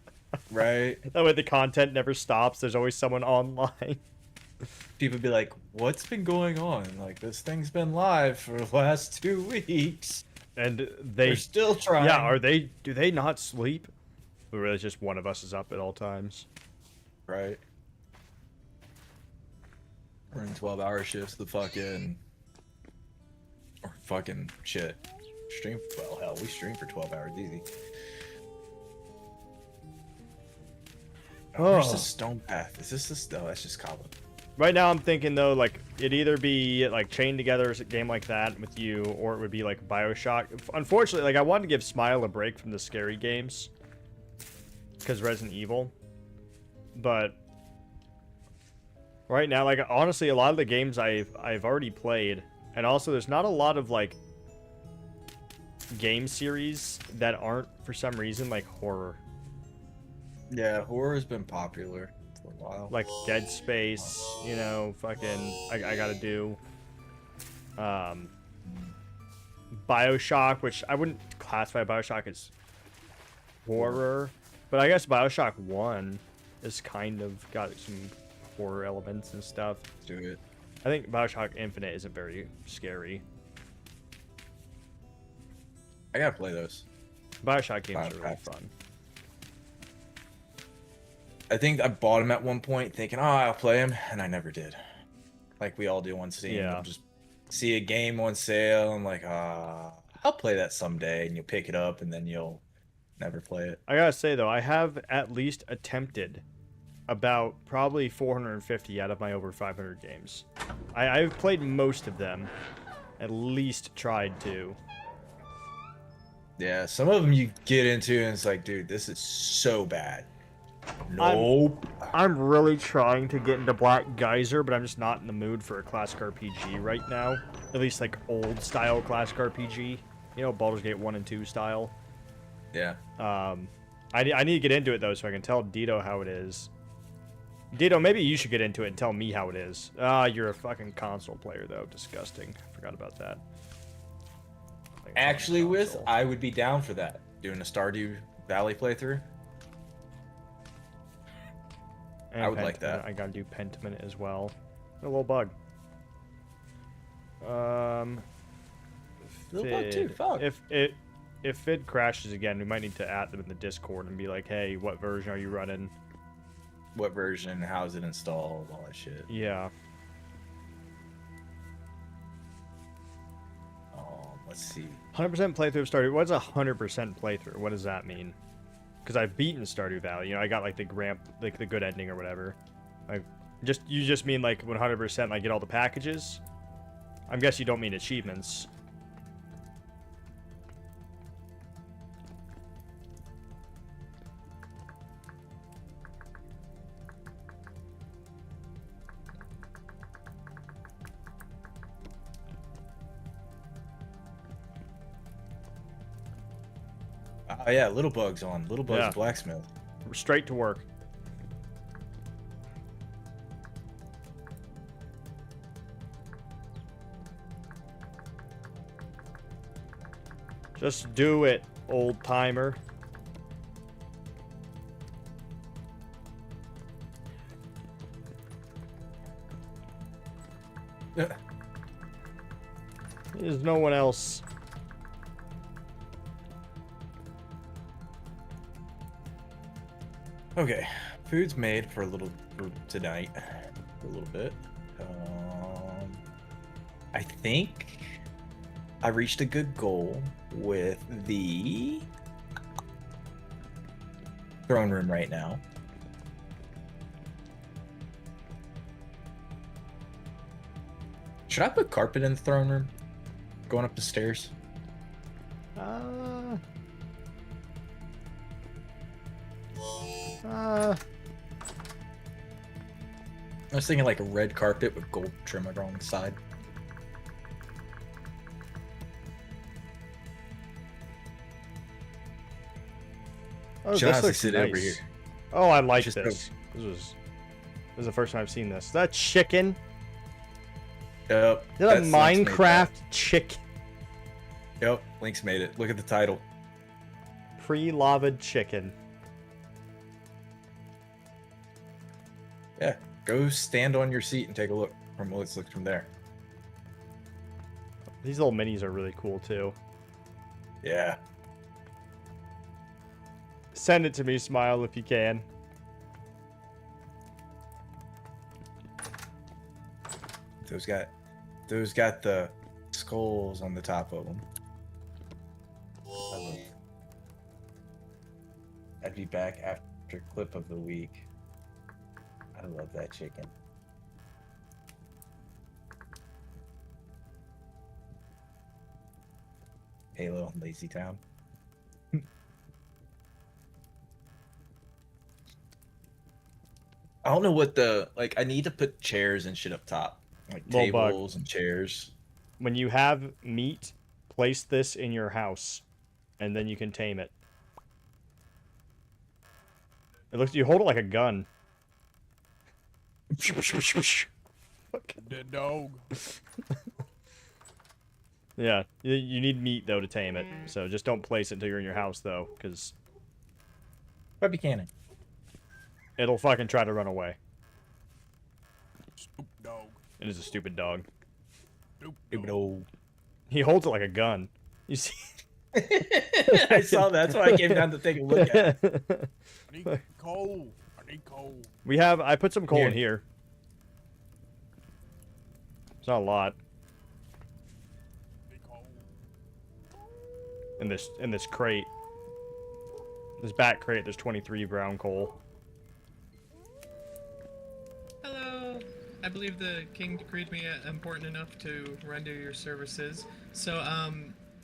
Right. That way the content never stops. There's always someone online. People be like, what's been going on? Like, this thing's been live for the last 2 weeks. And they're still trying. Yeah, do they not sleep? Or really just one of us is up at all times? Right. We're in 12-hour shifts, or fucking shit. Stream, well, hell, we stream for 12 hours easy. Where's the stone path? Is this the... Oh, that's just cobble. Right now, I'm thinking though, like it'd either be like chained together as a game like that with you, or it would be like BioShock. Unfortunately, like I wanted to give Smile a break from the scary games because Resident Evil, but right now, like honestly, a lot of the games I've already played, and also there's not a lot of like game series that aren't for some reason like horror. Yeah, horror has been popular. For a while. Like Dead Space, you know, fucking I gotta do BioShock, which I wouldn't classify BioShock as horror, but I guess BioShock 1 is kind of got some horror elements and stuff. Let's do it. I think BioShock Infinite isn't very scary. I gotta play those. BioShock games are really fun. I think I bought him at one point thinking, oh, I'll play him, and I never did. Like we all do on Steam. Yeah. You'll just see a game on sale, and like, I'll play that someday, and you'll pick it up, and then you'll never play it. I gotta say, though, I have at least attempted about probably 450 out of my over 500 games. I've played most of them, at least tried to. Yeah, some of them you get into, and it's like, dude, this is so bad. Nope. I'm really trying to get into Black Geyser, but I'm just not in the mood for a classic RPG right now. At least like old style classic RPG. You know, Baldur's Gate 1 and 2 style. Yeah. I need to get into it though, so I can tell Dito how it is. Dito, maybe you should get into it and tell me how it is. You're a fucking console player though. Disgusting. I forgot about that. Actually, Wiz, I would be down for that. Doing a Stardew Valley playthrough. And I would like that. I gotta do Pentiment as well. A little bug. Little bug too. Fuck. If Fid crashes again, we might need to add them in the Discord and be like, hey, what version are you running? What version? How's it installed? All that shit. Yeah. Let's see. 100% playthrough of Stardew. What's a 100% playthrough? What does that mean? Because I've beaten Stardew Valley. You know, I got like the the good ending or whatever. Like, you just mean like 100% like get all the packages? I guess you don't mean achievements. Oh yeah, Little Bug's on. Little Bug's Yeah. a blacksmith. Straight to work. Just do it, old timer. There's no one else. Okay, food's made for tonight, for a little bit. I think I reached a good goal with the throne room right now. Should I put carpet in the throne room? Going up the stairs? I was thinking like a red carpet with gold trim along the side. Oh, Should I have this to looks sit nice. over here? Oh, I like Just this. This is the first time I've seen this. Is that chicken? Yep. Is that a that's Link's made Minecraft chicken? that. Yep, Link's made it. Look at the title. Pre-lavaed chicken. Yeah, go stand on your seat and take a look from what it looks from there. These little minis are really cool too. Yeah. Send it to me, Smile, if you can. Those got the skulls on the top of them. I'd be back after clip of the week. I love that chicken. Halo, Lazy Town. I don't know what I need to put chairs and shit up top. Like Little bug. tables and chairs. When you have meat, place this in your house, and then you can tame it. It looks. You hold it like a gun. Dead dog. Yeah, you need meat though to tame it. So just don't place it until you're in your house though, because Webby cannon. it'll fucking try to run away. Stupid dog. It is a stupid dog. Stupid dog. He holds it like a gun. You see? I saw that. That's why I came down to take a look at it. I need coal. I need coal. We have. I put some coal in Here. here. It's not a lot. Need coal. In this crate. This back crate, there's 23 brown coal. Hello. I believe the king decreed me important enough to render your services. So,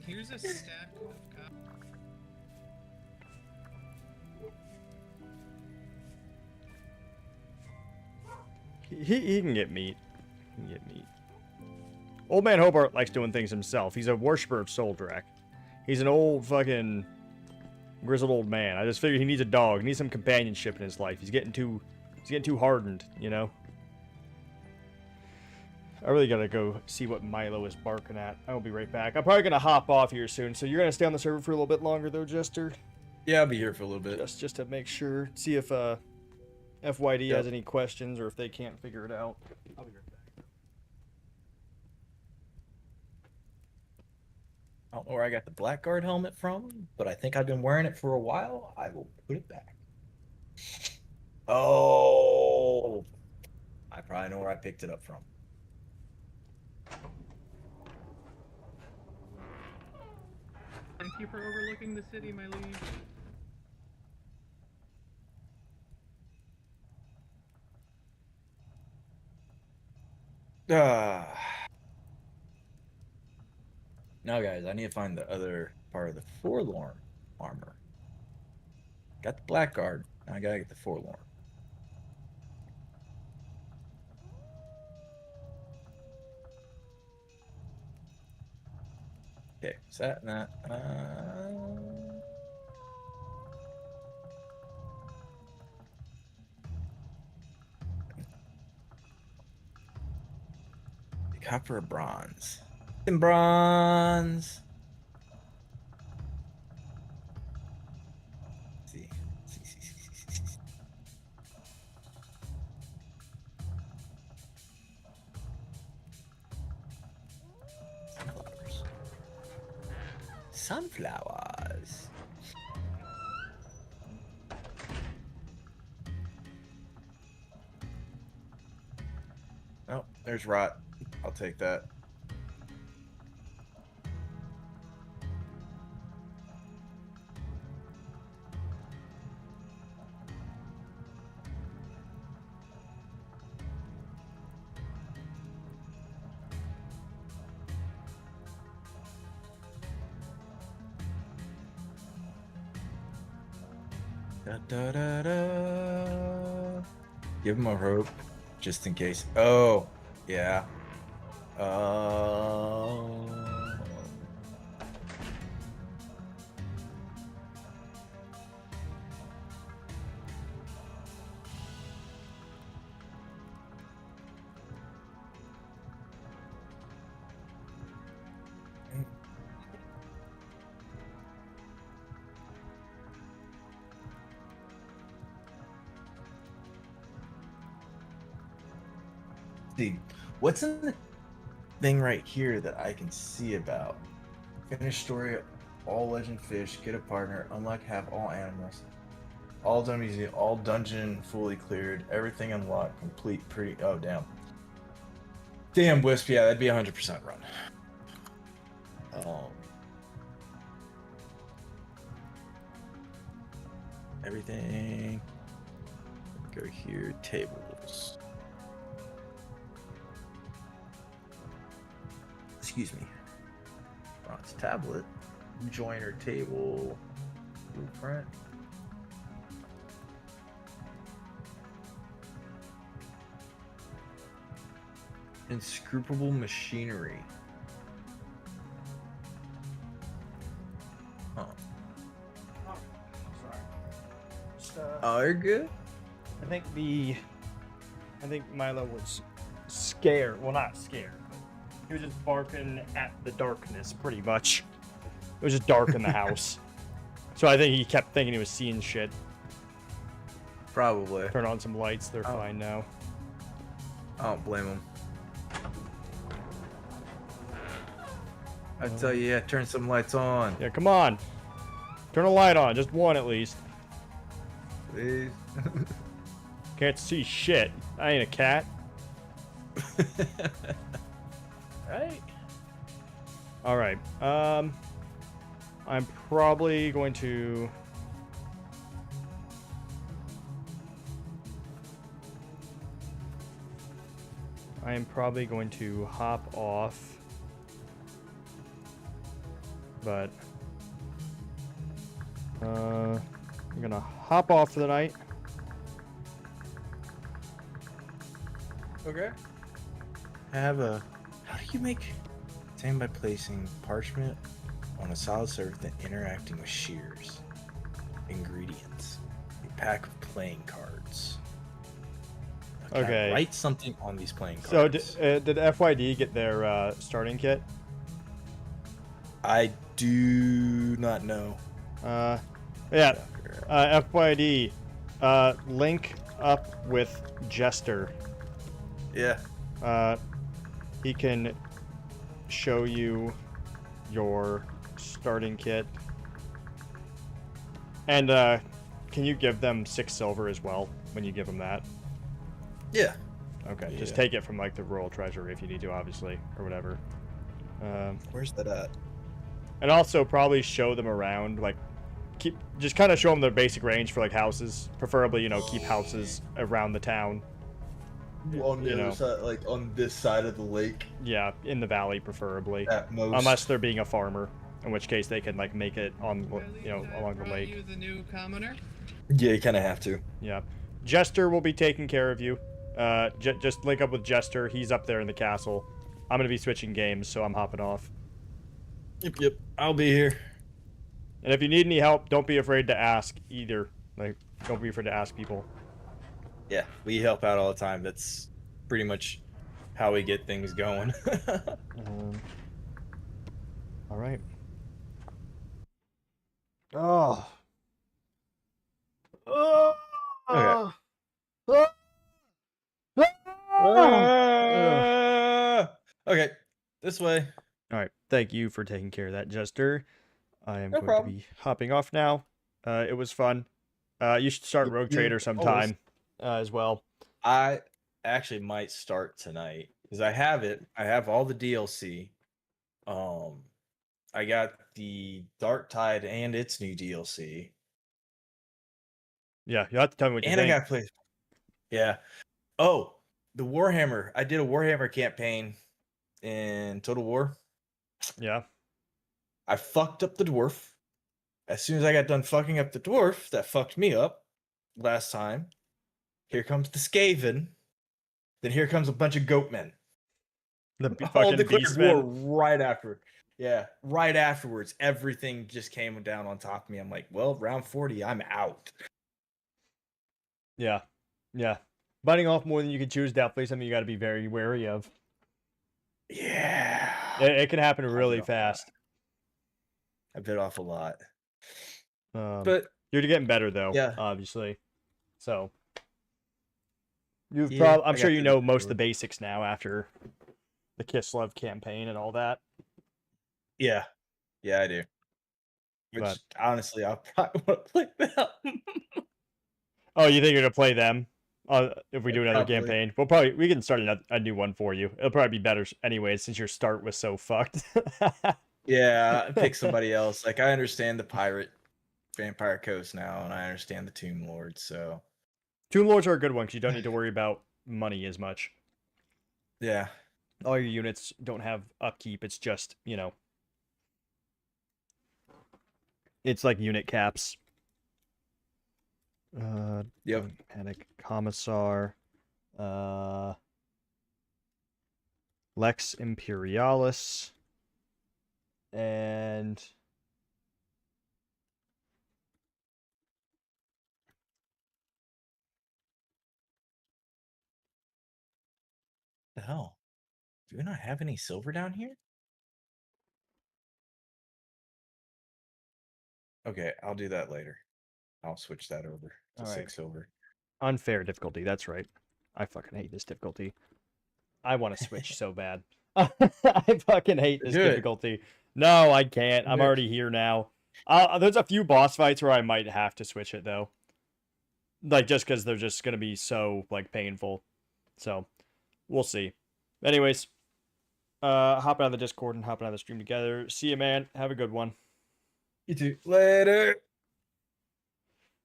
here's a stack of He can get meat. He can get meat. Old Man Hobart likes doing things himself. He's a worshiper of Soldrak. He's an old fucking grizzled old man. I just figured he needs a dog. He needs some companionship in his life. He's getting too hardened, you know? I really gotta go see what Milo is barking at. I will be right back. I'm probably gonna hop off here soon, so you're gonna stay on the server for a little bit longer though, Jester? Yeah, I'll be here for a little bit. Just to make sure. See if FYD Yep. has any questions or if they can't figure it out. I'll be right back. I don't know where I got the Blackguard helmet from, but I think I've been wearing it for a while. I will put it back. Oh, I probably know where I picked it up from. Thank you for overlooking the city, my liege. Now, guys, I need to find the other part of the Forlorn armor. Got the Blackguard. Now I gotta get the Forlorn. Okay, is that not? Copper or bronze? In bronze. Let's see. See. Sunflowers. Oh, there's rot. I'll take that. Da. Give him a rope, just in case. Oh, yeah. See, what's in the thing right here that I can see about? Finish story, all legend fish, get a partner, unlock, have all animals, all done easy, all dungeon fully cleared, everything unlocked, complete, pretty. Oh damn, Wisp, yeah, that'd be 100% run. Everything. Go here, tables. Excuse me. Bronze tablet. Joiner table. Blueprint. Inscrutable machinery. Huh. Oh, sorry. Just, Oh, you're good? I think Milo was scared. Well, not scared, but he was just barking at the darkness, pretty much. It was just dark in the house. So I think he kept thinking he was seeing shit. Probably. Turn on some lights, they're fine now. I don't blame him. I tell you, yeah, turn some lights on. Yeah, come on. Turn a light on, just one at least. Please. Can't see shit. I ain't a cat. Right? Alright. I'm probably going to... hop off. But... I'm gonna hop off for the night. Okay. How do you make same by placing parchment on a solid surface and interacting with shears? Ingredients. A pack of playing cards. Okay. Write something on these playing cards. So did FYD get their starting kit? I do not know. Yeah. FYD. Link up with Jester. Yeah. He can show you your starting kit. And can you give them 6 silver as well when you give them that? Yeah. Okay, Yeah. just take it from like the royal treasury if you need to, obviously, or whatever. Where's that at? And also probably show them around, like just kind of show them the basic range for like houses, preferably, you know, keep houses around the town. On the other side, like on this side of the lake. Yeah, in the valley, preferably. At most. Unless they're being a farmer, in which case they can like make it on, you know, along the lake. You the new commoner? Yeah, you kind of have to. Yeah, Jester will be taking care of you. Just link up with Jester. He's up there in the castle. I'm gonna be switching games, so I'm hopping off. Yep. I'll be here. And if you need any help, don't be afraid to ask either. Like, don't be afraid to ask people. Yeah, we help out all the time. That's pretty much how we get things going. All right. Oh. Oh. Okay. Okay, this way. All right. Thank you for taking care of that, Jester. I am No going problem. to be hopping off now. It was fun. You should start Rogue Trader sometime as well. I actually might start tonight because I have it. I have all the DLC. I got the Dark Tide and its new DLC. Yeah, you'll have to tell me what you And I think. got to play. Yeah. Oh, the Warhammer. I did a Warhammer campaign in Total War. Yeah. I fucked up the dwarf. As soon as I got done fucking up the dwarf, that fucked me up last time. Here comes the Skaven. Then here comes a bunch of goatmen. All declared war right after. Yeah, right afterwards, everything just came down on top of me. I'm like, well, round 40, I'm out. Yeah. Yeah. Biting off more than you can chew is definitely something you got to be very wary of. Yeah. It can happen really fast. I bit off a lot. But you're getting better, though, yeah, obviously. So, I'm sure you know most of the basics now after the Kislev campaign and all that. Yeah. Yeah, I do. Which, honestly, I'll probably want to play them. Oh, you think you're going to play them if we do another Probably. campaign? We can start a new one for you. It'll probably be better anyway, since your start was so fucked. Yeah, pick somebody else. Like, I understand the pirate Vampire Coast now, and I understand the Tomb Lords, so... Tomb Lords are a good one, because you don't need to worry about money as much. Yeah. All your units don't have upkeep, it's just, you know... It's like unit caps. Yep. Dogmatic, Commissar, Lex Imperialis, and The hell? Do we not have any silver down here? Okay, I'll do that later. I'll switch that over to All right. 6 silver. Unfair difficulty, that's right. I fucking hate this difficulty. I want to switch so bad. I fucking hate this difficulty. No, I can't. I'm already here now. There's a few boss fights where I might have to switch it, though. Like, just because they're just going to be so, like, painful. So, we'll see. Anyways, hop out of the Discord and hop out of the stream together. See you, man. Have a good one. You too. Later.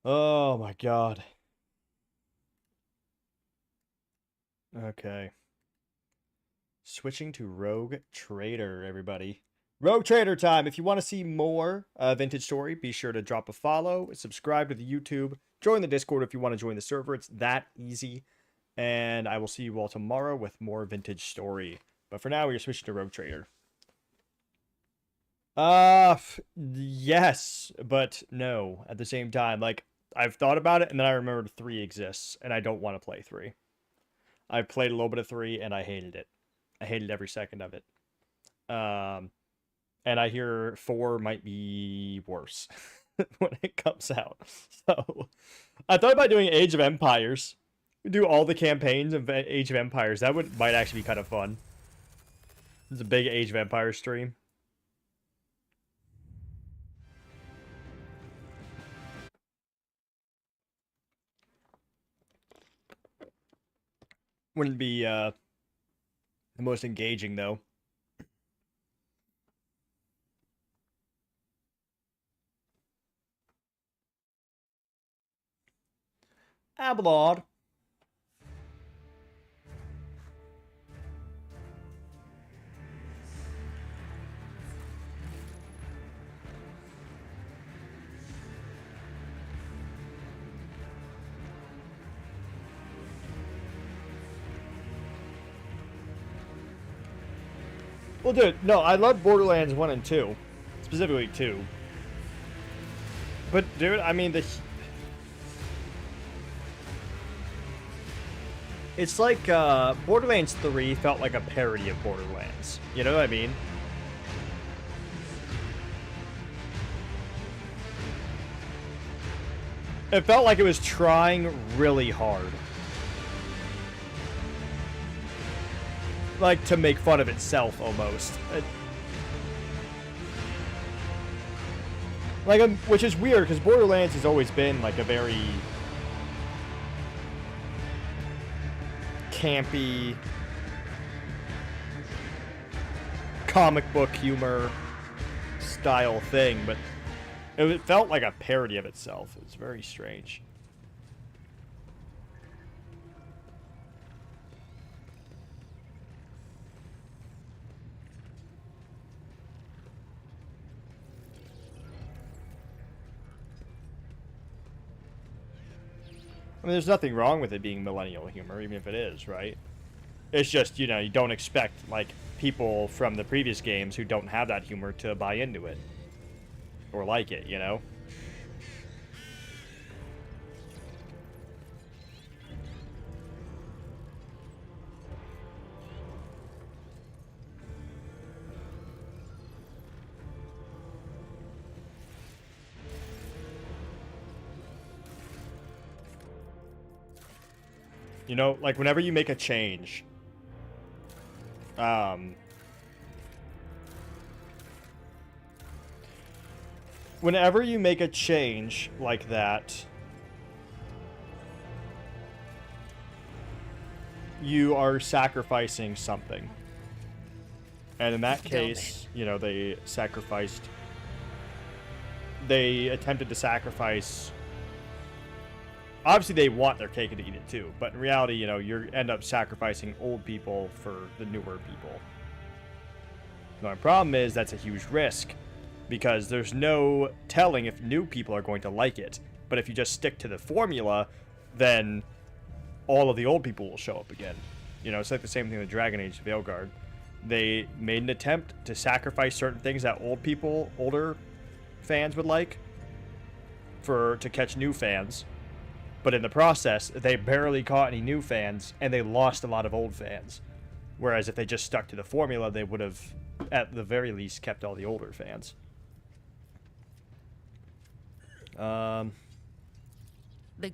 Oh, my God. Okay. Switching to Rogue Trader, everybody. Rogue Trader time. If you want to see more Vintage Story, be sure to drop a follow, subscribe to the YouTube, join the Discord if you want to join the server. It's that easy. And I will see you all tomorrow with more Vintage Story. But for now, we're switching to Rogue Trader. Yes, but no at the same time. Like, I've thought about it, and then I remembered 3 exists, and I don't want to play 3. I played a little bit of 3, and I hated it. I hated every second of it. And I hear 4 might be worse when it comes out. So, I thought about doing Age of Empires. We do all the campaigns of Age of Empires. That might actually be kind of fun. It's a big Age of Empires stream. Wouldn't be the most engaging, though. Abelard. Well, dude, no, I love Borderlands 1 and 2. Specifically 2. But, dude, I mean, It's like Borderlands 3 felt like a parody of Borderlands. You know what I mean? It felt like it was trying really hard. Like to make fun of itself almost. Which is weird because Borderlands has always been like a very campy comic book humor style thing, but it felt like a parody of itself. It's very strange. I mean, there's nothing wrong with it being millennial humor, even if it is, right? It's just, you know, you don't expect, like, people from the previous games who don't have that humor to buy into it. Or like it, you know? You know, like, whenever you make a change, whenever you make a change like that, you are sacrificing something. And in that case, you know, they attempted to sacrifice. Obviously, they want their cake and to eat it too, but in reality, you know, you end up sacrificing old people for the newer people. The problem is that's a huge risk, because there's no telling if new people are going to like it. But if you just stick to the formula, then all of the old people will show up again. You know, it's like the same thing with Dragon Age Veilguard. They made an attempt to sacrifice certain things that older fans would like, to catch new fans. But in the process, they barely caught any new fans, and they lost a lot of old fans. Whereas if they just stuck to the formula, they would have, at the very least, kept all the older fans. The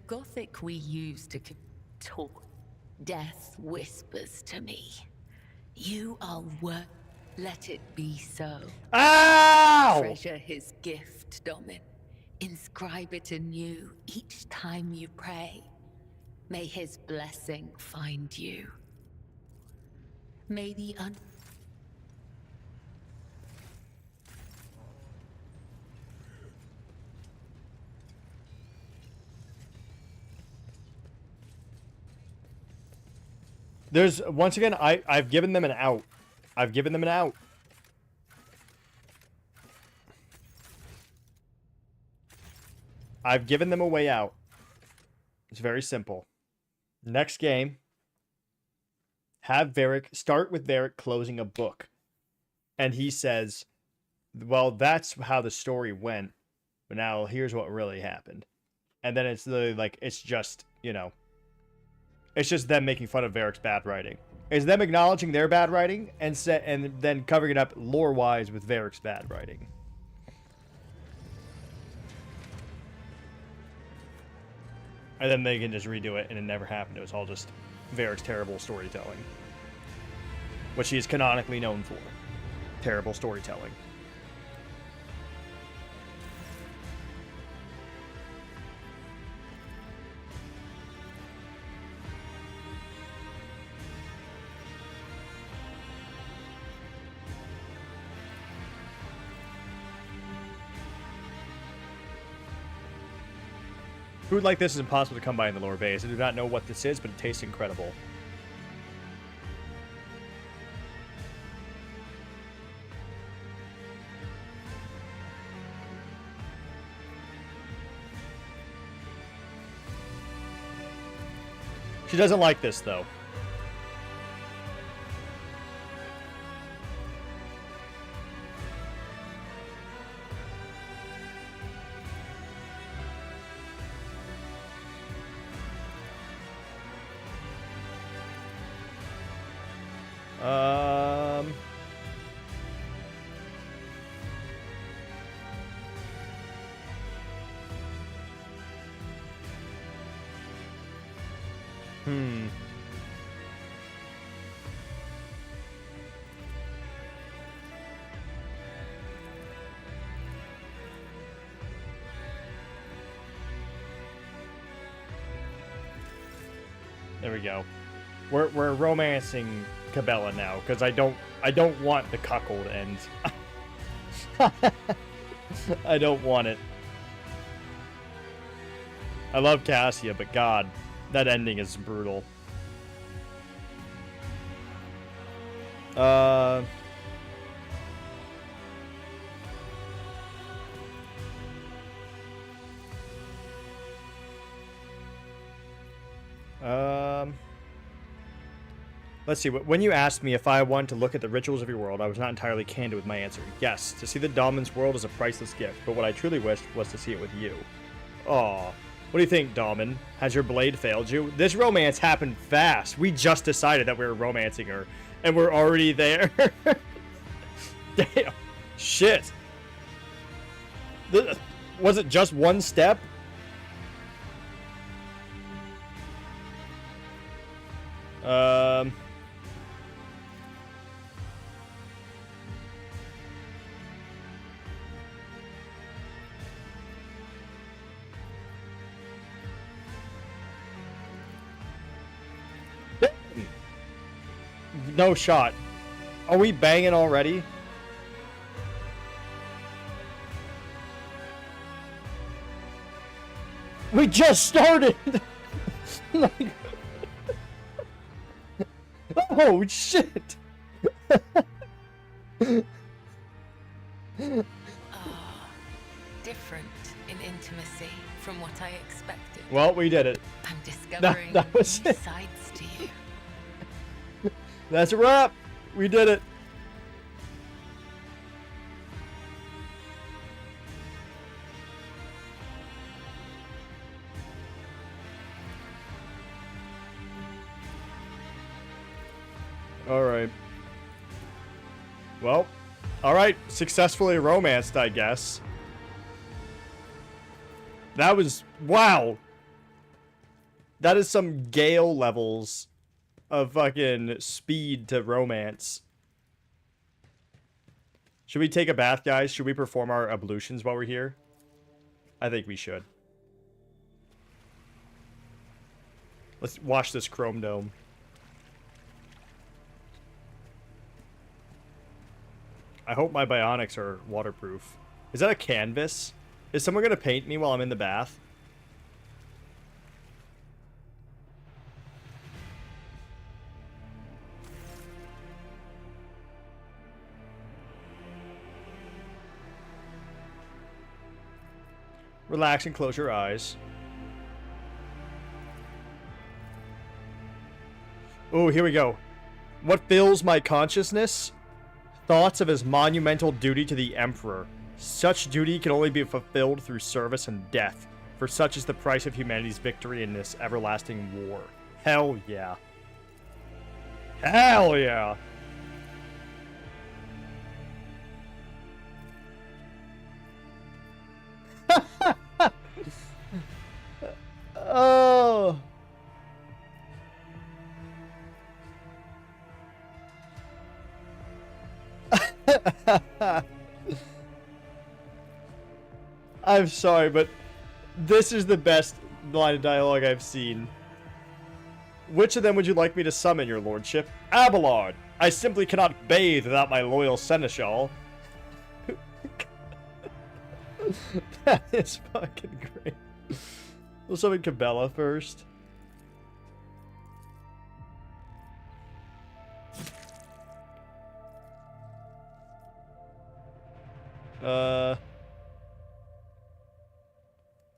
Gothic we use to talk. Death whispers to me. You are worth. Let it be so. Ow! Treasure his gift, Domin. Inscribe it anew each time you pray. May his blessing find you. May the There's, once again, I've given them an out. I've given them an out. I've given them a way out. It's very simple. Next game, have Varric, start with Varric closing a book. And he says, well, that's how the story went, but now here's what really happened. And then it's literally like, it's just, you know, it's just them making fun of Varric's bad writing. It's them acknowledging their bad writing and then covering it up lore-wise with Varric's bad writing. And then they can just redo it, and it never happened. It was all just Varric's terrible storytelling. Which he is canonically known for. Terrible storytelling. Food like this is impossible to come by in the lower base. I do not know what this is, but it tastes incredible. She doesn't like this, though. Um... Hmm. There we go. We're romancing Cabela now because I don't want the cuckold end. I don't want it. I love Cassia, but God, that ending is brutal. Let's see. When you asked me if I wanted to look at the rituals of your world, I was not entirely candid with my answer. Yes, to see the Dahlman's world is a priceless gift, but what I truly wished was to see it with you. Aw. What do you think, Dahlman? Has your blade failed you? This romance happened fast. We just decided that we were romancing her, and we're already there. Damn. Shit. Was it just one step? No shot. Are we banging already? We just started! Like... Oh, shit! Different in intimacy from what I expected. Well, we did it. I'm discovering that was new it. sides to you. That's a wrap! We did it! Alright. Well, alright. Successfully romanced, I guess. That was... Wow! That is some Gale levels of fucking speed to romance. Should we take a bath, guys? Should we perform our ablutions while we're here? I think we should. Let's wash this chrome dome. I hope my bionics are waterproof. Is that a canvas? Is someone gonna paint me while I'm in the bath? Relax and close your eyes. Oh, here we go. What fills my consciousness? Thoughts of his monumental duty to the Emperor. Such duty can only be fulfilled through service and death, for such is the price of humanity's victory in this everlasting war. Hell yeah. Hell yeah! Oh! I'm sorry, but this is the best line of dialogue I've seen. Which of them would you like me to summon, your lordship? Abelard! I simply cannot bathe without my loyal seneschal. That is fucking great. We'll summon Cabela first.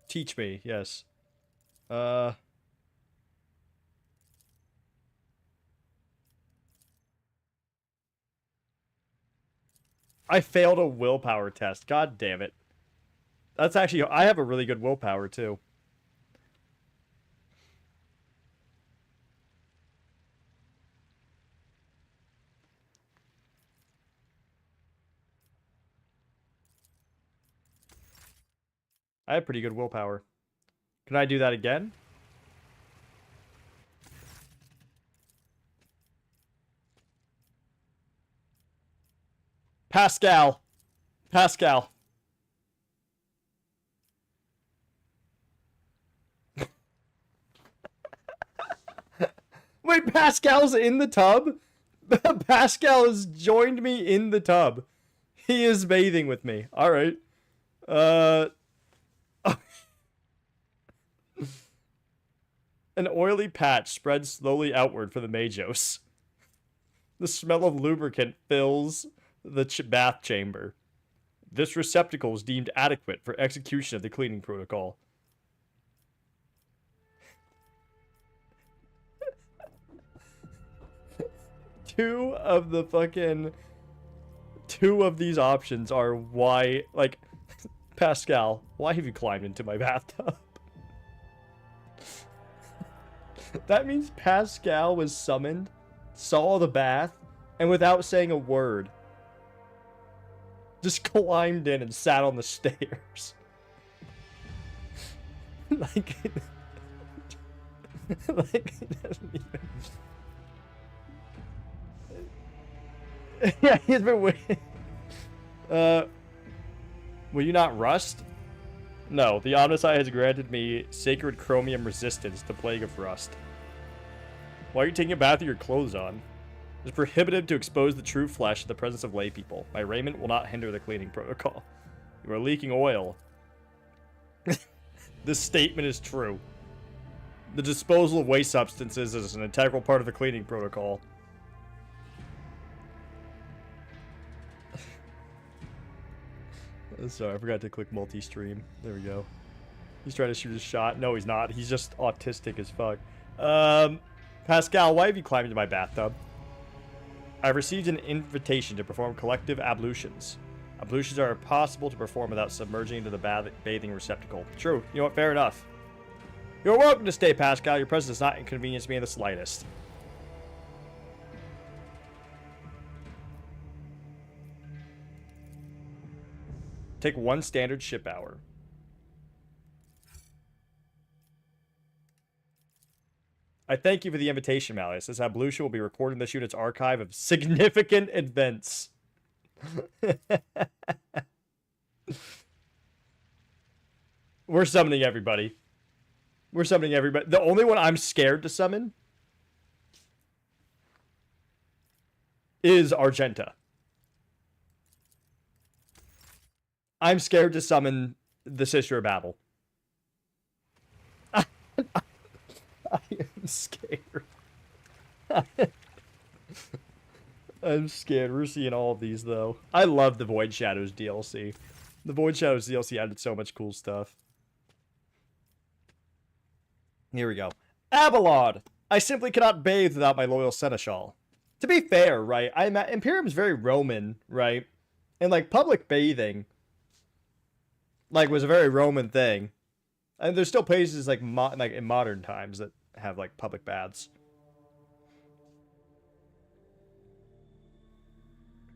Teach me, yes. I failed a willpower test. God damn it. That's actually... I have a really good willpower, too. I have pretty good willpower. Can I do that again? Pascal. Pascal. Wait, Pascal's in the tub? Pascal has joined me in the tub. He is bathing with me. Alright. An oily patch spreads slowly outward from the Majos. The smell of lubricant fills the bath chamber. This receptacle is deemed adequate for execution of the cleaning protocol. Two of these options are why, like, Pascal, why have you climbed into my bathtub? That means Pascal was summoned, saw the bath, and without saying a word, just climbed in and sat on the stairs. like, it doesn't even... Yeah, he's been waiting. Will you not rust? No, the Omnicide has granted me sacred chromium resistance to Plague of Rust. Why are you taking a bath with your clothes on? It is prohibited to expose the true flesh in the presence of lay people. My raiment will not hinder the cleaning protocol. You are leaking oil. This statement is true. The disposal of waste substances is an integral part of the cleaning protocol. Sorry, I forgot to click multi-stream. There we go. He's trying to shoot a shot. No, he's not. He's just autistic as fuck. Pascal, why have you climbed into my bathtub? I've received an invitation to perform collective ablutions. Ablutions are impossible to perform without submerging into the bathing receptacle. True. You know what? Fair enough. You're welcome to stay, Pascal. Your presence does not inconvenience me in the slightest. Take 1 standard ship hour. I thank you for the invitation, Malleus. This ablution will be recorded in this unit's archive of significant events. We're summoning everybody. We're summoning everybody. The only one I'm scared to summon is Argenta. I'm scared to summon the Sister of Babel. I am scared. I'm scared. We're seeing all of these, though. I love the Void Shadows DLC. The Void Shadows DLC added so much cool stuff. Here we go. Abelard! I simply cannot bathe without my loyal seneschal. To be fair, right, Imperium's very Roman, right? And, like, public bathing... like, was a very Roman thing. And there's still places, like, in modern times that have, like, public baths.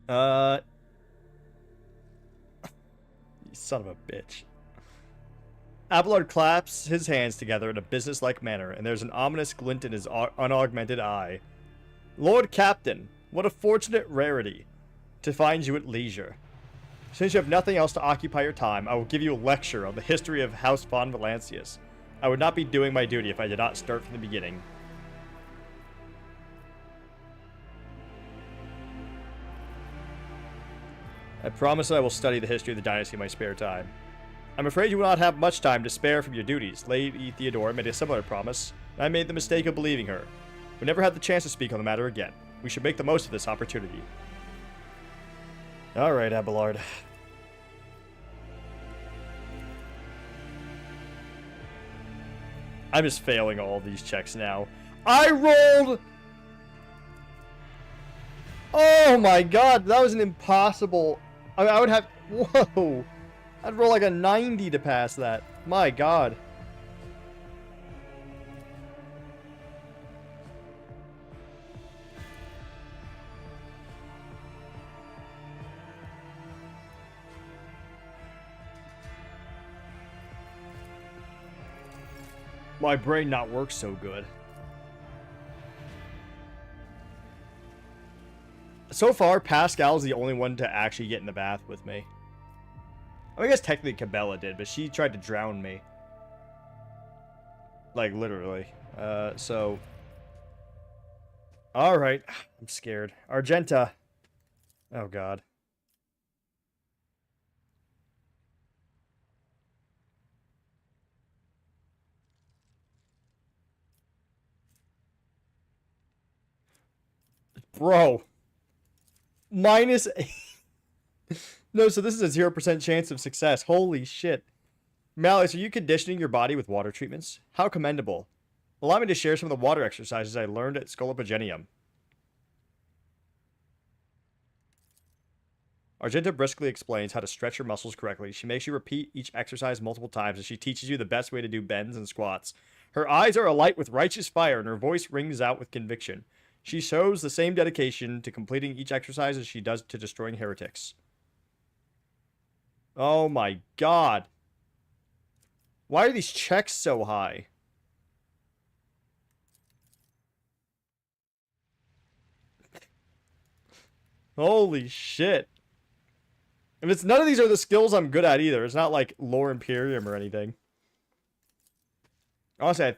You son of a bitch. Abelard claps his hands together in a businesslike manner, and there's an ominous glint in his unaugmented eye. Lord Captain, what a fortunate rarity to find you at leisure. Since you have nothing else to occupy your time, I will give you a lecture on the history of House von Valancius. I would not be doing my duty if I did not start from the beginning. I promise that I will study the history of the dynasty in my spare time. I'm afraid you will not have much time to spare from your duties. Lady Theodora made a similar promise, and I made the mistake of believing her. We never had the chance to speak on the matter again. We should make the most of this opportunity. Alright, Abelard. I'm just failing all of these checks now. I rolled... oh my god, that was an impossible... I would have... whoa! I'd roll like a 90 to pass that. My god. my brain not work so good. So far, Pascal's the only one to actually get in the bath with me. I guess technically Cabela did, but she tried to drown me. Like, literally. So... Alright. I'm scared. Argenta. Oh, God. Bro. -8. No, so this is a 0% chance of success. Holy shit. Malice, are you conditioning your body with water treatments? How commendable. Allow me to share some of the water exercises I learned at Scolopogenium. Argenta briskly explains how to stretch your muscles correctly. She makes you repeat each exercise multiple times, and she teaches you the best way to do bends and squats. Her eyes are alight with righteous fire, and her voice rings out with conviction. She shows the same dedication to completing each exercise as she does to destroying heretics. Oh my god. Why are these checks so high? Holy shit. If it's none of these are the skills I'm good at either. It's not like Lore Imperium or anything. Honestly,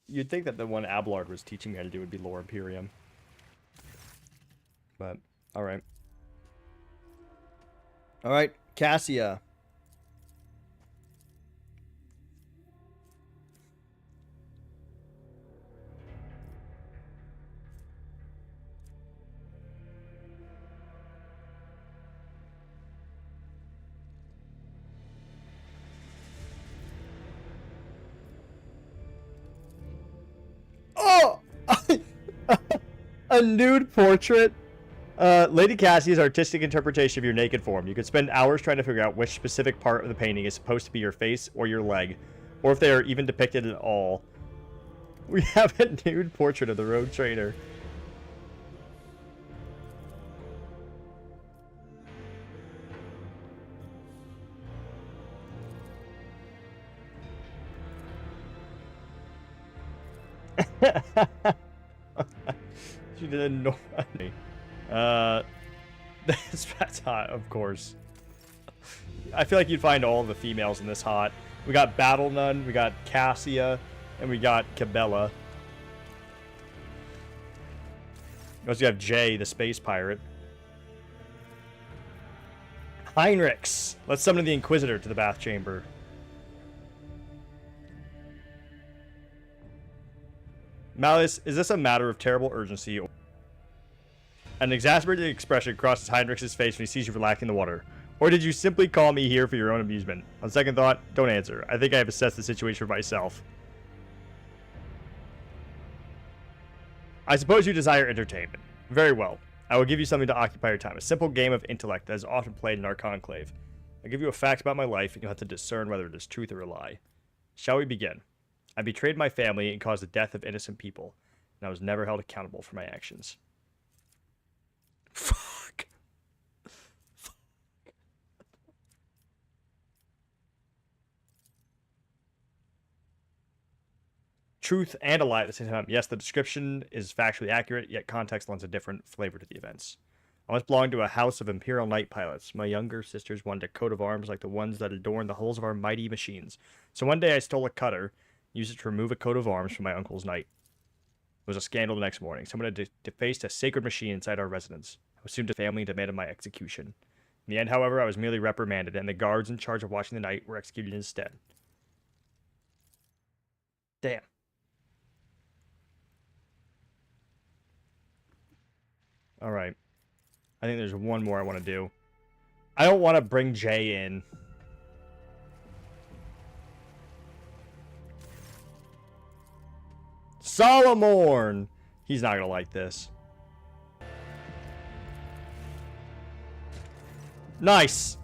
you'd think that the one Abelard was teaching me how to do would be Lore Imperium. But, alright. Alright, Cassia. Oh! A nude portrait? Lady Cassia's artistic interpretation of your naked form. You could spend hours trying to figure out which specific part of the painting is supposed to be your face or your leg, or if they are even depicted at all. We have a nude portrait of the road trainer. She didn't know me. That's hot, of course. I feel like you'd find all the females in this hot. We got Battle Nun, we got Cassia, and we got Cabela. We also have Jay, the space pirate. Heinrichs. Let's summon the Inquisitor to the bath chamber. Malice, is this a matter of terrible urgency? An exasperated expression crosses Heinrichs' face when he sees you relaxing in the water. Or did you simply call me here for your own amusement? On second thought, don't answer. I think I have assessed the situation for myself. I suppose you desire entertainment. Very well. I will give you something to occupy your time. A simple game of intellect that is often played in our conclave. I'll give you a fact about my life, and you'll have to discern whether it is truth or a lie. Shall we begin? I betrayed my family and caused the death of innocent people, and I was never held accountable for my actions. Fuck. Fuck. Truth and a lie at the same time. Yes, the description is factually accurate, yet context lends a different flavor to the events. I once belonged to a house of Imperial Knight pilots. My younger sisters wanted a coat of arms like the ones that adorn the hulls of our mighty machines. So one day I stole a cutter, used it to remove a coat of arms from my uncle's knight. It was a scandal the next morning. Someone had defaced a sacred machine inside our residence. I was soon to family and demanded my execution. In the end, however, I was merely reprimanded, and the guards in charge of watching the night were executed instead. Damn. Alright. I think there's one more I want to do. I don't want to bring Jay in. Solomorn! He's not gonna like this. Nice!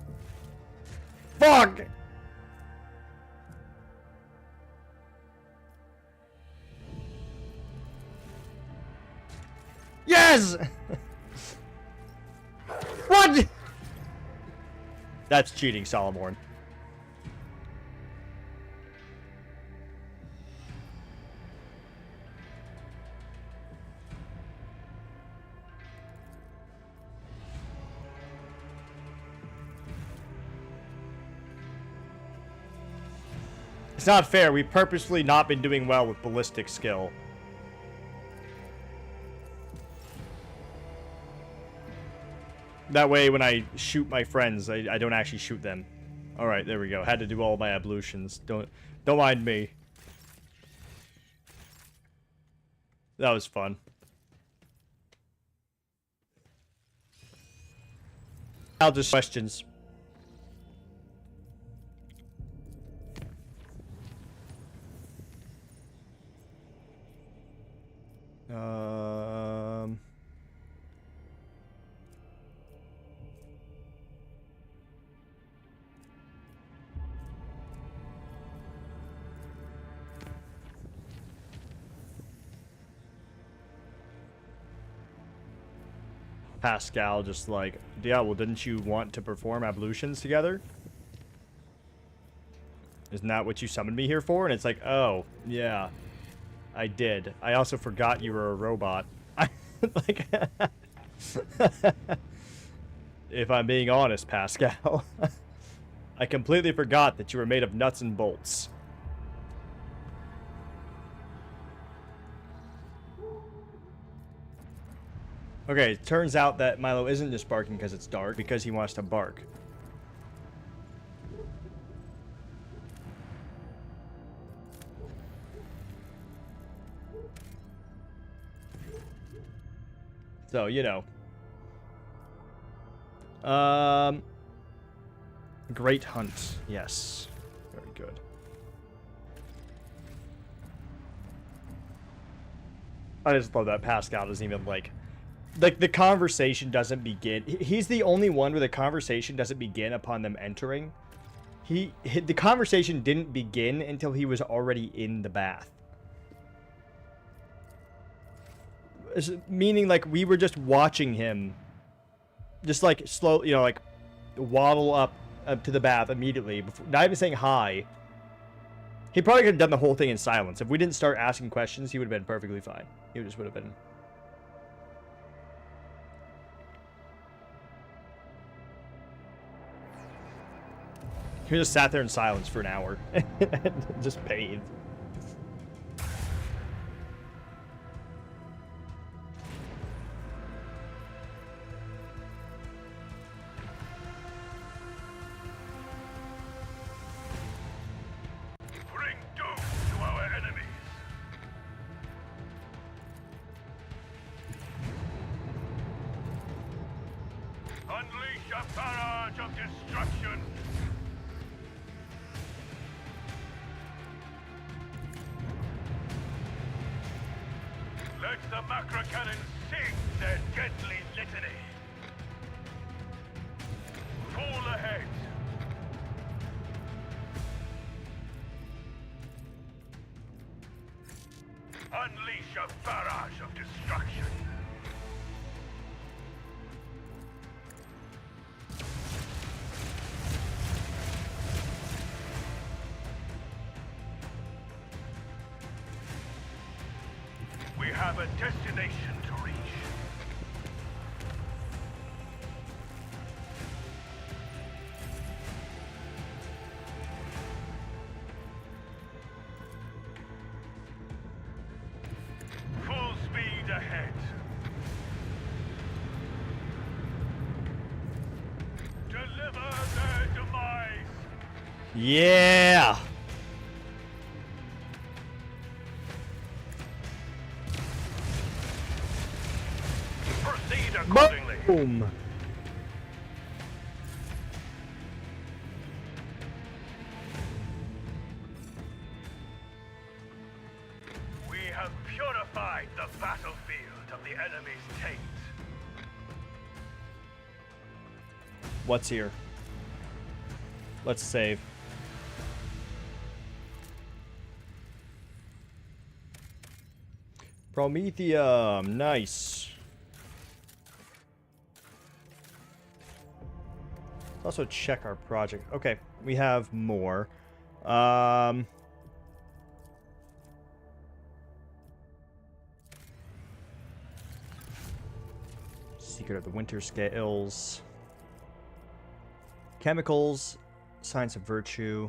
Fuck! Yes! What? That's cheating, Solomorn. It's not fair. We've purposefully not been doing well with ballistic skill. That way, when I shoot my friends, I don't actually shoot them. All right, there we go. Had to do all my ablutions. Don't mind me. That was fun. I'll just questions. Pascal just like, yeah, well, didn't you want to perform ablutions together? Isn't that what you summoned me here for? And it's like, oh, yeah, I did. I also forgot you were a robot. Like, if I'm being honest, Pascal, I completely forgot that you were made of nuts and bolts. Okay, it turns out that Milo isn't just barking because it's dark, because he wants to bark. So, you know. Great hunt. Yes. Very good. I just love that Pascal doesn't even, like the conversation doesn't begin. He's the only one where the conversation doesn't begin upon them entering. The conversation didn't begin until he was already in the bath. Meaning, like, we were just watching him just, like, slow, you know, like, waddle up to the bath immediately, before, not even saying hi. He probably could have done the whole thing in silence. If we didn't start asking questions, he would have been perfectly fine. He just would have been... He just sat there in silence for an hour. Just bathed. Bring doom to our enemies. Unleash a barrage of destruction. Let the macro cannon sing their deadly litany. Fall ahead. Unleash a barrage of destruction. We have a destination to reach. Full speed ahead. Deliver their demise. Yeah! Proceed accordingly. Boom! We have purified the battlefield of the enemy's taint. What's here? Let's save. Prometheum, nice. Let's also check our project. Okay, we have more. Secret of the Winter Scales. Chemicals, Science of Virtue.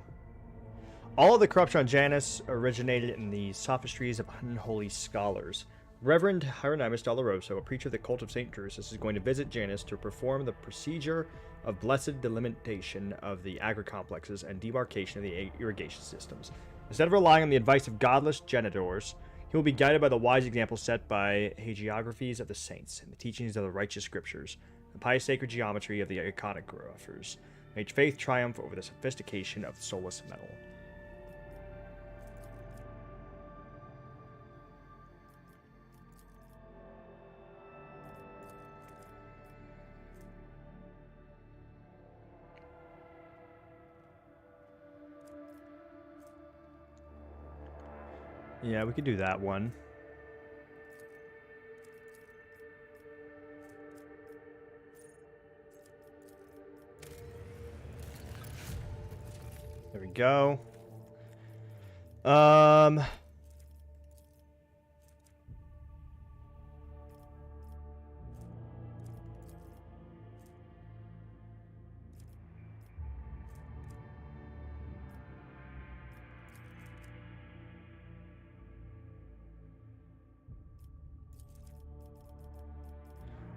All of the corruption on Janus originated in the sophistries of unholy scholars. Reverend Hieronymus Doloroso, a preacher of the cult of St. Drusus, is going to visit Janus to perform the procedure of blessed delimitation of the agri-complexes and demarcation of the irrigation systems. Instead of relying on the advice of godless genitors, he will be guided by the wise example set by hagiographies of the saints and the teachings of the righteous scriptures, the pious sacred geometry of the iconographers. May faith triumph over the sophistication of soulless metal. Yeah, we could do that one. There we go.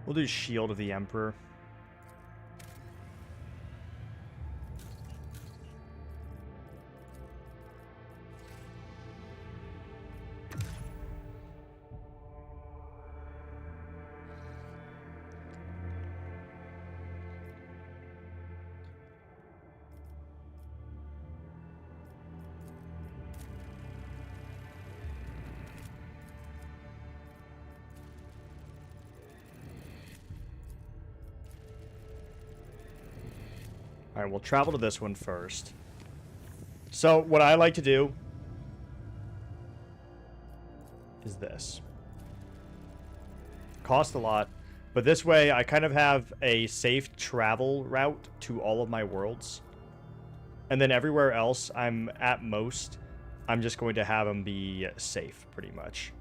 We'll do Shield of the Emperor. Alright, we'll travel to this one first. So, what I like to do is this. Cost a lot, but this way I kind of have a safe travel route to all of my worlds. And then everywhere else, I'm just going to have them be safe, pretty much.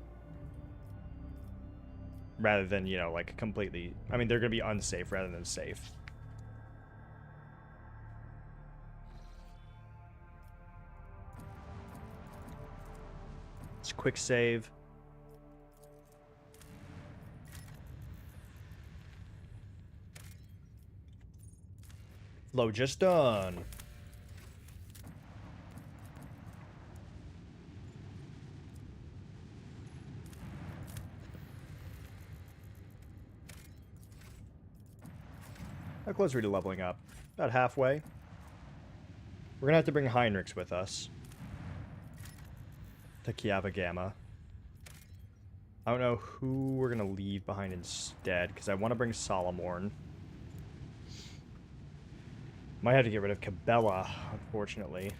Rather than, you know, like completely... I mean, they're going to be unsafe rather than safe. Quick save. Flow just done. How close are we to leveling up? About halfway. We're gonna have to bring Heinrichs with us. To Kiava Gamma. I don't know who we're gonna leave behind instead, because I want to bring Solomorn. Might have to get rid of Cabela, unfortunately.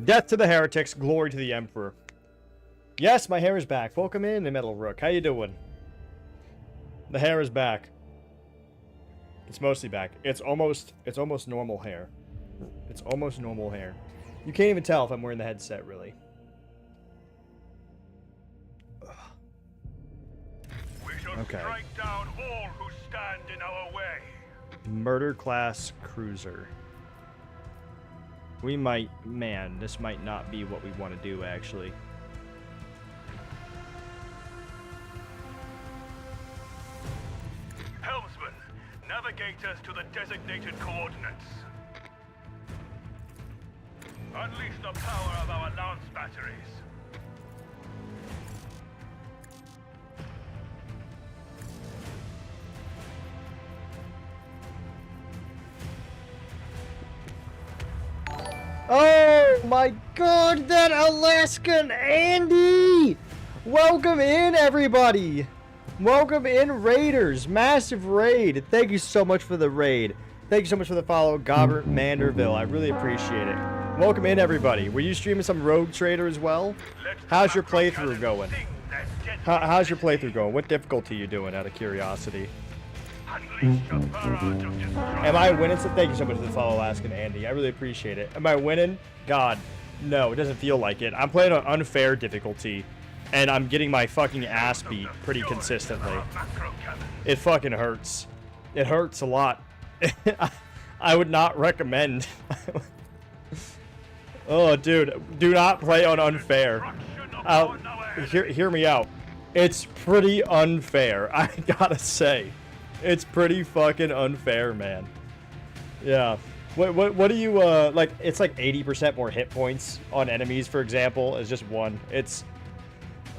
Death to the heretics, glory to the emperor. Yes, my hair is back. Welcome in, Metal Rook. How you doing? The hair is back. It's mostly back. It's almost normal hair. It's almost normal hair. You can't even tell if I'm wearing the headset, really. We shall strike down all who stand in our way. Murder class cruiser. We might, man, this might not be what we want to do, actually. Helmsman, navigate us to the designated coordinates. Unleash the power of our lance batteries. Oh my god, that Alaskan Andy! Welcome in, everybody! Welcome in, Raiders! Massive raid! Thank you so much for the raid. Thank you so much for the follow, Gobbert Manderville. I really appreciate it. Welcome in, everybody. Were you streaming some Rogue Trader as well? How's your playthrough going? How's your playthrough going? What difficulty are you doing, out of curiosity? Am I winning? So thank you so much for the follow, Alaskan Andy. I really appreciate it. Am I winning? God, no, it doesn't feel like it. I'm playing on unfair difficulty, and I'm getting my fucking ass beat pretty consistently. It fucking hurts. It hurts a lot. I would not recommend. Oh, dude, do not play on unfair. Hear me out. It's pretty unfair, I gotta say. It's pretty fucking unfair, man. Yeah. What do you, like, it's like 80% more hit points on enemies, for example, as just one. It's,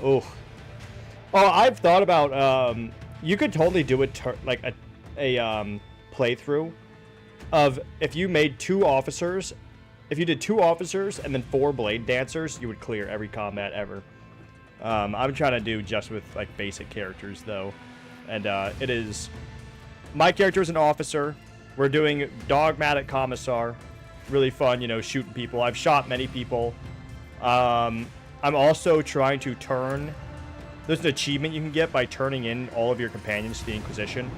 oh, I've thought about, you could totally do a playthrough of if you made 2 officers, if you did 2 officers and then 4 blade dancers, you would clear every combat ever. I'm trying to do just with, like, basic characters, though. And, it is... My character is an officer. We're doing Dogmatic Commissar. Really fun, you know, shooting people. I've shot many people. I'm also trying to turn... There's an achievement you can get by turning in all of your companions to the Inquisition.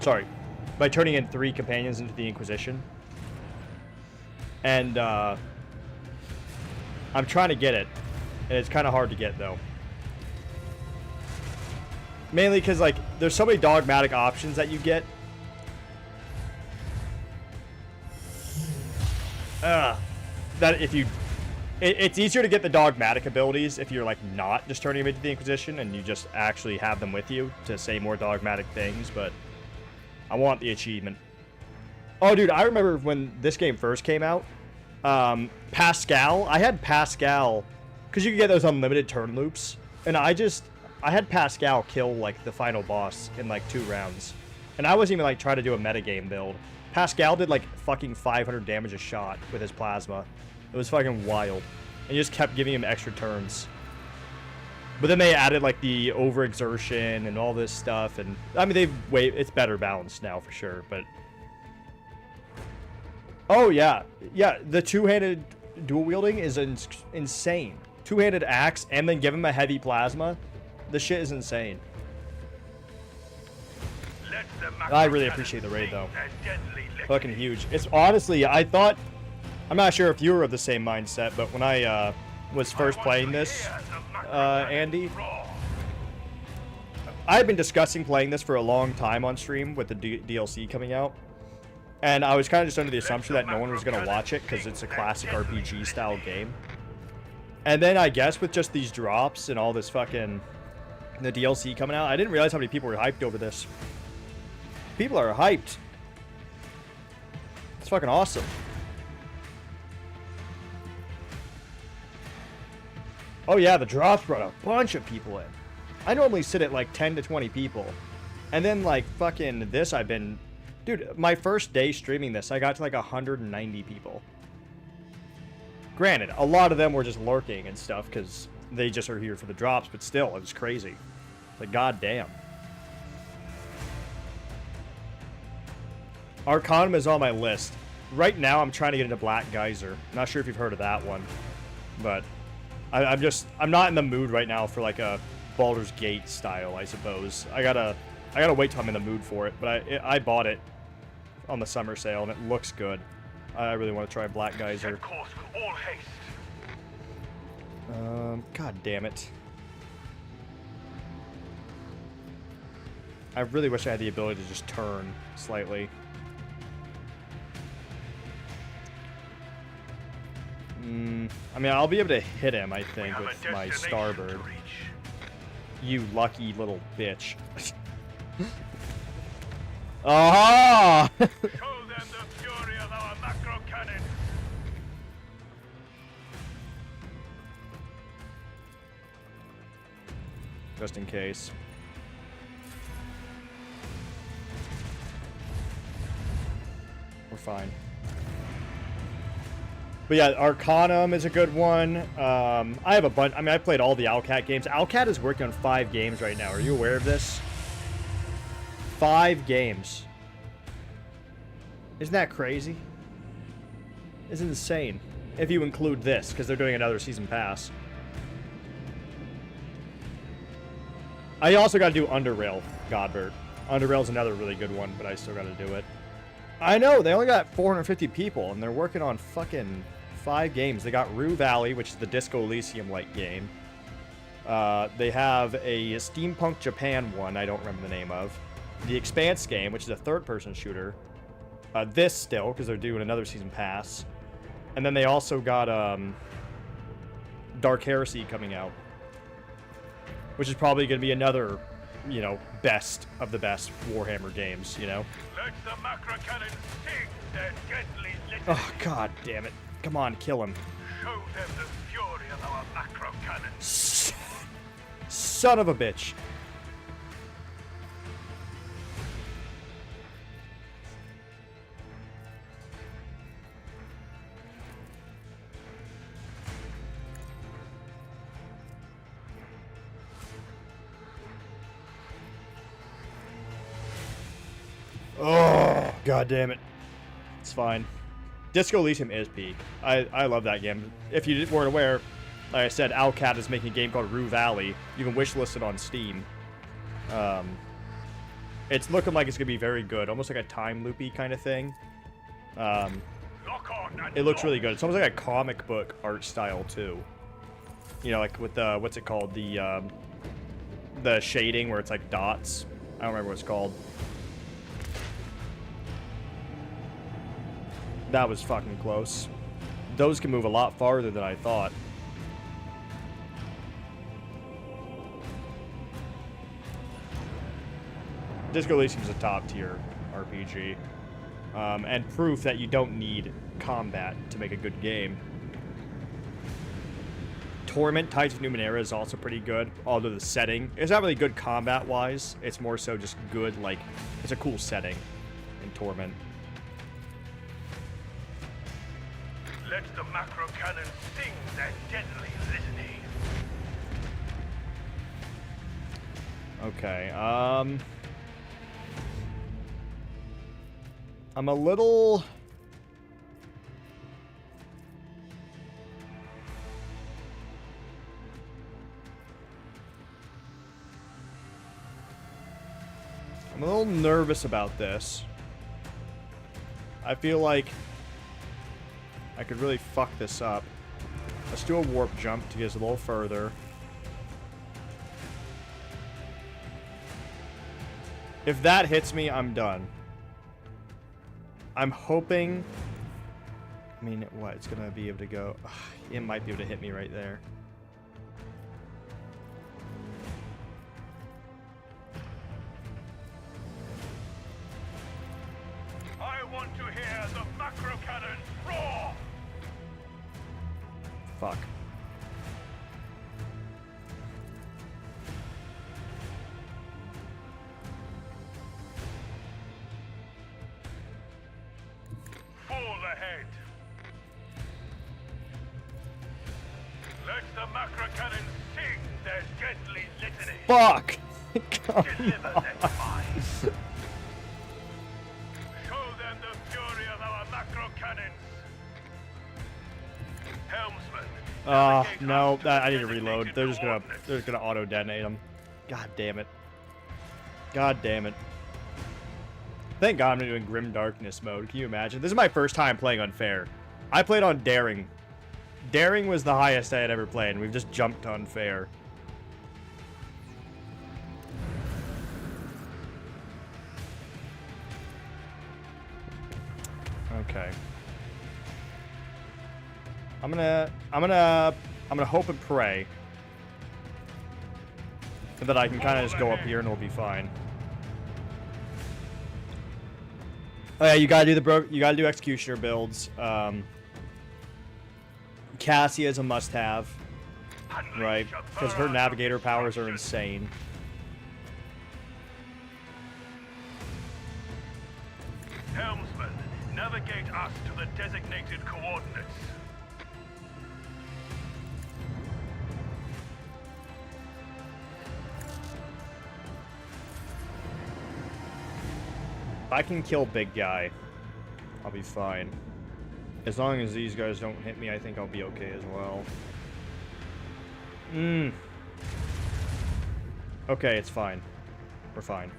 Sorry. By turning in 3 companions into the Inquisition. And, I'm trying to get it. And it's kind of hard to get, though. Mainly because, like, there's so many dogmatic options that you get. That if you... It's easier to get the dogmatic abilities if you're, like, not just turning them into the Inquisition and you just actually have them with you to say more dogmatic things, but I want the achievement. Oh, dude, I remember when this game first came out, Pascal, I had Pascal, because you can get those unlimited turn loops, and I had Pascal kill, like, the final boss in, like, 2 rounds. And I wasn't even, like, trying to do a metagame build. Pascal did, like, fucking 500 damage a shot with his plasma. It was fucking wild. And you just kept giving him extra turns. But then they added, like, the overexertion and all this stuff, and... I mean, it's better balanced now, for sure, but... Oh, yeah. Yeah, the 2-handed dual-wielding is insane. 2-handed axe, and then give him a heavy plasma. The shit is insane. I really appreciate the raid, though. Fucking huge. It's honestly, I thought... I'm not sure if you were of the same mindset, but when I was first playing this, Andy, I've been discussing playing this for a long time on stream with the DLC coming out. And I was kind of just under the assumption that no one was going to watch it because it's a classic RPG-style game. And then I guess with just these drops and all this fucking... the DLC coming out, I didn't realize how many people were hyped over this. People are hyped. It's fucking awesome. Oh yeah, the drops brought a bunch of people in. I normally sit at like 10 to 20 people. And then like fucking this I've been... Dude, my first day streaming this, I got to like 190 people. Granted, a lot of them were just lurking and stuff because they just are here for the drops, but still, it was crazy. Like, goddamn. Arcanum is on my list. Right now, I'm trying to get into Black Geyser. Not sure if you've heard of that one, but I'm not in the mood right now for like a Baldur's Gate style, I suppose. I gotta wait till I'm in the mood for it, but I bought it on the summer sale, and it looks good. I really want to try Black Geyser. God damn it. I really wish I had the ability to just turn slightly. I mean, I'll be able to hit him, I think, with my Starbird. You lucky little bitch. Aha! Show them the fury of our macro cannon. Just in case. We're fine. But yeah, Arcanum is a good one. I have a bunch. I mean, I played all the Owlcat games. Owlcat is working on 5 games right now. Are you aware of this? 5 games. Isn't that crazy? It's insane. If you include this, because they're doing another season pass. I also got to do Underrail, Godbert. Underrail's another really good one, but I still gotta do it. I know, they only got 450 people, and they're working on fucking 5 games. They got Rue Valley, which is the Disco Elysium-like game. They have a Steampunk Japan one I don't remember the name of. The Expanse game, which is a third-person shooter. This still, because they're doing another season pass. And then they also got Dark Heresy coming out. Which is probably going to be another, you know, best of the best Warhammer games, you know? Let the macro cannon sing their deadly litany. Oh, god damn it. Come on, kill him. Show them the fury of our macro cannon. Son of a bitch. Oh, god damn it. It's fine. Disco Elysium is peak. I love that game. If you weren't aware, like I said, Owlcat is making a game called Rue Valley. You can wishlist it on Steam. It's looking like it's going to be very good. Almost like a time loopy kind of thing. It looks really good. It's almost like a comic book art style, too. You know, like with the, what's it called? The shading where it's like dots. I don't remember what it's called. That was fucking close. Those can move a lot farther than I thought. Disco Elysium is a top tier RPG. And proof that you don't need combat to make a good game. Torment Tides of Numenera is also pretty good, although the setting, it's not really good combat-wise. It's more so just good, like, it's a cool setting in Torment. Let the macro cannon sing their deadly litany. Okay, I'm a little... I'm a little nervous about this. I feel like I could really fuck this up. Let's do a warp jump to get us a little further. If that hits me, I'm done. I'm hoping... I mean, what? It's gonna be able to go... Ugh, it might be able to hit me right there. I want to hear the macro cannon roar. Fuck. Full ahead. Let the macro cannon sing their deadly litany. Fuck! Deliver their minds. Show them the fury of our macro cannons. Helmsman. No, I need to reload. They're just gonna auto detonate them. God damn it. God damn it. Thank God I'm doing Grim Darkness mode. Can you imagine? This is my first time playing Unfair. I played on Daring. Daring was the highest I had ever played, and we've just jumped to Unfair. Okay. I'm gonna hope and pray that I can kind of just go up here and it'll be fine. Oh yeah, you gotta do Executioner builds. Cassia is a must-have, right? Because her Navigator powers are insane. Helmsman, navigate us to the designated coordinates. If I can kill big guy, I'll be fine. As long as these guys don't hit me, I think I'll be okay as well. Okay, it's fine. We're fine.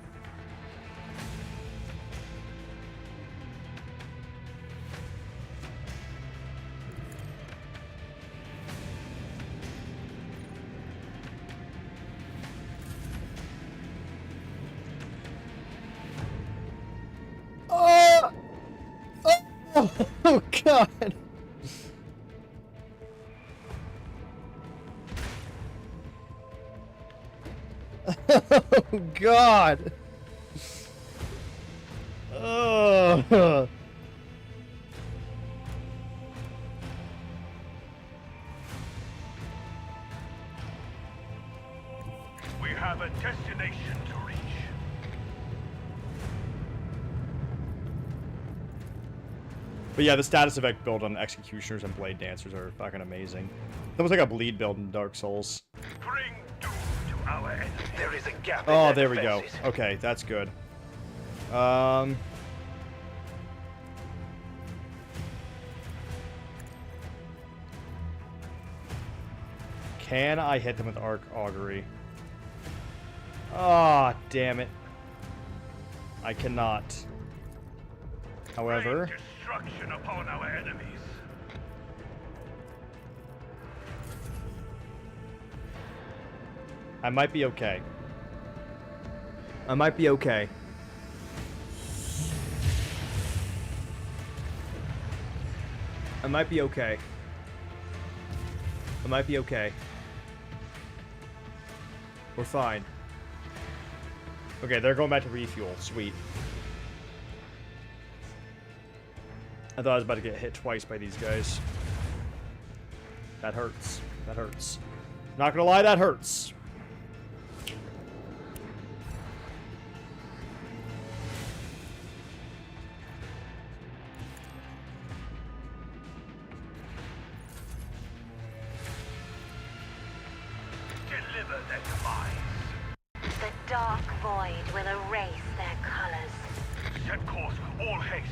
God. Oh God. Oh. We have a destination to reach. But yeah, the status effect build on executioners and blade dancers are fucking amazing. It's almost like a bleed build in Dark Souls. Bring doom to our enemy. There is a gap. Oh, there we go. Okay, that's good. Can I hit them with Arc Augury? Ah, oh, damn it. I cannot. However, Bring destruction upon our enemies. I might be okay. I might be okay. I might be okay. I might be okay. We're fine. Okay, they're going back to refuel. Sweet. I thought I was about to get hit twice by these guys. That hurts. That hurts. Not gonna lie, that hurts. Deliver their demise. The dark void will erase their colors. Set course, all haste.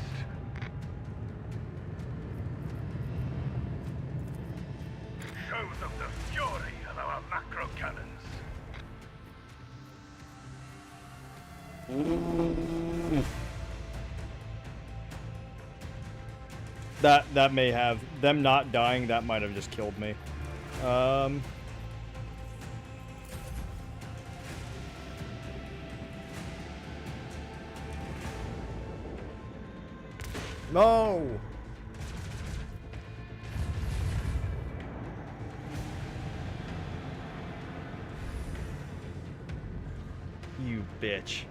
Show them the fury of our macro cannons. That may have them not dying. That might have just killed me. No. You bitch.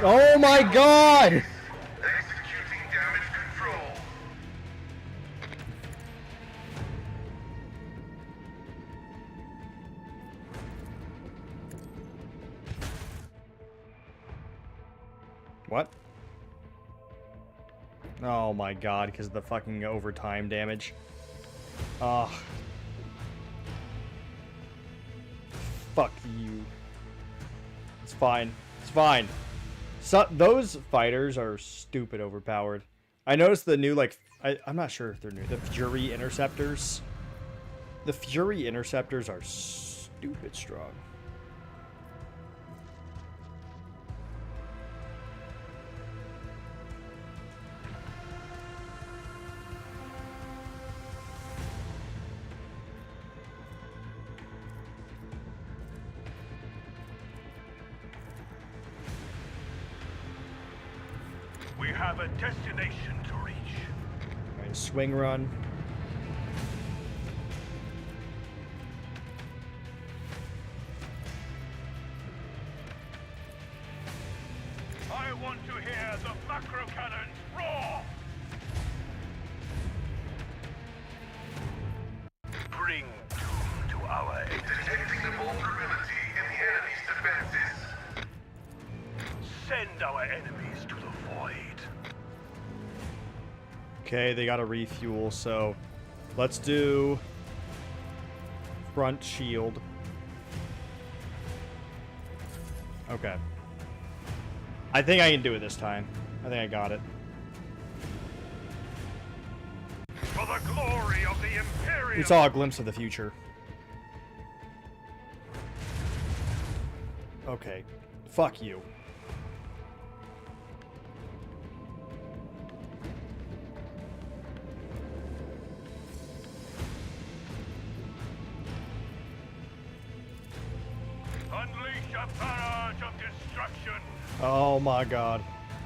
Oh my God! Executing damage control. What? Oh my God, because of the fucking overtime damage. Ugh. Fuck you. It's fine. It's fine. So, those fighters are stupid overpowered. I noticed the new, like, I'm not sure if they're new. The Fury Interceptors. The Fury Interceptors are stupid strong. We have a destination to reach. Alright, swing run. I want to hear the macro cannons roar. Bring doom to our enemy. Detecting the vulnerability in the enemy's defenses. Send our enemies to the void. Okay, they got to refuel, so let's do front shield. Okay. I think I can do it this time. I think I got it. For the glory of the Imperialis. We saw a glimpse of the future. Okay. Fuck you. destruction. Oh my god.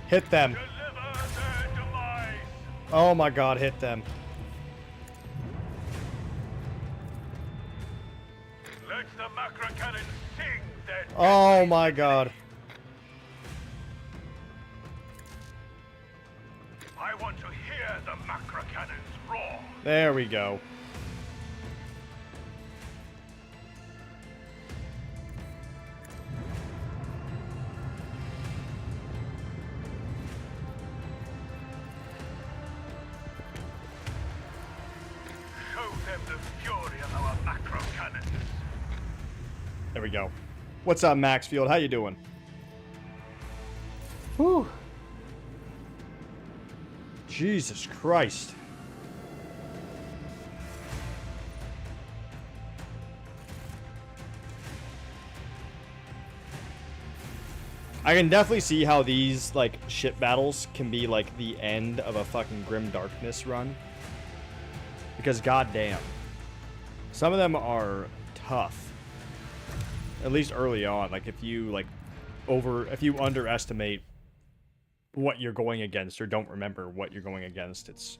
Hit them. Deliver their demise. Oh my god, hit them. Let the macro cannon sing their Oh my god. I want to hear the macro cannons roar. There we go. Show them the fury of our macro cannons. There we go. What's up, Maxfield? How you doing? Whew. Jesus Christ. I can definitely see how these, like, ship battles can be, like, the end of a fucking Grim Darkness run. Because, goddamn. Some of them are tough. At least early on. Like, if you, like, if you underestimate what you're going against or don't remember what you're going against, it's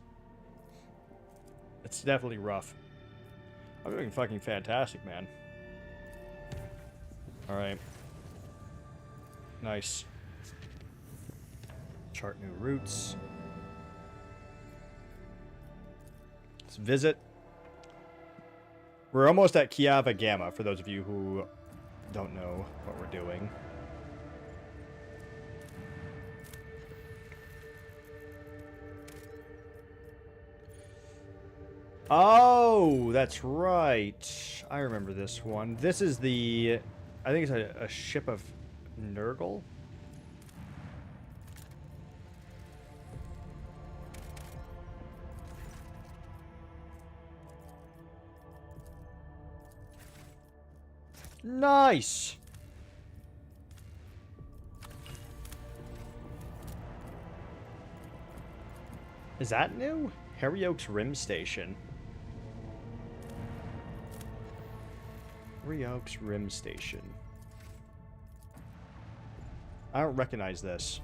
definitely rough. I'm doing fucking fantastic, man. Alright. Nice. Chart new routes. Let's visit. We're almost at Kiava Gamma, for those of you who don't know what we're doing. Oh, that's right. I remember this one. This is the... I think it's a ship of Nurgle? Nice! Is that new? Harry Oak's Rim Station. Harry Oak's Rim Station. I don't recognize this.